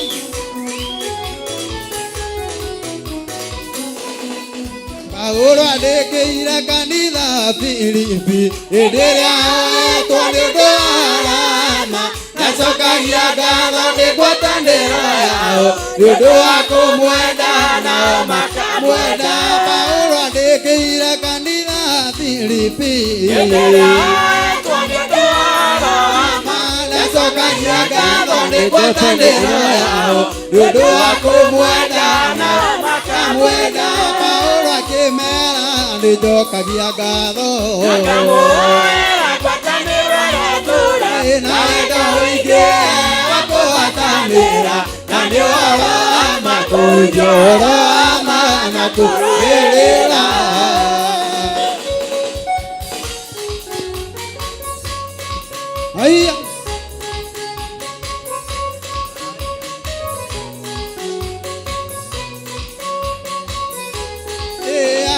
Paulo andĩkĩire kanitha Filipi ĩrĩa oetwo nĩ ũndũ wa arama nacokagia ngatho nĩ ngwatanĩro yao nĩ ũndũ wa kũmwenda nao makamwenda. Paulo andĩkĩire kanitha Filipi ĩrĩa oetwo nĩ ũndũ wa arama nacokagia ngatho nĩ ngwatanĩro yao nĩ ũndũ wa kũmwenda nao makamwenda. Paulo akĩmera nĩnjokagia ngatho nakamũhoera ngwatanĩro ya tũũra na wendo ũingĩ wa kũgwatanĩra na nĩ ũhoro wa makũnjũra na kũrũĩrĩra. Aya.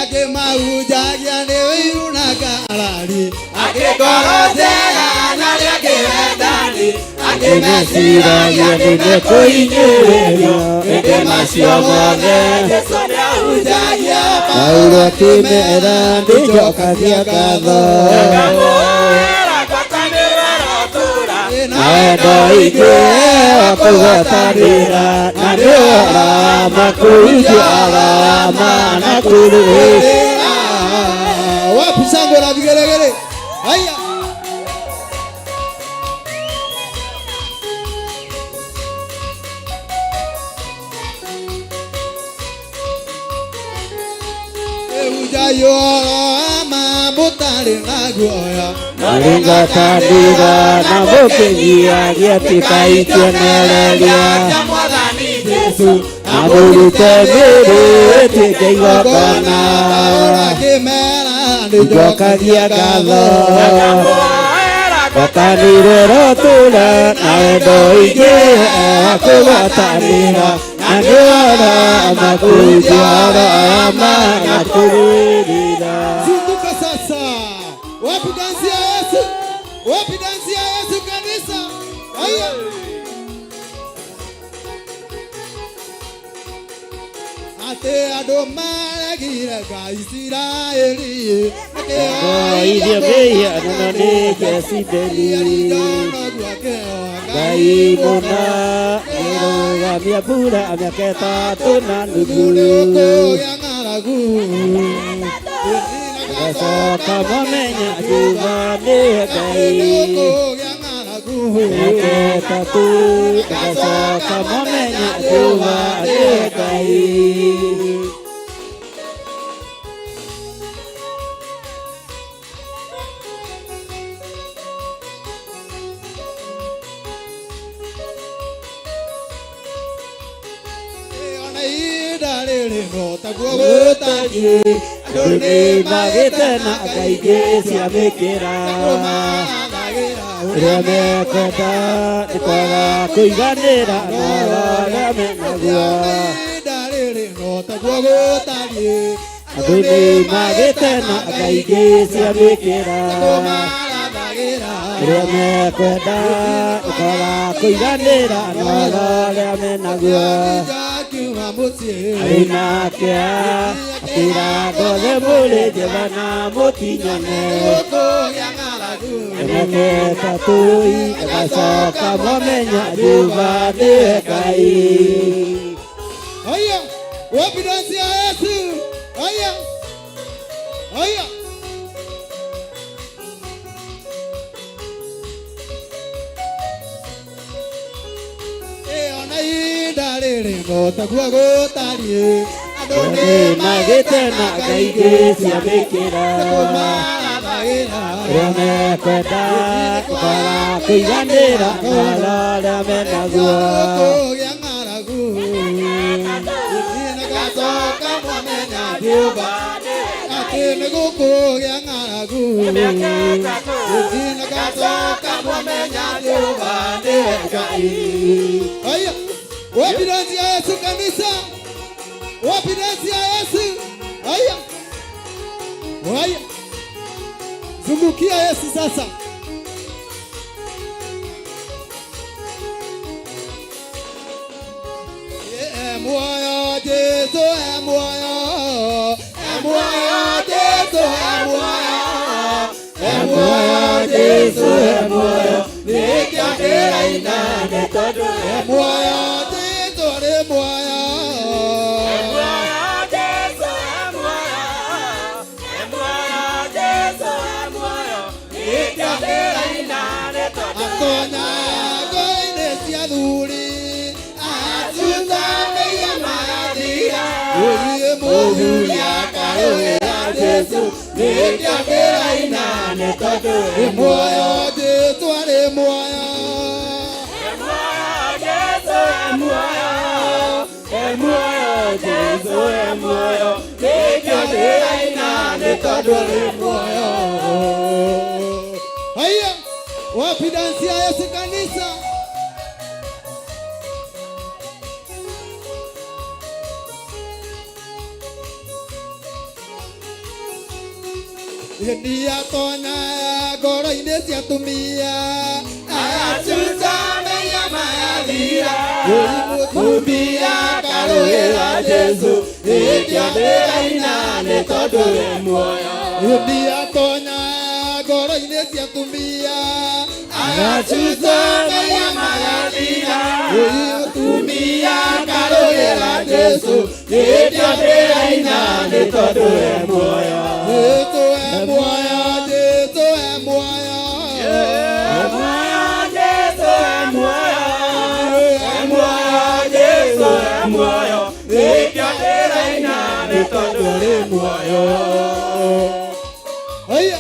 Akĩmahujagia nĩ ũiru na ngarari akĩngorojera na rĩngĩ wendani akĩmeciragia nĩmekũhinyĩrĩrio hĩndĩ macio mothe Jesũ nĩahunjagia. Paulo akĩmera ndĩnjokagia ngatho nakamũhoera ngwatanĩro ya tũũra na wendo ingĩ wa kũgwatanĩra na nĩ ũhoro wa makũnjũra na kũrũĩrĩra. Wapi shangwe na vigelegele. Haya. Eujayoro ama butari na guoya naringatanira na mũkĩnyiagia tikaikionereria Jesu amũrute mĩrĩ ĩtuĩke igongona. Akĩmera nĩnjokagia ngatho ngwatanĩro tũũra na wendo ingĩ wa kũgwatanĩra na nĩ ũhoro wa makũnjũra na kũrũĩrĩra. Zinduka sasa. Wapi dansi ya Yesu? Wapi dansi ya Yesu kanisa? Haya. Ate andũ maregire Ngai Isiraeli akĩoithia mĩhianano nĩ Jezebeli Ngai mũna nĩrũgamia mbura mĩaka ĩtatũ na nuthu gacoka mamenya Jehova nĩ Ngai mĩaka ĩtatũ gacoka mamenya Jehova nĩ Ngai. ihinda rĩrĩ no taguo gũtariĩ andũ nĩ magĩte na ngai ingĩ cia mĩkĩra ũrĩa mekwenda nĩ kwaga kũiganĩra na arĩa menaguo ihinda rĩrĩ no taguo gũtariĩ andũ nĩ magĩte na ngai ingĩ cia mĩkĩra ũrĩa mekwenda nĩ kwaga kũiganĩra na arĩa menaguo arĩ nake akĩra ngothe mũrĩ njega na mũtinyane emeketa tũi agacoka mwamenya Jehova nĩwe Ngai. Haya, wapi dansi ya Yesu? Haya, haya. Ona ihinda rĩrĩ no taguo gũtariĩ andũ nĩ magĩte na ngai ingĩ cia mĩkĩra ũrĩa mekwenda kwaga kũiganĩra na arĩa menaguo kũgĩa ng'aragu nĩgacoka mwamenya Jehova atĩ nĩ gũkũgĩa ng'aragu nĩgacoka mwamenya Jehova nĩwe Ngai. Haya, wapi dansi ya Yesu kanisa? Wapi dansi ya Yesu? Haya, haya, zungukia Yesu sasa. Moyo Yesu, moyo Yesu, moyo Yesu, moyo nikiakĩra inane tondũ moyo Yesu nĩ moyo atonya ngoi-inĩ cia thuri atuthamĩia magathira ũthiĩ mũhuria karũgĩra Jesu nĩkĩakĩra inane tondũ nĩ muoyo Jesu arĩ muoyo Jesu arĩ muoyo nĩkĩakĩra inane tondũ arĩ muoyo. Haya, wapi dansi ya Yesu kanisa? Nĩatonya ngoro-inĩ cia atumia agacuthamĩia magathira mũtumia karũgĩra Jesu nĩkĩakĩra inane tondũ wĩ muoyo. Nĩatonya ngoro-inĩ cia atumia agacuthamĩia magathira mũtumia karũgĩra Jesu nĩkĩakĩra inane tondũ wĩ muoyo. Jesu è muoyo, Jesu è muoyo, Jesu è muoyo, Jesu è muoyo, nĩkĩakĩra inane tondũ arĩ muoyo. Haya,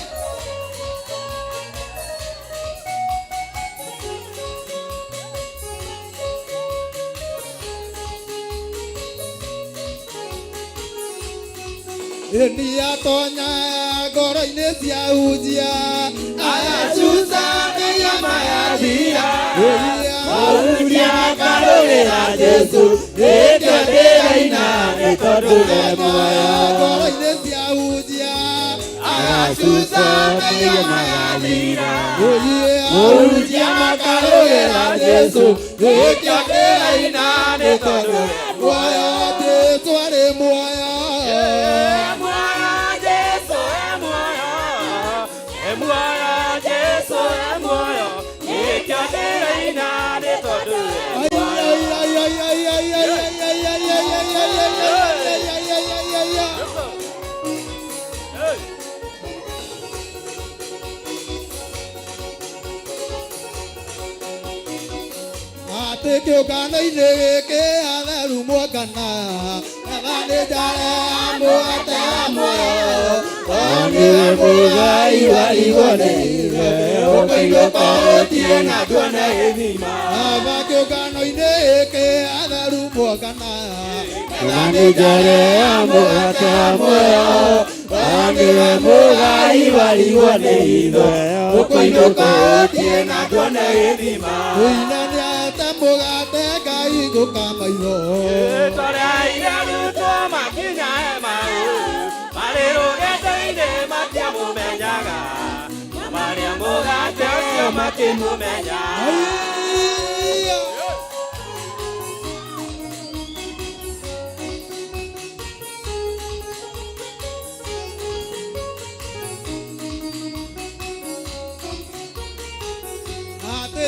nĩatonya ngoro-inĩ cia hunjia agacuthamĩia magathira mũhunjia karũgĩra Jesu nĩkĩakĩra inane tondũ wĩ muoyo. Ngoro-inĩ cia hunjia agacuthamĩia magathira mũhunjia karũgĩra Jesu nĩkĩakĩra inane tondũ wĩ muoyo. Jesu arĩ muoyo. Kĩũngano-inĩ gĩkĩ atheru mwakana Nabane jare muata moyo Wane mugai wali wane Okoilo ko tiena duane edima Abakyo kano ineke adaru mwakana Nabane jare muata moyo Wane mugai wali wane Okoilo ko tiena duane edima Uinania tambogate kai gukamailo Tore iraru to makinya emau Marero gete matia mumenyaga Maria mogate osio mati mumenyaga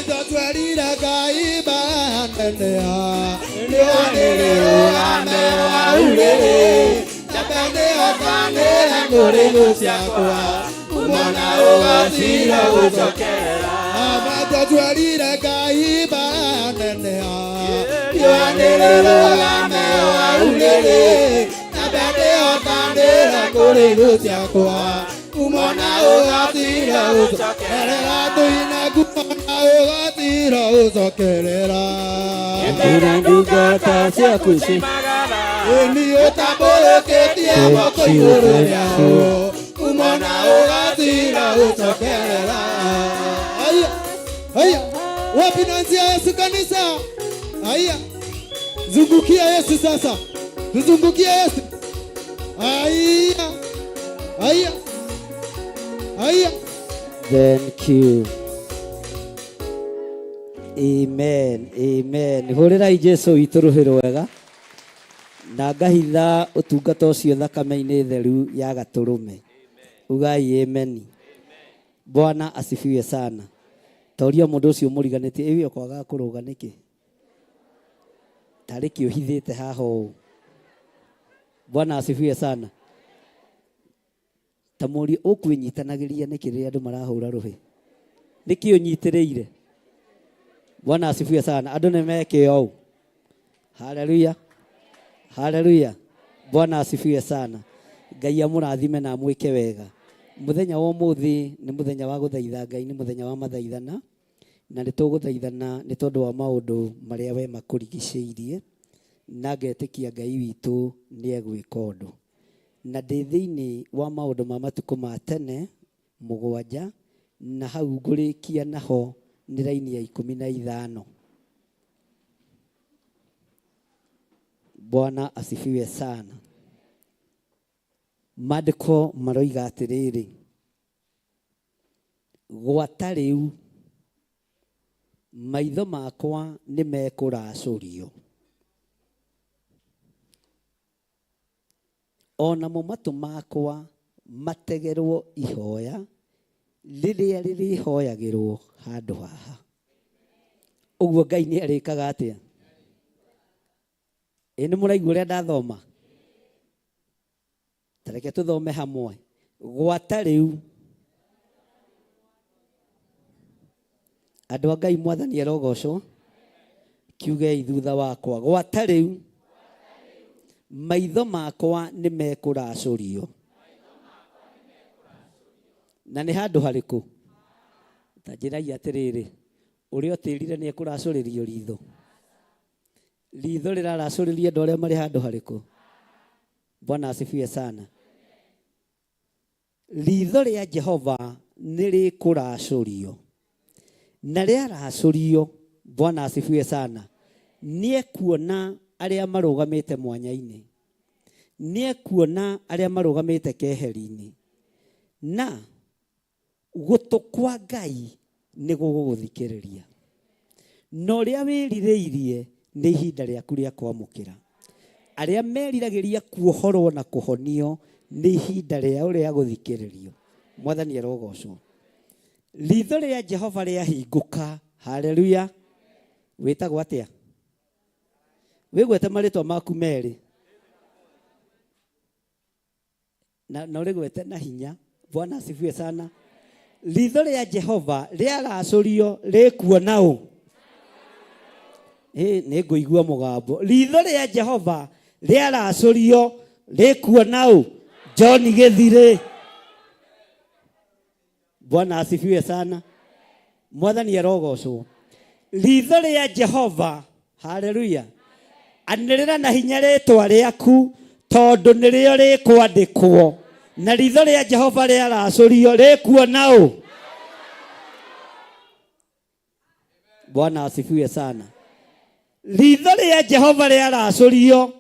Jatuarira kai bandea Leonere ame waulere Japende otane ngore lusiakwa Umona ogasira usokera Ama jatuarira kai bandea Leonere ame waulere Japende otane ngore lusiakwa Umona ogasira usokera Tuina kumona ogatira usokerera Emeranduga tasia kusi Eni otaboro ketia wako yoro yao Umona ogatira usokerera Aya, aya, wapi nanzia Yesu kanisa Aya, zungukia Yesu sasa Tuzungukia Yesu Aya, aya, aya Thank you. Amen. Amen. Hurira Jesu ituruhiro wega. Na ngahitha utungata ucio thakame-ini theru ya gaturume. Ugai amen. Bwana asifiwe sana. Toria mundu ucio muriganite ewe kwaga kuruga niki. Tariki uhithite haho. Bwana asifiwe sana. Tamuri ukwinyitanagiria niki ri andu marahura ruhi. Niki unyitireire. Bwana asifiwe sana. Andu nimeke au. Haleluya. Haleluya. Bwana asifiwe sana. Ngai amurathime na mwike wega. Muthenya wa muthi ni muthenya wa guthaitha Ngai, ni muthenya wa mathaithana. Na nituguthaithana ni tondu wa maundu maria we makurigiceirie. Na ngetikia Ngai witu ni egwika undu. Na ndi thiini wa maundu ma matuko ma tene mugwanja na hau ngurikia naho ni raini ya 15. Bwana asifiwe sana. Maandiko maroiga atiriri, gwata riu maitho makwa ni mekuracurio, ona mo matu makwa mategerwo ihoya riria ririhoyagirwo handu haha. Uguo Ngai ni arikaga atia? Ni muraigua uria ndathoma? Tareke tuthome hamwe. Gwata riu. Andu a Ngai mwathani arogocwo. Kiuge thutha wakwa. Gwata riu maitho makwa ni mekuracurio. Na ni handu hariku? Tanjiragia atiriri, uria utirire ni ekuracuririo ritho. Ritho riraracuriria andu aria mari handu hariku? Bwana asifiwe sana. Ritho ria Jehova ni rikuracurio. Na riaracurio, Bwana asifiwe sana, ni ekuona aria marugamite mwanya-ini, ni ekuona aria marugamite keheri-ini, na gutu kwa Ngai ni guguthikiriria. No ria wiririirie ni ihinda riaku ria kwamukira. Aria meriragiria kuohorwo na kuhonio ni ihinda riao ria guthikiririo. Mwathani arogocwo. Ritho ria Jehova riahinguka. Haleluya. Witagwo atia? Wigwete maritwa maku meri na urigwete na hinya. Bwana asifiwe sana. Ritho ria Jehova riaracurio rikuona u. Ni nguigua mugambo. Ritho ria Jehova rĩaracũrio rĩkuona ũ John Gĩthirĩ. Bwana asifiwe sana. Mwathani arogocwo. Ritho rĩa Jehova, haleluya, anĩrĩra na hinya rĩtwa rĩaku tondũ nĩrĩo rĩkwandĩkwo. Na ritho rĩa Jehova rĩaracũrio rĩkuona ũ. Bwana asifiwe sana. Ritho rĩa Jehova rĩaracũrio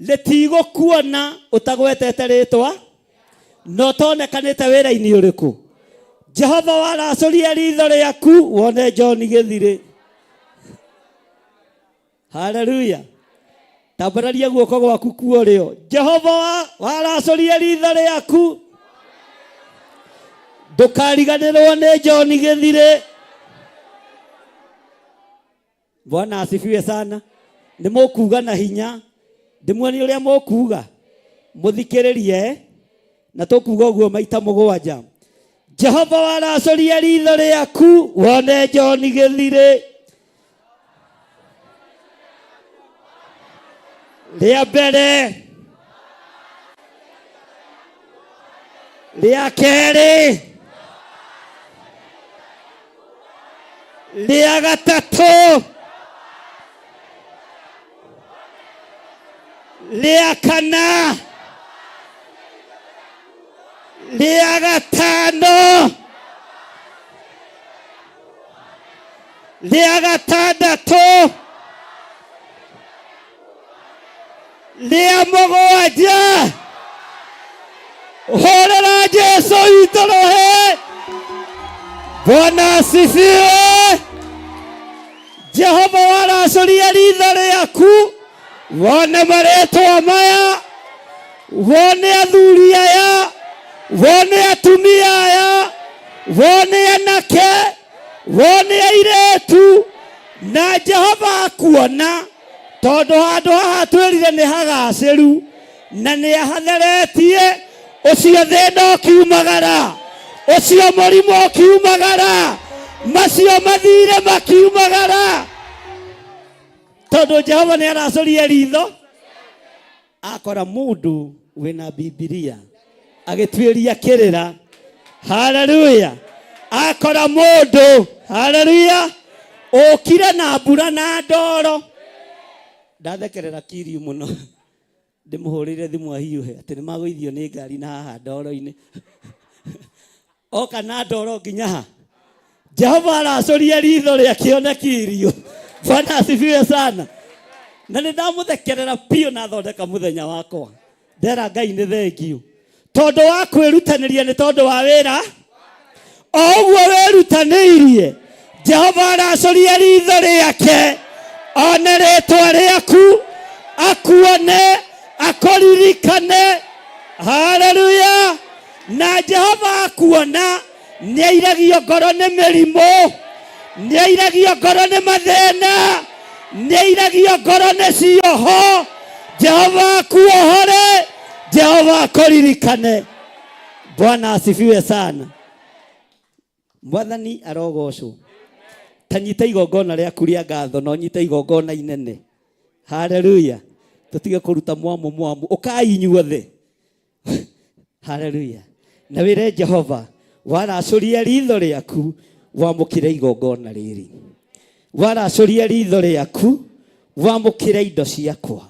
rĩtigũkuona ũtagwetete rĩtwa no tonekanĩte wĩra-inĩ ũrĩkũ. Jehova waracũria ritho rĩaku wone John Gĩthirĩ. Haleluya. Tambũraria guoko gwaku kuo rĩo. Jehova waracũria ritho rĩaku ndũkariganĩrwo nĩ John Gĩthirĩ. Bwana asifiwe sana. Nĩ mũkuga na hinya. Ndĩmuonie ũrĩa mũkuga. Mũthikĩrĩrie na tũkuga ũguo maita mũgwanja. Jehova waracũria ritho rĩaku wone John Gĩthirĩ. Rĩa mbere. Rĩa kerĩ. Rĩa gatatũ. Rĩa kana. Rĩa gatano. Rĩa gatandatũ. Rĩa mũgwanja. Hũrĩra Jesũ witũ rũhĩ. Bwana asifiwe. Jehova waracũria ritho rĩaku wone marĩtwa maya, wone athuri aya, wone atumia aya, wone anake, wone airĩtu, na Jehova akuona tondũ handũ haha twĩrire nĩ hagacĩru na nĩ ahatheretie. Ũcio thĩna ũkiumagara, ũcio mũrimũ ũkiumagara, macio mathire makiumagara tondũ Jehova nĩ aracũria ritho. Akora mũndũ wĩna Bibilia agĩtuĩria kĩrĩra. Haleluya. Akora mũndũ, haleluya, ũkire na mbura na ndoro. Ndathekerera Kiriu mũno. Ndĩmũhũrĩire thimũ ahiũhe atĩ nĩ magũithio nĩ ngari na haha ndoro-inĩ. Oka na ndoro nginya ha. Jehova aracũria ritho rĩakĩone Kiriu. Bwana asifiwe sana. Na nĩ ndamũthekerera piũ na thondeka mũthenya wakwa. Ndera Ngai nĩ thengiũ tondũ wa kwĩrutanĩria nĩ tondũ wa wĩra. O ũguo wĩrutanĩirie Jehova aracũria ritho rĩake one rĩtwa rĩaku, akuone, akũririkane. Haleluya. Na Jehova akuona nĩ airagio ngoro nĩ mĩrimũ, nĩ airagio ngoro nĩ mathĩna, nĩ airagio ngoro nĩ cioho. Jehova akuohore, Jehova akũririkane. Bwana asifiwe sana. Mwathani arogocwo. Tanyita igongona rĩaku rĩa ngatho no nyita igongona inene. Haleluya. Tutige kũruta mwamu ũkai inyuothe. Haleluya. Na wĩre Jehova waracũria ritho rĩaku wamũkĩre igongona rĩrĩ. Waracũria ritho rĩaku wamũkĩre indo ciakwa.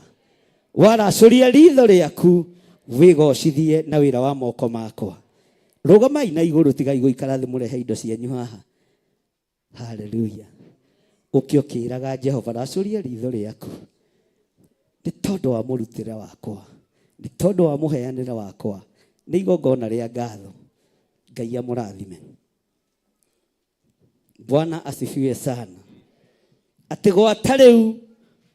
Waracũria ritho rĩaku wĩgocithie na wĩra wa moko makwa. Rũgamai na igũrũ tigai gũikara thĩ mũrehe indo cianyu haha. Haleluya. Ũkĩokĩraga Jehova racũria ritho rĩaku nĩ tondũ wa mũrutĩre wakwa, nĩ tondũ wa mũheanĩre wakwa, nĩ igongona rĩa ngatho. Ngai amũrathime. Bwana asifiwe sana. Atĩ gwata rĩu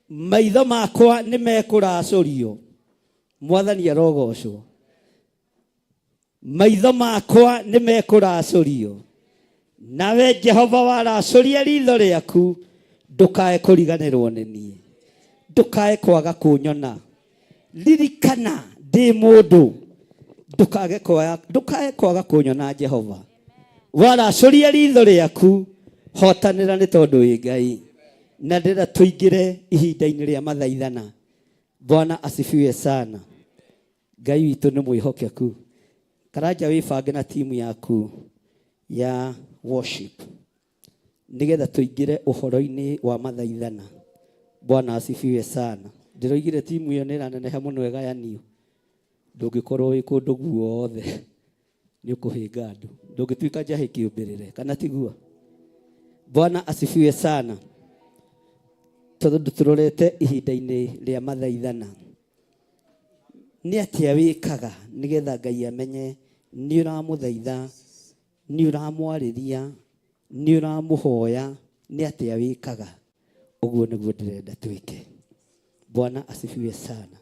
maitho makwa nĩ mekũracũrio. Mwathani arogocwo. Maitho makwa nĩ mekũracũrio. Nawe Jehova waracũria ritho rĩaku ndũkae kũriganĩrwo nĩ niĩ, ndũkae kwaga kũnyona. Ririkana ndĩ mũndũ, ndũkae kwaga kũnyona Jehova. Waracũria ritho rĩaku hotanĩra nĩ tondũ wĩ Ngai. Na ndĩra tũingĩre ihinda-inĩ rĩa mathaithana. Bwana asifiwe sana. Ngai witũ nĩ mwĩhokeku. Karanja wĩbange na timu yaku ya worship nigetha tũingĩre ũhoro-inĩ wa mathaithana. Bwana asifiwe sana. Ndĩroigire timu ĩyo nĩ ĩraneneha mũno ĩgayanio. Ndũngĩkorwo wĩ kũndũ guothe nĩ ũkũhĩnga andũ. Ndũngĩtuĩka njahĩ kĩũmbĩrĩre kana tiguo. Bwana asifiwe sana. Tondũ tũrorete ihinda-inĩ rĩa mathaithana. Nĩ atĩa wĩkaga nigetha Ngai amenye nĩ ũramũthaitha, nĩ ũramwarĩria, nĩ ũramũhoya, nĩ atĩa wĩkaga? Ũguo nĩguo ndĩrenda twĩke. Bwana asifiwe sana.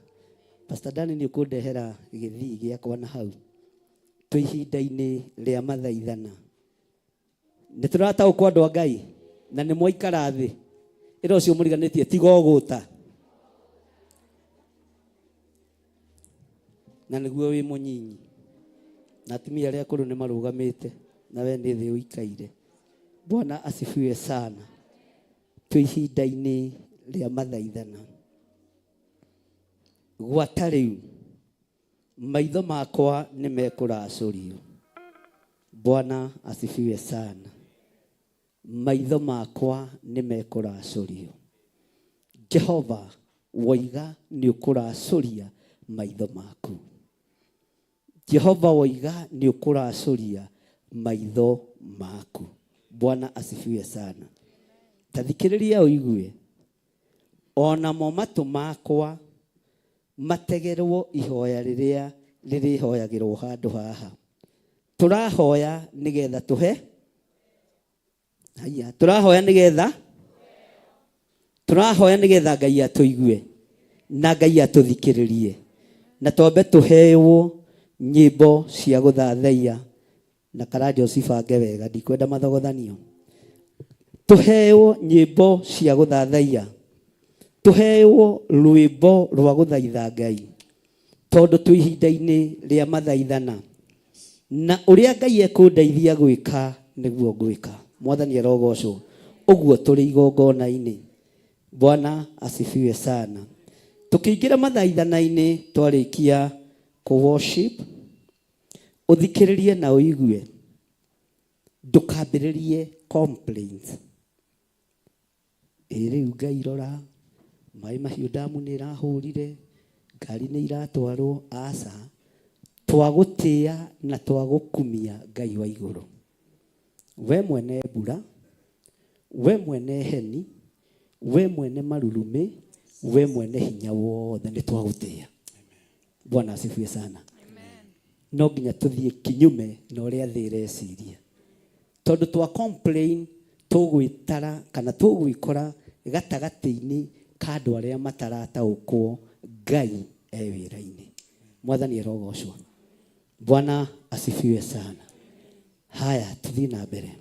Pastor Dani nĩ ũkũndehera gĩthii gĩakwa na hau. Twĩ ihinda-inĩ rĩa mathaithana. Nĩ tũrataũkwo andũ a Ngai na nĩ mwaikara thĩ. Ĩra ũcio mũriganĩtie tiga ũgũta. Na nĩguo wĩ mũnyinyi. Na atumia arĩa akũrũ nĩ marũgamĩte na we nĩ thĩ ũikaire. Bwana asifiwe sana. Twĩ ihinda-inĩ rĩa mathaithana. Gwata rĩu maitho makwa nĩ mekũracũrio. Bwana asifiwe sana. Maitho makwa nĩ mekũracũrio. Jehova woiga nĩ ũkũracũria maitho maku. Jehova woiga nĩ ũkũracũria maitho maku. Bwana asifiwe sana. Tathikĩrĩria ũigue. Onamo matũ makwa mategerwo ihoya rĩrĩa rĩrĩhoyagĩrwo handũ haha. Tũrahoya nĩgetha tũhe. Haya, tũrahoya nĩgetha. Tũrahoya nĩgetha Ngai atũigue na Ngai atũthikĩrĩrie. Na twambe tũheyo nyĩmbo cia gũthathaiya na Karanja ũcibange wega, ndikwenda mathogothanio. Tũheyo nyĩmbo cia gũthathaiya. Tũheyo rwĩmbo rwa gũthaitha Ngai. Tondũ twĩ ihinda-inĩ rĩa mathaithana. Na ũrĩa Ngai ekũndeithia gwĩka nĩguo ngwĩka. Mwathani arogocwo. Ũguo tũrĩ igongona-inĩ. Bwana asifiwe sana. Tukĩingĩra mathaithana-inĩ twarĩkia worship, ũthikĩrĩrie na ũigue. Ndũkambĩrĩrie complaints. Rĩu Ngai rora, maĩ mahiũ damu nĩ ĩrahũrire, ngari nĩ iratwarwo. Aca, twagũtĩĩa na twagũkumia Ngai wa igũrũ. We mwene mbura, we mwene heni, we mwene marurumĩ, we mwene hinya wothe nĩ twagũtĩĩa. Bwana asifiwe sana. No nginya tũthiĩ kinyume na ũrĩa thĩ ĩreciria. Tondũ twa complain tũgwĩtara kana tũgwĩkora gatagatĩ-inĩ ka andũ arĩa matarataũkwo Ngai e wĩra-inĩ. Mwathani arogocwo. Bwana asifiwe sana. Haya, tuthiĩ na mbere.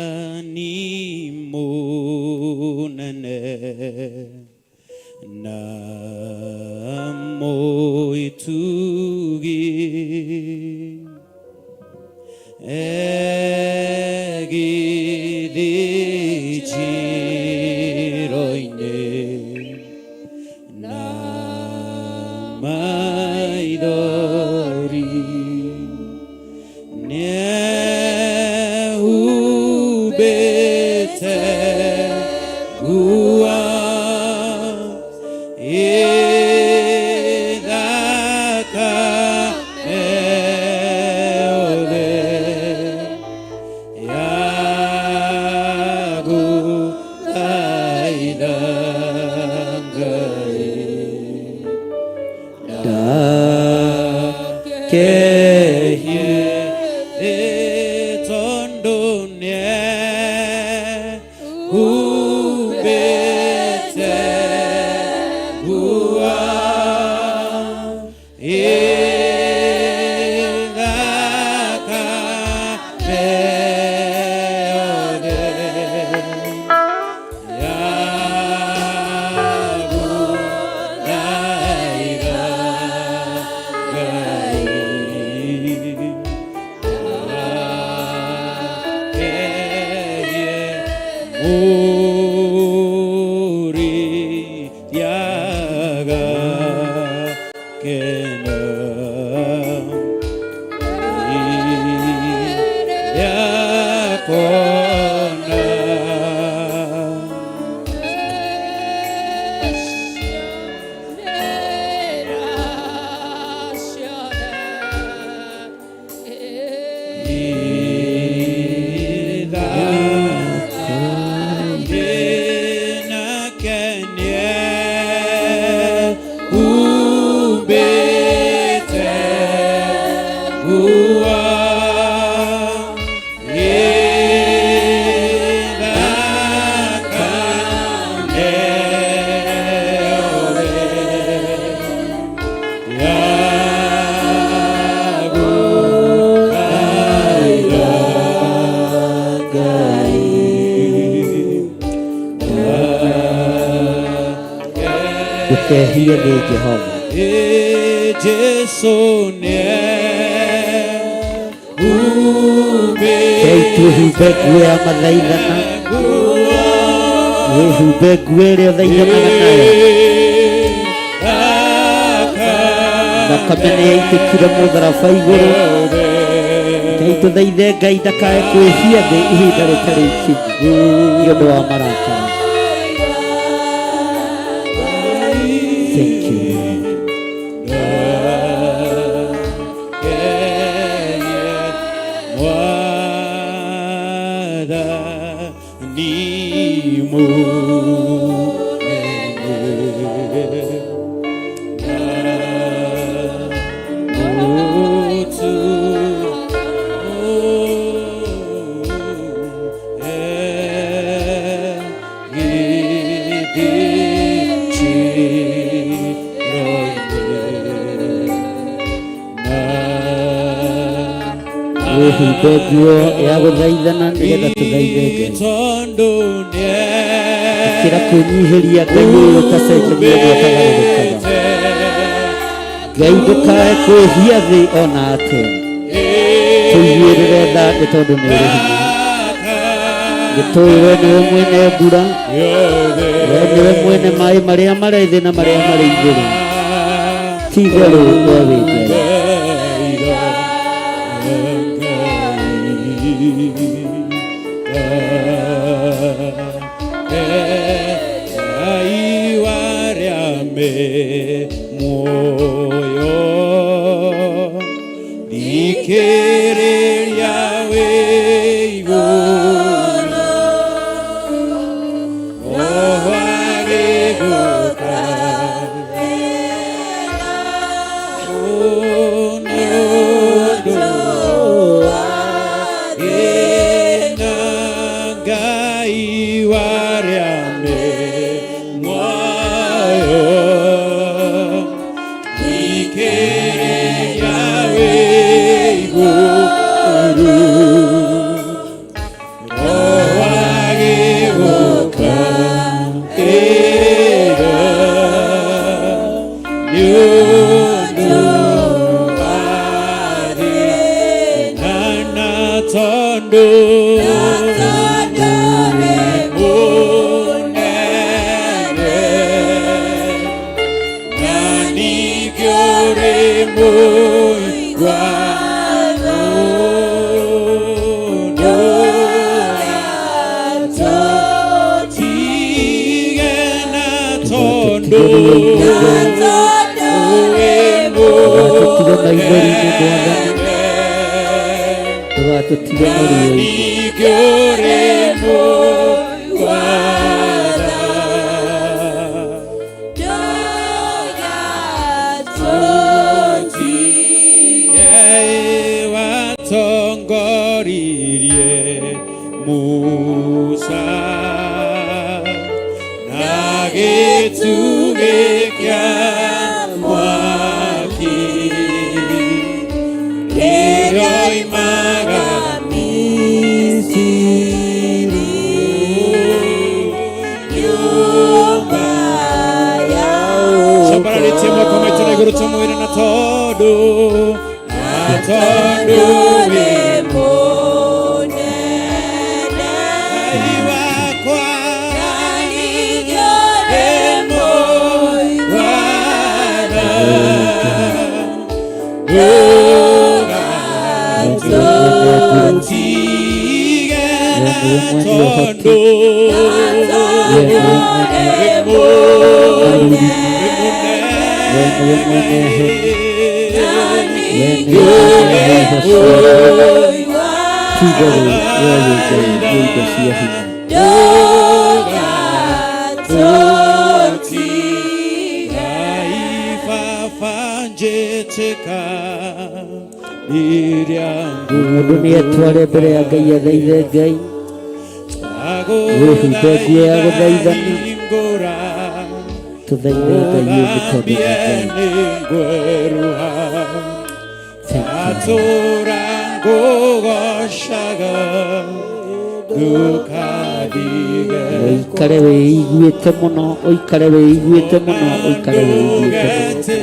Mwathani mũnene na mũitugi egithĩ njĩra-inĩ na maithori nĩehumbĩte nguo Ori ndũkehie thĩ Jehova. Jesu nie Kei twĩhumbe nguo ya mathaithana, wĩhumbe nguo ĩrĩa ũthaithanaga nayo. Thakame nĩyaitĩkire mũtharaba igũrũ. Kei tũthaithe Ngai ndakae kwĩhia thĩ ihinda rĩtarĩ ikinyu nĩ ũndũ wa marakara. Thank you. Wĩhumbe nguo ya gũthaithana nĩgetha tũthaithe Ngai. Ĩkĩra kwĩnyihĩria Ngai ũyũ ũtacenjagia ũguo ũtagarũrũkaga. Ngai ndũkae kwĩhia thĩ ona atĩa. Tũiguĩrĩre tha nĩ tondũ nĩ ũrĩ hinya. Gĩtũĩ we nĩwe mwene mbura, we nĩwe mwene maĩ marĩa marĩ thĩ na marĩa marĩ igũrũ. Ti itherũ we wĩ Ngai. Mũndũ nĩetware mbere ya Ngai athaithe Ngai. Wĩhumbe nguo ya gũthaithana, tũthaithe Ngai ũyũ nĩ tondũ nĩ Ngai. Oikare wĩiguĩte mũno, oikare wĩiguĩte mũno, oikare wĩiguĩte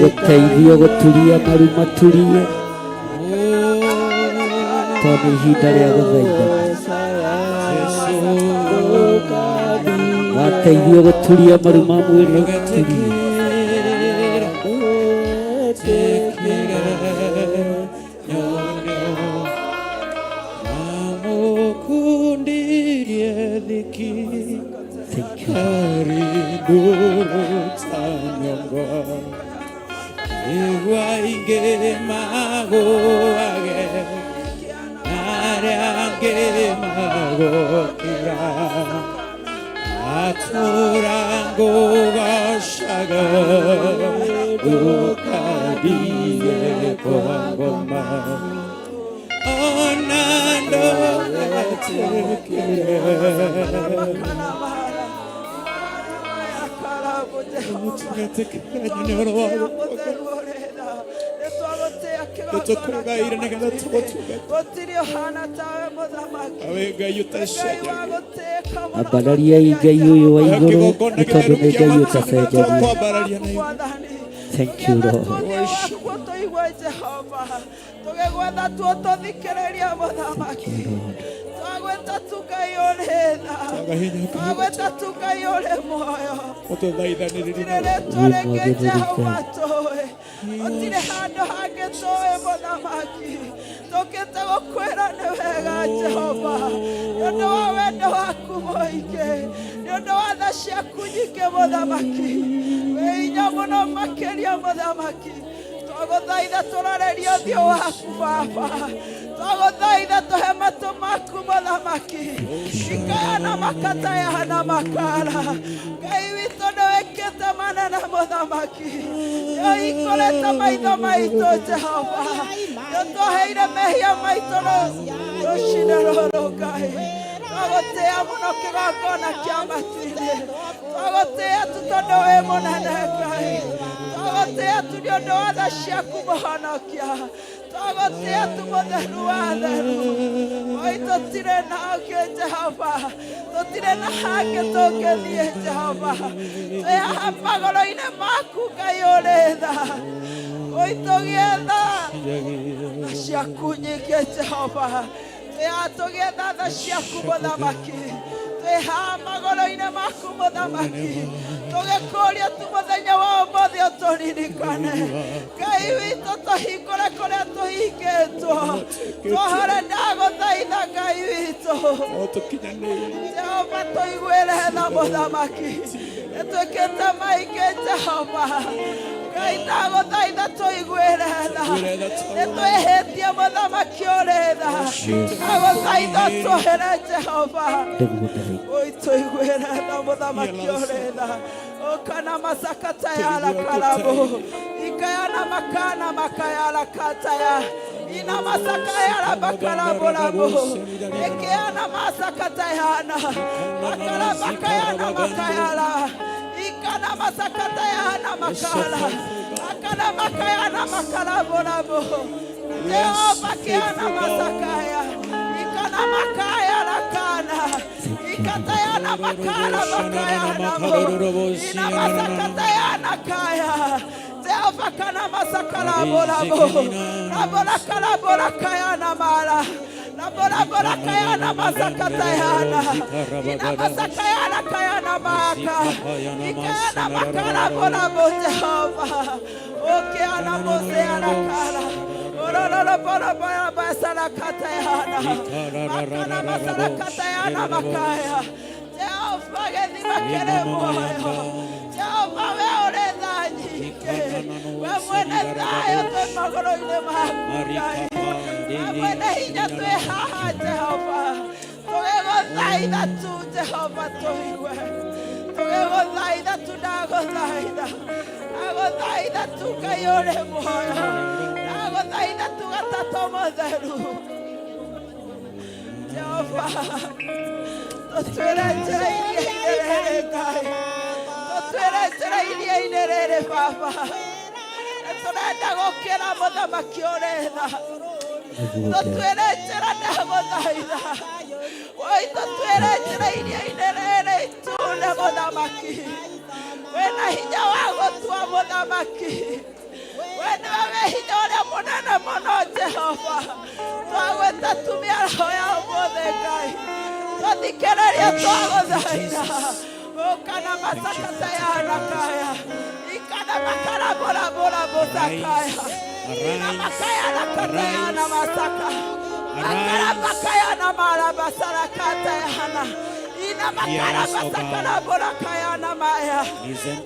gũteithio gũturia maru maturie tondũ ihinda rĩa gũthaitha wateithio gũturia maru ma mwĩrĩ maturie Ambarariai Ngai ũyũ wa igũrũ nĩ tondũ nĩ Ngai ũtacenjagia. Thank you Lord. Otire handå hangä tåä mũthamaki tũkĩte gũkwĩra nĩ wega Jehova nĩ ũndũ wa wendo waku mũingĩ nĩ ũndũ wa tha ciaku nyingĩ mũthamaki wĩ hinya mũno makĩria mũthamaki twagũthaitha tũrorerie ũthiũ waku Baba twagũthaitha tũhe matũ maku mũthamaki ikana makatayana makara Ngai witũ nĩwĩkĩte manene mũthamaki nĩũhingũrĩte maitho maitũ Jehova nĩũtũheire mehia maitũ Twagotea muno kigongona kia matu-inĩ. Twagotea tũtondũ wĩ mũnene Ngai. Twagotea tu nĩ ũndũ wa tha ciaku mũhonokia. Twagotea tu mũtheru wa theru. Oi tũtirĩ na ũngĩ Jehova. Tũtirĩ na hangĩ tũngĩthiĩ Jehova. Twĩ haha magũrũ-inĩ maku Ngai ũrĩ tha. Oi tũgĩetha tha ciaku nyingĩ Jehova. Twĩ haha tũgĩetha tha ciaku mũthamaki. Twĩ haha magũrũ-inĩ maku mũthamaki. Tũgĩkũria tu mũthenya wa ũmũthĩ ũtũririkane. Ngai witũ tũhingũre kũrĩa tũhingĩtwo. Twohore ndagũthaitha Ngai witũ. Jehova tũiguĩre tha mũthamaki. Nĩtwĩkĩte maingĩ Jehova. Ngai ndagũthaitha tũiguĩre tha. Nĩtwĩhĩtie mũthamaki ũrĩ tha. Ndagũthaitha twohere Jehova. Oi tũiguĩre tha mũthamaki ũrĩ tha. Okana masakata ya la kalabu. Ikayana makana makayala kataya. Ina masakaya la bakalabu labu. Ekeana masakata yana. Makala makayana makayala. Ikana masakata yana makala. Akana makayana makalabu labu. Jehova kiana masakaya. Ikana makaya la kana. Ikatayana makala makayana mo. Ina masakatayana kaya. Jehova kana masakala bolabo. Nabola kala bola kayana mala. Nabola bola kayana masakatayana. Ina masakayana kayana maka. Ikayana makala bolabo Jehova. Okeana moseana kala. Orolo bola bola basala katayana. Makana masala katayana makaya. Jehova gedi makele moyo. Jehova we ore dhanyike. We mwene dhayo twe magũrũ-inĩ maku Ngai. We mwene hinya twe haha Jehova. Tũgĩgũthaitha tu Jehova tũigue. Tũgĩgũthaitha tu ndagũthaitha. Ndagũthaitha tu Ngai ũrĩ muoyo. Ndagũthaitha tu gatatũ mũtheru. Jehova tũtwĩre njĩra iria inĩrĩrĩ Ngai. Tũtwĩre njĩra iria inĩrĩrĩ Baba. Nĩtũrenda gũkĩra mũthamaki ũrĩ tha. Tũtwĩre njĩra ndagũthaitha. Oi tũtwĩre njĩra iria inĩrĩrĩ itune mũthamaki. Wĩna hinya wa gũtua mũthamaki. We nĩwe wĩ hinya ũrĩa mũnene mũno Jehova. Twagwĩta tumia roho ya ũmũthĩ Ngai. Tũthikĩrĩrie twagũthaitha. Okana masakata ya nakaya. Ikana makara bola bola bosakaya. Ina makaya nakata ya na masaka. Makara makaya na mara basara kata ya na. Ina makara basakara bola kaya na maya.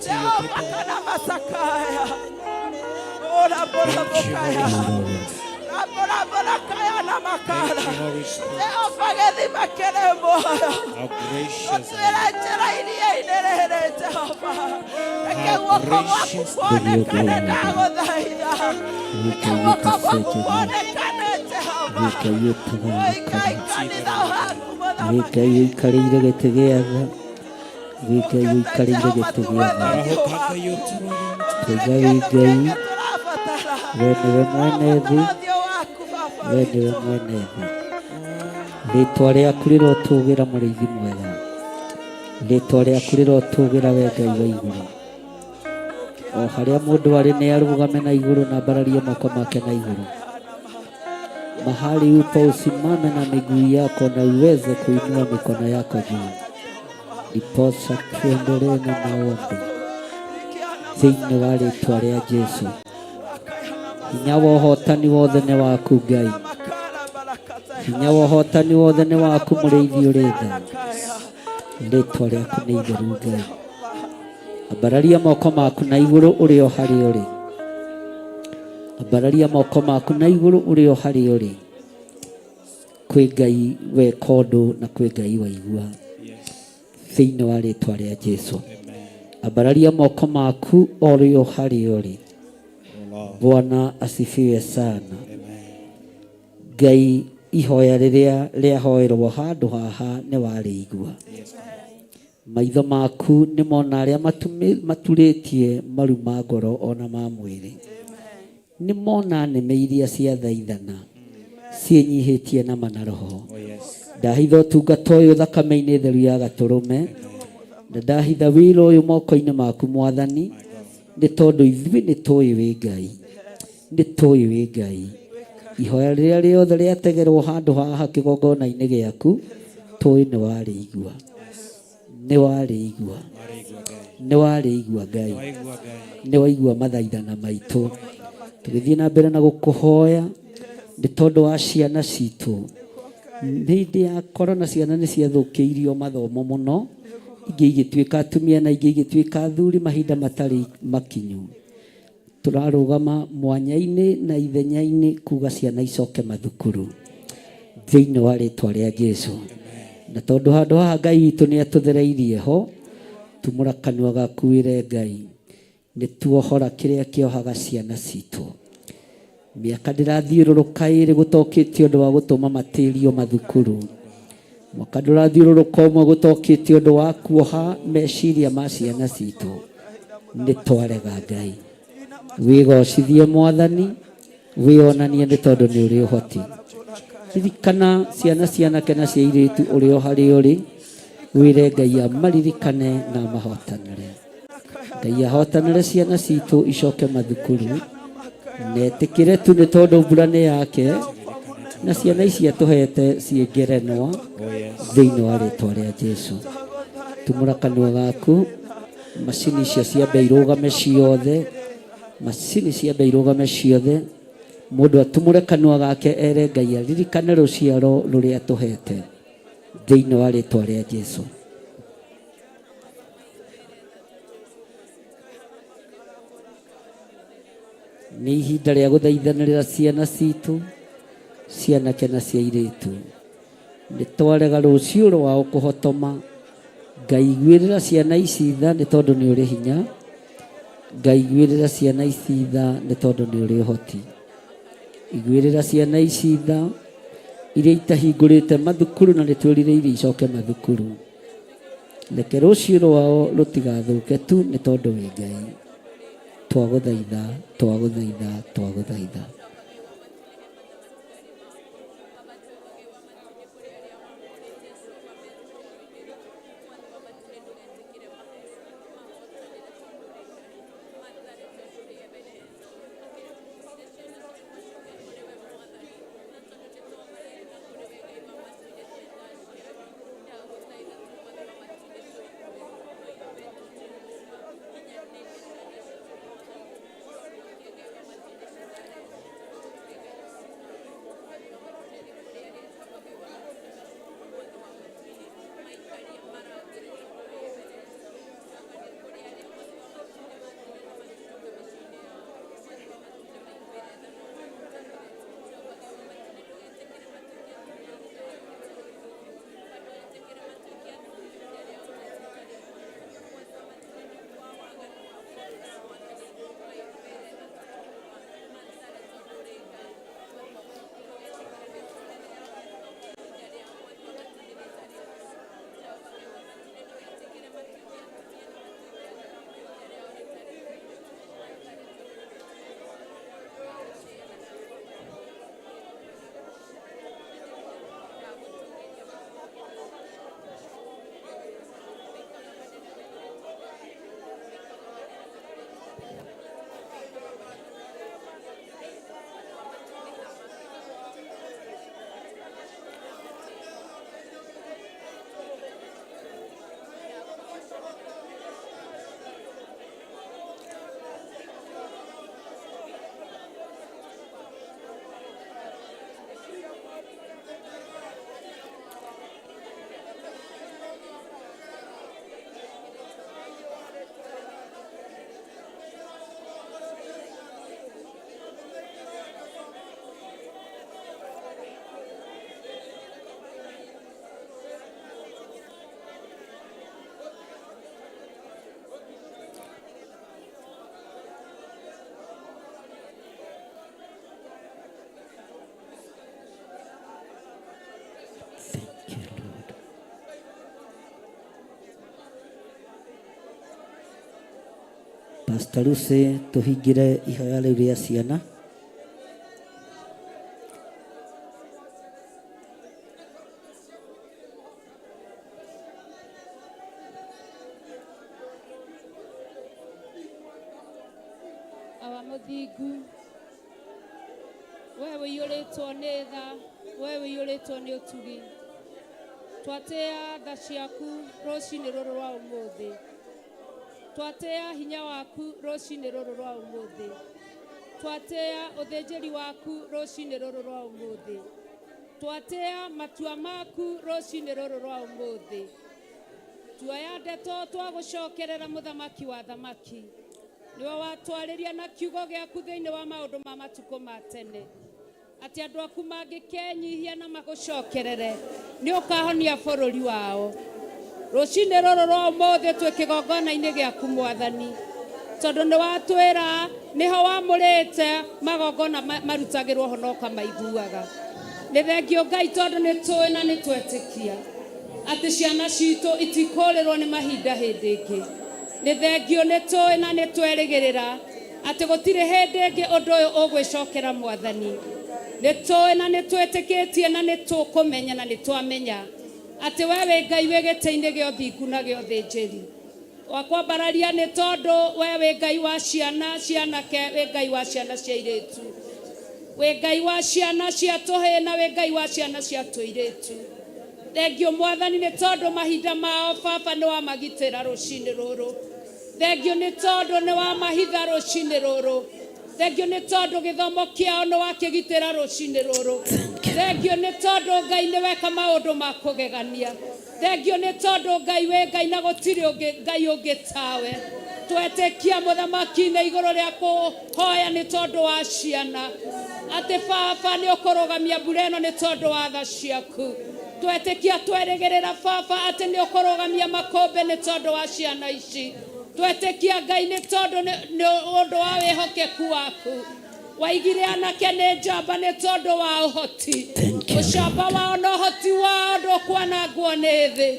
Jehova kana masakaya. Bola bola bokaya. Bola bola kaya na makara. Jehova gedi makele moyo. Tũtwĩre njĩra iria inĩrĩrĩ Jehova. Reke guoko gwaku kuonekane ndagũthaitha. Reke guoko gwaku kuonekane Jehova. Oi Ngai kanitha waku mũthamaki. Ngai ũikarĩire gĩtĩ gĩa tha. Ngai ũikarĩire gĩtĩ gĩa tha. Tũiga wĩ Ngai. We nĩwe mwene thĩ. We nĩwe mwene thĩ. Rĩĩtwa rĩaku rĩrotũũgĩra mũrĩithi mwega. Rĩĩtwa rĩaku rĩrotũũgĩra we Ngai wa igũrũ. O harĩa mũndũ arĩ nĩ arũgame na igũrũ na ambararie moko make na igũrũ. Mahali upo usimame na miguu yako na uweze kuinua mikono yako juu. Ndiposa tuendelee na maombi thĩinĩ wa rĩĩtwa rĩa Jesũ. Hinya wa ũhotani wothe nĩ waku Ngai. Hinya wa ũhotani wothe nĩ waku mũrĩithi ũrĩ tha. Rĩĩtwa rĩaku nĩ itheru Ngai. Ambararia moko maku na igũrũ ũrĩ o harĩa ũrĩ. Ambararia moko maku na igũrũ ũrĩ o harĩa ũrĩ. Kwĩ Ngai weka ũndũ na kwĩ Ngai waigua. Thĩinĩ wa rĩĩtwa rĩa Jesũ. Ambararia moko maku ũrĩ o harĩa ũrĩ. Bwana asifiwe sana. Ngai ihoya riria riahoerwo handu haha ni warĩigua. Maitho maku nĩ mona arĩa maturĩtie maru ma ngoro ona ma mwĩrĩ. Nĩ mona nĩme iria cia thaithana ciĩnyihĩtie na mana roho. Ndahitha ũtungata ũyũ thakame-inĩ theru ya Gatũrũme, na ndahitha wĩra ũyũ moko-inĩ maku Mwathani, nĩ tondũ ithuĩ nĩ tũĩ wĩ Ngai, nĩ tũĩ wĩ Ngai. Ihoya rĩrĩa rĩothe rĩategerwo handũ haha kĩgongona-inĩ gĩaku, tũĩ nĩ warĩigua, nĩ warĩigua, nĩ warĩigua Ngai, nĩ waigua mathaithana maitũ. Tũgĩthiĩ na mbere na gũkũhoya nĩ tondũ wa ciana citũ. Hĩndĩ ya korona ciana nĩ ciathũkĩirio mathomo mũno, ingĩ igĩtuĩka atumia na ingĩ igĩtuĩka athuri mahinda matarĩ makinyu. Tũrarũgama mwanya-inĩ na ithenya-inĩ kuga ciana icoke mathukuru thĩinĩ wa rĩtwa rĩa Jesũ. Na tondũ handũ haha Ngai witũ nĩ atũthereirie ho, tumũra kanua gaku wĩre Ngai, nĩ tuohora kĩrĩa kĩohaga ciana citũ. Mĩaka ndĩrathiũrũrũka ĩrĩ gũtokĩtie ũndũ wa gũtũma matĩrio mathukuru. Mwaka ndũrathiũrũrũka ũmwe gũtokĩtie ũndũ wa kuoha meciria ma ciana citũ. Nĩ twarega Ngai. Wĩgocithie Mwathani, wĩonanie nĩ tondũ nĩ ũrĩ ũhoti. Ririkana ciana cianake na cia airĩtu ũrĩ o harĩa ũrĩ, wĩre Ngai amaririkane na amahotanĩre. Ngai ahotanĩre ciana citũ icoke mathukuru, netĩkĩre tu nĩ tondũ mbura nĩ yake, na ciana ici atũhete ciĩ ngerenwa thĩinĩ wa rĩtwa rĩa Jesũ. Tumũra kanua gaku, macini icio ciambe irũgame ciothe, macini ciambe irũgame ciothe. Mũndũ atumũre kanua gake ere Ngai aririkane rũciaro rũrĩa atũhete thĩinĩ wa rĩtwa rĩa Jesũ. Nĩ ihinda rĩa gũthaithanĩrĩra ciana citũ, cianake na cia airĩtu. Nĩ twarega rũciũ rwao kũhotoma. Ngai iguĩrĩra ciana ici tha nĩ tondũ nĩ ũrĩ hinya. Ngai iguĩrĩra ciana ici tha nĩ tondũ nĩ ũrĩ ũhoti. Iguĩrĩra ciana ici tha iria itahingũrĩte mathukuru na nĩtwĩrirĩirie icoke mathukuru. Reke rũciũ rwao rũtigathũke tu nĩ tondũ wĩ Ngai. Twagũthaitha, twagũthaitha, twagũthaitha. Pastor Lucy tuhingire ihoya riu ria ciana. Muthingu we wiyuritwo ni tha, we wiyuritwo ni utugi, twatia tha ciaku rucini ruru rwa umuthi, twatia hinya waku rucini ruru rwa umuthi, twatia uthinjiri waku rucini ruru rwa umuthi, twatia matua maku rucini ruru rwa umuthi, tuoya ndeto twa gucokerera muthamaki wa thamaki, niwe watwariria na kiugo giaku thiini wa maundu ma matuko ma tene, ati andu aku mangikenyihia na magucokerere ni ukahonia bururi wao. Rucini ruru rwa umuthi twi kigongona-ini giaku Mwathani, tondu ni watwira niho wamurite magongona marutagirwo ho no kamaiguaga. Ni thengio Ngai tondu ni tui na ni twetikia ati ciana citu itikurirwo ni mahinda hindi ingi. Ni thengio ni tui na ni twerigirira ati gutire hindi ingi undu uyu ugwicokera Mwathani. Ni tui na ni twetikitie na ni tukumenya na ni twamenya ati wewe Ngai wi giti-ini gio thingu na gio thinjiri. Wakwambararia ni tondu wewe Ngai wa ciana cianake, wi Ngai wa ciana cia iritu, wi Ngai wa ciana cia tuhi na wi Ngai wa ciana cia tuiritu. Thengio Mwathani ni tondu mahinda mao Baba ni wamagitira rucini ruru. Thengio ni tondu ni wamahitha rucini ruru. Thengio ni tondu githomo kiao ni wakigitira rucini ruru. Thengio ni tondu Ngai ni weka maundu ma kugegania. Thengio ni tondu Ngai wi Ngai na gutiri ungi Ngai ungi tawe. Twetikia muthamaki-ini iguru ria kuhoya ni tondu wa ciana, ati Baba ni ukurugamia mbura ino ni tondu wa tha ciaku. Twetikia twerigirira Baba ati ni ukurugamia makombe ni tondu wa ciana ici. Twetikia Ngai ni tondu ni undu wa wihokeku waku. Waigire anake ni njamba ni tondu wa uhoti. Ucamba wao na uhoti wao ndukwanangwo ni thi.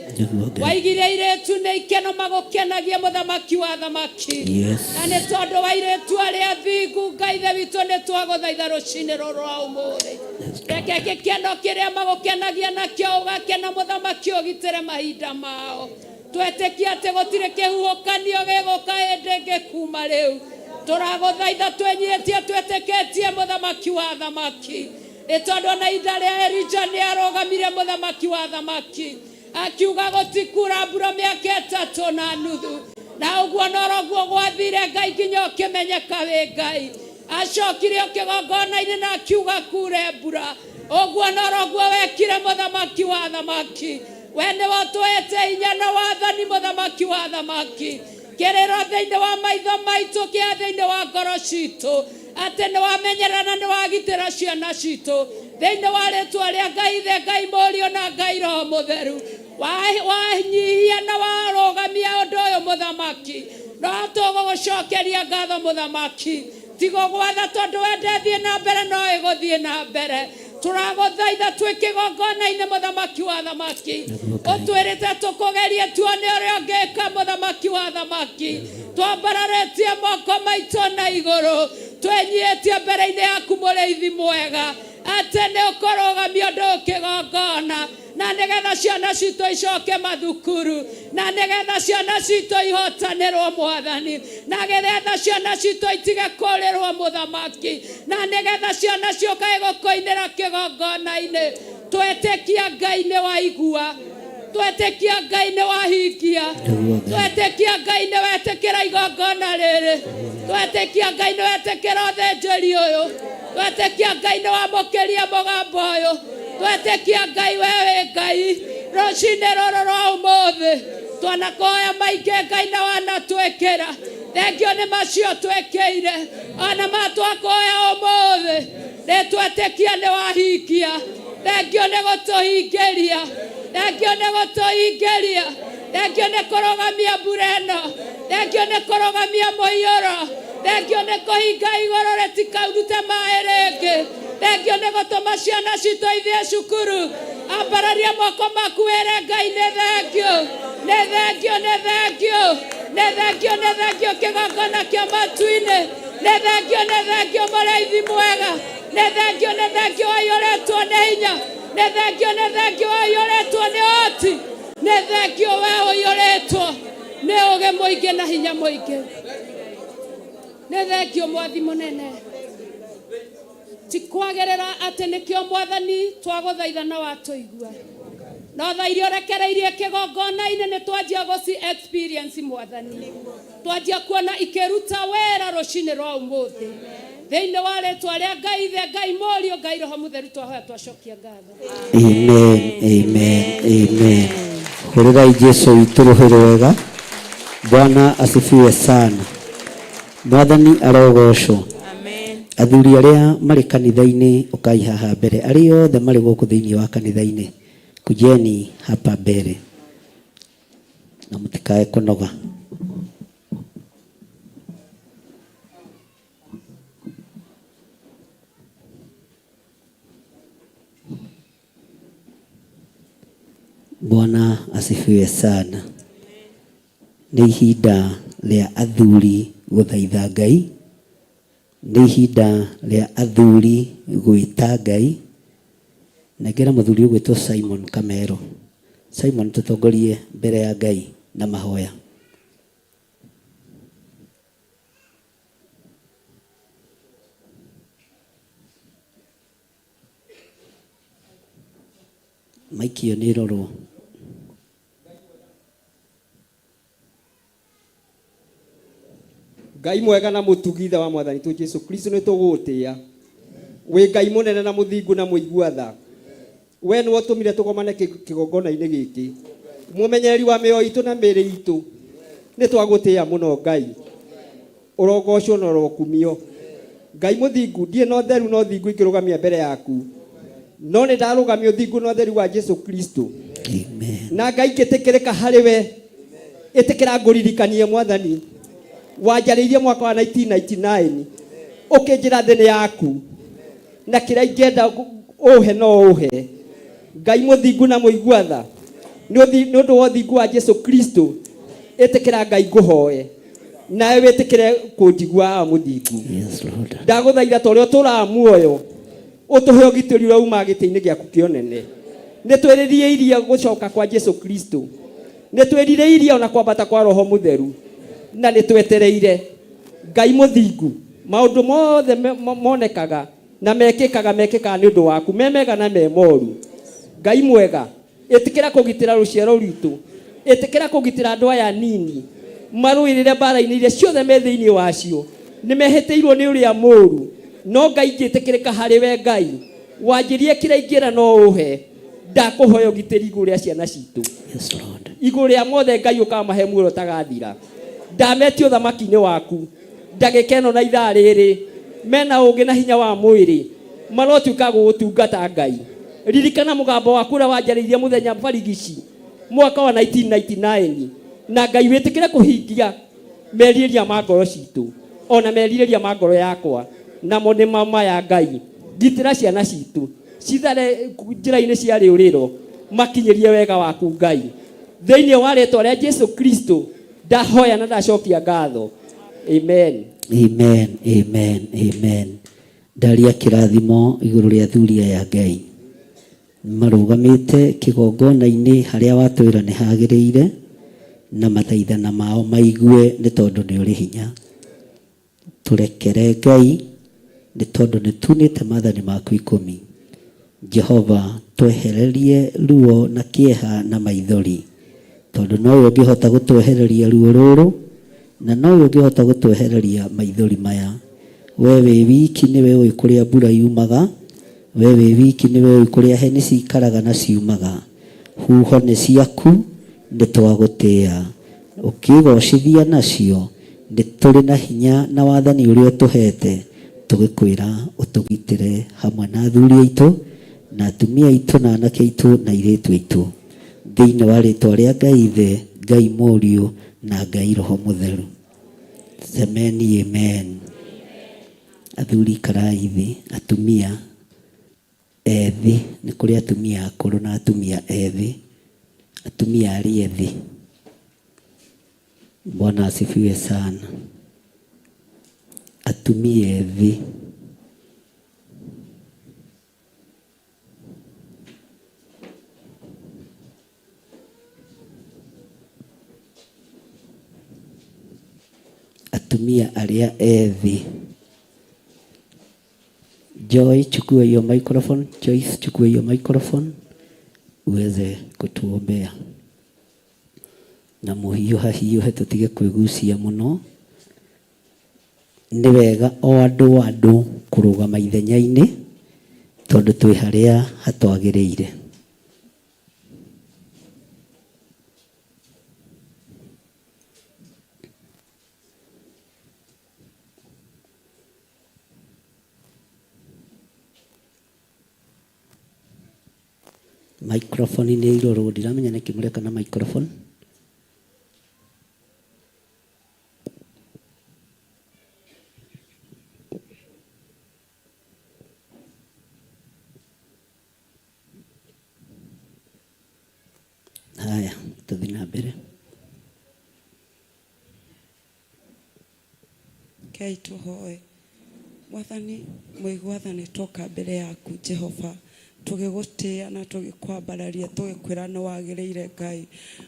Waigire iritu ni ikeno magukenagia muthamaki wa thamaki. Na ni tondu wa iritu aria thingu Ngai ithe witu ni twaguthaitha rucini ruru rwa umuthi. Reke gikeno kiria magukenagia nakio ugakena muthamaki ugitire mahinda mao. Twetikia ati gutire kihuhukanio giguka hindi ingi kuma riu. Turaguthaitha twenyitie twetikitie muthamaki wa thamaki. Ni tondu na itha ria Elija ni arugamire muthamaki wa thamaki, akiuga gutikura mbura miaka 3.5, na uguo noroguo gwathire Ngai nginya ukimenyeka wi Ngai. Acokire kigongona-ini na akiuga kure mbura, uguo noroguo wekire muthamaki wa thamaki. We ni watwete hinya na wathani muthamaki wa thamaki. Kiriro thiini wa maitho maitu kia thiini wa ngoro citu ati ni wamenyerana ni wagitira ciana citu thiini wa ritwa ria Ngai ithe Ngai Murio na Ngai Roho Mutheru. Wanyihia na warugamia undu uyu muthamaki, no tugugucokeria ngatho muthamaki. Tigo gwatha tondu wende thie na mbere no iguthie na mbere. Turaguthaitha twi kigongona-ini muthamaki wa thamaki, utwirite tukugerie tuone uria ungika muthamaki wa thamaki. Twambararitie moko maitu na iguru, twenyietie mbere-ini yaku muriithi mwega, ati ni ukurugamia undu kigongona, na nigetha ciana citu icoke mathukuru, na nigetha ciana citu ihotanirwo Mwathani, na nigetha ciana citu itige kurirwo muthamaki, na nigetha ciana ciukae gukoinira kigongona-ini. Twetikia Ngai ni waigua, twetikia Ngai ni wahingia, twetikia Ngai ni wetikira igongona riri, twetikia Ngai ni wetikira uthinjiri uyu, twetikia Ngai ni wamukiria mugambo uyu, twetikia Ngai wewe Ngai rucini ruru rwa umuthi. Twanakoya maingi Ngai na wanatwikira. Thengio ni macio twikire ona matwakoya umuthi, ni twetikia ni wahingia. Thengio ni gutuhingiria, thengio ni gutuhingiria, thengio ni kurugamia mbura ino, thengio ni kurugamia muiyuro, thengio ni kuhinga iguru ritikaurute mai ringi, thengio ni gutuma ciana citu ithie cukuru. Ambararia moko maku wire Ngai ni thengio, ni thengio, ni thengio. nĩ thengio kĩgongona kĩa matu-inĩ, nĩ thengio mũrĩithi mwega, nĩ thengio waiyũrĩtwo nĩ hinya, nĩ thengio waiyũrĩtwo nĩ ũhoti, nĩ thengio we ũiyũrĩtwo nĩ ũũgĩ mũingĩ na hinya mũingĩ, nĩ thengio mwathi mũnene. Ti kwagĩrĩra atĩ nĩkĩo Mwathani twagũthaitha na watũigua, no tha iria ũrekereirie kĩgongona-inĩ nĩ twanjia gũci experience Mwathani, twanjia kuona ikĩruta wĩra rũcinĩ rwa ũmũthĩ thĩinĩ wa rĩtwa rĩa Ngai Ithe, Ngai Mũriũ, Ngai Roho Mũtheru, twahoya twacokia ngatho. Amen, amen, amen. Hũrĩrai Jesũ witũ rũhĩ rwega. Bwana asifiwe sana. Mwathani arogocwo. Athuri arĩa marĩ kanitha-inĩ ũkai haha mbere, arĩa othe marĩ gũkũ thĩinĩ wa kanitha-inĩ kujeni hapa mbere na mtikae kũnoga. Bwana asifiwe sana. Nĩ ihinda rĩa athuri gũthaitha Ngai, nĩ ihinda rĩa athuri gwĩta Ngai. Nengera mũthuri ũgwĩtwo Simon Kamero. Simon, tũtongorie mbere ya Ngai na mahoya. Maikio nĩ rorwo. Ngai mwega na mũtugitha wa Mwathani tu Jesu Kristo nĩ tũgũtĩa. Wĩ Ngai mũnene na mũthingu na mũigua tha. We nĩ watũmire tũgomane kĩgongona-inĩ gĩkĩ. Mũmenyereri wa mĩoyo itũ na mĩĩrĩ itũ. Nĩ twagũtĩa mũno Ngai. Ũrogocwo na ũrokumio. Ngai mũthingu, ndiĩ no theru no thingu ingĩrũgamia mbere yaku. No nĩ ndarũgamia ũthingu na ũtheru wa Jesu Kristo. Amen. Na Ngai ngĩtĩkĩrĩka harĩ we. Ĩtĩkĩra ngũririkanie Mwathani. Wanjarĩirie mwaka wa 1999 ũkĩnjĩra thĩinĩ yaku na kĩrĩa ingĩenda ũhe no ũhe. Ngai mũthingu na mũigua tha, nĩ ũndũ wa ũthingu wa Jesu Kristo, ĩtĩkĩra Ngai ngũhoe nawe wĩtĩkĩre kũnjigua mũthingu. Ndagũthaitha ta ũrĩa ũtũũraga muoyo, ũtũhe ũgitĩri ũrĩa uma gĩtĩ-inĩ gĩaku kĩonene. Nĩ twĩrĩgĩrĩire gũcoka kwa Jesu Kristo, nĩ twĩrĩgĩrĩire ona kwambata kwa Roho Mũtheru, na nĩ twetereire. Ngai mũthingu, maũndũ mothe monekaga na mekĩkaga nĩ ũndũ waku, memega na memoru. Ngai mwega, ĩtĩkĩra kũgitĩra rũciaro rwitũ, ĩtĩkĩra kũgitĩra andũ aya nini marũĩrĩre mbara-inĩ iria ciothe me thĩinĩ wacio, nĩ mehĩtĩirwo nĩ ũrĩa mũũru. No Ngai ngĩtĩkĩrĩka harĩ we Ngai, wanjĩrie kĩrĩa ingĩra no ũhe. Ndakũhoya ũgitĩri igũrũ rĩa ciana citũ, igũrũ rĩa mothe Ngai ũkamahe muoyo ũtagathira. Ndametio thamaki-inĩ waku ndagĩka ĩno na ithaa rĩrĩ, mena ũũgĩ na hinya wa mwĩrĩ, marotuĩka gũgũtungata Ngai. Ririkana mũgambo waku ũrĩa wanjarĩirie mũthenya barigici mwaka wa 1999, na Ngai wĩtĩkĩre kũhingia merirĩria ma ngoro citũ, ona merirĩria ma ngoro yakwa, namo nĩ mama ya Ngai. Ngitĩra ciana citũ cithare njĩra-inĩ cia rĩũrĩro, makinyĩrie wega waku Ngai, thĩinĩ wa rĩĩtwa rĩa Jesu Kristo ndahoya na ndacokia ngatho. Amen. Amen, amen, amen. Ndaria kĩrathimo igũrũ rĩa athuri aya Ngai marũgamĩte kĩgongona-inĩ harĩa watwĩra nĩ hagĩrĩire, na mathaithana mao maigue nĩ tondũ nĩ ũrĩ hinya. Tũrekere Ngai nĩ tondũ nĩ tunĩte maathani maku 10. Jehova, twehererie ruo na kĩeha na maithori, tondũ nowe ũngĩhota gũtwehereria ruo rũrũ, na nowe ũngĩhota gũtwehereria maithori maya. We wĩ wiki nĩwe ũĩ kũrĩa mbura yumaga, we wĩ wiki nĩwe ũĩ kũrĩa heni cikaraga na ciumaga. Huho nĩ ciaku, nĩ twagũtĩĩa, ũkĩgocithia nacio nĩ tũrĩ na hinya na wathani ũrĩa ũtũhete, tũgĩkwĩra ũtũgitĩre hamwe na athuri aitũ na atumia aitũ na anake aitũ na airĩtu aitũ, thĩinĩ wa rĩĩtwa rĩa Ngai Ithe, Ngai Mũriũ na Ngai Roho Mũtheru. Semeni amen. Athuri karai thĩ, atumia ethĩ, nĩ kũrĩ atumia akũrũ na atumia ethĩ, atumia arĩa ethĩ. Bwana asifiwe sana. Atumie thi atumia aria ethi. Joy, chukua hiyo microphone. Joyce, chukua hiyo microphone uweze kutuombea. Na muhiuha tutige kwigucia muno. Ni wega o andu kurugama ithenya-ini tondu twi haria hatwagiriire. Microphone ni iroro ndiramenya niki mureka na microphone. Haya, tuthi na mbere. Ngai tuhoe. Mwathani mwigwathani toka mbere yaku Jehova, tugigutia na tugikwambararia tugikwira ni wagiriire Ngai.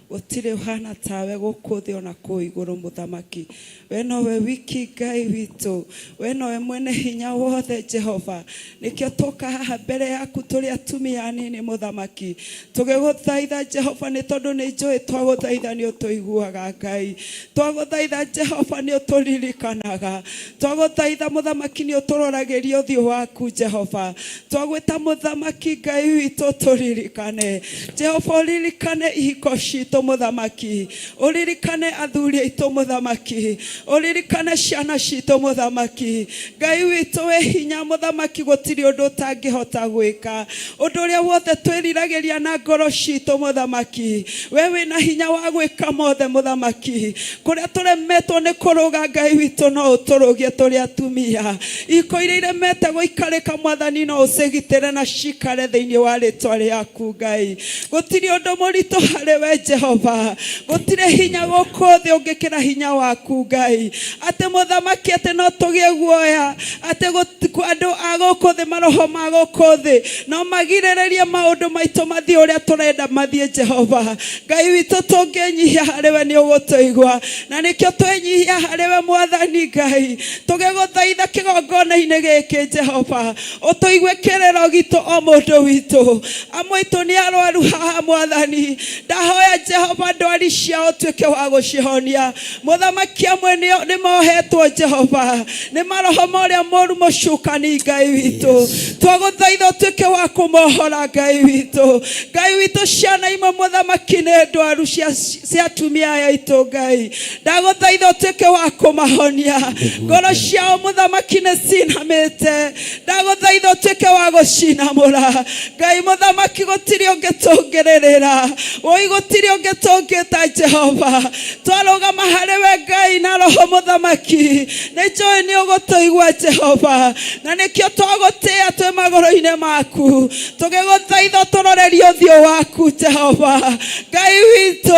Gutire hana tawe gukuthi ona ku iguru muthamaki. We nowe wiki Ngai witu, we nowe mwene hinya wothe Jehova. Nikio toka haha mbere yaku turi atumia anini muthamaki. Tugiguthaitha Jehova ni tondu ni njui twaguthaitha ni utuiguaga Ngai. Twaguthaitha Jehova ni uturirikanaga. Twaguthaitha muthamaki ni uturoragiria uthio waku Jehova. Twagwita muthamaki Ngai witu turirikane. Jehova uririkane ihiko citu muthamaki. Uririkane athuri aitu muthamaki. Uririkane ciana citu muthamaki. Ngai witu we hinya muthamaki, gutiri undu utangihota gwika. Undu uria wothe twiriragiria na ngoro citu muthamaki, we wina hinya wa gwika mothe muthamaki. Kuria turemetwo ni kuruga Ngai witu no uturugie turi atumia. Iko iria iremete guikarika Mwathani no ucigitire na cikare thiini wa ritwa riaku Ngai. Gutiri undu muritu hari we Jehova. Gutire hinya guku thi ungikira hinya waku Ngai. Ate muthamaki ate no tugie guoya ate andu aguku thi maroho maguku thi no magirirerie maundu maitu mathie uria turenda mathie Jehova. Ngai witu tunginyihia hari we ni ugutuigua na nikio twenyihia hari we Mwathani Ngai. Tugiguthaitha kigongona-ini giki Jehova, utuigue kirero gitu o mundu witu. Amwe itu ni arwaru haha Mwathani, ndahoya Jehova ndwari ciao tuike wa gucihonia. Muthamaki amwe ni mohetwo Jehova ni maroho moria moru mucukani Ngai witu. Twaguthaitha tuike wa kumohora Ngai witu. Ngai witu ciana imwe muthamaki ni ndwaru cia atumia aya itu Ngai. Ndaguthaitha tuike wa kumahonia. Ngoro ciao muthamaki ni cinamite. Ndaguthaitha tuike wa gucinamura Ngai. Muthamaki gutiri ungitungirira, oi gutiri ungitungita Jehova. Twarugama hari we Ngai na roho muthamaki, ni njui ni ugutuigua Jehova, na nikio twagutia twi maguru-ini maku. Tugiguthaitha turorerie uthio waku Jehova. Ngai witu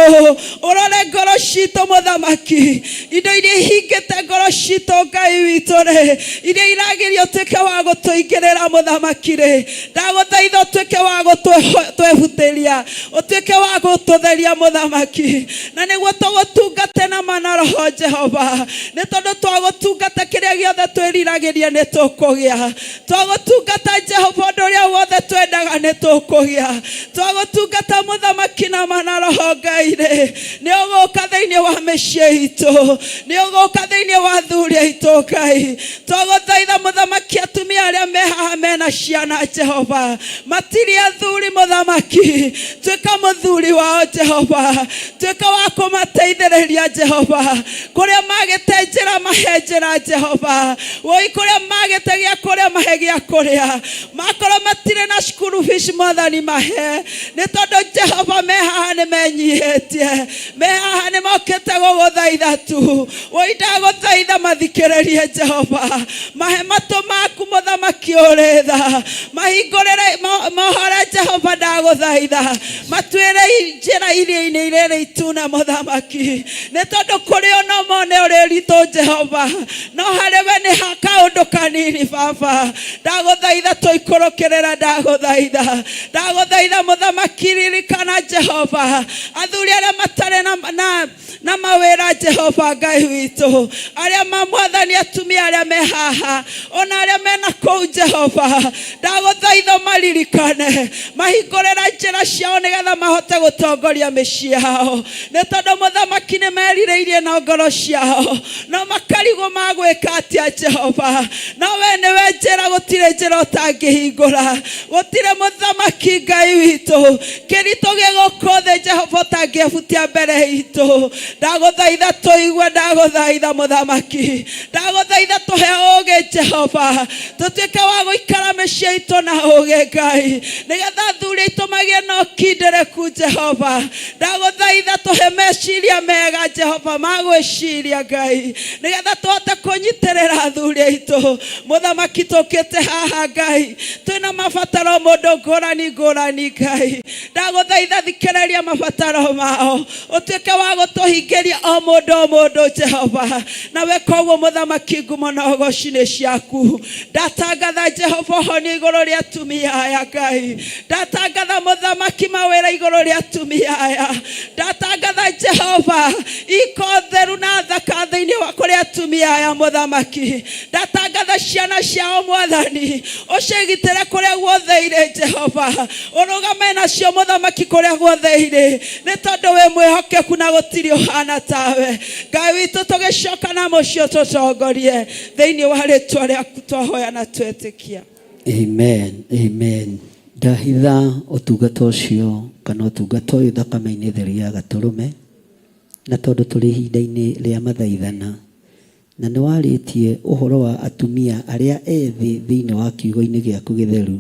urore ngoro citu muthamaki, indo iria ihingite ngoro citu Ngai witu ri iria iragirio tuike wa gutuingirira muthamaki ri. Ndaguthaitha tuike wa gutwehutiria, utuike wa gututheria muthamaki, na niguo tugutungate na mana roho Jehova. Ni tondu twagutungata kiria giothe twiriragiria ni tukugia. Twagutungata Jehova undu uria wothe twendaga ni tukugia. Twagutungata muthamaki na mana roho Ngai ri. Ni uguka thiini wa micii itu, ni uguka thiini wa thuri aitu Ngai. Twaguthaitha muthamaki atumia aria me haha mena ciana Jehova, matiri athuri muthamaki, tuika muthuri wao Jehova. Tuika wa kumateithiriria Jehova. Kuria magite njira mahe njira Jehova. Woi kuria magite gia kuria mahe gia kuria. Makoro matire na school fees Mwathani mahe. Ni tondu Jehova me haha ni menyihitie, me haha ni mokite guguthaitha tu. waku woindaguthaitha mathikiririe Jehova mahe matu maku muthamaki uri tha mahingurire mohore Jehova ndaguthaitha matwire njira iria-ini iriri ituna muthamaki ni tondu kuri ono mone uri ritu Jehova no hariwe ni hakaundu kanini baba ndaguthaitha tuikurukirira ndaguthaitha muthamaki ririkana Jehova athuri aria matare na mawira Jehova Ngai witu aria mamwathani atumia aria me haha ona aria mena kou Jehova ndaguthaitha maririkane mahingurira njira ciao nigetha mahote gutongoria micii yao ni tondu muthamaki ni merirĩirie na ngoro ciao no makarigwo magwĩka atĩa Jehova no we niwe njĩra gũtirĩ njĩra ũtangĩhingũra gũtirĩ muthamaki Ngai witu kĩritũ gĩgũkũ thĩ Jehova ũtangĩebutia mbere itũ ndaguthaitha tũigue ndaguthaitha muthamaki ndaguthaitha tũhe ũũgĩ Jehova tũtuĩke wa gũikara mĩciĩ itũ na ũũgĩ Ngai nigetha athuri aitũ magĩe na ũkindĩrĩku Jehova ndaguthaitha tũhe meciria mega Jehova magwĩciria Ngai nigetha tũhote kũnyitĩrĩra athuri aitũ muthamaki tũkĩte haha Ngai twĩna mabataro mũndũ ngũrani Ngai ndaguthaitha thikĩrĩria mabataro mao ũtuĩke wa gũtũhingĩria o mũndũ Jehova na we koguo muthamaki ngumo na ũgooci-inĩ ciaku ndatangatha Jehova ũhonia igũrũ rĩa atumia aya Ngai ndatangatha muthamaki mawĩra igũrũ rĩa atumia aya ndatangatha Jehova iko theru na thaka thĩinĩ wa kũrĩ atumia aya muthamaki ndatangatha ciana ciao mwathani ũcigitĩre kũrĩa guothe irĩ Jehova ũrũgame nacio muthamaki kũrĩa guothe irĩ nĩ tondũ wĩ mwĩhokeku na gũtirĩ ũhana tawe Ngai witũ tũgĩcoka na mũciĩ tũtongorie thĩinĩ wa rĩtwa rĩaku twahoya na twetĩkia. Amen. Ndahitha ũtungata ũcio kana ũtungata ũyũ thakame-inĩ theru ya Gatũrũme na tondũ tũrĩ ihinda-inĩ rĩa mathaithana na nĩ warĩtie ũhoro wa atumia arĩa ethĩ thĩinĩ wa kiugo-inĩ gĩaku gĩtheru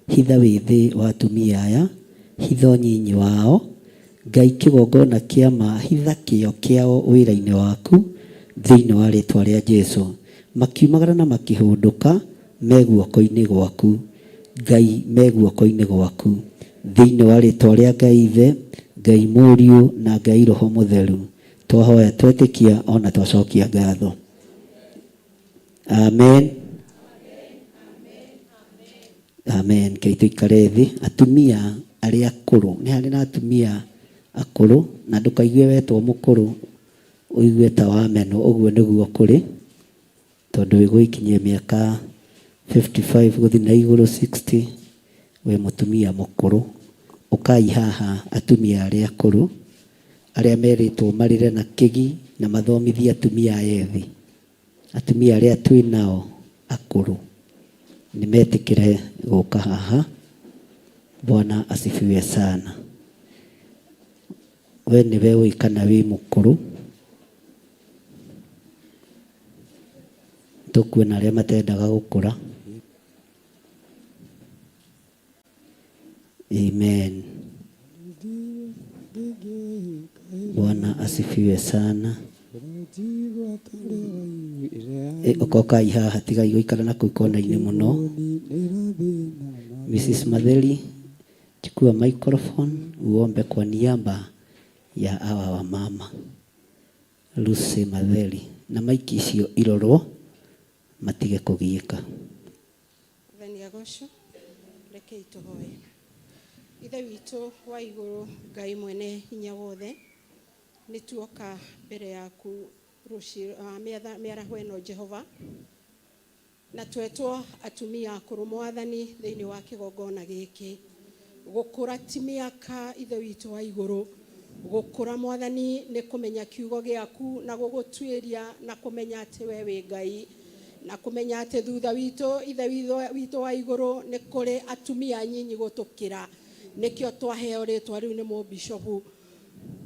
hitha wĩthĩ wa atumia aya hitha ũnyinyi wao Ngai kĩgongona kĩama hitha kĩo kĩao wĩra-inĩ waku thĩinĩ wa rĩtwa rĩa Jesũ makiumagara na makĩhũndũka me guoko-inĩ gwaku Ngai me guoko-inĩ gwaku thĩinĩ wa rĩtwa rĩa Ngai Ithe Ngai Mũriũ na Ngai Roho Mũtheru twahoya twetĩkia ona twacokia ngatho. Amen. Kei tũikare thĩ atumia arĩa akũrũ nĩ harĩ na atumia akũrũ na ndũkaigue wetwo mũkũrũ ũigue ta wamenwo ũguo nĩguo kũrĩ tondũ wĩgũikinyia mĩaka 55 gũthiĩ na igũrũ 60 we mũtumia mũkũrũ ũkai haha atumia arĩa akũrũ arĩa merĩtwo marĩre na kĩgi na mathomithie atumia ethĩ atumia arĩa twĩ nao akũrũ nĩ metĩkĩre gũka haha. Bwana asifiwe sana. We nĩwe ũĩ kana wĩ mũkũrũ tũkuona arĩa matendaga gũkũra. Amen. Bwana asifiwe sana. Ukokai haha tigai gũikara na kũu kona-inĩ mũno. Mrs. Matheli, chukua microphone uombe kwa niaba ya hawa wa mama Lucy Matheli na maiki icio irorwo matige kũgiĩka. Thani agocwo rekei tũhoe. Ithe witũ wa igũrũ Ngai mwene hinya wothe nĩ tuoka mbere yaku mĩaraho ĩno Jehova na twetwo atumia akũrũ mwathani thĩinĩ wa kĩgongona gĩkĩ gũkũra ti mĩaka ithe witũ wa igũrũ gũkũra mwathani nĩ kũmenya kiugo gĩaku na gũgũtuĩria na kũmenya atĩ we wĩ Ngai na kũmenya atĩ thutha witũ ithe witũ wa igũrũ nĩ kũrĩ atumia nyinyi gũtũkĩra nĩkĩo twaheo rĩtwa rĩu nĩ mũbishopu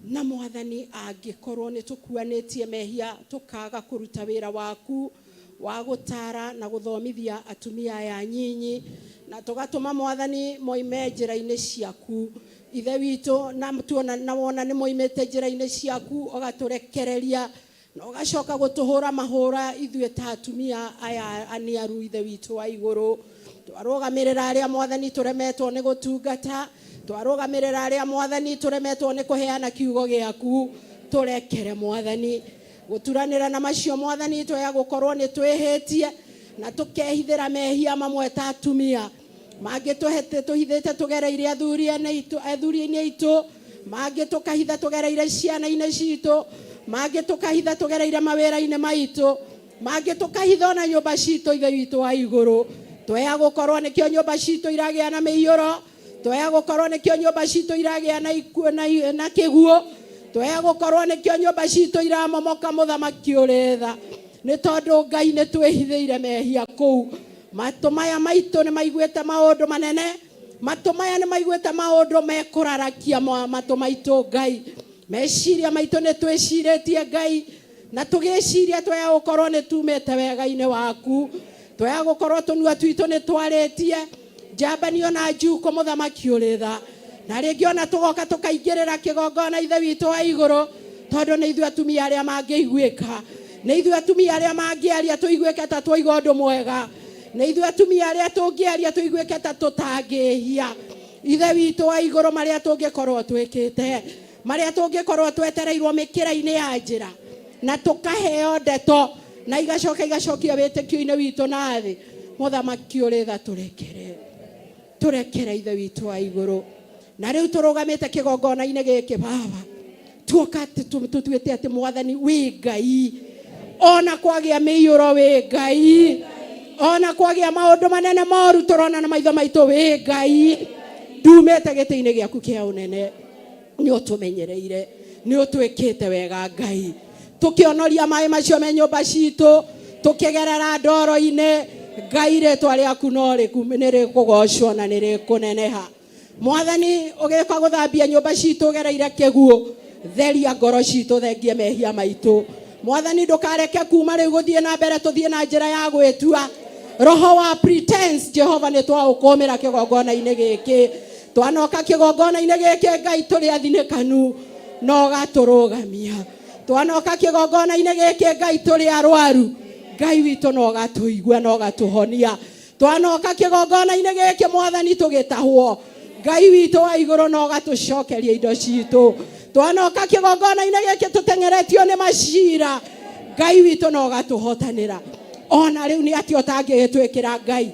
na mwathani angĩkorwo nĩ tũkuanĩtie mehia tũkaga kũruta wĩra waku wa gũtara na gũthomithia atumia aya nyinyi na tũgatũma mwathani moime njĩra-inĩ ciaku ithe witũ na tuona na wona nĩ moimĩte njĩra-inĩ ciaku ũgatũrekereria na ugacoka gutuhura mahura ithuĩ ta atumia aya aniaru ithe witũ wa igũrũ. Twarugamirira aria mwathani turemetwo ni gutungata, twarugamirira aria mwathani turemetwo ni kuheana kiugo giaku. Turekere mwathani guturanira na macio mwathani twa gukorwo ni twihitie na tukehithira mehia mamwe ta atumia mangi tuhete tuhithite tugereire athuri-ini aitu, mangi tukahitha tugereire ciana-ini citu, mangi tukahitha tugereire mawira-ini maitu, mangi tukahitha na nyumba citu ithe witu wa iguru. Twea gukorwo nikio nyumba citu iragia na miiyuro, twea gukorwo nikio nyumba citu iragia na kiguo, twea gukorwo nikio nyumba citu iramomoka muthamaki uretha, ni tondu Ngai ni twihithiire mehia kuu. Matu maya maitu ni maiguite maundu manene, matu maya ni maiguite maundu mekurarakia matu maitu Ngai. Meciria maitu ni twiciritie Ngai, na tugiciria twea gukorwo ni tumite wega-ini waku, twea gukorwo tunua twitu ni twaritie njambanio na njuko muthamaki uretha, na ringi ona tugoka tukaingirira kigongona ithe witu wa iguru, tondu ni ithuĩ atumia aria mangiiguika, ni ithuĩ atumia aria mangiaria tuiguike ta twaigua undu mwega, ni ithuĩ atumia aria tungiaria tuiguike ta tutangihia ithe witu wa iguru, maria tungikorwo twikite, maria tungikorwo twetereirwo mikira-ini ya njira na tukaheo ndeto na igacokia witikio-ini witu na thi. Muthamaki uretha turekere ithe witu wa iguru, na riu turugamite kigongona-ini giki Baba, tuoka tutuite ati mwathani wi Ngai, ona kwagia miiyuro wi Ngai, ona kwagia maundu manene moru turona na maitho maitu wi Ngai. Ndumite giti-ini giaku kia unene, ni utumenyereire, ni utwikite wega Ngai, tukionoria mai macio me nyumba citu, tukigerera ndoro-ini Ngai, ritwa riaku no rikugocwo na ni rikuneneha. Mwathani ugika guthambia nyumba citu gereire kiguo, theria ngoro citu, thengie mehia maitu. Mwathani ndukareke kuma riu guthie na mbere tuthie na njira ya gwitua roho wa pretense. Jehova ni twaukumira kigongona-ini giki, twanoka kigongona-ini giki Ngai turi athinikanu no gaturugamia, twanoka kigongona-ini giki Ngai turi arwaru, Ngai witu no gatuigua no gatuhonia, twanoka kigongona-ini giki mwathani tugitahwo, Ngai witu wa iguru no gatucokeria indo citu, twanoka kigongona-ini giki tuteng'eretio ni macira, Ngai witu no gatuhotanira. Ona riu ni ati utangigitwikira Ngai,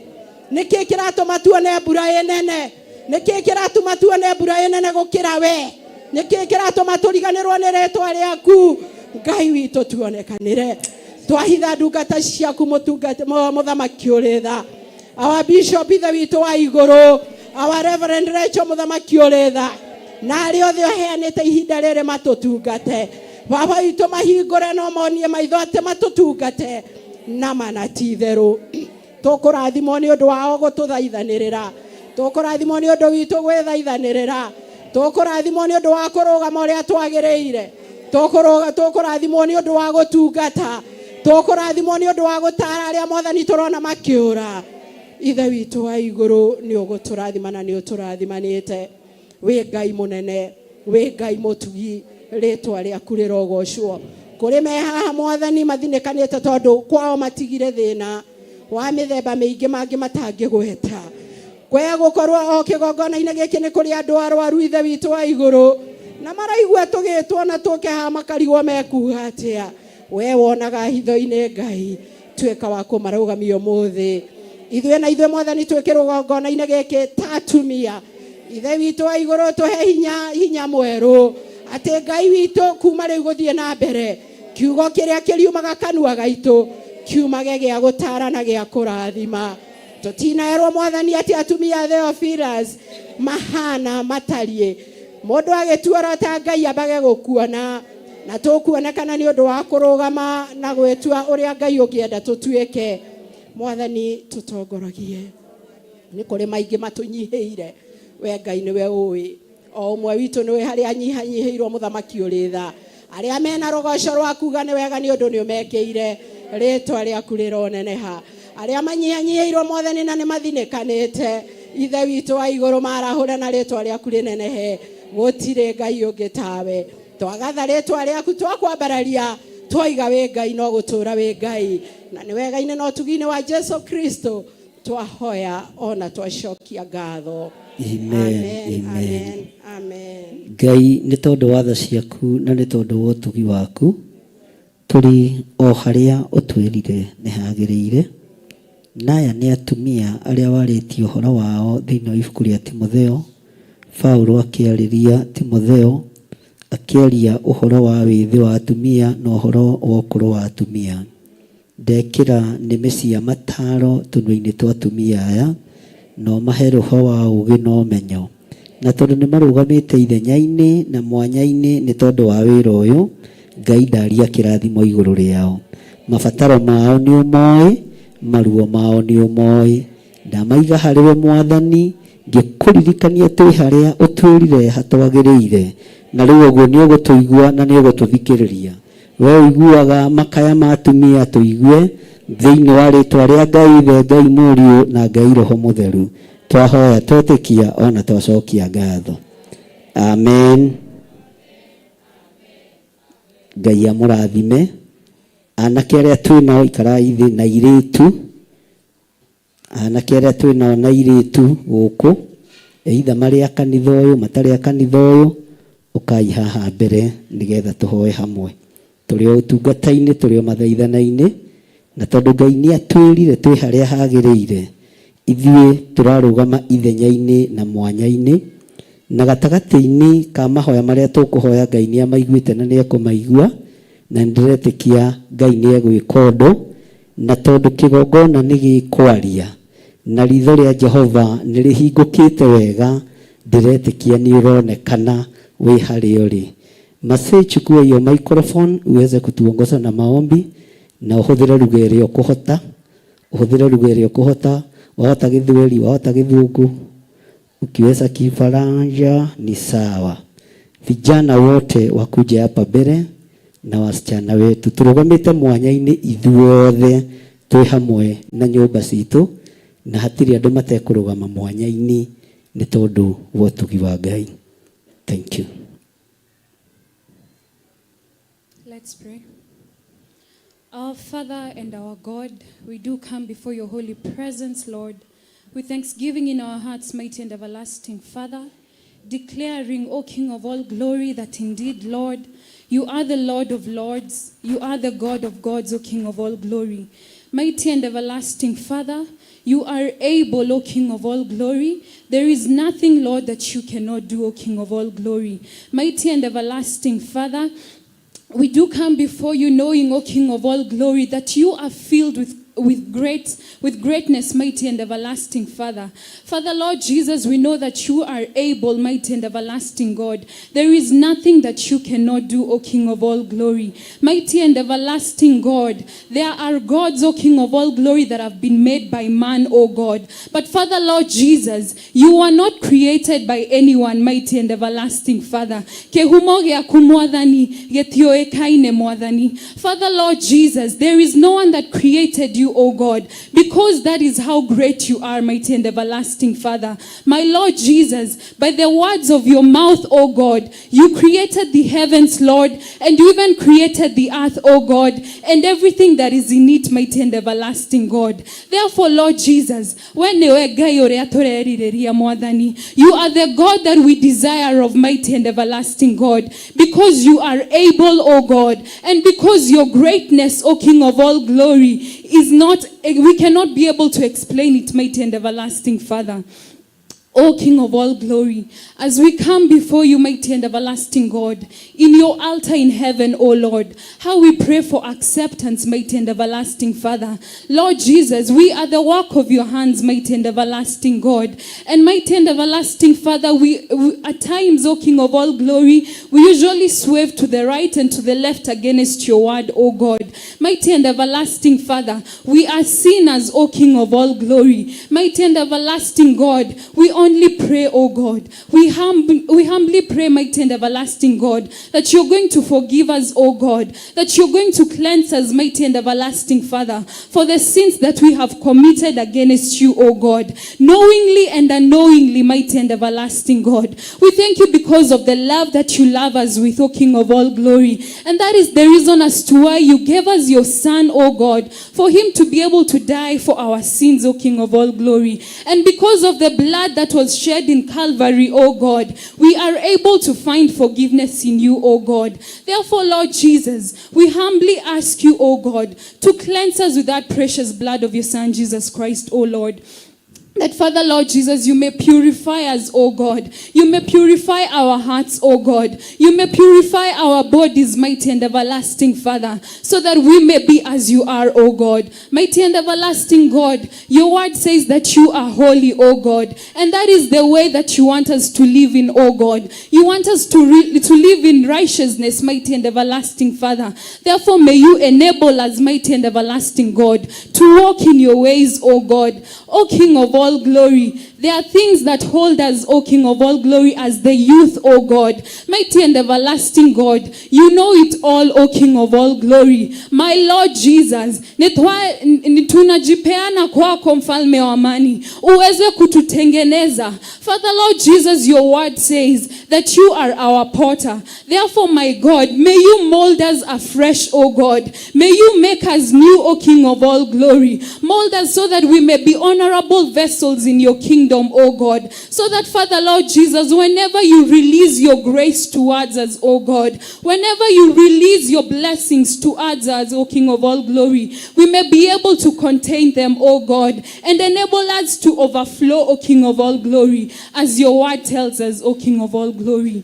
niki kiratuma tuone mbura nene, niki kiratuma tuone mbura nene gukira we, niki kiratuma turiganirwo ni ritwa riaku Ngai witu, tuonekanire. Twahitha ndungata ciaku muthamaki uretha, our bishop ithe witu wa iguru, our reverend Rachel muthamaki uretha, na aria othe oheanite ihinda riri matutungate Baba witu, mahingure no monie maitho ati matutungate na manati theru. Tukurathimwo ni undu wao gututhaithanirira, tukurathimwo ni undu witu gwithaithanirira, tukurathimwo ni undu wa kurugama uria twagiriire, tukurathimwo ni undu wa gutungata, tukurathimwo ni undu wa gutara aria mwathani turona makiura. Ithe witu wa iguru ni uguturathima na ni uturathimanite. Wi Ngai munene, wi Ngai mutugi, ritwa riaku rirogocwo. Kuri me haha mwathani mathinikanite tondu kwao matigire thina wa mithemba mingi mangi matangigweta. Kwea gukorwo o kigongona-ini giki ni kuri andu arwaru ithe witu wa iguru, na maraigua tugitwo na tuke ha makarigwo mekuga atia. We wonaga hitho-ini Ngai, tuika wa kumarugamia umuthi. Ithuĩ na ithuĩ mwathani twikirwo kigongona-ini giki ta atumia, ithe witu wa iguru tuhe hinya mweru ati Ngai witu kuma riu guthie na mbere kiugo kiria kiriumaga kanua gaitu kiumage gia gutara na gia kurathima. Tutinaerwo mwathani ati atumia Theophilus mahana matarie, mundu agituora ta Ngai ambage gukuona, na tukuonekana ni undu wa kurugama na gwitua uria Ngai ungienda tutuike. Mwathani tutongoragie, ni kuri maingi matunyihiire, we Ngai niwe uwi, o umwe witu niwe hari anyihanyihiirwo muthamaki uritha, aria mena rogoco rwa kuga ni wega ni undu ni umekeire, ritwa riaku rironeneha. Aria manyihanyihiirwo mwathani na ni mathinikanite, ithe witu wa iguru marahura na ritwa riaku rinenehe, gutire Ngai ungi tawe. Twagatha ritwa riaku twakwambararia twoiga wĩ Ngai no gũtũũra wĩ Ngai, na nĩ wega-inĩ na ũtugi-inĩ wa Jesu Kristo twahoya ona twacokia ngatho. Amen. Amen. Amen. Ngai nĩ tondũ wa tha ciaku na nĩ tondũ wa ũtugi waku tũrĩ o harĩa ũtwĩrire nĩ hagĩrĩire. Naya nĩ atumia arĩa warĩtie ũhoro wao thĩinĩ wa ibuku rĩa Timotheo. Paulo akĩarĩria Timotheo akĩaria ũhoro wa wĩthĩ wa atumia na ũhoro wa ũkũrũ wa atumia. Ndekĩra nĩmĩ cia mataro tũnua-inĩ twa atumia aya no mahe roho wa ũũgĩ na ũmenyo, na tondũ nĩ marũgamĩte ithenya-inĩ na mwanya-inĩ nĩ tondũ wa wĩra ũyũ, Ngai ndaria kĩrathimo igũrũ rĩao. Mabataro mao nĩ ũmoĩ, maruo mao nĩ ũmoĩ. Ndamaiga harĩwe Mwathani, ngĩkũririkania twĩ harĩa ũtwĩrire hatwagĩrĩire, na rĩu ũguo nĩ ũgũtũigua na nĩ ũgũtũthikĩrĩria. We ũiguaga makaya ma atumia tũigue thĩinĩ wa rĩtwa rĩa Ngai Ithe, Ngai Mũriũ na Ngai Roho Mũtheru. Twahoya twetĩkia ona twacokia ngatho. Amen. Ngai amũrathime. Anake arĩa twĩnao ikarai thĩ na airĩtu. Anake arĩa twĩnao na airĩtu gũkũ, either marĩ a kanitha ũyũ matarĩ a kanitha ũyũ, ũkai haha mbere nĩgetha tũhoe hamwe. Tũrĩ o ũtungata-inĩ, tũrĩ o mathaithana-inĩ, na tondũ Ngai nĩ atwĩrire twĩ harĩa hagĩrĩire, ithuĩ tũrarũgama ithenya-inĩ na mwanya-inĩ, na gatagatĩ-inĩ ka mahoya marĩa tũkũhoya Ngai nĩ amaiguĩte na nĩ ekũmaigua, na ndĩretĩkia Ngai nĩ egwĩka ũndũ, na tondũ kĩgongona nĩ gĩkwaria na ritho rĩa Jehova nĩ rĩhingũkĩte wega, ndĩretĩkia nĩ ũronekana wĩ harĩa ũrĩ. Masai, chukua hiyo microphone uweze kutuongoza na maombi, na uhudhire lugha ĩrĩa ũkũhota, uhudhire lugha ĩrĩa ũkũhota. Wahota Gĩthweri, wahota Gĩthũngũ, ukiweza Kifaranja ni sawa. Vijana wote wakuje hapa mbele na wasichana wetu, turugamite mwanya-inĩ ithuothe twĩ hamwe na nyũmba citũ, na hatirĩ andũ matekũrũgama mwanya-inĩ nĩ tondũ wa ũtugi wa Ngai. Thank you. Let's pray. Our Father and our God, we do come before your holy presence, Lord, with thanksgiving in our hearts, mighty and everlasting Father, declaring, O King of all glory, that indeed, Lord, you are the Lord of lords, you are the God of gods, O King of all glory. Mighty and everlasting Father, you are able, O King of all glory. There is nothing, Lord, that you cannot do, O King of all glory. Mighty and everlasting Father, we do come before you knowing, O King of all glory, that you are filled with greatness, mighty and everlasting Father. Father, Lord Jesus, we know that you are able, mighty and everlasting God. There is nothing that you cannot do, O King of all glory. Mighty and everlasting God, there are gods, O King of all glory, that have been made by man, O God. But Father, Lord Jesus, you are not created by anyone, mighty and everlasting Father. Kehumo gĩaku Mwathani gĩtiũĩkaine Mwathani. Father, Lord Jesus, there is no one that created you, O God, because that is how great you are, mighty and everlasting Father. My Lord Jesus, by the words of your mouth, O God, you created the heavens, Lord, and you even created the earth, O God, and everything that is in it, mighty and everlasting God. Therefore, Lord Jesus, when you are the God that we desire of, mighty and everlasting God, because you are able, O God, and because your greatness, O King of all glory, is not, we cannot be able to explain it, mighty and everlasting Father. O King of all glory, as we come before you, mighty and everlasting God, in your altar in heaven, O Lord, how we pray for acceptance, mighty and everlasting Father. Lord Jesus, we are the work of your hands, mighty and everlasting God. And mighty and everlasting Father, we at times, O King of all glory, we usually swerve to the right and to the left against your word, O God. Mighty and everlasting Father, we are sinners, O King of all glory. Mighty and everlasting God, we only pray, O God. We humbly pray pray, mighty and everlasting God, that you're going to forgive us, oh God, that you're going to cleanse us, mighty and everlasting Father, for the sins that we have committed against you, oh God, knowingly and unknowingly, mighty and everlasting God. We thank you because of the love that you love us with, O King of all glory. And that is the reason as to why you gave us your Son, O God, for him to be able to die for our sins, O King of all glory. And because of the blood that was shed in Calvary, O God, we are able to find forgiveness in you, O God. Therefore, Lord Jesus, we humbly ask you, O God, to cleanse us with that precious blood of your Son, Jesus Christ, O Lord. That, Father, Lord Jesus, you may purify us, O God. You may purify our hearts, O God. You may purify our bodies, mighty and everlasting Father, so that we may be as you are, O God. Mighty and everlasting God, your word says that you are holy, O God. And that is the way that you want us to live in, O God. You want us to live in righteousness, mighty and everlasting Father. Therefore, may you enable us, mighty and everlasting God, to walk in your ways, O God. O King of all glory, there are things that hold us, O King of all glory, as the youth, O God. Mighty and everlasting God, you know it all, O King of all glory. My Lord Jesus, tunajipeana kwako mfalme wa amani, uweze kututengeneza. Father, Lord Jesus, your word says that you are our potter. Therefore, my God, may you mold us afresh, O God. May you make us new, O King of all glory. Mold us so that we may be honorable vessels in your kingdom, O God. So that, Father, Lord Jesus, whenever you release your grace towards us, O God, whenever you release your blessings towards us, O King of all glory, we may be able to contain them, O God, and enable us to overflow, O King of all glory, as your word tells us, O King of all glory.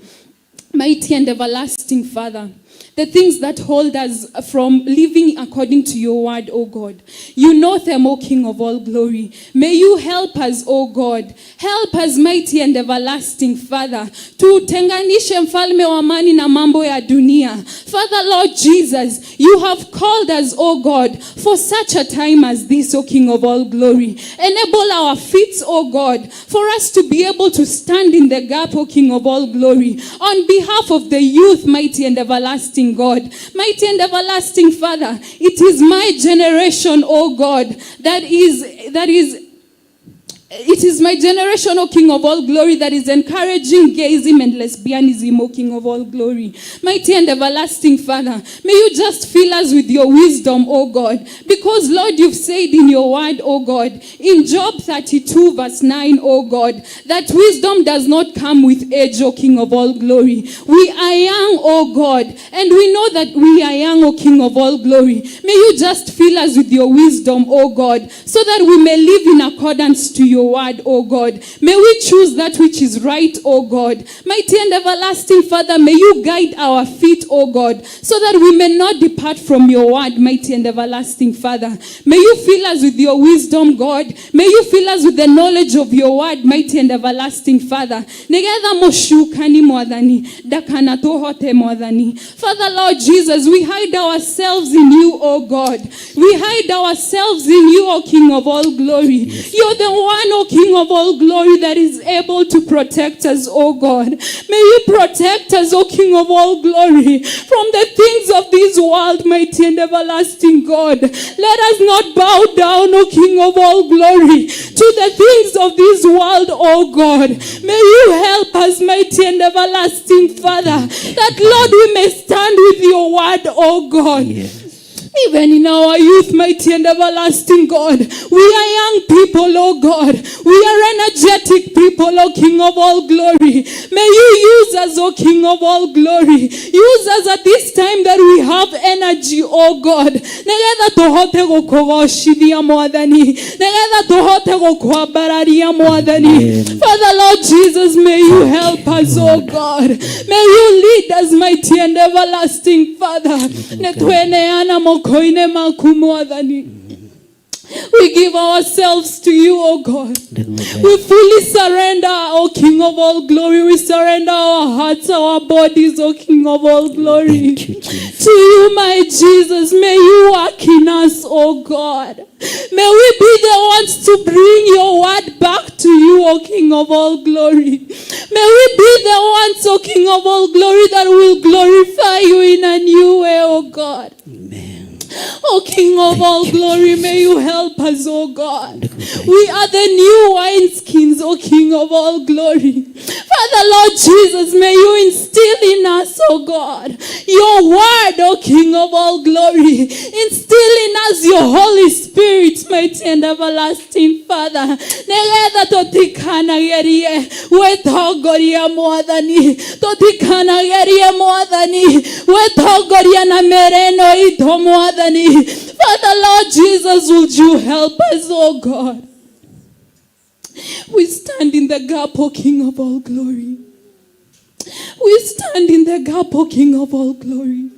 Mighty and everlasting Father, the things that hold us from living according to your word, O God. You know them, O King of all glory. May you help us, O God. Help us, mighty and everlasting Father, tutenganishe mfalme wa amani na mambo ya dunia. Father, Lord Jesus, you have called us, O God, for such a time as this, O King of all glory. Enable our feet, O God, for us to be able to stand in the gap, O King of all glory, on behalf of the youth, mighty and everlasting God. Mighty and everlasting Father, it is my generation, oh God, it is my generation, O King of all glory, that is encouraging gayism and lesbianism, O King of all glory. Mighty and everlasting Father, may you just fill us with your wisdom, O God. Because, Lord, you've said in your word, O God, in Job 32 verse 9, O God, that wisdom does not come with age, O King of all glory. We are young, O God, and we know that we are young, O King of all glory. May you just fill us with your wisdom, O God, so that we may live in accordance to your word, O God. May we choose that which is right, O God. Mighty and everlasting Father, may you guide our feet, O God, so that we may not depart from your word, mighty and everlasting Father. May you fill us with your wisdom, God. May you fill us with the knowledge of your word, mighty and everlasting Father. Father, Lord Jesus, we hide ourselves in you, O God. We hide ourselves in you, O King of all glory. You're the one, O King of all glory, that is able to protect us, O God. May you protect us, O King of all glory, from the things of this world, mighty and everlasting God. Let us not bow down, O King of all glory, to the things of this world, O God. May you help us, mighty and everlasting Father, that, Lord, we may stand with your word, O God. Yes. Even in our youth, mighty and everlasting God, we are young people, oh God. We are energetic people, oh King of all glory. May you use us, oh King of all glory. Use us at this time that we have energy, oh God. Father, Lord Jesus, may you help us, oh God. May you lead us, mighty and everlasting Father. We give ourselves to you, O God. We fully surrender, O King of all glory. We surrender our hearts, our bodies, O King of all glory. To you, my Jesus, may you work in us, O God. May we be the ones to bring your word back to you, O King of all glory. May we be the ones, O King of all glory, that will glorify you in a new way, O God. O King of all glory, may you help us, O God. We are the new wineskins, O King of all glory. Father, Lord Jesus, may you instill in us, O God, your word, O King of all glory. Instill in us your Holy Spirit, mighty and everlasting Father. Negetha totikanagerie wethogoria mwathani. Totikanagerie mwathani wethogoria na mereno ito mwathani. Father, Lord Jesus, would you help us, oh God? We stand in the gap, O King of all glory. We stand in the gap, O King of all glory,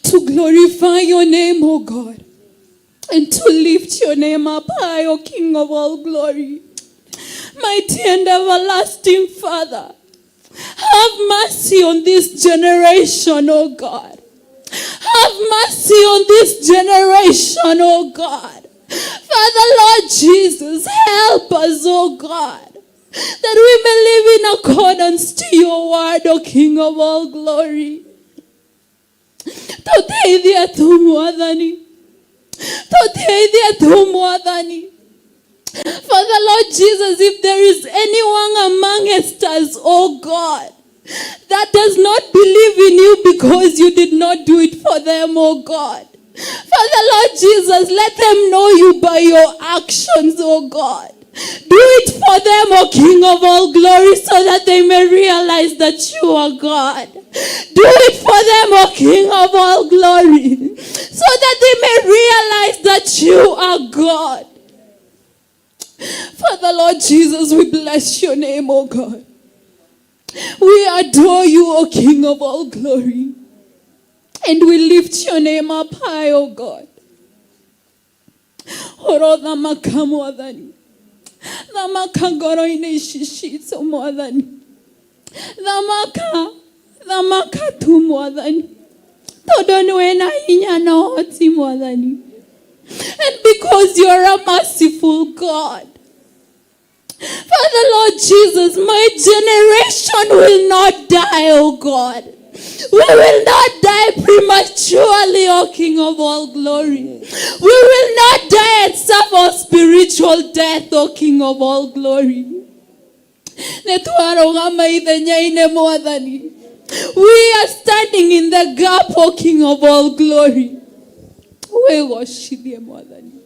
to glorify your name, O God, and to lift your name up high, O King of all glory. Mighty and everlasting Father, have mercy on this generation, O God. Have mercy on this generation, oh God. Father, Lord Jesus, help us, oh God, that we may live in accordance to your word, O King of all glory. Toteithia tu mwathani. Toteithia tu mwathani. Father, Lord Jesus, if there is anyone amongst us, oh God, that does not believe in you because you did not do it for them, oh God. Father, Lord Jesus, let them know you by your actions, oh God. Do it for them, O King of all glory, so that they may realize that you are God. Do it for them, O King of all glory, so that they may realize that you are God. Father, Lord Jesus, we bless your name, O God. We adore you, O King of all glory. And we lift your name up high, O God. Orodha makamu adhani. Dhamaka ngoro ineshishitso mwadhani. Dhamaka tu mwadhani. Todo nuena inya na hoti mwadhani. And because you are a merciful God, Father, Lord Jesus, my generation will not die, O God. We will not die prematurely, O King of all glory. We will not die and suffer spiritual death, O King of all glory. We are standing in the gap, O King of all glory. We worship you, Mwadhani.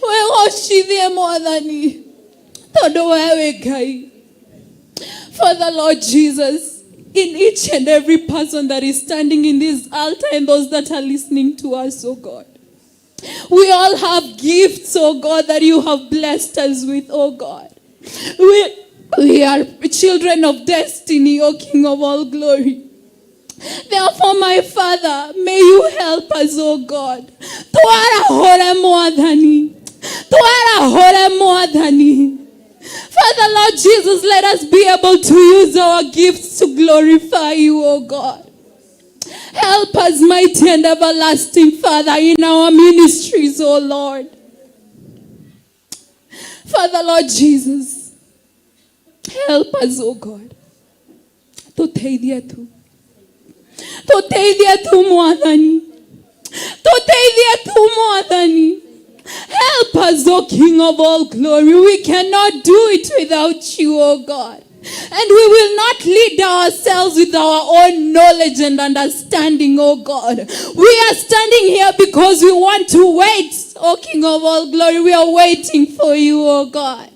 We worship you, Mwadhani. Father, Lord Jesus, in each and every person that is standing in this altar and those that are listening to us, oh God, we all have gifts, oh God, that you have blessed us with, oh God. We are children of destiny, O King of all glory. Therefore, my Father, may you help us, O God. Tuara hore mwadhani. Tuara hore mwadhani. Father, Lord Jesus, let us be able to use our gifts to glorify you, O God. Help us, mighty and everlasting Father, in our ministries, O Lord. Father, Lord Jesus, help us, O God. Tuteidia tu. Tuteidia tu mwadhani. Tuteidia tu mwadhani. Help us, O King of all glory. We cannot do it without you, O God. And we will not lead ourselves with our own knowledge and understanding, O God. We are standing here because we want to wait, O King of all glory. We are waiting for you, O God.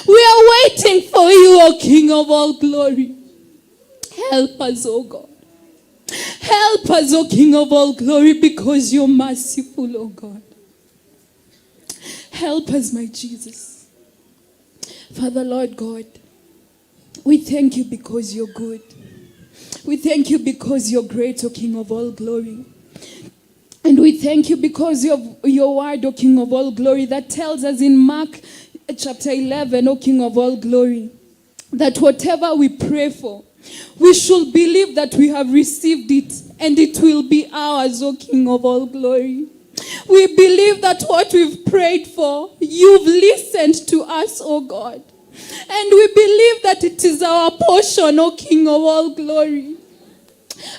We are waiting for you, O King of all glory. Help us, O God. Help us, O King of all glory, because you're merciful, O God. Help us, my Jesus. Father, Lord God, we thank you because you're good. We thank you because you're great, O King of all glory. And we thank you because of your word, O King of all glory, that tells us in Mark chapter 11, O King of all glory, that whatever we pray for, we should believe that we have received it and it will be ours, O King of all glory. We believe that what we've prayed for, you've listened to us, O God. And we believe that it is our portion, O King of all glory.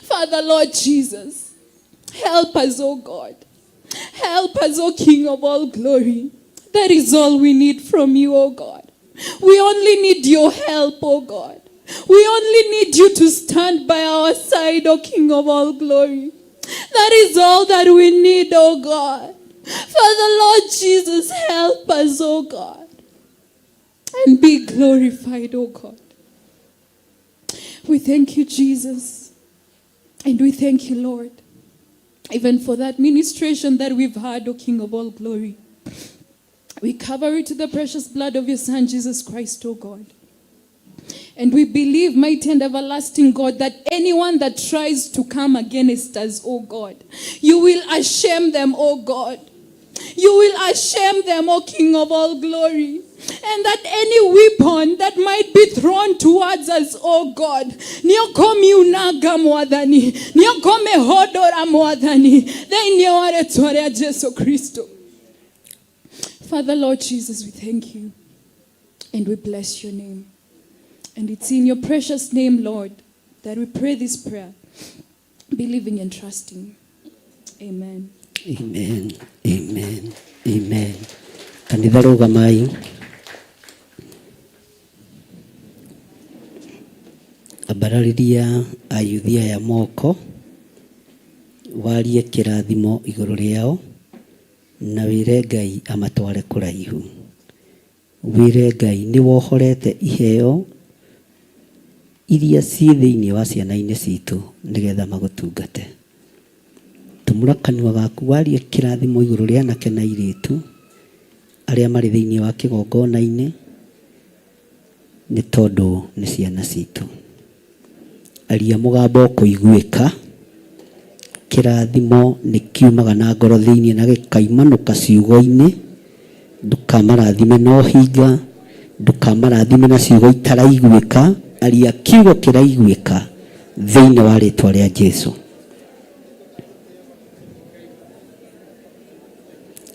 Father, Lord Jesus, help us, O God. Help us, O King of all glory. That is all we need from you, O God. We only need your help, O God. We only need you to stand by our side, O King of all glory. That is all that we need, O God. Father, Lord Jesus, help us, O God. And be glorified, O God. We thank you, Jesus. And we thank you, Lord, even for that ministration that we've had, O King of all glory. We cover it to the precious blood of your Son, Jesus Christ, O God. And we believe, mighty and everlasting God, that anyone that tries to come against us, O God, you will ashame them, O God. You will ashame them, O King of all glory. And that any weapon that might be thrown towards us, oh God, niokomi unaga mwadhani, niokome hodora mwadhani, they niware tuarea Jesu Kristo. Father, Lord Jesus, we thank you and we bless your name. And it's in your precious name, Lord, that we pray this prayer, believing and trusting. Amen. Amen. Amen. Amen. Kanitha rugamai. Abarariria ayuthia ya moko warie kirathimo iguru riao na wire Ngai amatware kuraihu. Wire Ngai ni wohorete iheo iria ci thiini wa ciana-ini citu nigetha magutungate. Tumura kanua gaku warie kirathimo iguru ria anake na airitu aria mari thiini wa kigongona-ini ni tondu ni ciana citu. Aria mugambo kuiguika kirathimo ni kiumaga na ngoro thiini na gikaimanuka ciugo-ini ndukamarathime no hinga ndukamarathime na ciugo itaraiguika aria kiugo kiraiguika thiini wa ritwa ria Jesu.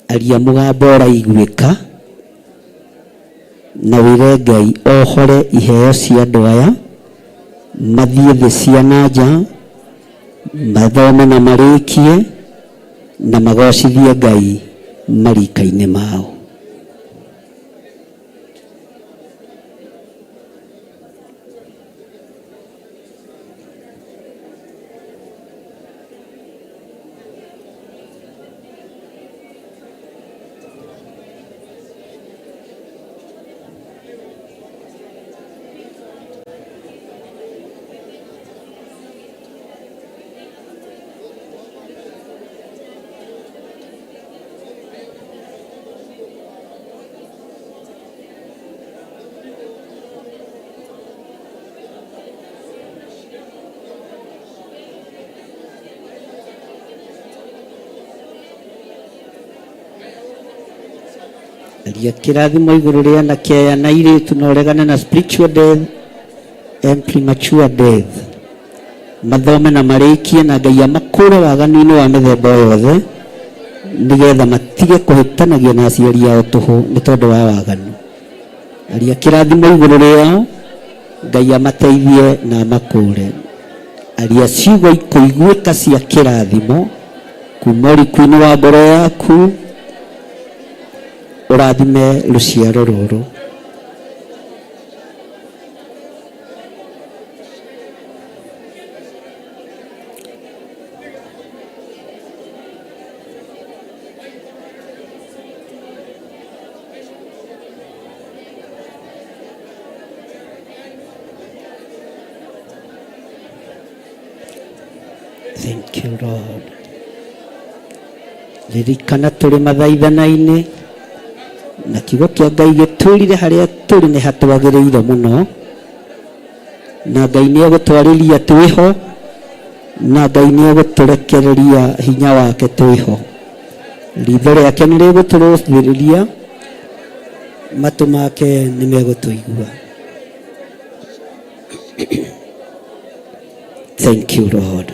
Aria mugambo uraiguika na wire Ngai ohore iheo cia andu aya mathie thĩ cia nanja mathome na marĩkie na magocithie Ngai marika-inĩ mao. Aria kirathimo iguru ria anake aya na airitu na uregane na spiritual death and premature death. Mathome na marĩkie na Ngai amakũre waganu-inĩ wa mĩthemba yothe nigetha matige kũhĩtanagia na aciari ao tũhũ nĩ tondũ wa waganu. Aria kirathimo iguru riao Ngai amateithie na amakũre. Aria ciugo ikũiguĩka cia kirathimo kuma ũriku-inĩ wa ngoro yaku urathime ruciaro ruru. Thank you, Lord. Ririkana tũrĩ mathaithana-inĩ na kiugo kia Ngai gĩtũrire harĩa tũrĩ nĩ hatwagĩrĩire mũno na Ngai nĩ egũtwarĩria twĩho na Ngai nĩ egũtũrekereria hinya wake twĩho. Ritho rĩake nĩ rĩgũtũrũthĩrĩria, matũ make nĩ megũtũigua. Thank you, Lord.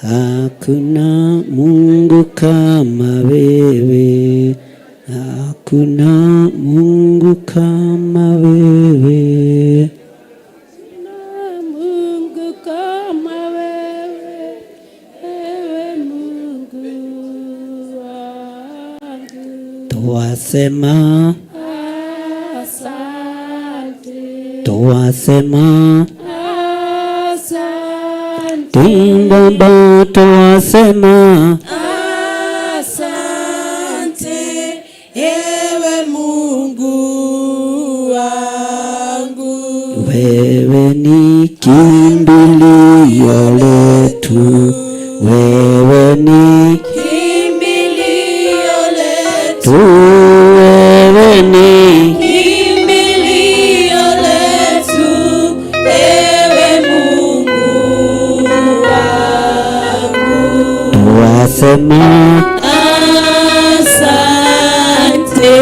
Hakuna Mungu kama wewe, hakuna Mungu kama wewe. Mungu kama wewe, ewe Mungu wangu. Twasema asante, twasema asante, Baba, twasema asante, ewe Mungu wangu. wewe ni kimbilio letu, wewe ni Kimbilio letu, wewe ni kimbilio letu, ewe Mungu wangu. twasema Asante,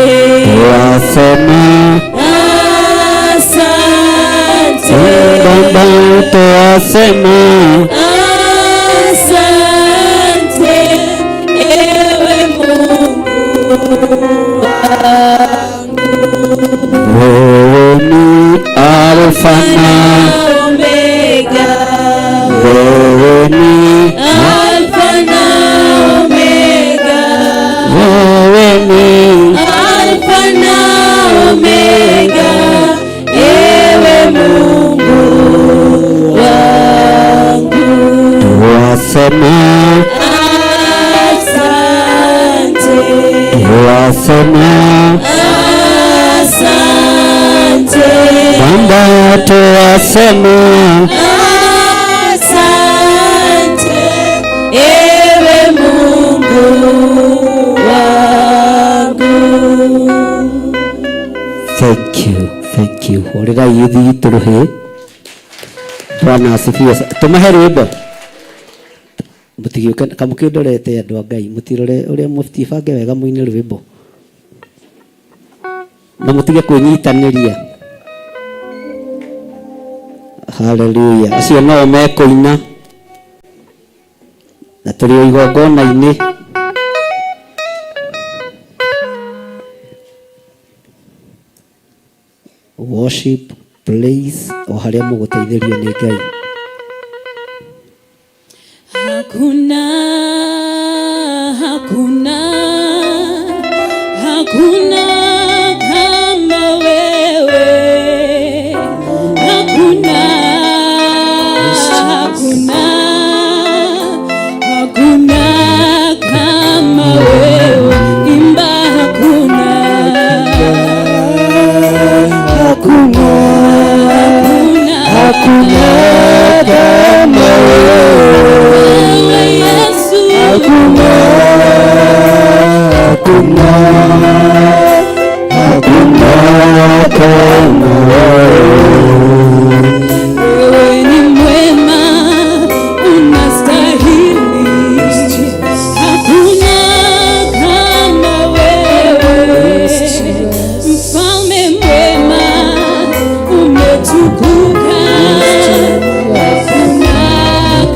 twasema asante, Baba, twasema asante, ewe Mungu wangu. wewe ni Alfa na Omega, wewe ni Alfa na Omega, wewe ni Alfa na Omega, ewe Mungu wangu. twasema Asante, twasema asante, Baba, twasema asante, ewe Mungu wangu. thank you. Orera yuthi turuhe. Bwana asifiwe. Tumahe rwimbo. Mutigioke kamukindorete andu a Ngai, mutirore uria mufti bange wega muine rwimbo. Na mutige kwĩnyitaniria. Hallelujah. Acio no mekuina. Na tũrĩ igongona-inĩ. Worship, praise, o harĩa mũgũteithĩrio nĩ Ngai. Hakuna, hakuna, hakuna kama wewe. Hakuna, hakuna, hakuna kama wewe. Imba hakuna, hakuna, hakuna kama wewe Yesu. Hakuna, hakuna, hakuna kama wewe ni mwema, unastahili. Hakuna kama wewe, mfalme mwema, umetukuka. Hakuna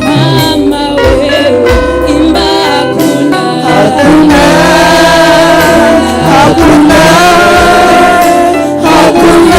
kama wewe, imba hakuna, hakuna, hakuna, hakuna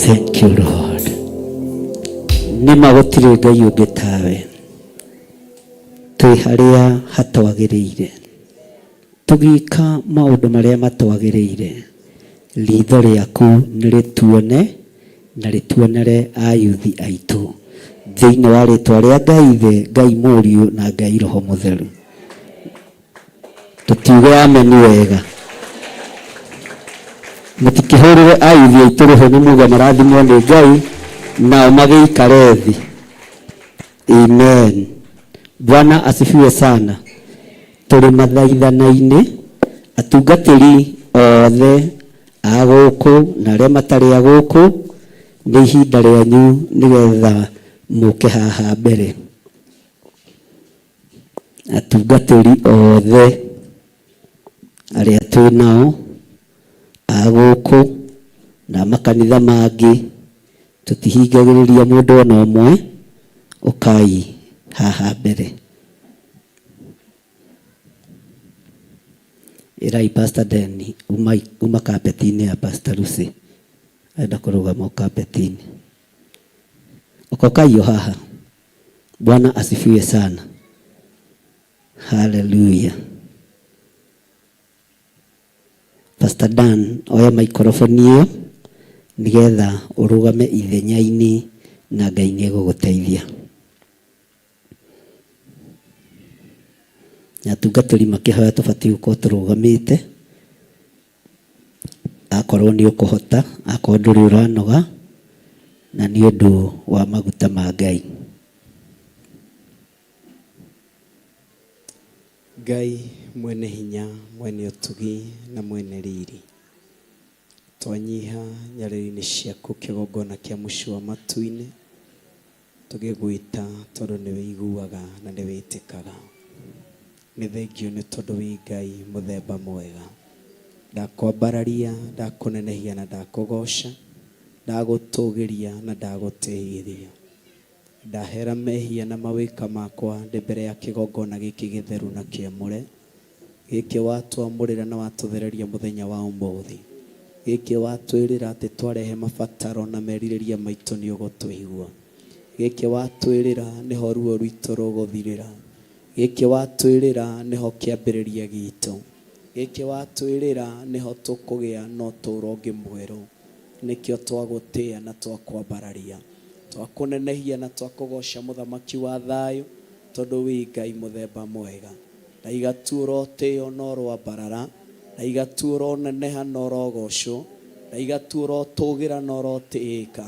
Thank you, Lord. Nima gutire ngai ungi tawe. Twi haria hatwagiriire. Tugika maundu maria matwagiriire. Ritho riaku nirituone na rituonere ayuthi aitu. Thiini wa ritwa ria Ngai the Ngai Muriu na Ngai Roho Mutheru. Tutiuge ameni wega. Mutikihurire ayuthi aitu roho ni muga marathimwo ni Ngai nao magiikare thi. Amen. Bwana asifiwe sana. Turi mathaithana-ini atungatiri othe aguku na aria matari aguku ni ihinda rianyu nigetha muke haha mbere. Atungatiri othe aria twi nao aguku na makanitha mangi tutihingagiriria mundu ona umwe ukai haha mbere. Irai Pastor Denny uma kapetini ya Pastor Lucy aenda kurugama kapetini ukokayo haha. Bwana asifiwe sana. Hallelujah. Pastor Dan oya microphone iyo nigetha urugame ithenya-ini na Ngai ni eguguteithia. Atungatiri makihoya tubati gukorwo turugamite akorwo ni ukuhota akorwo nduri uranoga na ni undu wa maguta ma Ngai. Ngai mwene hinya mwene utugi na mwene riri twanyiha nyariri-ini ciaku kigongona kia muci wa matu-ini tugigwita tondu niwe iguaga na niwe itikaga. Ni thengio ni tondu wi Ngai muthemba mwega. Ndakwambararia ndakunenehia na ndakugoca ndagutugiria na ndagutihiria. Ndahera mehia na mawika makwa ndi mbere ya kigongona giki githeru na kiamure giki watwamurira na watuthereria muthenya wa umuthi. Giki watwirira ati twarehe mabataro na meririria maitu ni ugutwigua. Giki watwirira niho ruo rwitu ruguthirira. Giki watwirira niho kiambiriria gitu. Giki watwirira niho tukugia no turongi mweru. Nikio twagutia na twakwambararia. Twakunenehia na twakugoca muthamaki wa thayu tondu wi Ngai muthemba mwega. Na igatura utio no rwambarara na igatura uneneha no rogocwo na igatura utugira no rotiika.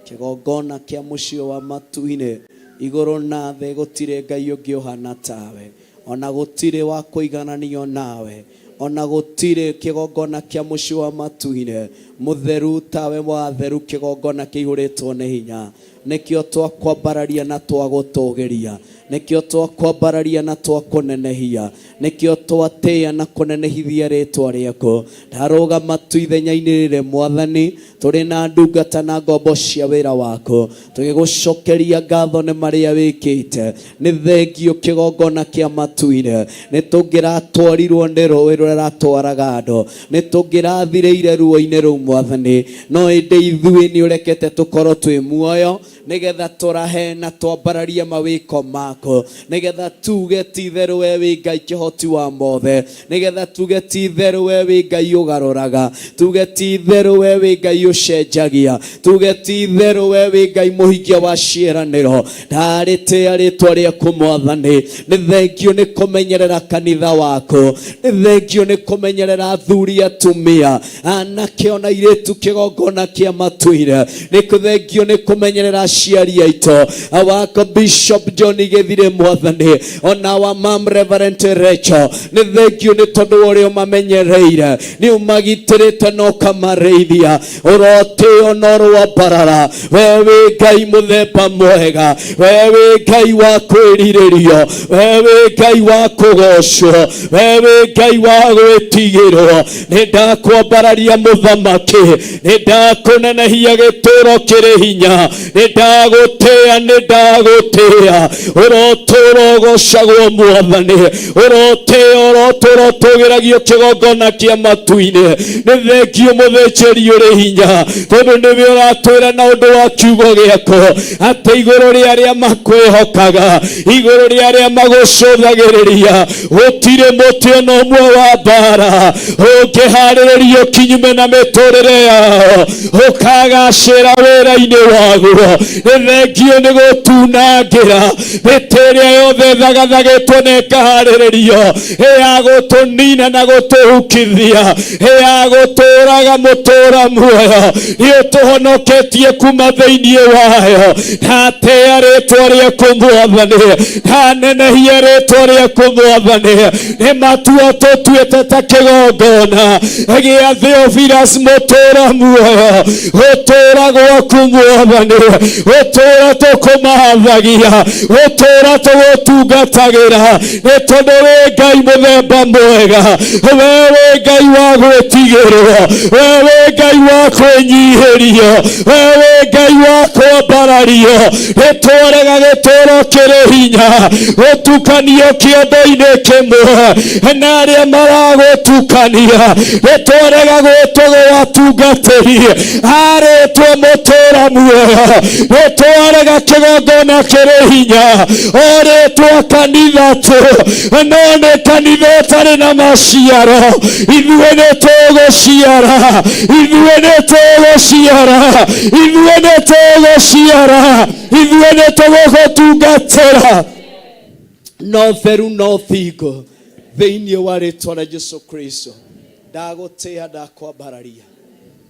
Kigongona kia muci wa matu-ini iguru na thi gutire Ngai ungi uhana tawe. Ona gutire wa kuigananio nawe. Ona gutire kigongona kia muci wa matu-ini mutheru tawe mwatheru kigongona kiihuritwo ni hinya. Nikio twakwambararia na twagutugiria. Nikio twakwambararia na twakunenehia. Nikio twatia na kunenehithia ritwa riaku. Ndarugama tu ithenya-ini riri Mwathani turi na ndungata na ngombo cia wira waku tugigucokeria ngatho ni maria wikite. Ni thengio kigongona kia matu-ini ni tungiratwarirwo ni rũĩ rũrĩa ratwaraga andũ. Ni tungirathirĩire ruo-ini rũu Mwathani no indi ithuĩ ni urekete tukorwo twi muoyo nigetha turahe na twambararie mawiko maku. yako nigetha tuge ti theru we wi Ngai kihoti wa mothe nigetha tuge ti theru we wi Ngai ugaruraga tuge ti theru we wi Ngai ucenjagia tuge ti theru we wi Ngai muhingia wa ciiraniro ndaritia ritwa riaku Mwathani ni thengio ni kumenyerera kanitha wako ni thengio ni kumenyerera athuri atumia anake ona iritu kigongona kia matuire ni kuthengio ni kumenyerera aciari aitu awako Bishop John Githire Mwathani ona wa Mam Reverend Rachel ni thengio ni tondu uria mamenyereire ni umagitirite no kamareithia urotio no rwabarara wewe Ngai muthemba mwega wewe Ngai wa kwiriririo wewe Ngai wa kugocwo wewe Ngai wa gwitigirwo ni ndakwambararia muthamaki ni ndakunenehia gituro kiri hinya ni ndagutia uroturo gocagwo Mwathani uroturo tugiragio kigongona kia matu-ini ni thengio muthĩnjĩri uri hinya tondu niwe uratwira na undu wa kiugo giako ati iguru ria aria makwihokaga iguru ria aria magucuthagiriria gutire muti ona umwe wa mbara ungiharirio kinyume na miturire yao ukagacira wira-ini waguo ni thengio ni gutunangira miti iria yothe thagathagitwo na ikaharirio ya gutunina na gutuhukithia ya guturaga mutura muoyo ni utuhonoketie kuma thiini wayo ndatea ritwa riaku Mwathani ndanenehia ritwa riaku Mwathani ni matua tutuite ta kigongona gia Theophilus mutura muoyo gutura gwaku Mwathani gutura tukumathagia gutura tugutungatagira ni tondu wi Ngai muthemba mwega wewe Ngai wa gwitigirwo wewe Ngai wa kwinyihirio wewe Ngai wa kwambarario nitwarega gituro kiri hinya gutukanio kiondo-ini kimwe na aria maragutukania nitwarega gwitwo watungatiri aritwo mutura muoyo nitwarega kigongona kiri hinya oritwo kanitha tu no ni kanitha utari na maciaro ithuĩ nĩtũgũciara ithuĩ nĩtũgũciara ithuĩ nĩtũgũciara ithuĩ nĩtũgũgũtungatĩra no theru no thingo thĩinĩ wa rĩtwa rĩa Jesu Kristo ndagũtĩa ndakwambararia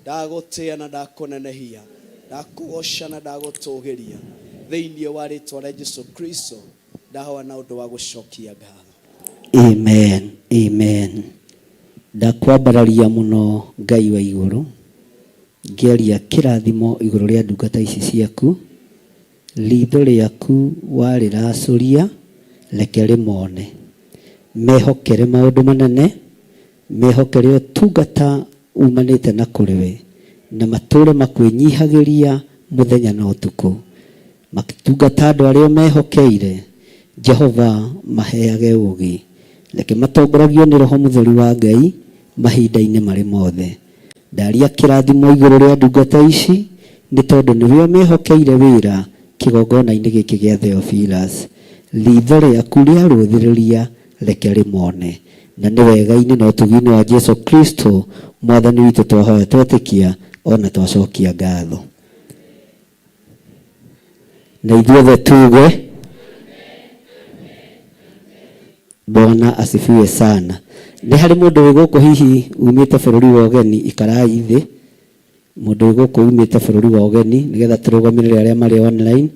ndagũtĩa na ndakũnenehia ndakũgoca na ndagũtũgĩria thĩinĩ wa rĩtwa rĩa Jesu Kristo ndahoya na ũndũ wa gũcokia ngatho. Amen, amen. Ndakwambararia muno Ngai wa iguru ngeria kirathimo iguru ria ndungata ici ciaku ritho riaku wariracuria reke rimone mehokere maundu manene mehokere utungata umanite na kuriwe na mature makwinyihagiria muthenya na utuku makitungata andu aria mehokeire Jehova maheage ugi reke matongoragio ni Roho Mutheru wa Ngai mahinda-ini mari mothe ndaria kirathimo iguru ria ndungata ici ni tondu niwe mehokeire wira kigongona-ini giki gia Theophilus ritho riaku ria ruthiriria reke rimone na ni wega-ini na utugi-ini wa Jesu Kristo Mwathani witu twahoya twetikia ona twacokia ngatho na ithuothe tuge Bwana asifiwe sana. Ni hari mundu wi guku hihi umite bururi wa ugeni ikarai thi mundu wi guku umite bururi wa ugeni nigetha turugamirire aria mari online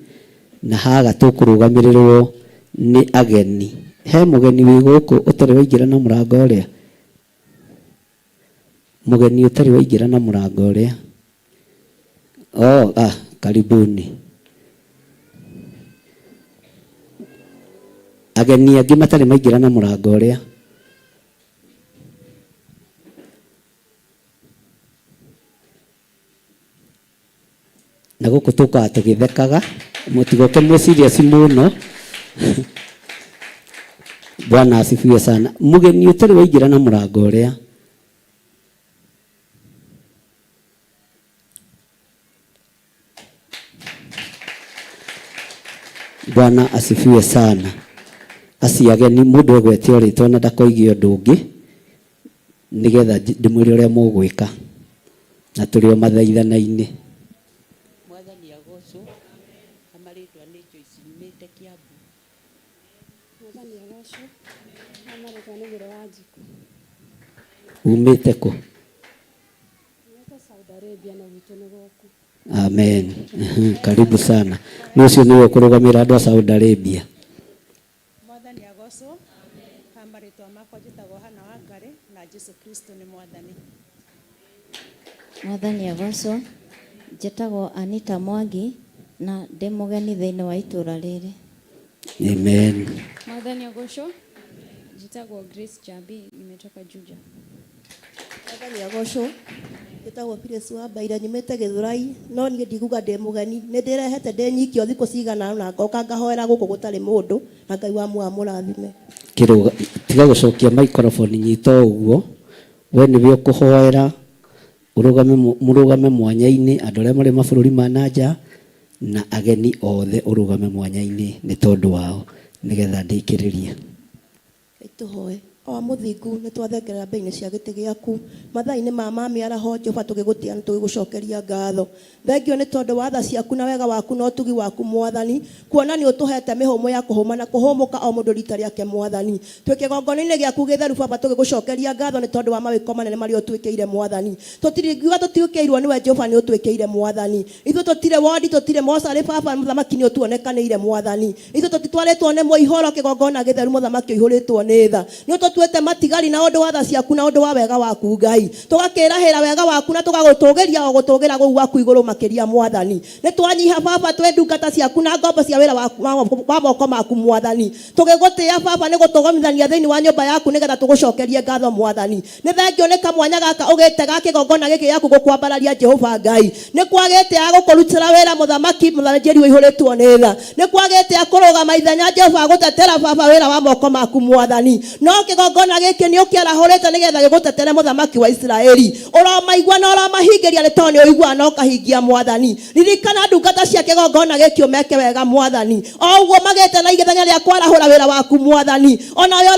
na haga tukurugamiriro ni ageni he mugeni wi guku utari waingira na murango uria mugeni utari waingira na murango uria karibuni ageni angi matari maingira na murango uria na guku tukaga tugithekaga mutigoke mu serious muno Bwana asifiwe sana mugeni utari waingira na murango uria Bwana asifiwe sana. Asiage ni mundu egwetio ritwa na ndakoigio ndungi nigetha ndimwire uria mugwika na turi o mathaithana-ini. Mwathani agocwo amaritwa ni Joyce Mite Kiambu. Mwathani agocwo amaritwa ni Gire wa Njiku. Umite ku? Umite Saudi Arabia na witu ni goku. Amen. Karibu sana. Nucio niwe kurugamira andu a Saudi Arabia. Mwathani agocwo amaritwa makwa njitagwo Hana wa Ngari na Jesu Kristo ni mwathani. Mwathani agocwo njitagwo Anita Mwangi na ndi mugeni thiini wa itura riri. Amen. Mwathani agocwo njitagwo Grace Jabi, nimetoka Juja. Mwathani agocwo njitagwo Phyllis wa Baira, nyumite Githurai no nie ndikuga ndi mugeni, ni ndirehete ndi nyikio thiku cigana na ngoka ngahoera guku gutari mundu na Ngai wa murathime. Kiruga tiga gucokia microphone nyito uguo, we niwe ukuhoera urugame mwanya-ini andu aria mari mabururi ma nanja na ageni othe urugame mwanya-ini ni tondu wao nigetha ndikiririe. Tuhoe o muthingu ni twathengerera mbei-ini cia giti giaku mathaa-ini ma miaraho Jehova tugigutia na tugigucokeria ngatho. Thengio ni tondu wa tha ciaku na wega waku na utugi waku Mwathani, kuona ni utuhete mihumo ya kuhuma na kuhumuka o mundu rita riake Mwathani. Twi kigongona-ini giaku githeru Baba tugigucokeria ngatho ni tondu wa mawiko manene mari utwikiire Mwathani. Tutiringiuga tutiukiirwo niwe Jehova ni utwikiire Mwathani. Ithu tutire wodi tutire mosari Baba muthamaki ni utuonekaniire Mwathani. Ithu tutitwaritwo ni muihoro kigongona githeru muthamaki uihuritwo ni tha. Ni tuete matigari na undu wa tha ciaku na undu wa wega waku Ngai. Tugakirahira wega waku na tugagutugiria o gutugira gu waku iguru makiria Mwathani. Ni twanyiha Baba twe ndungata ciaku na ngombo cia wira wa moko maku Mwathani. Tugigutia Baba ni gutugomithania thiini wa nyumba yaku nigetha tugucokerie ngatho Mwathani. Ni thengio ni kamwanya gaka ugite ga kigongona giki yaku gukwambararia Jehova Ngai. Ni kwagite agukurutira wira muthamaki muthanjeri wihuritwo ni tha. Ni kwagite akurugama ithenya Jehova gutetera Baba wira wa moko maku Mwathani. No kigongona giki ni ukiarahurite nigetha gigutetere muthamaki wa Israeli. Uramaigua na uramahingiria ni tondu uigua na ukahingia Mwathani. Ririkana ndungata cia kigongona giki umeke wega Mwathani. O uguo magete na igethanya ria kwarahura wira waku Mwathani. Ona yo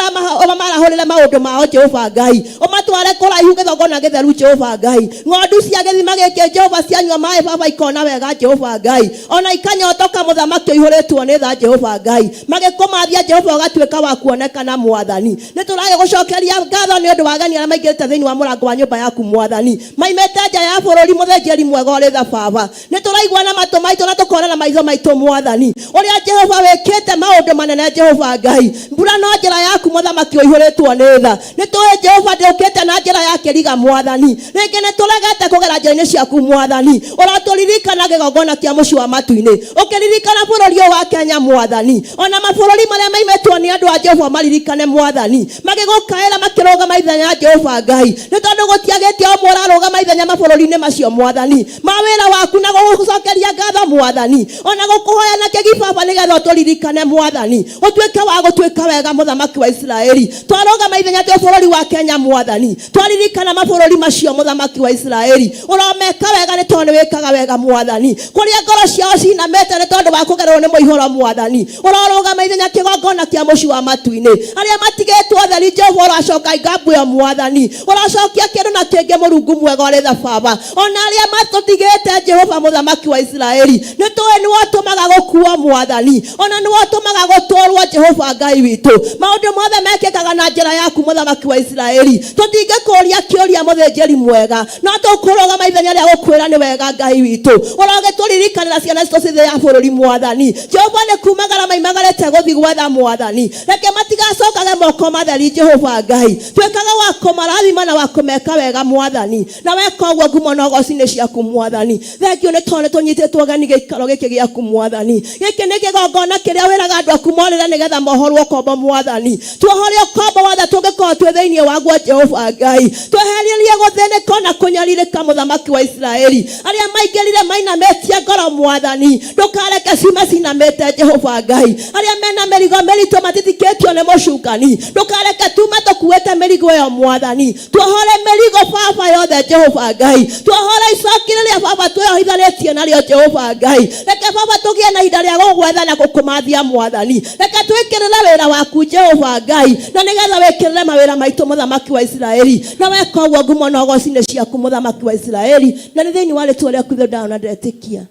marahurire maundu mao Jehova Ngai. Umatware kuraihu kigongona githeru Jehova Ngai. Ng'ondu cia githima giki Jehova cianyua mai Baba ikona wega Jehova Ngai. Ona ikanyotoka muthamaki uihuritwo ni tha Jehova Ngai. Magikumathia Jehova ugatuika wa kuonekana Mwathani. Ni turage gucokeria ngatho ni undu wa ageni aria maingirite thiini wa murango wa nyumba yaku Mwathani. Maimete nja ya bururi muthenjeri mwega uri tha Baba. Ni turaigua na matu maitu na tukona na maitho maitu Mwathani. Uria Jehova wikite maundu manene Jehova Ngai. Mbura no njira yaku muthamaki uihuritwo ni tha. Ni tuwe Jehova ndukite na njira ya kiriga Mwathani. Ringi ni turegete kugera njira-ini ciaku Mwathani. Uraturirikana kigongona kia muci wa matu-ini. Ukiririkana bururi wa Kenya Mwathani. Ona mabururi maria maimetwo ni andu a Jehova maririkane Mwathani. Magigukaira makirugama ithenya Jehova Ngai. Ni tondu gutiagite o murarugama ithenya mabururi-ini macio Mwathani. Mawira waku na gugucokeria ngatho Mwathani. Ona gukuhoya na kigi Baba nigetha uturirikane Mwathani. Utuike wa gutuika wega muthamaki wa Israeli. Twarugama ithenya twa bururi wa Kenya Mwathani. Twaririkana mabururi macio muthamaki wa Israeli. Uromeka wega ni tondu wikaga wega Mwathani. Kuria ngoro ciao cinamete ni tondu wa kugerwo ni muihoro Mwathani. Urorugama ithenya kigongona kia muci wa matu-ini. Aria matigitwo theri Jehova uracoka ngambu ya Mwathani. Uracokia kindu na kingi Murungu mwega uri tha Baba. Ona aria matutigite Jehova muthamaki wa Israeli. Ni tuwe ni watumaga gukua Mwathani. Ona ni watumaga gutwarwo Jehova Ngai witu. Maundu mothe mekikaga na njira yaku muthamaki wa Israeli. Tutingikuria kiuria muthenjeri mwega. No tukurugama ithenya ria gukwira ni wega Ngai witu. Uragituririkana ciana citu cithe ya bururi Mwathani. Jehova ni kumagara maimagarite guthi gwetha Mwathani. Reke matigacokage moko matheri Jehova Ngai. Twikaga wa kumarathima na wa kumeka wega Mwathani. Na weka uguo ngumo na goci-ini ciaku Mwathani. Thengio ni tondu tunyititwo gani giikaro giki giaku Mwathani. Giki ni kigongona kiria wiraga andu aku morire nigetha mohorwo kombo Mwathani. Tuohorio kombo watha tungikorwo twi thiini waguo Jehova Ngai. Twehererie guthinika na kunyaririka muthamaki wa Israeli aria maingirire mainametie ngoro mwathani ndukareke cima cinamite Jehova Ngai aria mena merigo merito matitiketio ni mucukani ndukareke tume tukuete merigo yo mwathani tuohore merigo baba yothe Jehova Ngai tuohore icokire ria baba tuyohithanitie nario Jehova Ngai reke baba tugie na ihinda ria gugwetha na gukumathia mwathani reke twikirire wira waku Jehova Ngai na nigetha wikirire mawira maitu muthamaki wa Israeli na weka uguo ngumo na gocine ciaku muthamaki wa Israeli na ni thiini wa ritwa riaku thonda na ndetikia.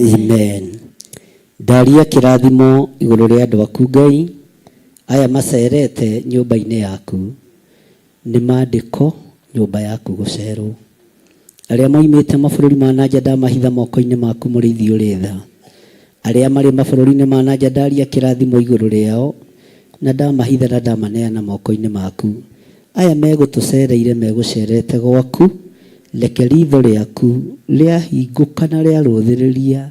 Amen. Ndaria kirathimo iguru ria andu aku Ngai aya macerete nyumba-ini yaku ni mandiko nyumba yaku gucerwo aria moimite mabururi ma nanja ndamahitha moko-ini maku murithi uritha aria mari mabururi-ini ma nanja ndaria kirathimo iguru riao na ndamahitha na ndamaneana moko-ini maku aya megutucereire megucerete gwaku reke ritho riaku riahinguka na riaruthiriria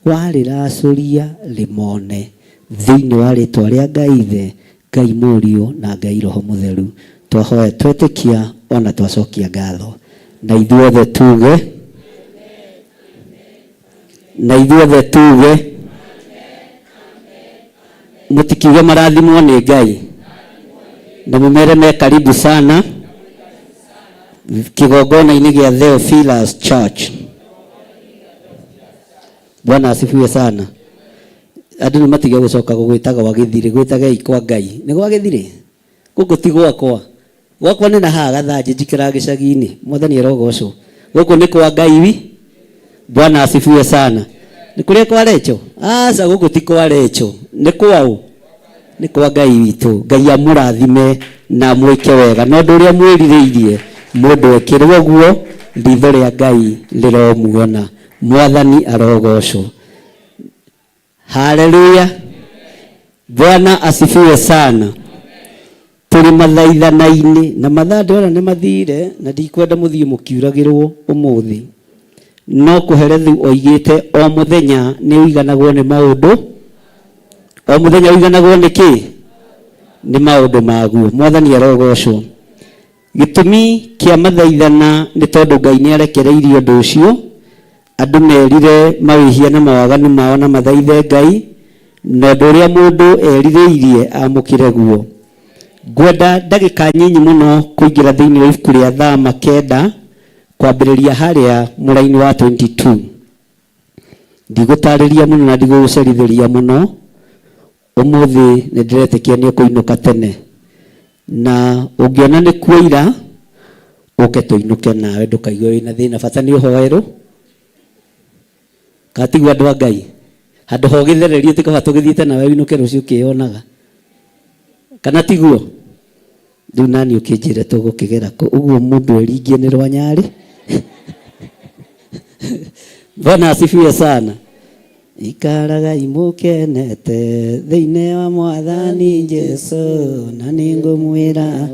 wariracuria rimone thiini wa ritwa ria Ngai Ithe Ngai Mũriũ na Ngai Roho Mũtheru twahoya twetikia ona twacokia ngatho na ithuothe tuge mutikiuge marathimwo ni Ngai na mumere me karibu sana kigongona-ini gia Theophilus Church. Bwana asifiwe sana. Andu ni matige gucoka gugwitaga wagithire gwitaga ikwa Ngai ni gwagithire guku ti gwakwa gwakwa ni na haha gathanji njikira gicagi-ini mwathani arogocwo guku ni kwa Ngai wi. Bwana asifiwe sana. Ni kuria kwa Recho aca guku ti kwa Recho ni kwao ni kwa Ngai witu Ngai amurathime na mwike wega no ndu ria mwiririirie mundu ekirwo guo ritho ria Ngai riromuona mwathani arogocwo. Haleluya. Bwana asifiwe sana. Turi mathaithana-ini na mathande ora ni mathire na ndikwenda muthie mukiuragirwo umuthi no kuherethu oigite o muthenya ni uiganagwo ni maundu o muthenya uiganagwo ni ki ni maundu maguo mwathani arogocwo. Gitumi kia mathaithana ni tondu Ngai ni arekereirie undu ucio andu merire mawihia na mawaganu mao na mathaithe Ngai na undu uria mundu erirĩirie amukire guo. Ngwenda ndagika nyinyi muno kuingira thiini wa ibuku ria Thama 9 kwambiriria haria muraini wa 22. Ndigutariria muno na ndigugucerithiria muno umuthi ni ndiretekia ni ukuinuka tene na ungiona ni kuira uke tuinuke nawe ndukaigue wina thina bata ni uhoerwo katigwa andu a Ngai handu ho githererio tikaba tugithiite nawe winuke rucio ukionaga kana tiguo riu nani ukinjire tugukigera ku uguo mundu eringie ni rwanyari. Bwana asifiwe sana. Ikaraga imukenete thiini wa mwathani Jesu na ningumwira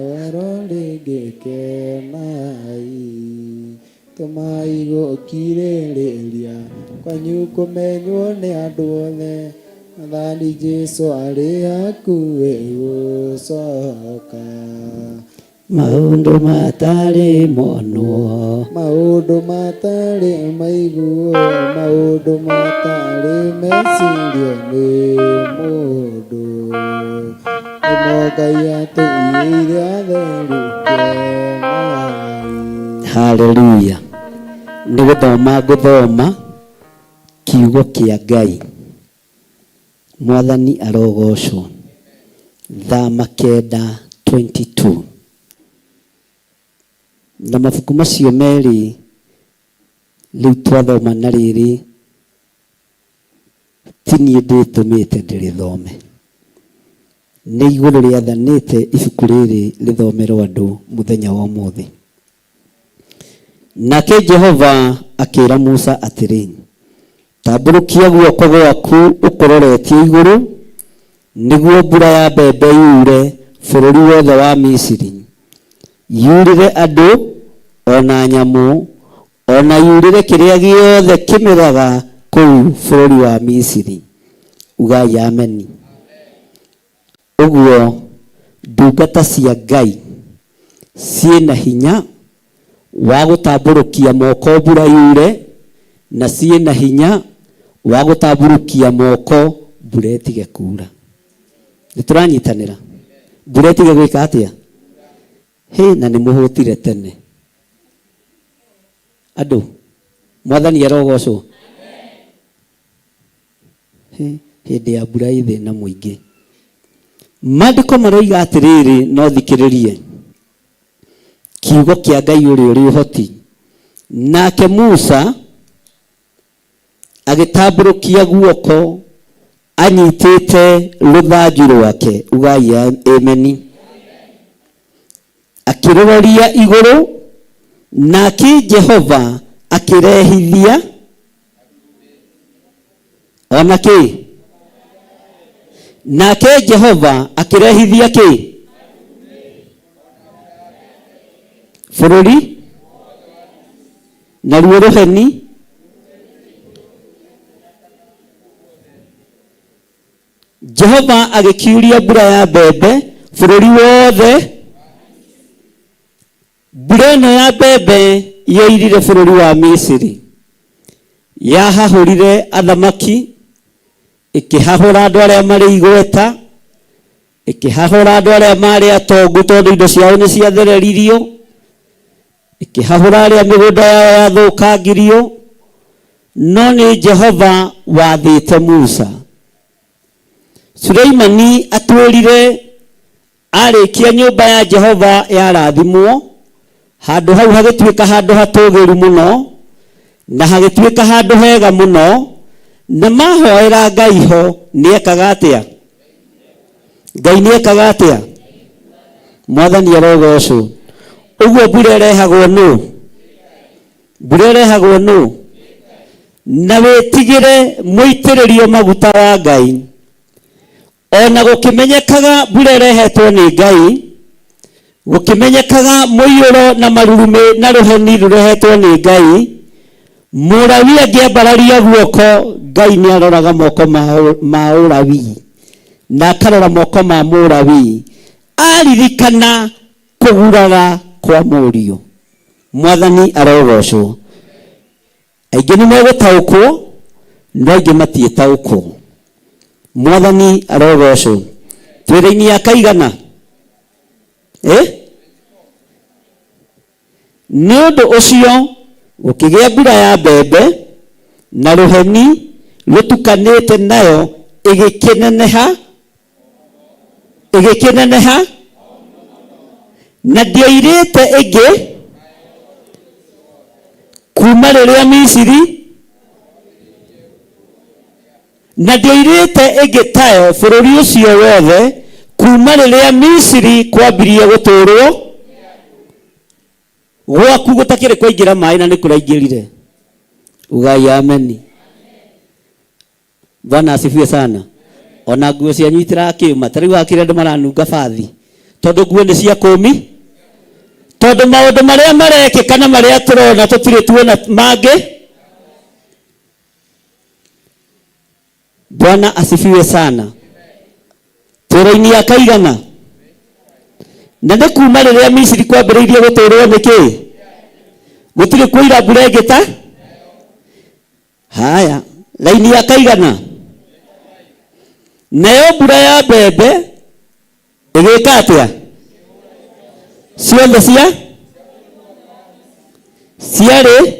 tumai gukirĩrĩria kwanyu kumenywo ni andu othe mwathani Jesu ari hakuhĩ gucoka. Maundu matari monwo maundu matari maiguo maundu matari mecirio ni mundu nimo Ngai atũire atheruke. Haleluya. Ni guthoma kiugo kia Ngai mwathani arogocwo. Thama 9:22 na mabuku macio meri riu twathoma na riri tini nditumite ndirithome ni iguru riathanite ibuku riri rithomerwo andu muthenya wa umuthi. Nake Jehova akira Musa atiri tamburukia guoko gwaku ukororetie iguru niguo mbura ya mbembe yure bururi wothe wa Misiri yurire andu ona nyamu ona yurire kiria giothe kimeraga kuu bururi wa Misiri. Ugai ameni. Uguo ndungata cia Ngai ciina hinya wa gutamburukia moko mbura yure na ciĩna hinya wa gutamburukia moko mbura ĩtige kura. Nĩ tũranyitanĩra? Mbura ĩtige gwĩka atĩa? Na nĩ mũhũtire tene. Andũ, Mwathani arogocwo. Hĩndĩ ya mbura ĩ thĩna mũingĩ. Maandĩko maroiga atĩrĩrĩ, no thikĩrĩrie. Kiugo kĩa Ngai ũrĩa ũrĩ ũhoti. Nake Musa agĩtambũrũkia guoko anyitĩte rũthanju rwake. Ugai ameni. Akĩroria igũrũ, nake Jehova akĩrehithia ona kĩ? Nake Jehova akĩrehithia kĩ? Bũrũri naruo rũheni Jehova agĩkiuria mbura ya mbembe bũrũri wothe. Mbura ĩno ya mbembe yoirire bũrũri wa Misiri, yahahũrire athamaki, ĩkĩhahũra andũ arĩa marĩ igweta, ĩkĩhahũra andũ arĩa marĩ atongu tondũ indo ciao nĩ ciathereririo, ĩkĩhahũra arĩa mĩgũnda yao yathũkangirio. No nĩ Jehova wathĩte Musa. Suleimani atwĩrire arĩkia nyũmba ya Jehova yarathimwo, handũ hau hagĩtuĩka handũ hatũgĩru mũno na hagĩtuĩka handũ hega mũno, na mahoera Ngai ho nĩekaga atĩa? Ngai nĩekaga atĩa? Mwathani arogocwo. Ũguo mbura ĩrehagwo nũ? Mbura ĩrehagwo nũ? Na wĩtigĩre mũitĩrĩrio maguta wa Ngai. Ona gũkĩmenyekaga mbura ĩrehetwo nĩ Ngai, gũkĩmenyekaga mũiyũro na marurumĩ na rũheni rũrehetwo nĩ Ngai, Mũlawi angĩambararia guoko, Ngai nĩ aroraga moko ma Ũlawi na akarora moko ma Mũlawi, aririkana kũguraga kwa mũriũ. Mwathani arogocwo. Aingĩ nĩ megũtaũkwo, no aingĩ matiĩtaũkwo. Mwathani arogocwo. Twĩra-inĩ ya kaigana nĩ ũndũ ũcio gũkĩgĩa mbura ya mbembe na rũheni rũtukanĩte nayo ĩgĩkĩneneha na ndioirĩte ĩngĩ kuma rĩrĩa Misiri, na ndioirĩte ĩngĩ tayo bũrũri ũcio wothe kuma rĩrĩa Misiri kwambirie gũtũrwo. Gwaku gũtakĩrĩ kwaingĩra maĩ na nĩ kũraingĩrire. Ugai ameni. Bwana asifiwe sana. Ona nguo cianyu itirakĩũma, ta rĩu hakĩrĩ andũ maranunga bathi tondũ nguo nĩ cia kũmi, tondũ maũndũ marĩa marekĩka na marĩa tũrona tũtirĩ tuona mangĩ. Bwana asifiwe sana. Twĩra-inĩ ya kaigana na nĩ kuma rĩrĩa Misiri kwambĩrĩirie gũtũrwo nĩkĩ? Gũtirĩ kuoira mbura ĩngĩ ta? Haya, raini ya kaigana. Nayo mbura ya mbembe ĩgĩka atĩa? Ciothe ciarĩ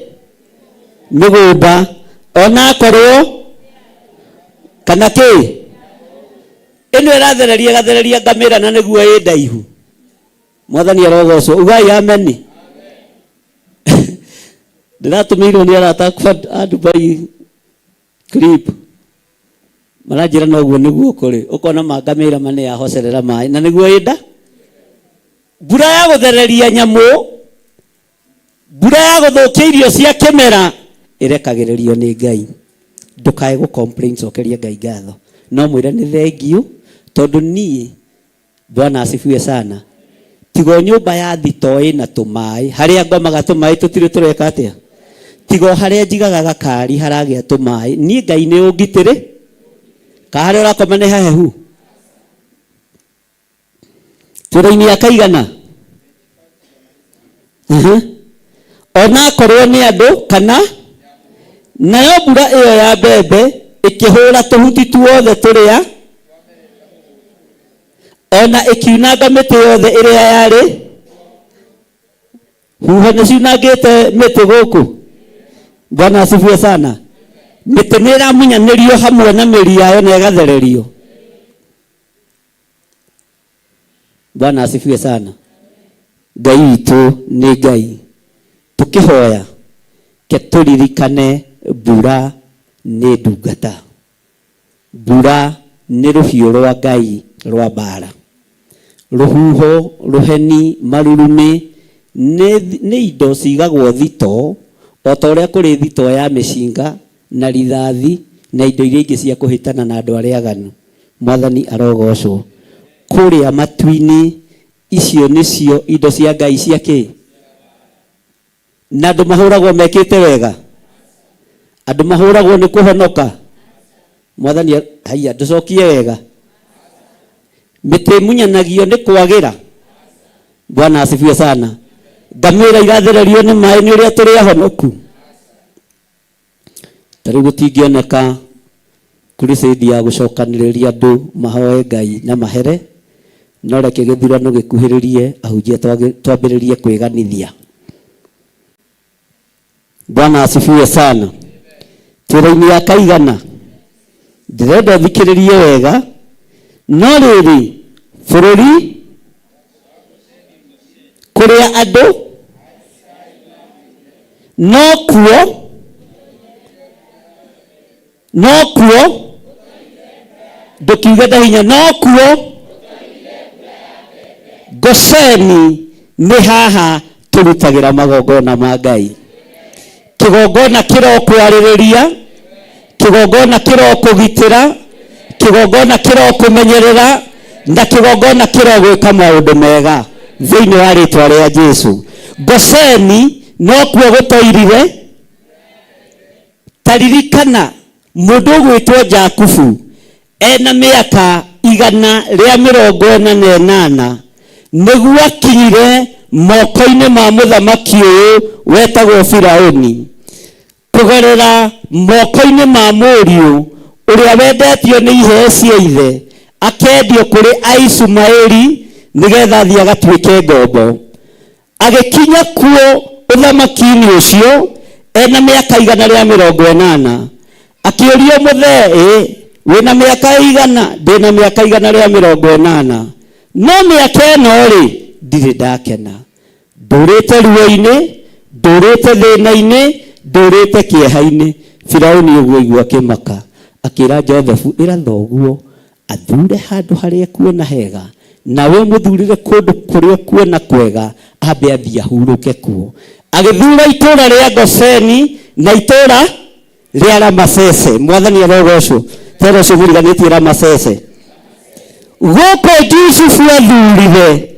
mĩgũnda ona akorwo kana kĩ? Ĩno ĩrathereria ngamĩra na nĩguo ĩ ndaihu. Mwathani arogocwo. Ugai ameni. Ndĩratũmĩirwo nĩ arata a Dubai clip. Maranjĩra noguo nĩguo kũrĩ. Ũkona ngamĩra mane yahocerera maĩ na nĩguo ĩ nda. Mbura ya gũthereria nyamũ, mbura ya gũthũkia irio cia kĩmera ĩrekagĩrĩrio nĩ Ngai. Ndũkae gũ-complain, cokeria Ngai ngatho. No mwĩre nĩ thengiũ tondũ niĩ, Bwana asifiwe sana, tigo nyũmba ya thito ĩna tũmaĩ, harĩa ngomaga tũmaĩ tũtirĩ tũreka atĩa? Tigo harĩa njigaga gakari haragĩa tũmaĩ, niĩ Ngai nĩ ũngitĩrĩ, ka harĩa ũrakoma nĩ hahehu. Twĩra-inĩ ya kaigana ona korwo ni andu kana nayo mbura iyo ya mbembe ikihura tuhuti tuothe turia ona ikiunanga miti yothe iria yari huho ni ciunangite miti guku. Bwana asifiwe sana. Miti ni iramunyanirio hamwe na miri yayo na igathererio. Bwana asifiwe sana. Ngai witũ nĩ Ngai. Tukihoya ke turirikane mbura nĩ ndungata. Mbura nĩ rũhiũ rwa Ngai rwa mbara. Rũhuho, rũheni, marurumi nĩ indo cigagwo thito, o ta ũrĩa kũrĩ thito ya mĩcinga na rithathi na indo iria ingĩ cia kũhĩtana na andũ arĩa aganu. Mwathani arogocwo. Kũrĩa matu-inĩ icio nĩcio indo cia Ngai cia kĩ? Na andũ mahũragwo mekĩte wega? Andũ mahũragwo nĩ kũhonoka? Mwathani haiya ndũcokie wega. Mĩtĩ ĩmunyanagio nĩ kwagĩra? Bwana asifiwe sana. Ngamĩra irathererio nĩ maĩ nĩ ũrĩa tũrĩ ahonoku? Tarĩu gũtingĩoneka crusade ya gũcokanĩrĩria andũ mahoe Ngai na mahere, no reke gĩthurano gĩkuhĩrĩrie ahunjia twambĩrĩrie kwĩganithia. Bwana asifiwe sana. Tĩra-inĩ ya kaigana ndĩrenda thikĩrĩrie wega, no rĩrĩ bũrũri kũrĩa andũ no kuo ndũkiuge na hinya, no kuo Gosheni nĩ haha tũrutagĩra magongona ma Ngai. Kĩgongona kĩrokwarĩrĩria, kĩgongona kĩrokũgitĩra, kĩgongona kĩrokũmenyerera, na kĩgongona kĩrogwĩka maũndũ mega thĩinĩ wa rĩtwa rĩa Jesũ. Gosheni no kuo gũtoirire. Taririkana mũndũ ũgwĩtwo Jakubu ena mĩaka 148 nĩguo akinyire moko-inĩ ma mũthamaki ũyũ wetagwo Firaũni, kũgerera moko-inĩ ma mũriũ ũrĩa wendetio nĩ iheo cia ithe, akendio kũrĩ Aishumaeli nĩgetha athiĩ agatuĩke ngombo. Agĩkinya kuo ũthamaki-inĩ ũcio ena mĩaka 180, akĩũrio mũthee, wĩna mĩaka 100? Ndĩna mĩaka 180. No mĩaka ĩno rĩ ndirĩ ndakena. Ndũrĩte ruo-inĩ, ndũrĩte thĩna-inĩ, ndũrĩte kĩeha-inĩ. Firaũni ũguo igua kĩmaka, akĩra Joseph ĩra thoguo athure handũ harĩa kuona hega, nawe mũthurĩre kũndũ kũrĩa kuona kwega, ambe athiĩ ahurũke kuo. Agĩthura itũũra rĩa Gosheni na itũũra rĩa Ramasese. Mwathani arogocwo. Tero ũcio mũriganĩtie Ramasese. Gũkũ Jusufu athurire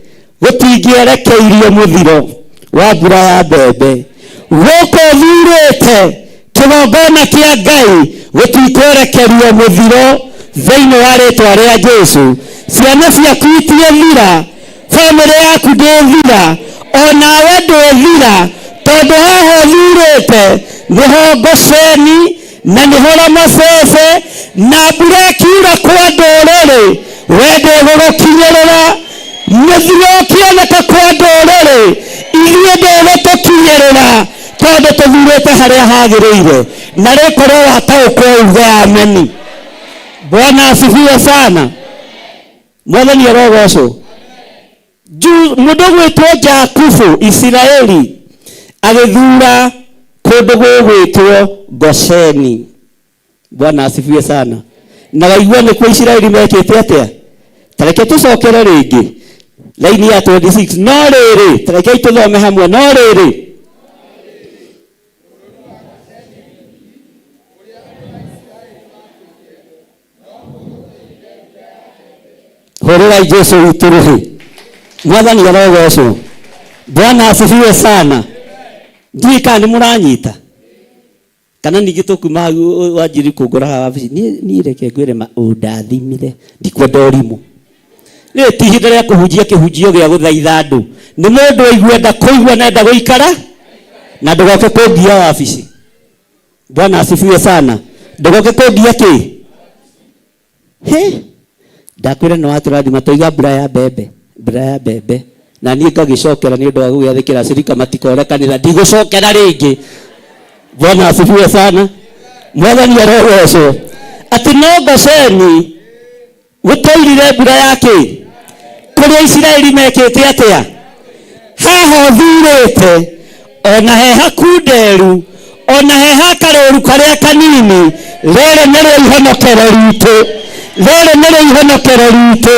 gũtingĩerekeirie mũthiro wa mbura ya mbembe. Gũkũ thurĩte kĩgongona kĩa Ngai gũtikwerekerio mũthiro thĩinĩ wa rĩtwa rĩa Jesũ. Ciana ciaku itithira, bamĩrĩ yaku ndĩthira, onawe ndũthira, tondũ haha thurĩte nĩho Gosheni na nĩho Ramasese, na mbura ĩkiura kwa ndũrĩrĩ wende gũgũkinyĩrĩra. Mũthiro ũkĩoneka kwa ndũrĩrĩ ithuĩ ndũgũtũkinyĩrĩra, tondũ tũthurĩte harĩa hagĩrĩire. Na rĩkorwo wataũkwo uge ameni. Bwana asifiwe sana. Mwathani arogocwo. Mũndũ gwĩtwo Jakubu Isiraeli agĩthura kũndũ gũgwĩtwo Gosheni. Bwana asifiwe sana. Na waigua nĩkuo Isiraeli mekĩte atĩa? Tareke tũcokere rĩngĩ laini ya 26. No rĩrĩ, tarekei tũthome hamwe. No rĩrĩ hũrĩrai Jesũ witũ rũhĩ. Mwathani arogocwo. Bwana asifiwe sana. Ndiĩ kana nĩ mũranyita kana ningĩ tũkuma wanjiri kũngũra wabici. Niĩ reke ngwĩre ũndathimire ndikwenda ũrimũ. Nĩ ti ihinda rĩa kũhunjia kĩhunjio gĩa gũthaitha andũ. Nĩ mũndũ aiguenda kũigua na enda gũikara. na ndogoke kungia wabici. Bwana asifiwe sana. Ndogoke kungia ki? Ndakwira no aturathima toiga mbura ya mbembe na niĩ ngagĩcokera nĩ ũndũ wa gũgĩathĩkĩra cirika matikorekanĩra ndigũcokera rĩngĩ. Bwana asifiwe sana. Mwathani arogocwo. Atĩ no Gosheni gũtoirire mbura yake kũrĩa Isiraeli mekĩte atĩa? Haha thurĩte ona he hakunderu ona he hakarũru karĩa kanini. Rĩrĩ nĩrĩo ihonokero ritũ, rĩrĩ nĩrĩo ihonokero ritũ.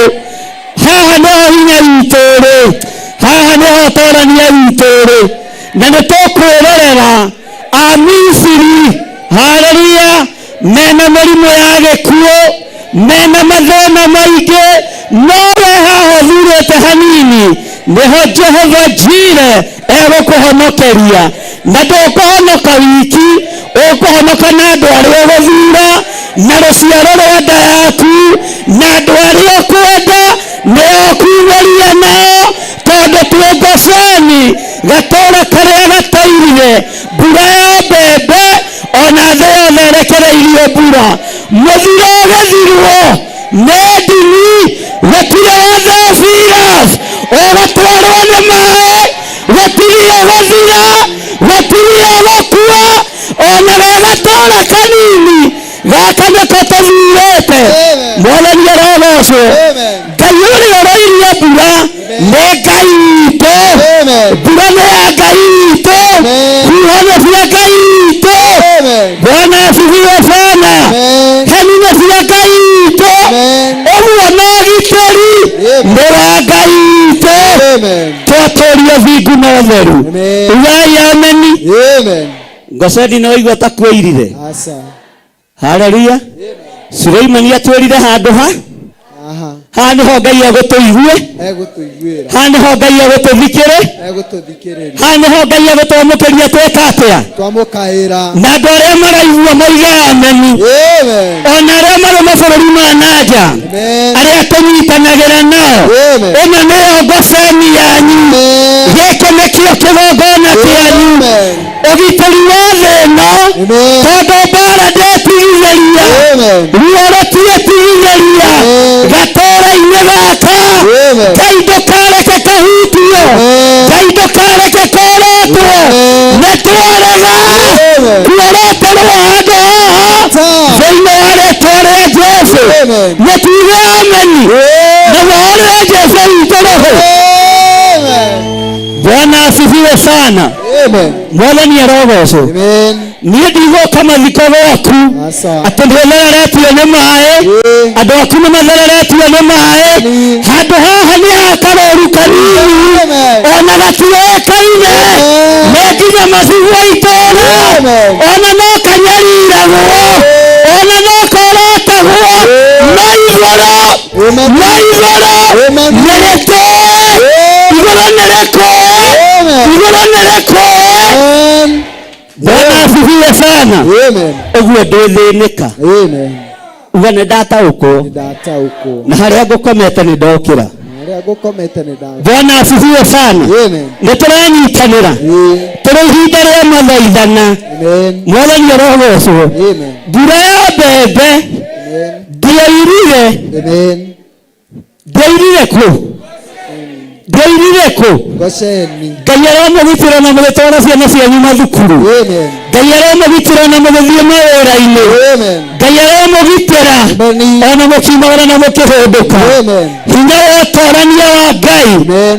Haha nĩho hinya witũ rĩ, haha nĩho ũtũũrania witũ rĩ, na nĩtũkwĩrorera Amisiri, haleluya, mena mĩrimũ ya gĩkuũ, mena mathĩna maingĩ, nowe haha thurĩte hanini nĩho Jehova Jire egũkũhonokeria. Na ndũkũhonoka wiki, ũkũhonoka na andũ arĩa ũgũthura na rũciaro rwa nda yaku na andũ arĩa ũkwenda nĩo ũkuumĩria nao, tondũ twĩ Gosheni, gatũũra karĩa gatoirire mbura ya mbembe ona thĩ yothe ĩrekereirio mbura. Mũthiro ũgĩthirwo nĩ ndini, gũtirĩ wathe virus ũgũtwarwo nĩ maĩ, gũtirĩ ũgũthira, gũtirĩ ũgũkua, ona we gatũũra kanini gaka nĩko tũthurĩte. Mwathani arogocwo. Ngai ũrĩa ũroirie mbura nĩ Ngai witũ, mbura nĩ ya Ngai witũ, huho nĩ cia Ngai witũ. Bwana asifiwe sana. Heni nĩ cia Ngai witũ, ũguo na ũgitĩri nĩ wa Ngai witũ. Twatũũrie thingu na ũtheru. Ugai ameni. Gosheni no igua ta kwĩirire. Haleluya. Suleimani atwĩrire handũ ha haha nĩho Ngai egũtũigue, haha nĩho Ngai egũtũthikĩre, haha nĩho Ngai egũtwamũkĩria twĩka atĩa? Na andũ arĩa maraigua moige ameni, ona arĩa marĩ mabũrũri ma nanja, arĩa tũnyitanagĩra nao, ĩno nĩyo Gosheni yanyu, gĩkĩ nĩkĩo kĩgongona kĩanyu. Ũgitĩri wa thĩ ĩno, tondũ mbara ndĩtigithĩria, ruo rũtiĩtigithĩria gatũũra-inĩ gaka. Ngai ndũkareke kahutio, Ngai ndũkareke korotwo, nĩtwarega kuorotorwo handũ haha thĩinĩ wa rĩĩtwa rĩa Jesũ. Nĩtuge ameni na wohorere Jesũ witũ roho. Bwana asifiwe sana. Mwathani arogocwo. Niĩ ndigũka mathiko gwaku atĩ ndĩthereretio nĩ maĩ, andũ aku nĩ mathereretio nĩ maĩ. Handũ haha nĩ ha karũru kanini, ona gatiũĩkaine, nĩ nginya macigwo itũũra, ona no kanyariragwo, ona no korotagwo, no igũrũ nĩ rĩtũĩ, igũrũ nĩ rĩkũĩ, igũrũ nĩ rĩkũĩ. Bwana asifiwe sana. Ũguo ndũthĩnĩka. Uga nĩ ndataũkwo na harĩa ngũkomete nĩ ndokĩra. Bwana asifiwe sana. Nĩ tũranyitanĩra, tũrĩ ihinda rĩa mathaithana. Mwathani arogocwo. Mbura ya mbembe ndĩoirire kũ? Ndĩoirire kũ? Gosheni. Ngai aramũgitĩra na mũgĩtwara ciana cianyu mathukuru. Ngai aramũgitĩra na mũgĩthiĩ mawĩra-inĩ. Ngai aramũgitĩra ona mũkiumagara na mũkĩhũndũka. Hinya wa ũtoorania wa Ngai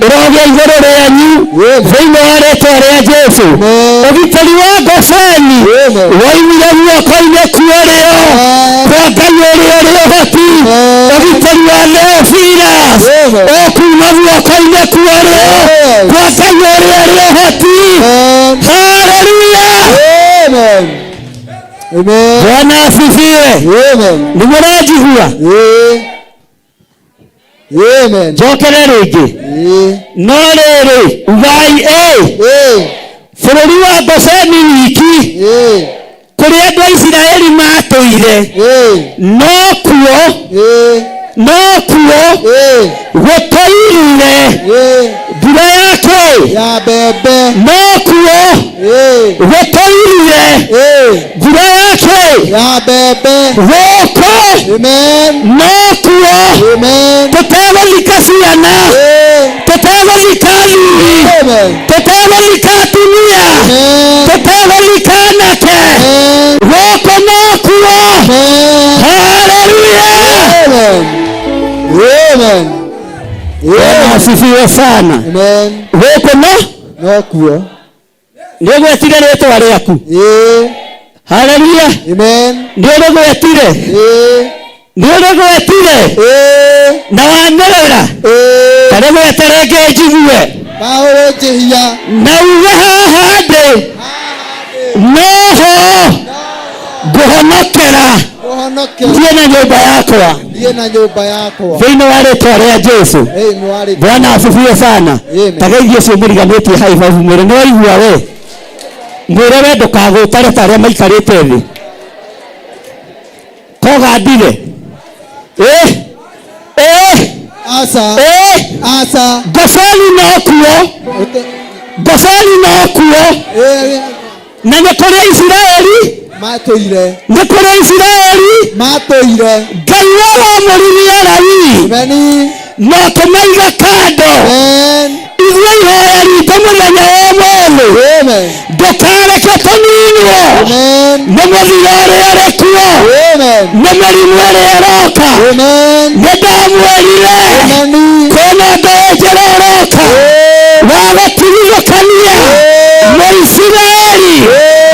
ũrogĩa igũrũ rĩanyu thĩinĩ wa rĩĩtwa rĩa Jesũ. Ũgitĩri wa Gosheni woimire guoko-inĩ kuorĩo kwa Ngai ũrĩa ũrĩ ũhoti. Ũgitĩri wa Theophilus ũkuuma guoko-inĩ kuorĩo kwa Ngai ũrĩa ũrĩ ũhoti. Haleluya. Bwana asifiwe. Nĩ mũranjigua? Njokere rĩngĩ. No rĩrĩ ugai bũrũri wa Gosheni wiki kũrĩa andũ a Isiraeli matũire, no kuo gũtoirire mbura ya ya mbembe nokuo gũkoirire mbura yake ya mbembe gũkũ nokuo tũtegũthika ciana tũtegũthika athuri tũtegũthika atumia tũtegũthika anake gũkũ nokuo. Haleluya. Bwana asifiwe sana. Gũkũ nokuo nĩũgwetire rĩtwa rĩaku. Haleluya. Nĩũrĩgwetire na wanĩrĩra tarĩ gweterenge njigue na uge haha ndĩ noho ngũhonokera thiĩ na nyũmba yakwa thĩinĩ wa rĩtwa rĩa Jesu. Bwana asifiwe sana. Tageithie ũcio mũriganĩtie high five mwĩre nĩwaigua we mwĩre we ndũkagũtare ta arĩa maikarĩte thĩ kogandire Gosali nokuo na nĩ kũrĩ Isiraeli Ngai we wamũririe Lawi no tũmaiga kando ithuĩ ihoya ritũ mũthenya ũmũthĩ ndũkareke tũninwo nĩ mũthiro ũrĩa ũrĩ kuo nĩ mĩrimũ ĩrĩa ĩroka. Nĩndamwĩrire kwĩna Ngai njĩra ũroka wa gũtigithũkania Mũisiraeli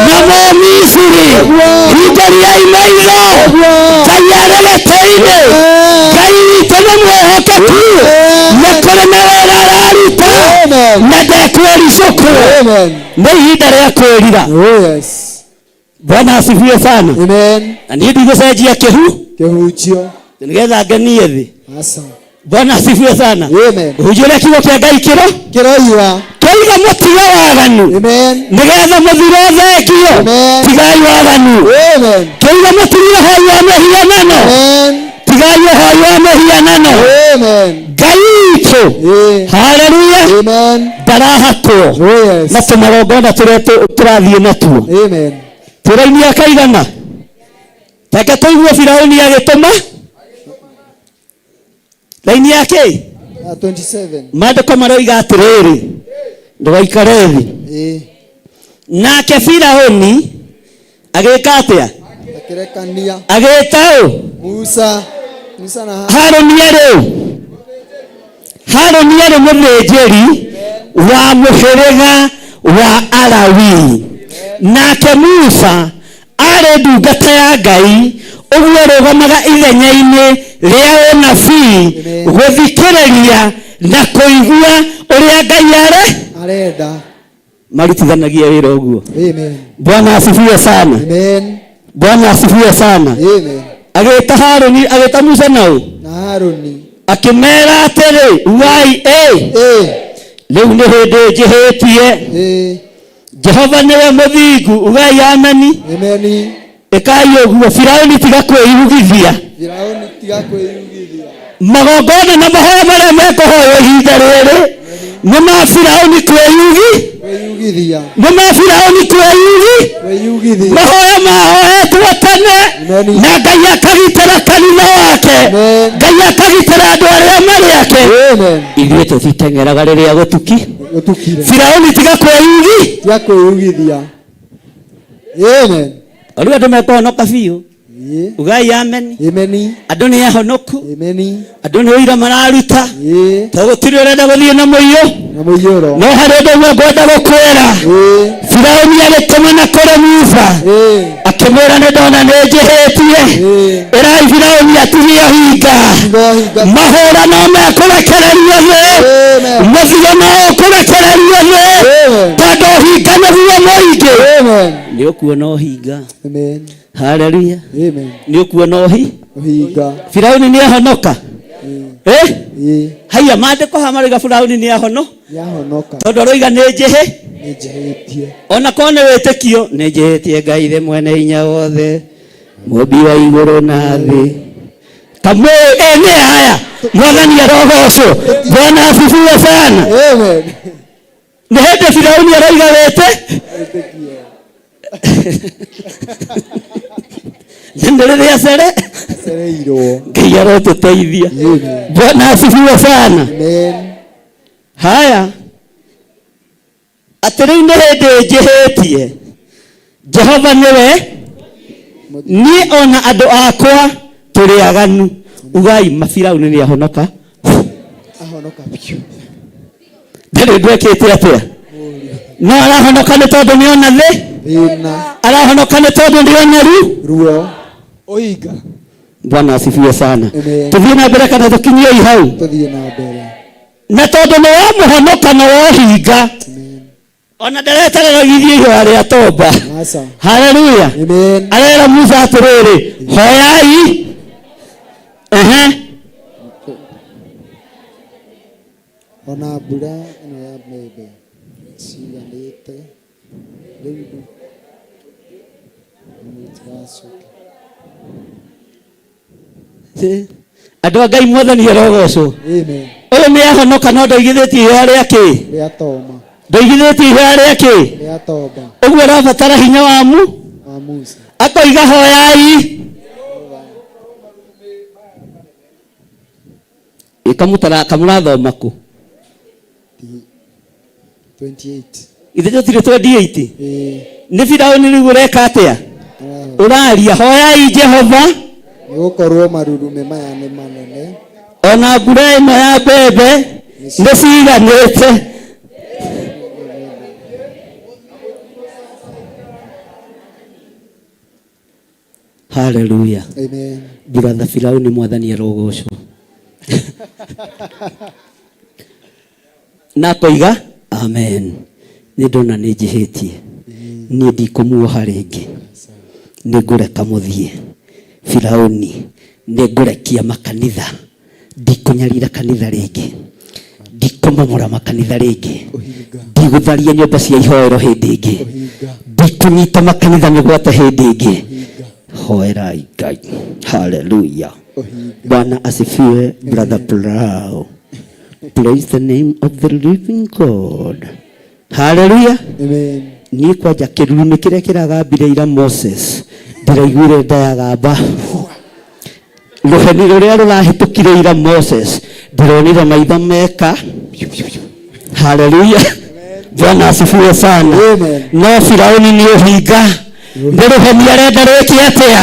na Mũmisiri. Hingũriai maitho, Ngai arĩ gĩtĩ-inĩ, Ngai witũ nĩ mwĩhokeku, nĩ kũrĩ na wĩra araruta na ndekwĩricũkwo. Nĩ ihinda rĩa kwĩrira. Bwana asifiwe sana. Na niĩ ndigũcenjia kĩhunjio nĩgetha ngenie thĩ. Bwana asifiwe sana. Ũhunjia ũrĩa kiugo kĩa Ngai kĩroiga mũtiga waganu nĩgetha mũthiro thengio tigai waganu. Kĩuga mũtiga ũhoi wa mĩhianano tigai ũhoi wa mĩhianano. Ngai witũ haleluya ndarahatwo na tũmagongona tũrĩa tũrathiĩ natuo. Tũraini akaigana reke tũigue Firaũni agĩtũma laini yake 27 maandĩko maroiga atĩrĩrĩ ndũgaikare thĩ. Nake Firaũni agĩka atĩa? Agĩĩta Musa na Harũni arĩ mũthĩnjĩri wa mũhĩrĩga wa Alawii, nake Musa arĩ ndungata ya Ngai ũguo rũgamaga ithenya-inĩ rĩa ũnabii gũthikĩrĩria na kũigua ũrĩa Ngai arenda marutithanagia wĩra ũguo. Bwana asifiwe sana. Bwana asifiwe sana. Agĩĩta Harũni agĩĩta Musa na Harũni akĩmera atĩrĩ ugai rĩu nĩ hĩndĩ njĩhĩtie Jehova nĩwe mũthingu ugai ameni. Ĩkai ũguo. Firaũni tiga kwĩyugithia magongona na mahoya marĩa mekũhoywo ihinda rĩrĩ nĩ ma Firaũni kwĩyugithia mahoya mahoetwo tene na Ngai akagitĩra kanitha wake, Ngai akagitĩra andũ arĩa marĩ ake. Ithuĩ tũtiteng'eraga rĩrĩa gũtukire. Firaũni tiga kwĩyugithia. Rĩu andũ mekũhonoka biũ ugai ameni. Andũ nĩ ahonoku, andũ nĩ ũira mararuta tondũ gũtirĩ ũrenda gũthiĩ na mũiyũ. No harĩ ũndũ ũmwe ngwenda gũkwĩra. Firaũni agĩtũma na kũrĩ Musa akĩmwĩra nĩ ndona nĩ njĩhĩtie, ĩrai Firaũni atigio hinga, mahũra no mekũrekererio thĩ, mũthiro no ũkũrekererio thĩ tondũ hinga nĩguo mũingĩ. Nĩ ũkuona ũhinga. Haleluya. Nĩ ũkuona ũhinga. Firaũni nĩ ahonoka. Haya maandĩko hamarĩga Firaũni nĩ ahonoka tondũ roiga nĩ njĩhĩtie. Ona korwo nĩ wĩtĩkio nĩ njĩhĩtie Ngai thĩ mwene hinya wothe mũmbi wa igũrũ na thĩ. Kamũĩ nĩ haya Mwathani arogocwo. Bwana asifiwe sana. nĩ hĩndĩ Firaũni arauga wĩte nĩ rĩrĩa cereirwo Ngai arotũteithia. Bwana asifiwe sana. Haya, atĩrĩu nĩ hĩndĩ njĩhĩtie Jehova nĩwe niĩ ona andũ akwa tũrĩ aganu. Ugai Mafiraũni nĩ ahonoka biũ. Ndarĩ ndwĩkĩte atĩa? No arahonoka nĩ tondũ nĩ ona thĩ, arahonoka nĩ tondũ nĩ ona ruo. Oiga. Bwana asifiwe sana. Tuthiĩ na mbere kana tũkinyie hau? Tuthiĩ na mbere. Na tondũ nĩ wamũhonoka na wohinga, ona ndaretaragithia ihoya rĩa toba. Haleluya. Arera Musa atĩrĩrĩ, hoyai ona mbura ĩno ya mbembe ciganĩte rĩu andũ a Ngai Mwathani arogocwo. Ũyũ nĩ ahonoka no ndoigithĩtie ihoya rĩa kĩ? Rĩa toma. Ndoigithĩtie ihoya rĩa kĩ? Rĩa toba. Ũguo ũrabatara hinya wa Musa. Akoiga hoyai. Kamũrathoma kũ? 28. Ithe tũtirĩ 28? Nĩ Firaũni rĩu ũreka atĩa? Ũraria hoyai Jehova. Nĩgũkorwo marurume maya nĩ manene. Ona mbura ĩno ya mbembe nĩ ciganĩte. Hallelujah. Amen. Brother Firaũni Mwathani arogocwo. Na koiga amen. Nĩ ndona nĩ njĩhĩtie. Niĩ ndikũmuoha rĩngĩ. Nĩ ngũreka mũthiĩ. Firaũni nĩ ngũrekia makanitha. Ndikũnyarira kanitha rĩngĩ. Ndikũmomora makanitha rĩngĩ. Ndigũtharia nyũmba cia ihoero hĩndĩ ĩngĩ. Ndikũnyita makanitha mĩgwate hĩndĩ ĩngĩ. Hoerai Ngai. Hallelujah. Bwana asifiwe. Brother Plau. Praise the name of the living God. Hallelujah. Amen. Niĩ kwanja kĩruru kĩrĩa kĩragambire ira Moses ndĩraiguire ndayagamba. Rũheni rũrĩa rũrahĩtũkire ira Moses ndĩronire maitho meka. Hallelujah. Bwana asifiwe sana. No Firaũni nĩ ũhinga. Nĩ rũheni arenda rwĩke atĩa?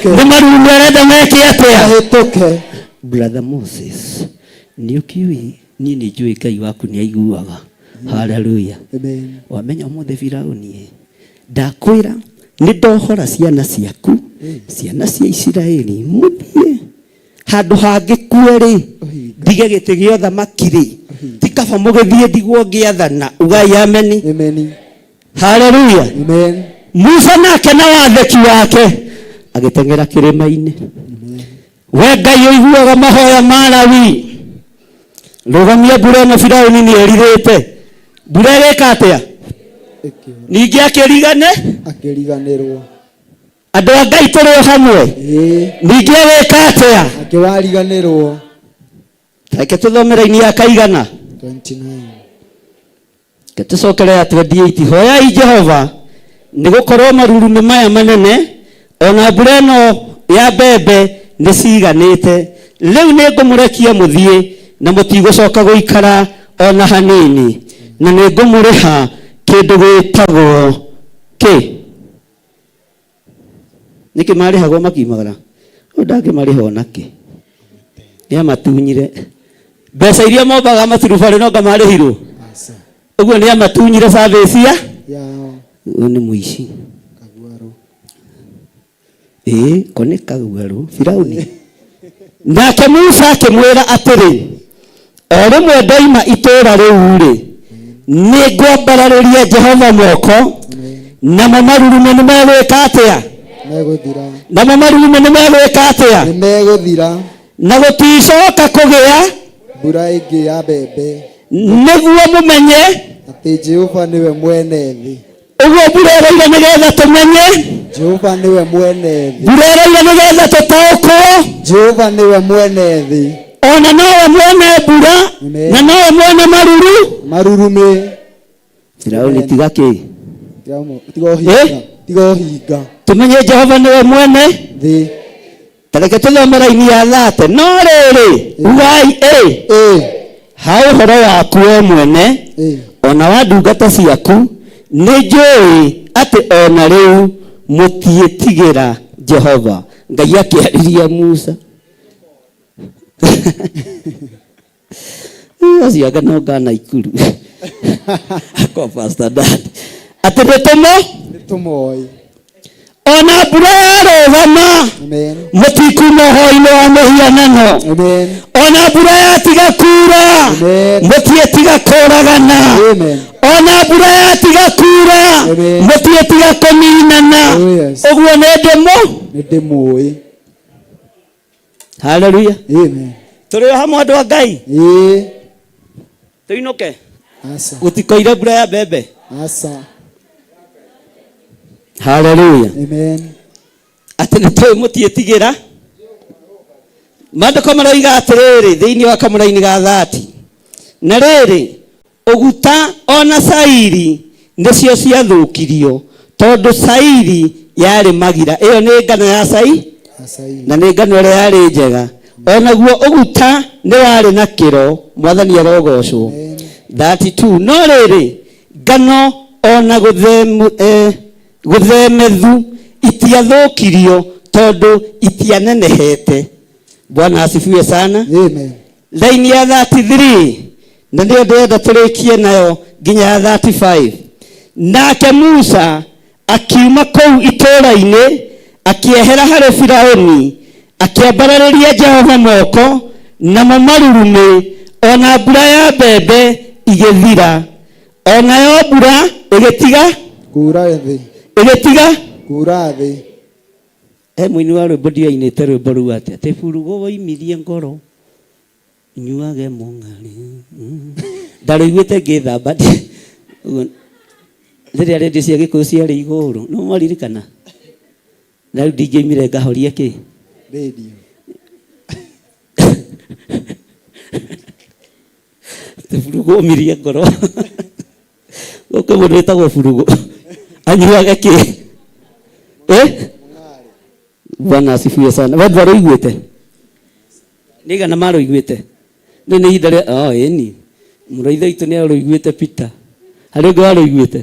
Nĩ marurume arenda meke atĩa? Brother Moses, nĩ ũkiũĩ niĩ nĩ njũĩ Ngai waku nĩ aiguaga. Hallelujah. Amen. Wamenya mũthĩ Firaũni ndakwĩra nĩ ndohora ciana ciaku, ciana cia Isiraeli mũthiĩ handũ hangĩkuo-rĩ, ndige gĩtĩ gĩa ũthamaki-rĩ, ti kaba mũgĩthiĩ ndigwo ngĩathana. Ugai ameni. Amen. Hallelujah. Amen. Musa nake na watheki wake agĩteng'era kĩrĩma-inĩ. We Ngai ũiguaga mahoya ma Lawi. Rũgamia mbura ĩno Firaũni nĩ erirĩte. Mbura ĩrĩka atĩa? Ningĩ akĩriganĩrwo. Andũ a Ngai tũrĩ o hamwe. Ningĩ arĩka atĩa? Akĩwariganĩrwo. Reke tũthome raini ya kaigana. 29. Tũcokere ya 28. Hoyai Jehova nĩgũkorwo marurume maya manene ona mbura ĩno ya mbembe nĩ ciganĩte. Rĩu nĩ ngũmũrekia mũthiĩ na mũtigũcoka gũikara ona hanini, na nĩ ngũmũrĩha kĩndũ gĩtagwo kĩ? Nĩkĩ marĩhagwo makiumagara? Ndangĩmarĩha ona kĩ? Nĩ amatunyire mbeca iria mombaga maturubarĩ no ngamarĩhirwo. Ũguo nĩ amatunyire service yao. Nĩ mũici. Ko nĩ kaguarũ Firaũni. Nake Musa akĩmwĩra atĩrĩ, o rĩmwe ndoima itũũra rĩu-rĩ, nĩ ngwambararĩria Jehova moko, namo marurume nĩ megwĩka atĩa? Namo marurume nĩ megwĩka atĩa? Nĩ megũthira. Na gũticoka kũgĩa mbura ĩngĩ ya mbembe. Nĩguo mũmenye atĩ Jehova nĩwe mwene thĩ. Ũguo mbura ĩroira nĩgetha tũmenye Jehova nĩwe mwene thĩ. Mbura ĩroira nĩgetha tũtaũkwo Jehova nĩwe mwene thĩ. Ona nowe mwene mbura na nowe mwene marurume. Firauni tiga ki tiga hinga tumenye Jehova niwe mwene thi tareke tuthome raini ya 30 no riri ugai hau horo waku we mwene ona wa ndungata ciaku nĩ njũĩ atĩ ona rĩu mũtiĩtigĩra Jehova. Ngai akĩarĩria Musa acio anga no ngana ikuru akwa Pastor Dad atĩ nĩtũmoĩ ona mbura yarũgama mũtikuma ũhoro-inĩ wa mũhianano ona mbura yatiga kuura mũtiĩtiga kũragana ona mbura yatiga kuura mũtiĩtiga kũninana ũguo nĩ ndĩmũĩ. Haleluya. Tũrĩ o hamwe andũ a Ngai tũinũke gũtikoire mbura ya mbembe. Haleluya. Atĩ nĩtũĩ mũtiĩtigĩra. Maandĩko maroiga atĩrĩrĩ thĩinĩ wa kamũra-inĩ ga 30 na rĩrĩ ũguta ona cairi nĩcio ciathũkirio tondũ cairi yarĩ magira. Ĩyo nĩ ngano ya na nĩ ngano ĩrĩa yarĩ njega. Onaguo ũguta nĩ warĩ na kĩro. Mwathani arogocwo. 32 no rĩrĩ ngano ona gũthemethu itiathũkirio tondũ itianenehete. Bwana asifiwe sana. Laini ya 33 na ndio ndĩrenda tũrĩkie nayo nginya ya 35. Nake Musa akiuma kũu itũũra-inĩ akĩehera harĩ Firaũni akĩambararĩria Jehova moko namo marurume ona mbura ya mbembe igĩthira onayo mbura ĩgĩtiga kuura thĩ. Mũini wa rwĩmbo ndiainĩte rwĩmbo rũu atĩa atĩ burugo woimirie ngoro nyuage mũng'arĩ ndarũiguĩte ngĩthamba rĩrĩa rĩndĩ cia Gĩkũyũ ciarĩ igũrũ no maririkana na rĩu ndingĩoimire ngahoria kĩ burugo woimirie ngoro gũkũ mũndũ wĩtagwo burugo anyuage kĩ Bwana asifiwe sana. Watu waroiguĩte nĩigana maroiguĩte nĩ ihinda rĩa ĩni mũraitha witũ nĩ aroiguĩte Peter harĩ ũngĩ waroiguĩte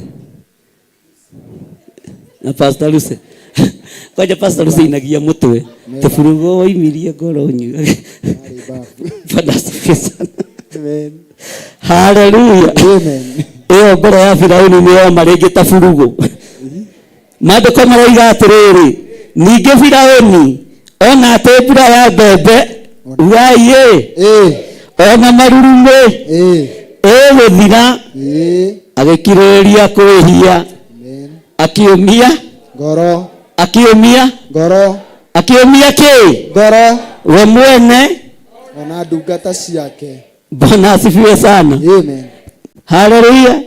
na Pastor Lucy kwanja Pastor Lucy inagia mũtwe tũburugo woimirie ngoro nyuage. Bwana asifiwe sana. Haleluya. Ĩyo ngoro ya Firaũni nĩyoma rĩngĩ ta burugo. Maandĩko maroiga atĩrĩrĩ ningĩ Firaũni ona atĩ mbura ya mbembe ona marurume gũthira agĩkirĩrĩria kwĩhia akĩũmia kĩ we mwene ona ndungata ciake. Bwana asifiwe sana. Haleluya.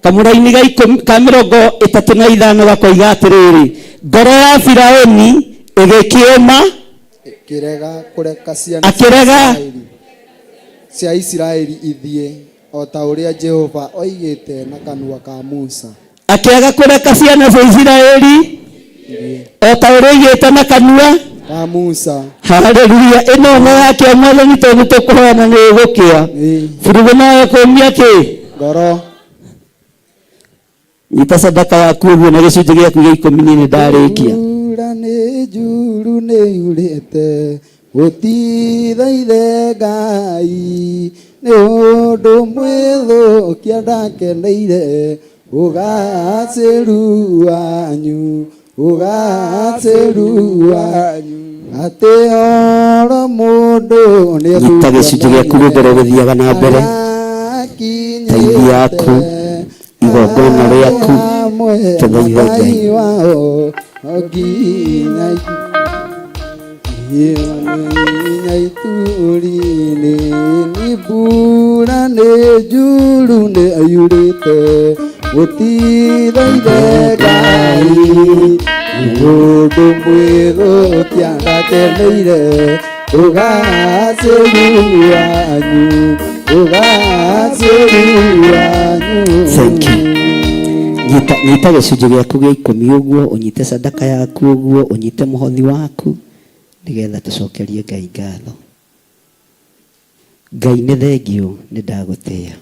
Kamũra-inĩ ka 35 gakoiga atĩrĩrĩ ngoro ya Firaũni ĩgĩkĩũma akĩrega cia Isiraeli ithiĩ o ta ũrĩa Jehova oigĩte na kanua ka Musa. Akĩaga kũreka ciana cia Isiraeli o ta ũrĩa oigĩte na kanua ka Musa. Haleluya. Ĩno ng'o yake Mwathani tondũ tũkũhoana nĩ ĩgũkĩa. Burugo nayo kũmia kĩ ngoro. Nyita sadaka yaku ũguo na gĩcunjĩ gĩaku gĩa 10 nĩ ndarĩkia. Mbura nĩ njuru nĩ yurĩte gũtithaithe Ngai nĩ ũndũ mwĩthũkia ndakeneire ũgacĩru wanyu atĩ oro mũndũ nĩ nyita gĩcunjĩ gĩaku mbere gũthiaga na mbere teithia yaku igongona rĩaku tũthaithe Ngai wao nginya ituri-inĩ nĩ mbura nĩ njuru nĩ yurĩte gũtithaithe Ngai mũndũ mwĩthũkia ndakeneire ũgacĩru wanyu Thank you. Nyita gĩcunjĩ gĩaku gĩa 10 ũguo, ũnyite sadaka yaku ũguo, ũnyite mũhothi waku, nĩgetha tũcokerie Ngai ngatho. Ngai nĩ thengio, nĩ ndagũtĩĩa.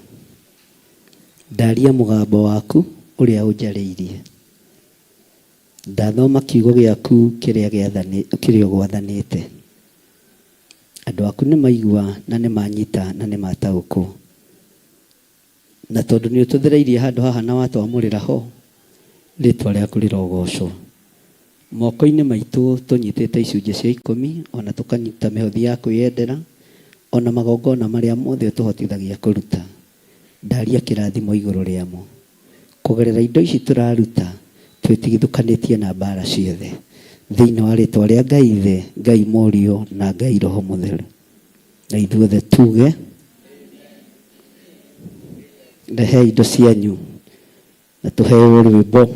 Ndaria mũgambo waku ũrĩa ũnjarĩirie. Ndathoma kiugo gĩaku kĩrĩa gwathanĩte. Andũ aku nĩ maigua na nĩ manyita na nĩ mataũkwo. Na tondũ nĩ ũtũthereirie handũ haha na watwamũrĩra ho, rĩtwa rĩaku rĩrogocwo. Moko-inĩ maitũ tũnyitĩte icunjĩ cia 10, ona tũkanyita mĩhothi ya kwĩyendera, ona magongona marĩa mothe ũtũhotithagia kũruta. Ndaria kĩrathimo igũrũ rĩamo. Kũgerera indo ici tũraruta, twĩtigithũkanĩtie na mbara ciothe. Thĩinĩ wa rĩtwa rĩa Ngai Ithe, Ngai Mũriũ na Ngai Roho Mũtheru. Na ithuothe tuge, rehe indo cianyu na tũheo rwĩmbo.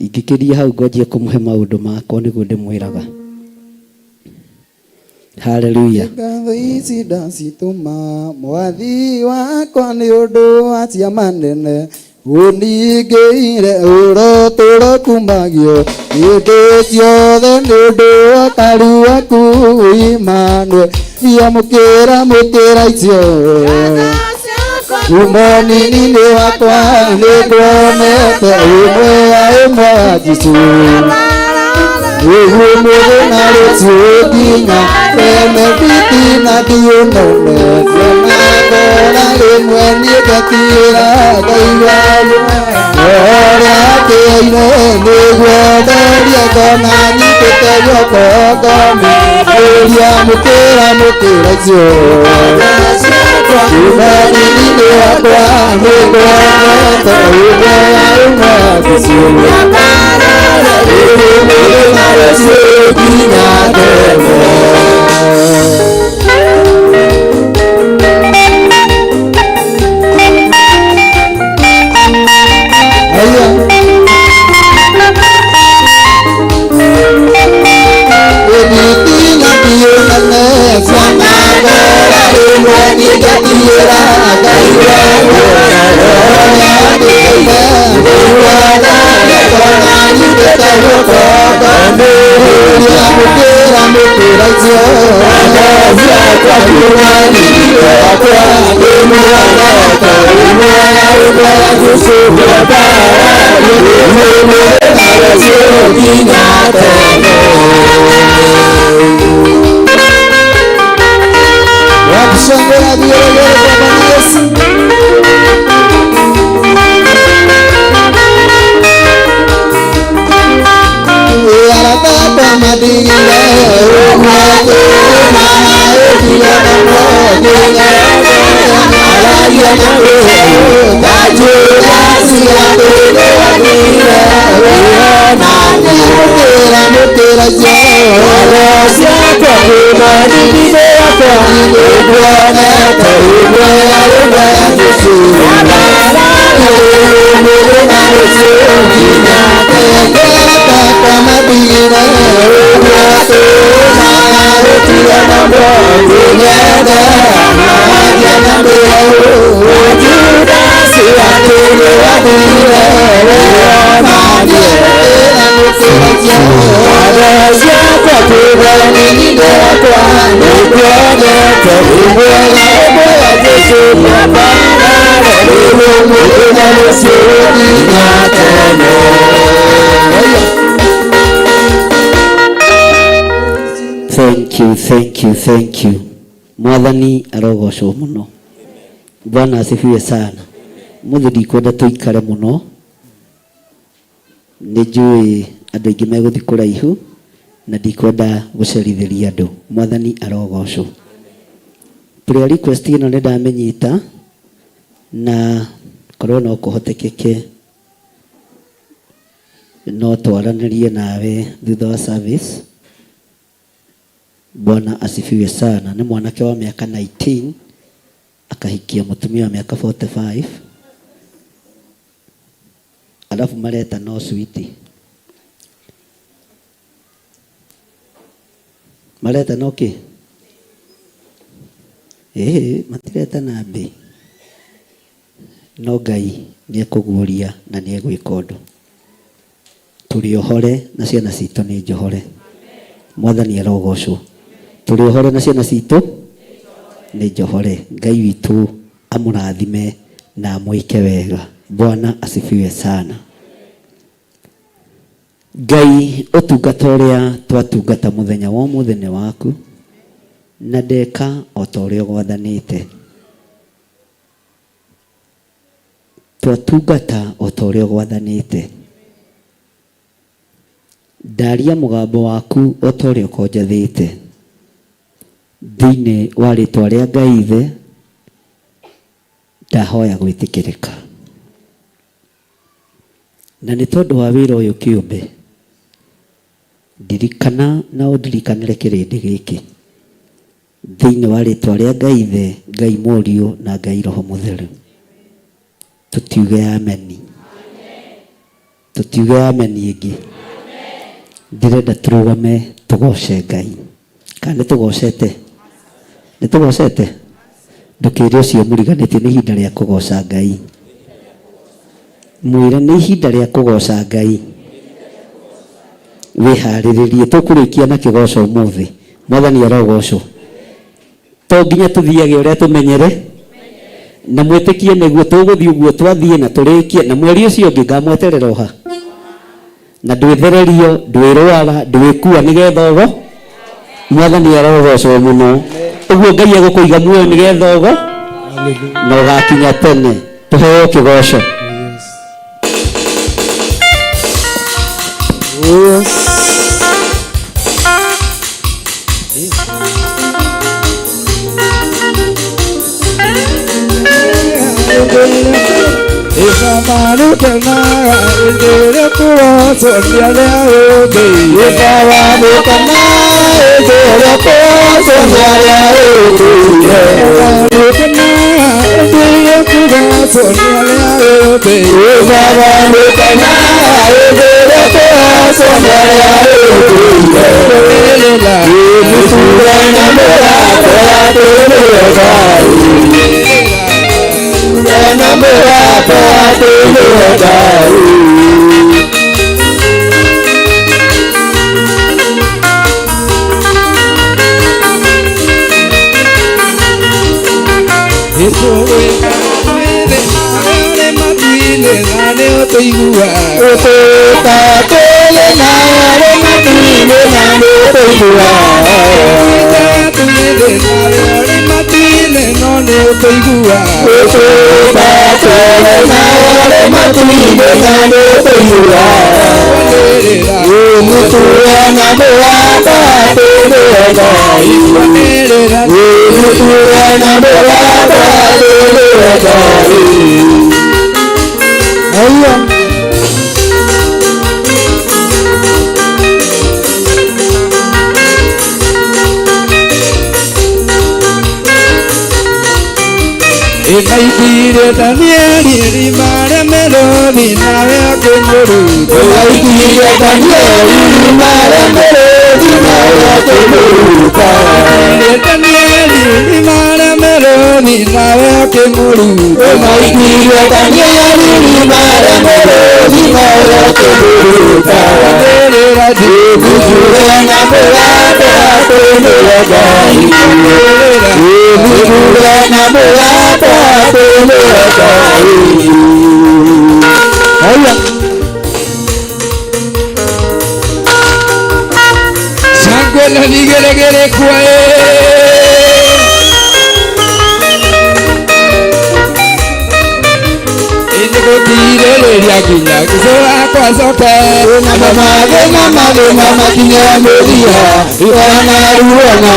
Ingĩkĩria hau ngwanjie kũmũhe maũndũ makwa nĩguo ndĩmwĩraga. Hallelujah. Ngatho ici ndacitũma mwathi wakwa nĩ ũndũ wa ciama nene ũningĩire ũrotũro kumagio hĩndĩ ciothe nĩ ũndũ wa karu waku Immanuel iamũkĩra mũkĩra icio kuma nini wakwa nĩ nguonete ũmwe wa Jesũ ũguo mũthĩ na rũciũ nginya tene biti na ndiononete na ngona rĩmwe niĩ ngatĩra Ngai wanyu ũrĩa akĩire nĩguo nderie ngona nyitĩte guoko ngamũũria mũkĩra icio kuma nini wakwa nĩ nguonete ũmwe wa Jesũ Thank you. Mwathani arogocwo muno. Bwana asifiwe sana. Mũthĩ ndikwenda tũikare mũno. Nĩ njũĩ andũ aingĩ megũthiĩ kũraihu na ndikwenda gũcerithĩria andũ. Mwathani arogocwo. Prayer request ĩno nĩ ndamĩnyita na korwo no kũhotekeke no twaranĩrie nawe thutha wa service. Bwana asifiwe sana. Ni mwanake wa miaka 19 akahikia mutumia wa miaka 45. Alafu mareta no sweetie. Mareta no ki? matireta na mbi no Ngai nĩ ekũguũria na nĩ egwĩka ũndũ. Tũrĩ ohore na ciana citũ nĩ njohore. Mwathani arogocwo. Tũrĩ ohore na ciana citũ nĩ njohore. Ngai witũ amũrathime na amwĩke wega. Bwana asifiwe sana. Ngai ũtungata ũrĩa twatungata mũthenya wa ũmũthĩ nĩ waku na ndeka o ta ũrĩa gwathanĩte. Twatungata o ta ũrĩa gwathanĩte. Ndaria mũgambo waku o ta ũrĩa ũkonjathĩte thĩinĩ wa rĩĩtwa rĩa Ngai Ithe ndahoya gwĩtĩkĩrĩka. Na nĩ tondũ wa wĩra ũyũ kĩũmbe ndirikana na ũndirikanĩre kĩrĩndĩ gĩkĩ thĩinĩ wa rĩĩtwa rĩa Ngai Ithe, Ngai Mũriũ na Ngai Roho Mũtheru. Tũtiuge ameni. Tũtiuge ameni ĩngĩ. Ndĩrenda tũrũgame tũgoce Ngai. Kana nĩ tũgocete? Nĩ tũgocete? Ndũkĩre ũcio mũriganĩtie nĩ ihinda rĩa kũgoca Ngai. Mwĩre nĩ ihinda rĩa kũgoca Ngai. Wĩharĩrĩrie tũkũrĩkia na kĩgoco ũmũthĩ. Mwathani arogocwo. To nginya tũthiage ũrĩa tũmenyere na mwĩtĩkie nĩguo tũgũthiĩ ũguo twathiĩ na tũrĩkie na mweri ũcio ũngĩ ngamweterera oha na ndwĩthererio ndwĩrwara ndwĩkua nĩgetha ũgo. Mwathani arogocwo mũno. Ũguo Ngai egũkũiga muoyo nĩgetha ũgo na ũgakinya tene. Tũheo kĩgoco. Ikaitire Danieli mara melodi na yake muru. Ikaitire Danieli mara melodi na yake muru. Ikaitire Danieli mara melodi na yake muru. Ikaitire Danieli mara melodi na yake muru. Ikaitire Danieli na melodi Sangue la ligere Tire ya kinya kisoa kwa sote na mama kinya moria wana ruona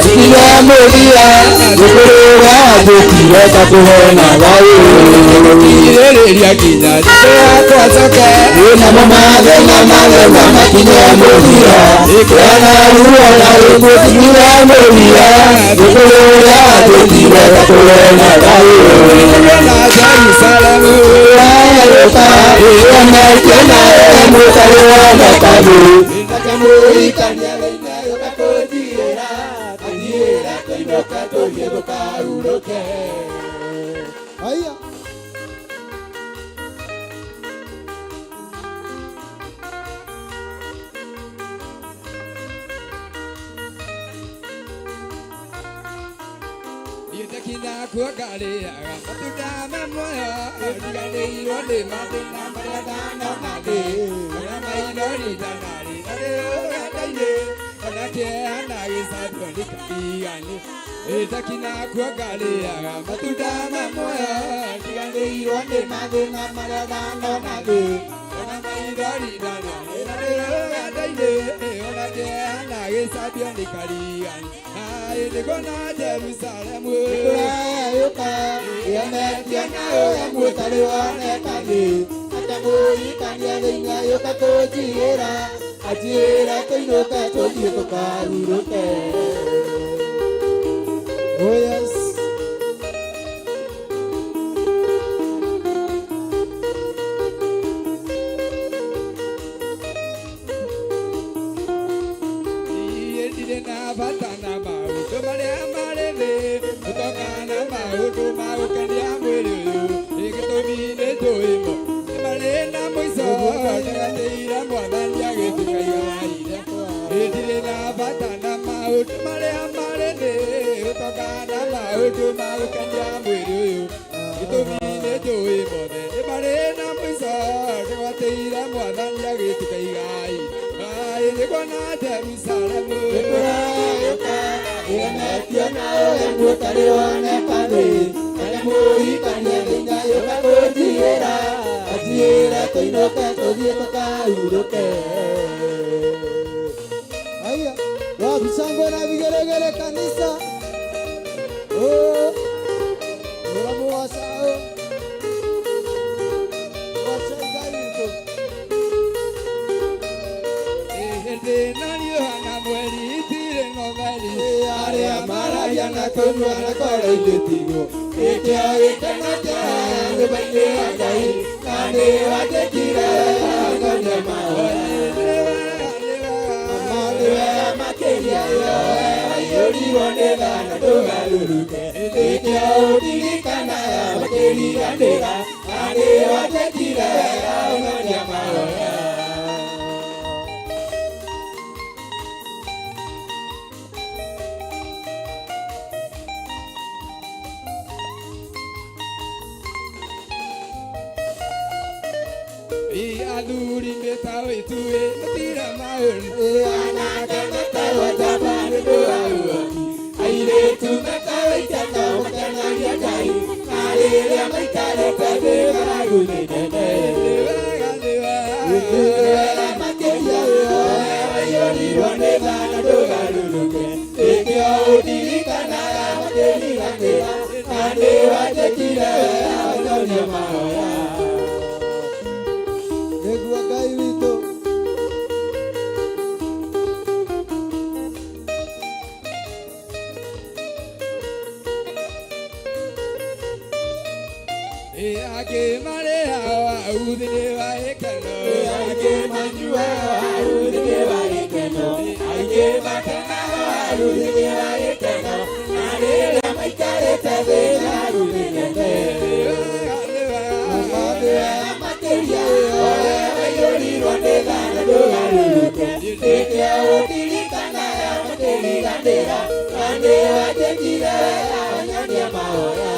kinya moria ukura dukira takuona wai tire ya kinya kisoa kwa sote na mama kinya moria wana ruona kinya moria ukura dukira takuona wai na Jerusalem Kamu tũkahurũke. Haya. Kinya kuangalia matunda ma moyo ndiganĩirwo nĩ mathĩna marĩa ndanona ndĩ ona maithori ndanarĩ narĩ ũganda-inĩ ona kĩeha na gĩcambio ndĩkaigani ĩtakinya kuangalia matunda ma moyo ndiganĩirwo nĩ mathĩna marĩa ndanona ndĩ ona maithori ndanarĩ narĩ ũganda-inĩ ona kĩeha na gĩcambio ndĩkaigani nĩkona Jerusalemu Kũrayũka ĩametia nayo ĩmwe tarĩ woneka thĩ atamũhikania thĩinĩ yũka kũnjigĩra anjĩra tũinũke tũthiĩ tũkahurũke. Oh yes. Haya, wapi shangwe na vigelegele kanisa? Oh, muramuwasa wasaigaito. Nani hana mweri tire ngomali Arĩa maragia na kũnyua na kora-inĩ tigo ĩkĩo gĩkeno kĩa nyũmba-inĩ ya Ngai na nĩ wandĩkire ng'onye mahoya amaniwe makĩria yo waiyũrirwo nĩ tha na ndũgarũrũke ĩkĩo ũririkanaga makĩriganĩra na nĩ wandĩkire ng'onye mahoya. Aduri metawe tuwe tira maun anaka metawe tabani doawa aire tu metawe tata wakana ya Ngai aire maikare tabe maragune nene makeria yo ayori wane bana dogaruruke ekyo udirikana makeria ane watekire ayonya mahoya. Negua Ngai witũ ake mare audine wa ekano ake manyua audine wa ekano ake makana audine wa ekano nare maikare tabe audine makeria ayorirwo nĩ tha na ndũgarũrũke ĩkĩo ũririkanaga makĩriganĩra na nĩ wandĩkire anyonia mahoya.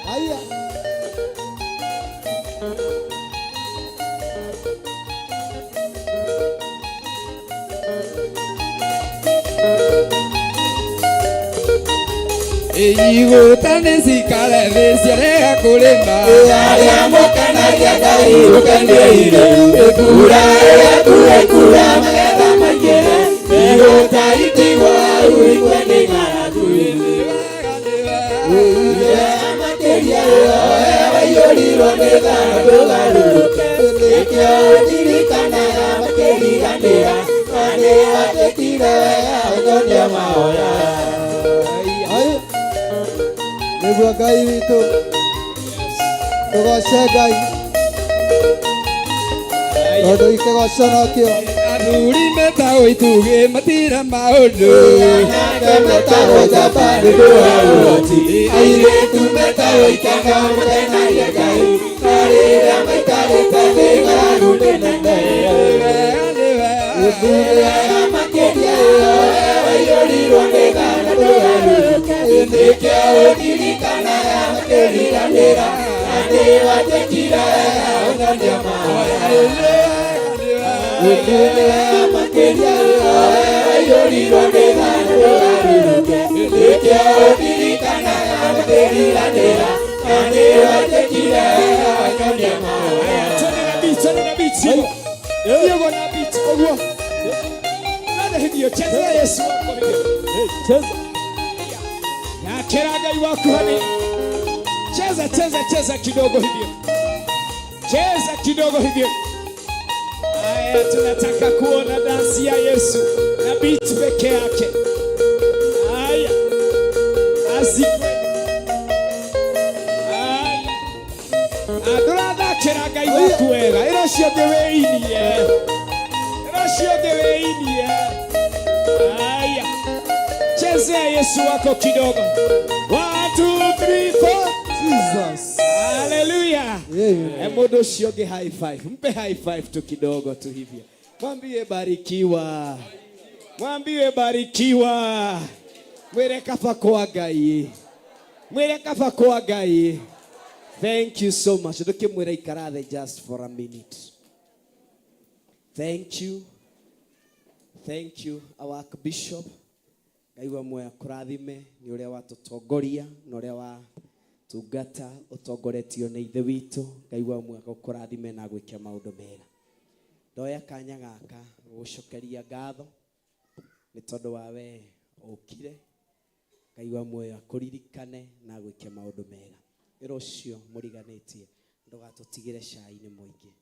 Haya. igũtane cikare thĩ ciarega kũrĩma arĩa mũkenagia Ngai ũkendeire ĩkura ĩrĩa kura magetha maingĩ igũta itigwo hau ikwe nĩ ng'aragu makĩria waiyũrirwo nĩ tha ndũgarũrũke ĩkĩo ũririkanaga makĩriganĩra na nĩ wandĩkire anyonia mahoya. Nĩguo Ngai witũ tũgoce Ngai tondũ ikĩgoco nokĩo athuri metagwo itugi matira maundu anake metagwo njamba nĩ ũndũ wa ũhoti airĩtu metagwo ikanga mũthenagia Ngai na rĩrĩa maikarĩte thĩ ng'aragu nĩnene wega makĩria waiyũrirwo nĩ tha na ndũgarũrũke nĩkĩo ũndirikanaga makĩriganĩra na nĩwatĩkire ũnyonia mahoya wega makĩria waiyũrirwo nĩ tha na ndũgarũrũke nĩkĩo ũndirikanaga makĩriganĩra na nĩwatĩkire ũnyonia mahoya. Diego na beat ogwo. Nada hiyo cheza Yesu wako hiyo. Cheza. Na kila Ngai wako hani. Cheza kidogo hivyo. Cheza kidogo hivyo. Haya tunataka kuona dansi ya Yesu na beat peke yake. Haya. Asikwe. Haya. Adora kila Ngai wako wega. Ilo sio geweinie. Haya. Chezea Yesu wako kidogo. 1, 2, 3, 4. Jesus. Hallelujah. Emodo shioge high five. Mpe high five tu kidogo tu hivyo. Mwambie barikiwa. Mwambie barikiwa. Mwere kafa kwa Ngai. Mwere kafa kwa Ngai. Thank you so much. Ndoke mwere ikarathe just for a minute. Thank you. Thank you, our Bishop. Ngai wa moya kurathime ni uria watutongoria na uria wa tungata utongoretio ni ithe witu. Ngai wa moya kurathime na gwikia maundu mega. Ndoya kanya gaka gucokeria ngatho ni tondu wa we ukire. Ngai wa moya kuririkane na gwikia maundu mega. Irocio muriganitie ndugatutigire cai-ini muingi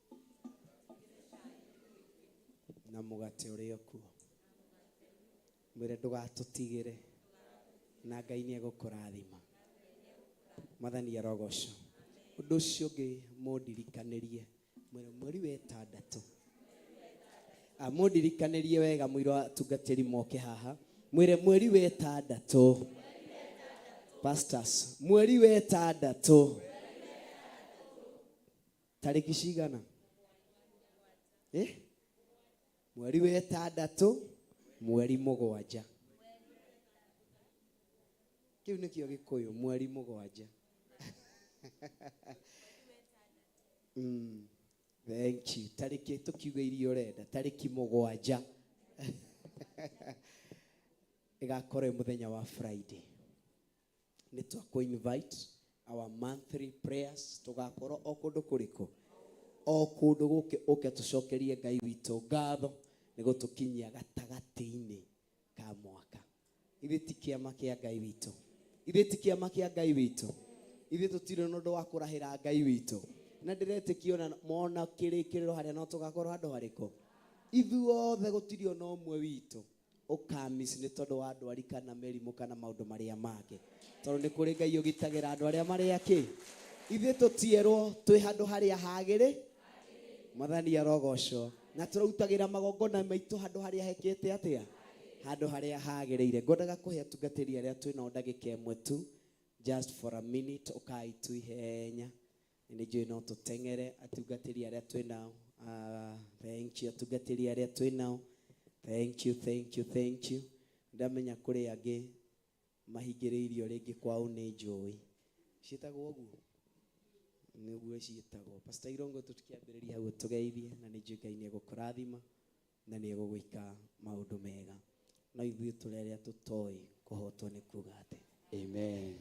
na mugate urio kuo. Mwire ndugatutigire na Ngai ni egukurathima. Mwathani arogoco. Undu ucio ungi mundirikanirie mweri wetandatu. Mundirikanirie wega mwiro atungatiri moke haha. Mwire mweri wetandatu. Pastors, mweri wetandatu. Tariki cigana? Mweri wetandatu mweri mugwanja. Kiu nikio Gikuyu mweri mugwanja. Thank you. Tariki tukiuga irio renda tariki mugwanja. Igakorwo muthenya wa Friday. Nitwako invite our monthly prayers tugakorwo okundu kuriko okundu guke uke tucokerie Ngai witu ngatho nigutukinyia gatagati-ini ka mwaka. Ithe ti kiama kia Ngai witu. Ithe ti kiama kia Ngai witu. Ithe tutire nundu wa kurahira Ngai witu. Na ndiretikio mona kirikiriro haria no tugakorwo handu hariko. Ithuothe gutirio no umwe witu. Ukamisi ni tondu wa andu arika na merimu kana maundu maria make. Tondu ni kuri Ngai ugitagira andu aria mari aki. Ithe tutierwo twi handu haria hagire. Mwathani arogoco. Na turutagira magongona maitu handu haria hekete atia. Handu haria hagirire. Ngodaga kuhe atungatiri aria twina ndagika imwe tu. Just for a minute ukai tu ihenya. Nijue no tutengere atungatiri aria twina. Thank you atungatiri aria twina. Thank you. Ndamenya kuri angi mahingiriirio ringi kwao ni njui. Ciitagwo guo. Niguo ciitagwo. Pastor Irongo tukiambiriria hau tugeithie na ni njui Ngai ni egukurathima na ni egugwika maundu mega. Na ithuĩ tureria tutoi kuhotwo ni kuga ati. Amen.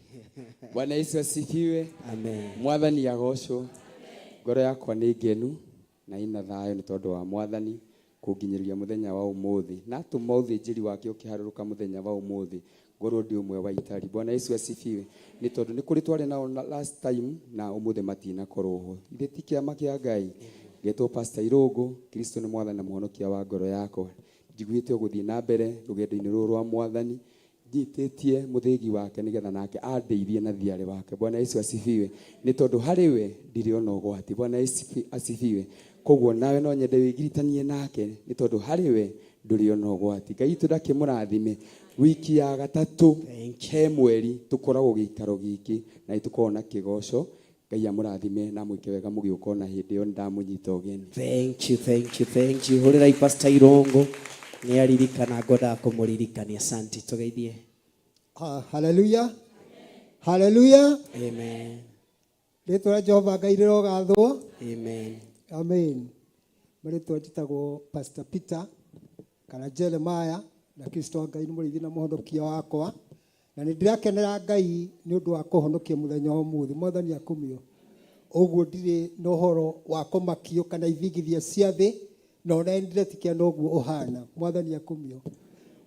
Bwana Yesu asifiwe. Amen. Mwathani agocwo. Ngoro yakwa ni ngenu na ina thayo ni tondu wa Mwathani kunginyiria muthenya wa umuthi na atuma uthinjiri wake ukiharuruka muthenya wa umuthi ngoro ndi umwe wa itari. Bwana Yesu asifiwe. Ni tondu ni kuri twari nao last time na umuthi matina korwo ithe ti kiama kia Ngai getwo Pastor Irongo. Kristo ni Mwathani na muhonokia wa ngoro yakwa. Njiguite guthii na mbere rugendo-ini ruru rwa Mwathani njitetie muthigi wake nigetha nake andeithie na thiari wake. Bwana Yesu asifiwe. Ni tondu hariwe ndiri ona ugwati. Bwana Yesu asifiwe. koguo nawe no nyende wigiritanie nake ni tondu hari we nduri ona ũgwati. Ngai itu ndakĩmũrathime wiki ya gatatu he mweri tukoragwo gĩikaro gĩkĩ na itukorwo na kĩgoco. Ngai amũrathime na mwĩke wega mũgĩũka na hĩndĩ ĩyo ndamũnyita ũgeni. Thank you. Hũrĩrai Pastor Irongo nĩ aririkana ngoda kũmũririkania. Asante, tugeithie. Hallelujah. Hallelujah. Amen. Rĩtwa Jehova Ngai rĩrogathwo. Amen. Amen. Marĩtwa njĩtagwo Pastor Peter kana Jeremiah, na Kristo Ngai nĩ mũrĩithi na mũhonokia wakwa, na nĩ ndĩrakenera Ngai nĩ ũndũ wa kũhonokia mũthenya wa ũmũthĩ. Mwathani akumio. Ũguo ndirĩ na ũhoro wa kũmakio kana ithigithia cia thĩ, na ona ndiretikĩa noguo ũhana. Mwathani akumio.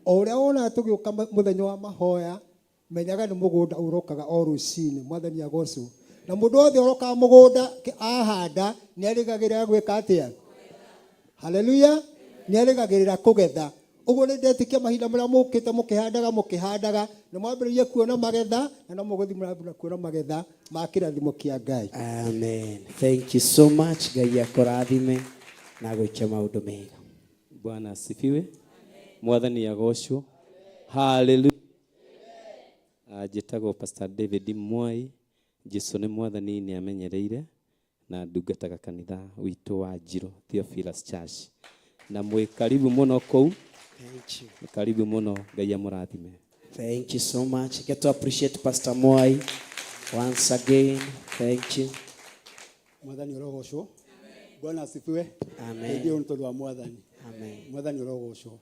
O ũrĩa wona tũgĩũka mũthenya wa mahoya, menyaga nĩ mũgũnda ũrokaga o rũcinĩ. Mwathani agocwo. Na mũndũ wothe ũrokaga mũgũnda ahanda nĩ arĩgagĩrĩra gwĩka atĩa? Hallelujah. Nĩ arĩgagĩrĩra kũgetha. Ũguo nĩ ndetikia mahinda marĩa mũkĩte mũkĩhandaga na mwambĩrĩrie kuona magetha, na no mũgũthi mũrambĩrĩria kuona magetha ma kĩrathimo kĩa Ngai. Amen. Thank you so much. Ngai akũrathime na gwĩke maũndũ mega. Bwana asifiwe. Mwathani agocwo. Hallelujah. Njĩtagwo Pastor David Mwai. Jesu nĩ mwathani nĩ amenyereire na ndungataga kanitha witũ wa Njiro Theophilus Church. Na mwĩ karibu mũno kũu. Thank you. Mwĩ karibu mũno. Ngai amũrathime. Thank you so much. Get to appreciate Pastor Mwai once again. Thank you. Mwathani urogocwo. Bwana asifiwe. Amen. Ndio ntolo wa mwathani. Amen. Mwathani urogocwo.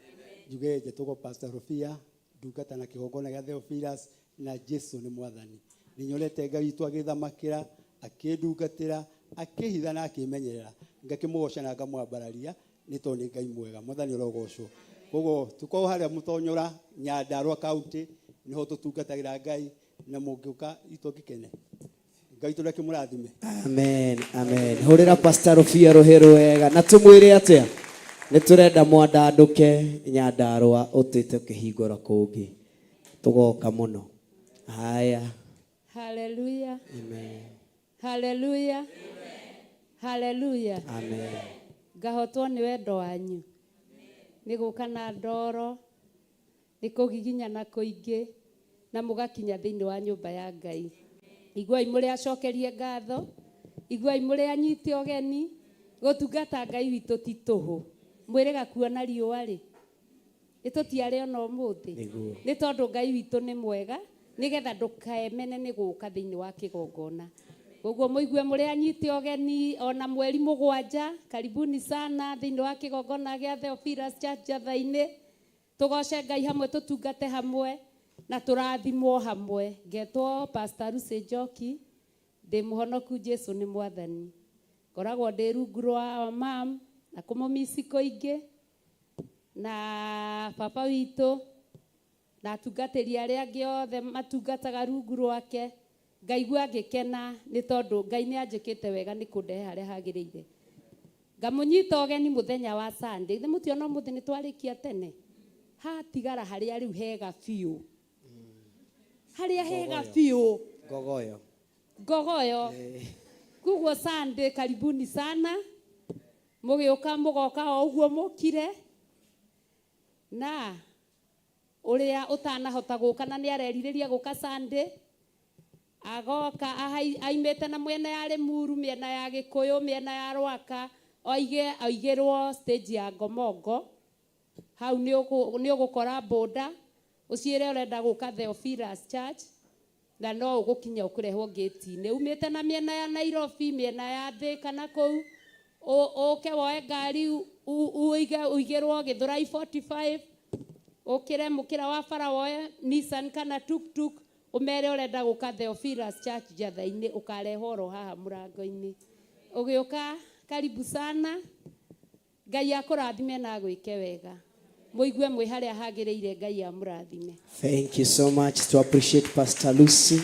Juge jetoko Pastor Rufia, ndungata na kĩgongona gĩa Theophilus na Jesu nĩ mwathani. Ninyolete Ngai twagithamakĩra, akĩndungatĩra, akĩhitha na akĩmenyerera. Ngakĩmũgoca na ngamwambararia nĩ tondũ nĩ Ngai mwega. Mwathani urogocwo. Koguo tuko harĩa Mũtonyora, Nyandarua County, niho tũtungatagĩra Ngai na mũngĩũka itũngĩkene. Ngai tũrakĩmũrathime. Amen. Hũrĩra Pastor Rufia rũhĩrũ wega na tũmwĩre atĩa? Nĩ tũrenda mwandandũke Nyandarua ũtĩte kĩhingũra kũngĩ. Tũgoka mũno. Haya. Hallelujah. Amen. Hallelujah. Amen. Hallelujah. Amen. Ngahotwo nĩ wendo wanyu. Nĩ gũka na ndoro, nĩ kũgiginyana kũingĩ na mũgakinya thĩinĩ wa nyũmba ya Ngai. Iguai mũrĩ acokerie ngatho, iguai mũrĩ anyite ũgeni, gũtungata Ngai witũ ti tũhũ. Mwĩrĩga kuona riũa rĩ, ĩtũtiarĩ ona ũmũthĩ. Nĩ tondũ Ngai witũ nĩ mwega, nĩgetha ndũkaemene nĩ gũka thĩinĩ wa kĩgongona. Ũguo mũigue mũrĩ anyite ũgeni ona mweri 7, karibuni sana thĩinĩ wa kĩgongona gĩa Theophilus Church Jatha-inĩ. Tũgoce Ngai hamwe, tũtungate hamwe na tũrathimwo hamwe. Ngetwo Pastor Lucy Njoki, ndĩ mũhonoku Jesu nĩ mwathani. Ngoragwo ndĩ rungu rwa mam na kũmũmici kũingĩ na papa witũ na atungatĩri arĩa angĩ othe matungataga rungu rwake. Ngaigua ngĩkena nĩ tondũ Ngai nĩ anjĩkĩte wega nĩ kũndehe harĩa hagĩrĩire. Ngamũnyita ũgeni mũthenya wa Sunday. Nĩ mũtiona mũthĩ nĩ twarĩkia tene. Hatigara harĩa rĩu hega biũ. Harĩa hega biũ. Ngogoyo. Kuguo Sunday karibuni sana. Mũgĩũka mũgoka o ũguo mũkire. Na ũrĩa ũtanahota gũka na nĩ arerirĩria gũka Sunday. Agoka aimĩte na mwena ya Limuru, mĩena ya Gĩkũyũ, mĩena ya Rwaka, aigĩrwo stage ya Ngomongo. Hau nĩ ũgũkora boda ũciĩre ũrenda gũka Theophilus Church na no ũgũkinya ũkũrehwo gate-inĩ. Umĩte na mĩena ya Nairobi, mĩena ya Thika na kũu ũke woe ngari ũigĩrwo Gĩthũrai 45, ũkĩre mũkĩra wa bara woe Nissan kana tuk-tuk, ũmere ũrenda gũka Theophilus Church Jatha-inĩ, ũkarehwo oro haha mũrango-inĩ. Ũgĩũka karibu sana. Ngai akũrathime na gwĩke wega. Mũigue mwĩ harĩa hagĩrĩire. Ngai amũrathime. Thank you so much. To appreciate Pastor Lucy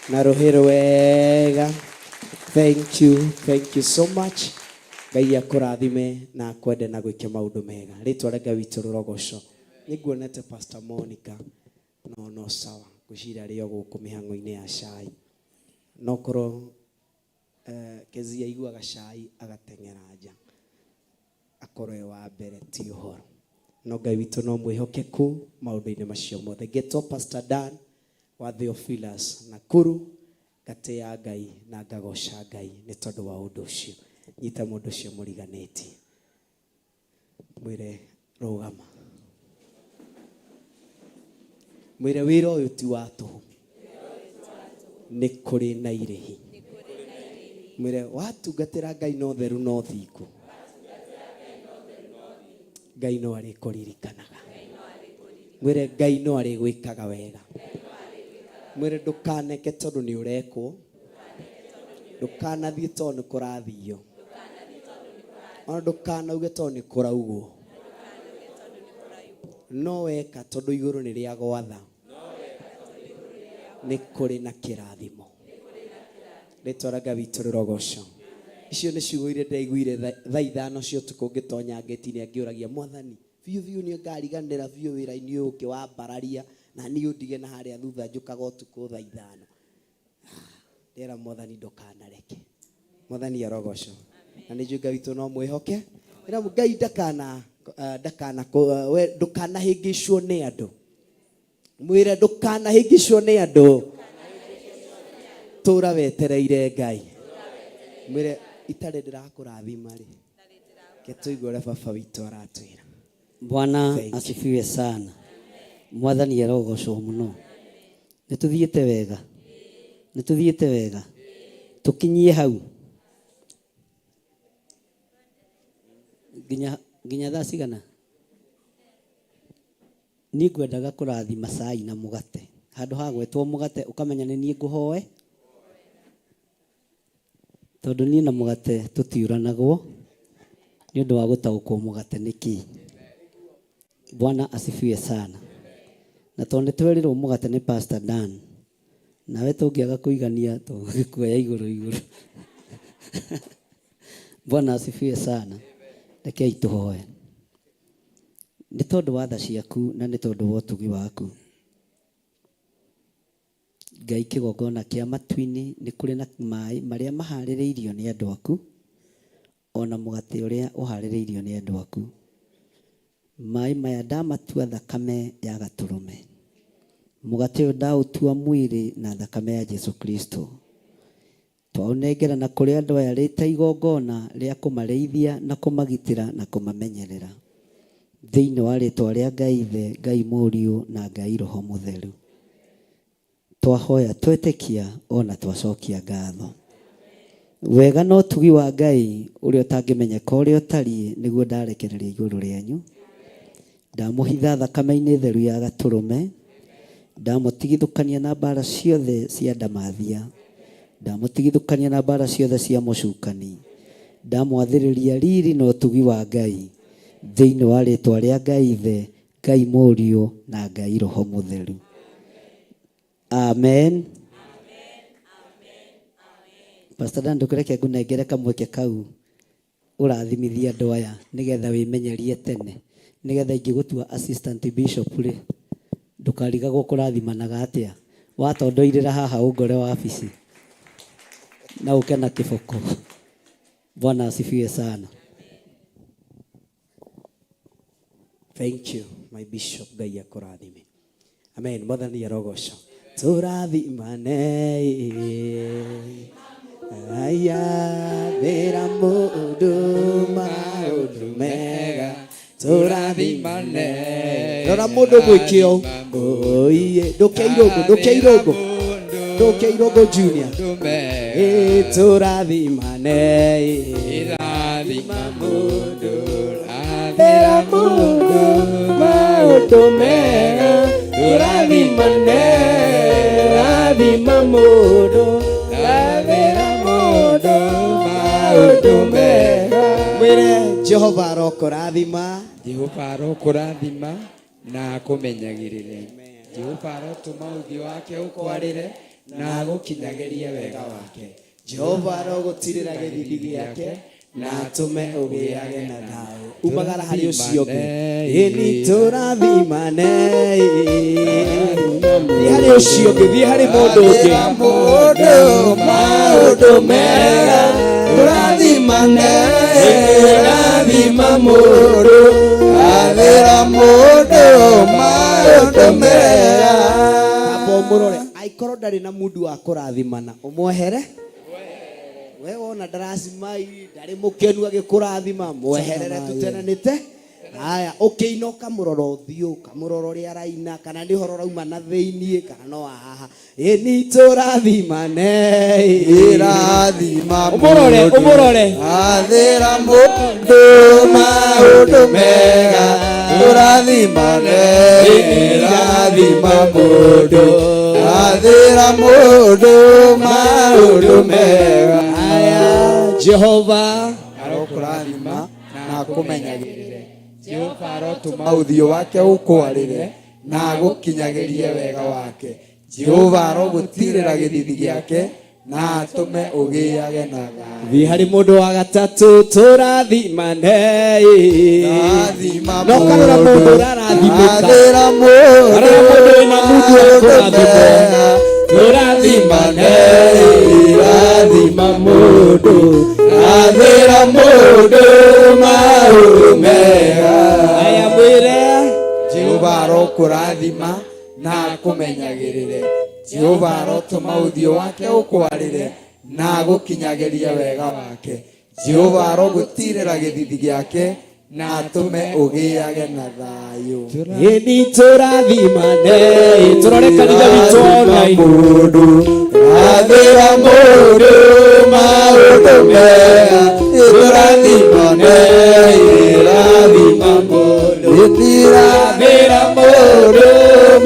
na rũhĩrũ wega. Thank you so much. Ngai akũrathime na akwende na gwĩke maũndũ mega. Rĩtwa rĩa Ngai witũ rĩrogocwo. Nĩnguonete Pastor Monica no sawa gũcira rĩo gũkũ mĩhang'o-inĩ ya cai. No korwo Kezia aiguaga cai agateng'era nja. akorwe wa mbere ti uhoro no Ngai witũ no mwĩhokeku maũndũ-inĩ macio mothe. Ngetwo Pastor Dan wa Theophilus Nakuru, ngateya Ngai na ngagoca Ngai nĩ tondũ wa ũndũ ũcio. Nyita mũndũ ũcio mũriganĩtie mwĩre rũgama, mwĩre wĩra ũyũ ti wa tũhũ, nĩ kũrĩ na irĩhi. Mwĩre watungatĩra Ngai no theru no thingu, Ngai no arĩ kũririkanaga. Mwĩre Ngai no arĩ gwĩkaga wega. Mwĩre ndũkaneke tondũ nĩ ũrekwo, ndũkanathiĩ tondũ nĩ kũrathio, ona ndũkanauge tondũ nĩ kũraugwo, no weka tondũ igũrũ nĩ rĩa gwatha, nĩ kũrĩ na kĩrathimo. Rĩtwa rĩa Ngai witũ rĩrogocwo. Icio nĩ ciugo iria ndaiguire thaa ithano cia ũtukũ ngĩtonya ngĩti-inĩ ngĩũragia Mwathani, biũ biũ nĩ ngariganĩra biũ wĩra-inĩ ũyũ ũkĩwambararia na niĩ ũndige na harĩa thutha njũkaga ũtukũ thaa ithano. Ndĩra Mwathani ndũkanareke. Mwathani arogocwo. Na nĩ njũĩ Ngai witũ no mwĩhoke. Ĩra Ngai ndũkanahĩngĩcwo nĩ andũ. Mwĩre ndũkanahĩngĩcwo nĩ andũ. Tũra wetereire Ngai. Mwĩre itarĩ ndĩrakũrathima rĩ, ke tũigue ũrĩa baba witũ aratwĩra. Bwana asifiwe sana. Mwathani arogocwo mũno. Nĩtũthiĩte wega, nĩtũthiĩte wega, tũkinyie hau nginya thaa cigana. Niĩ ngwendaga kũrathima cai na mũgate, handũ ha gwetwo mũgate ũkamenya nĩ niĩ ngũhoe, tondũ niĩ na mũgate tũtiũranagwo nĩ ũndũ wa gũtaũkwo mũgate nĩ kĩĩ. Bwana asifiwe sana. Na tondũ nĩtwerirwo mũgate nĩ Pastor Dan, nawe tũngĩaga kũigania tũgĩkuoya igũrũ. Bwana asifiwe sana. Rekei tũhoe. Nĩ tondũ wa tha ciaku na nĩ tondũ wa ũtugi waku, Ngai kĩgongona kĩa matu-inĩ nĩ kũrĩ na maĩ marĩa maharĩrĩirio nĩ andũ aku, ona mũgate ũrĩa ũharĩrĩirio nĩ andũ aku. Maĩ maya ndamatua thakame ya Gatũrũme, mũgate ũyũ ndaũtua mwĩrĩ na thakame ya Jesu Kristo. Twaũnengera na kũrĩ andũ aya rĩta igongona rĩa kũmarĩithia na kũmagitĩra na kũmamenyerera, thĩinĩ wa rĩtwa rĩa Ngai Ithe, Ngai Mũriũ na Ngai Roho Mũtheru. Twahoya twetĩkia ona twacokia ngatho. Wega no ũtugi wa Ngai ũrĩa ũtangĩmenyeka ũrĩa ũtariĩ nĩguo ndarekereria igũrũ rĩanyu. Ndamũhitha thakame-inĩ theru ya Gatũrũme, ndamũtigithũkania na mbara ciothe cia ndamathia, ndamũtigithũkania na mbara ciothe cia mũcukani, ndamwathĩrĩria riri na ũtugi wa Ngai thĩinĩ wa rĩtwa rĩa Ngai Ithe, Ngai Mũriũ na Ngai Roho Mũtheru. Amen. Pastor Dan ndũkĩreke ngũnengere kamweke kau ũrathimithia andũ aya nĩgetha wĩmenyerie tene, nĩgetha ingĩgũtua assistant bishop rĩ ndũkarigagwo kũrathimanaga atĩa. Watondoirĩra haha ũngore wabici na ũke na kĩboko. Bwana asifiwe sana. Thank you my bishop. Ngai akũrathime. Amen. Mwathani arogocwo. Tũrathimane aya thĩra mũndũ maũndũ mega, tũrathimane. Rora mũndũ gwĩkĩo oiye ndũkĩirũngũ junior. Tũrathimane irathima mũndũ thĩra mũndũ maũndũ mega, tũrathimane rathima mũndũ rathĩra mũndũ maũndũ mega. Mwĩre Jehova arokũrathima, Jehova arokũrathima na akũmenyagĩrĩre. Jehova arotũma ũthiũ wake ũkwarĩre na agũkinyagĩrie wega wake. Jehova arogũtirĩra gĩthithi gĩake na atũme ũgĩage na thayũ. Umagara harĩ ũcio ũngĩ. Ĩni tũrathimane. Thiĩ harĩ ũcio ũngĩ, thiĩ harĩ mũndũ ũngĩ. Maũndũ mega tũrathimane, rathima mũndũ athĩra mũndũ maũndũ mega. Amba mũrore aikorwo ndarĩ na mũndũ wa kũrathimana ũmwehere. We wona ndaracimai ndarĩ mũkenu agĩkũrathima mweherere tũtenanĩte. Haya ũkĩinoka mũrora ũthiũ kamũrora ũrĩa araina kana nĩ horo rauma na thĩiniĩ kana no haha ĩni tũrathimane irathima ũmũrore athĩra mũndũ maũndũ mega tũrathimane irathima mũndũ athĩra mũndũ maũndũ mega. Haya Jehova arokũrathima na akũmenyagĩrĩre. Jehova arotũma ũthiũ wake ũkwarĩre na agũkinyagĩrie wega wake. Jehova arogũtirĩra gĩthithi gĩake na atũme ũgĩage na thayũ. Thiĩ harĩ mũndũ wa gatatũ tũrathimane. No karora mũndũ ũrarathimĩka. Athĩra mũndũ wĩna mũndũ wa kũrathimwo. Tũrathimane irathima mũndũ athĩra mũndũ maũndũ mega. Aya mwĩre Jehova arokũrathima na akũmenyagĩrĩre. Jehova arotũma ũthiũ wake ũkwarĩre na agũkinyagĩrie wega wake. Jehova arogũtirĩra gĩthithi gĩake na atũme ũgĩage na thayũ. Ĩni tũrathimane. Tũrore kanitha witũ online. Mũndũ athĩra mũndũ maũndũ mega. Tũrathimane irathima mũndũ irathĩra mũndũ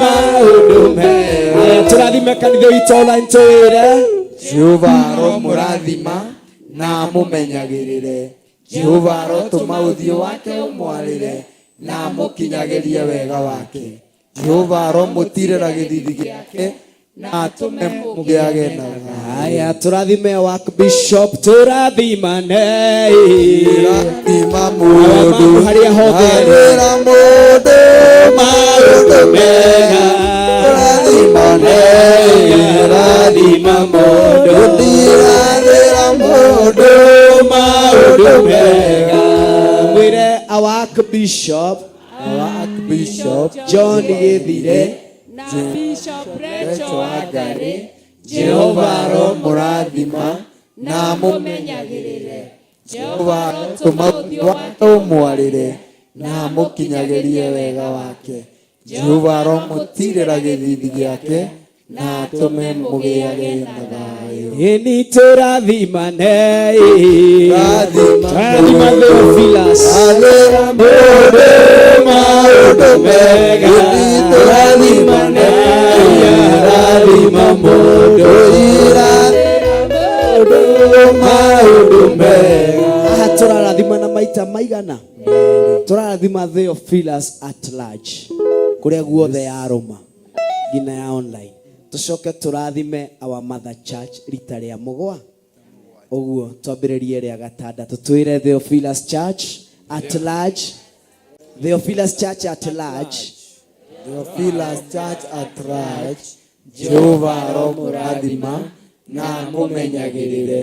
maũndũ mega. Tũrathime kanitha witũ online twĩre. Jehova aromũrathima na amũmenyagĩrĩre. Jehova arotũma ũthiũ wake ũmwarĩre na amũkinyagĩrie wega wake. Jehova aromũtirĩra gĩthithi gĩake na atũme mũgĩage na thayũ. Haya tũrathime Archbishop tũrathimane. Irathima mũndũ harĩa hothe athĩra mũndũ maũndũ mega. Tũrathimane irathima mũndũ irathĩra mũndũ maũndũ mega. Mwĩre our Archbishop John Gĩthire na Bishop Rachel Wangari. Jehova aromũrathima na amũmenyagĩrĩre. Jehova arotũma ũthiũ wake ũmwarĩre na amũkinyagĩrie wega wake. Jehova aromũtirĩra gĩthithi gĩake na atũme mũgĩage na thayũ. Ĩni tũrathimane. Tũrathima Theophilus athĩra mũndũ maũndũ mega. Ĩni tũrathimane irathima mũndũ irathĩra mũndũ maũndũ mega. Aha tũrarathimana maita maigana. Tũrarathima Theophilus at large kũrĩa guothe yarũma ngina ya online. Tucoke tũrathime our mother church rita rĩa mũgwa. Ũguo twambĩrĩrie rĩa gatandatũ twĩre Theophilus church at large. Theophilus church at large. Theophilus church at large. Jehova aromũrathima na amũmenyagĩrĩre.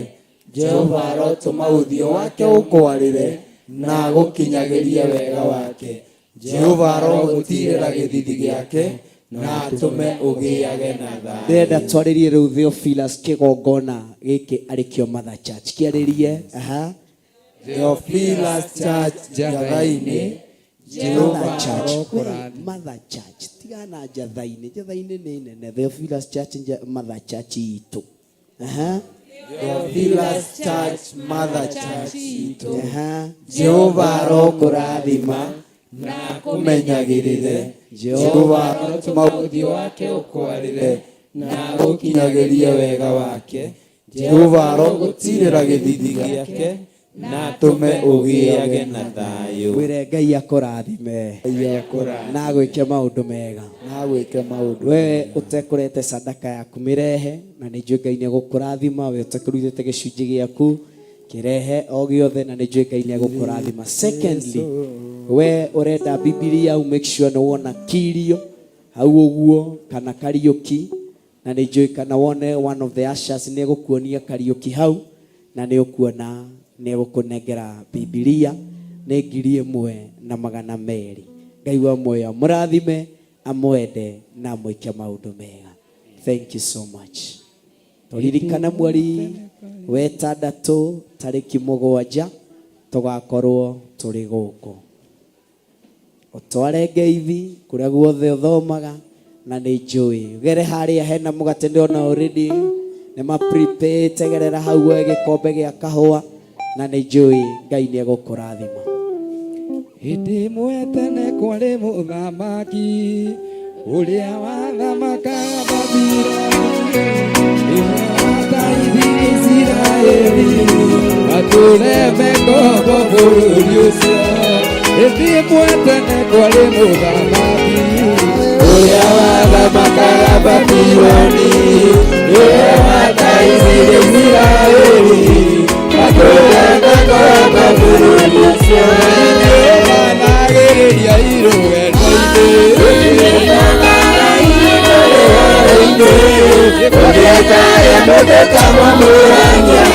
Jehova arotũma ũthiũ wake ũkwarĩre na agũkinyagĩrie wega wake. Jehova arogũtirĩra gĩthithi gĩake na atũme ũgĩage na thayũ. Ndĩrenda twarĩrie rĩu Theophilus kĩgongona gĩkĩ arĩkĩo mother church kĩarĩrie. Theophilus church Njatha-inĩ. Jehova arokũrathima. Mother church tigana Njatha-inĩ. Njatha-inĩ nĩ nene. Theophilus church mother church itũ. Theophilus church mother church itũ. Jehova arokũrathima na akũmenyagĩrĩre. Jehova arotũma ũthiũ wake ũkwarĩre na agũkinyagĩrie wega wake. Jehova arogũtirĩra gĩthithi gĩake na atũme ũgĩage na thayũ. Wĩre Ngai akũrathime na agwĩke maũndũ mega. We ũtekũrete sadaka yaku mĩrehe na nĩ njũĩ Ngai nĩ agũkũrathima. We ũtekũrutĩte gĩcunjĩ gĩaku kĩrehe o gĩothe na nĩ njũĩ Ngai nĩ agũkũrathima. Secondly, we ũrenda Biblia make sure nĩ wona kirio hau ũguo kana Kariũki na nĩ njũĩ kana wone one of the ushers nĩ egũkuonia Kariũki hau na nĩ ũkuona nĩ egũkũnengera Biblia nĩ 1,200. Ngai wa muoyo mũrathime, amwende na amwĩke maũndũ mega. Thank you so much. Tũririkana mweri wetandatũ tarĩki 7 tũgakorwo tũrĩ gũkũ. Ũtware ngeithi kũrĩa guothe ũthomaga, na nĩ njũĩ ũgere harĩa hena mũgate ndĩrona already nĩ ma prepare, tegerera hau gĩkombe gĩa kahũa, na nĩ njũĩ Ngai nĩ egũkũrathima. Hĩndĩ ĩmwe tene kwarĩ mũthamaki ũrĩa wathamakaga Babuloni, rĩmwe wataithirie Isiraeli matũreme ngombo bũrũri ũcio. Hĩndĩ ĩmwe tene kwarĩ mũthamaki ũrĩa wathamakaga Babuloni, rĩmwe wataithirie Isiraeli matũreme ngombo bũrũri ũcio. Wanagĩrĩria irũgendo-inĩ ũgĩtaya mũndũ kamũmũrania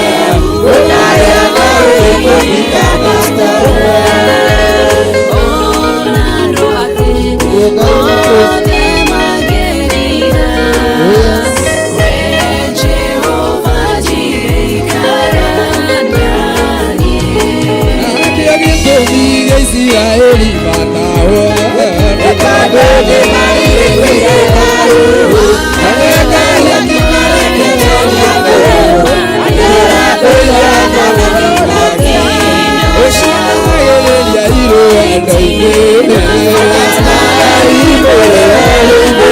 ũtaya maũndũ mũgĩkanĩtara Israeli manawa ekabele mariko yekaru anekaya kimareke nyabo anera koya mabaki oshayele ya iro endoine ibo ende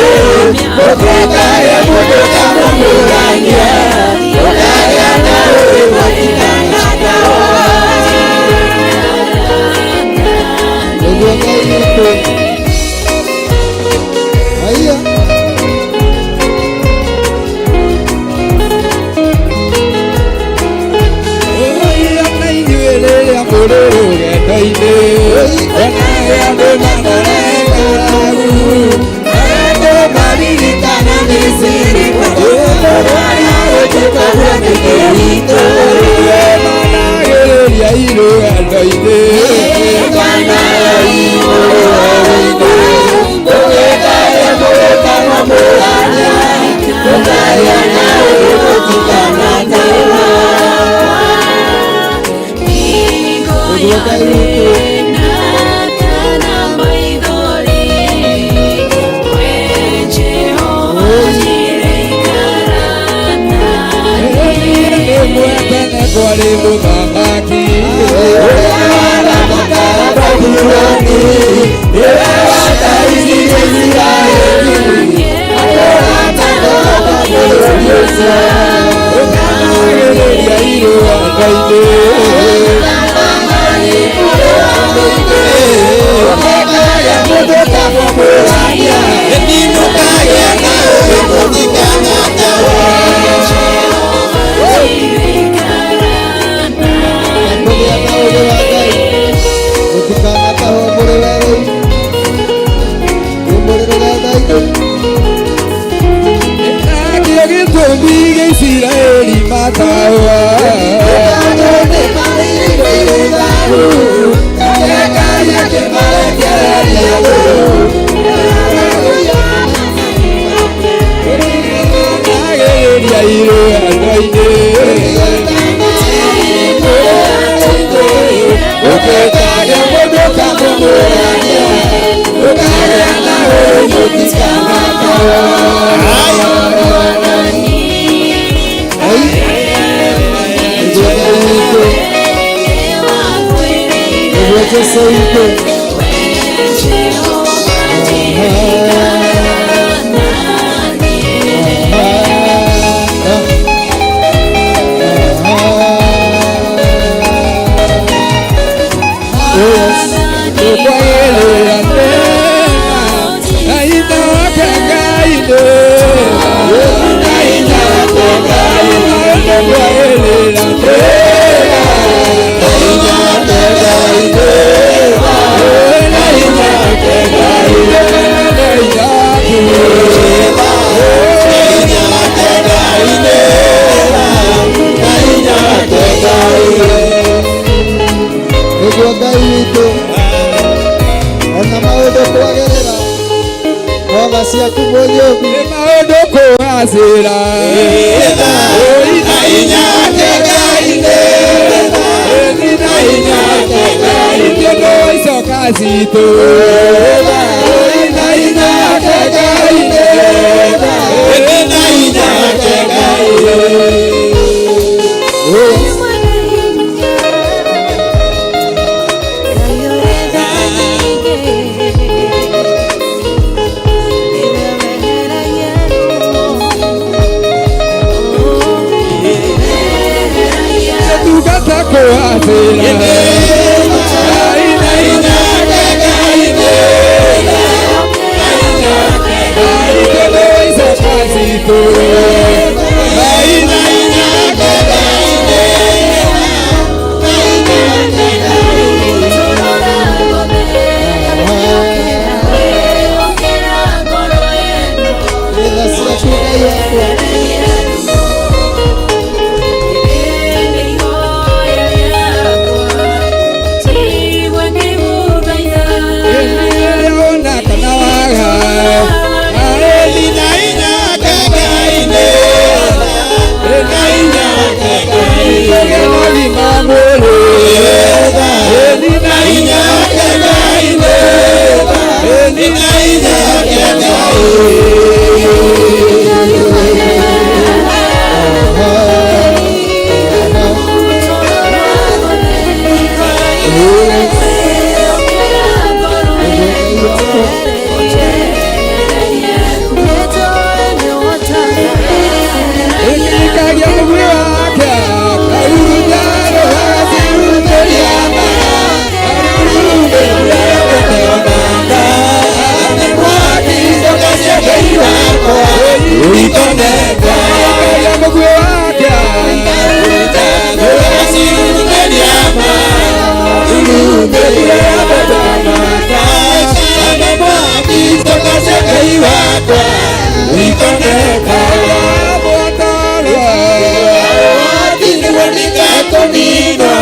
bokeka ya bodoka muranya okaya na wewa kinanga Aya ona maũndũ kwagĩrĩra wotha ciaku mũnyũmbi nĩ maũndũ kũgacĩra na hinya wake Ngai-inĩ na hinya wake Ngai-inĩ nĩ icoka citũ na hinya wake Ngai-inĩ na hinya wake Ngai-inĩ. Nino,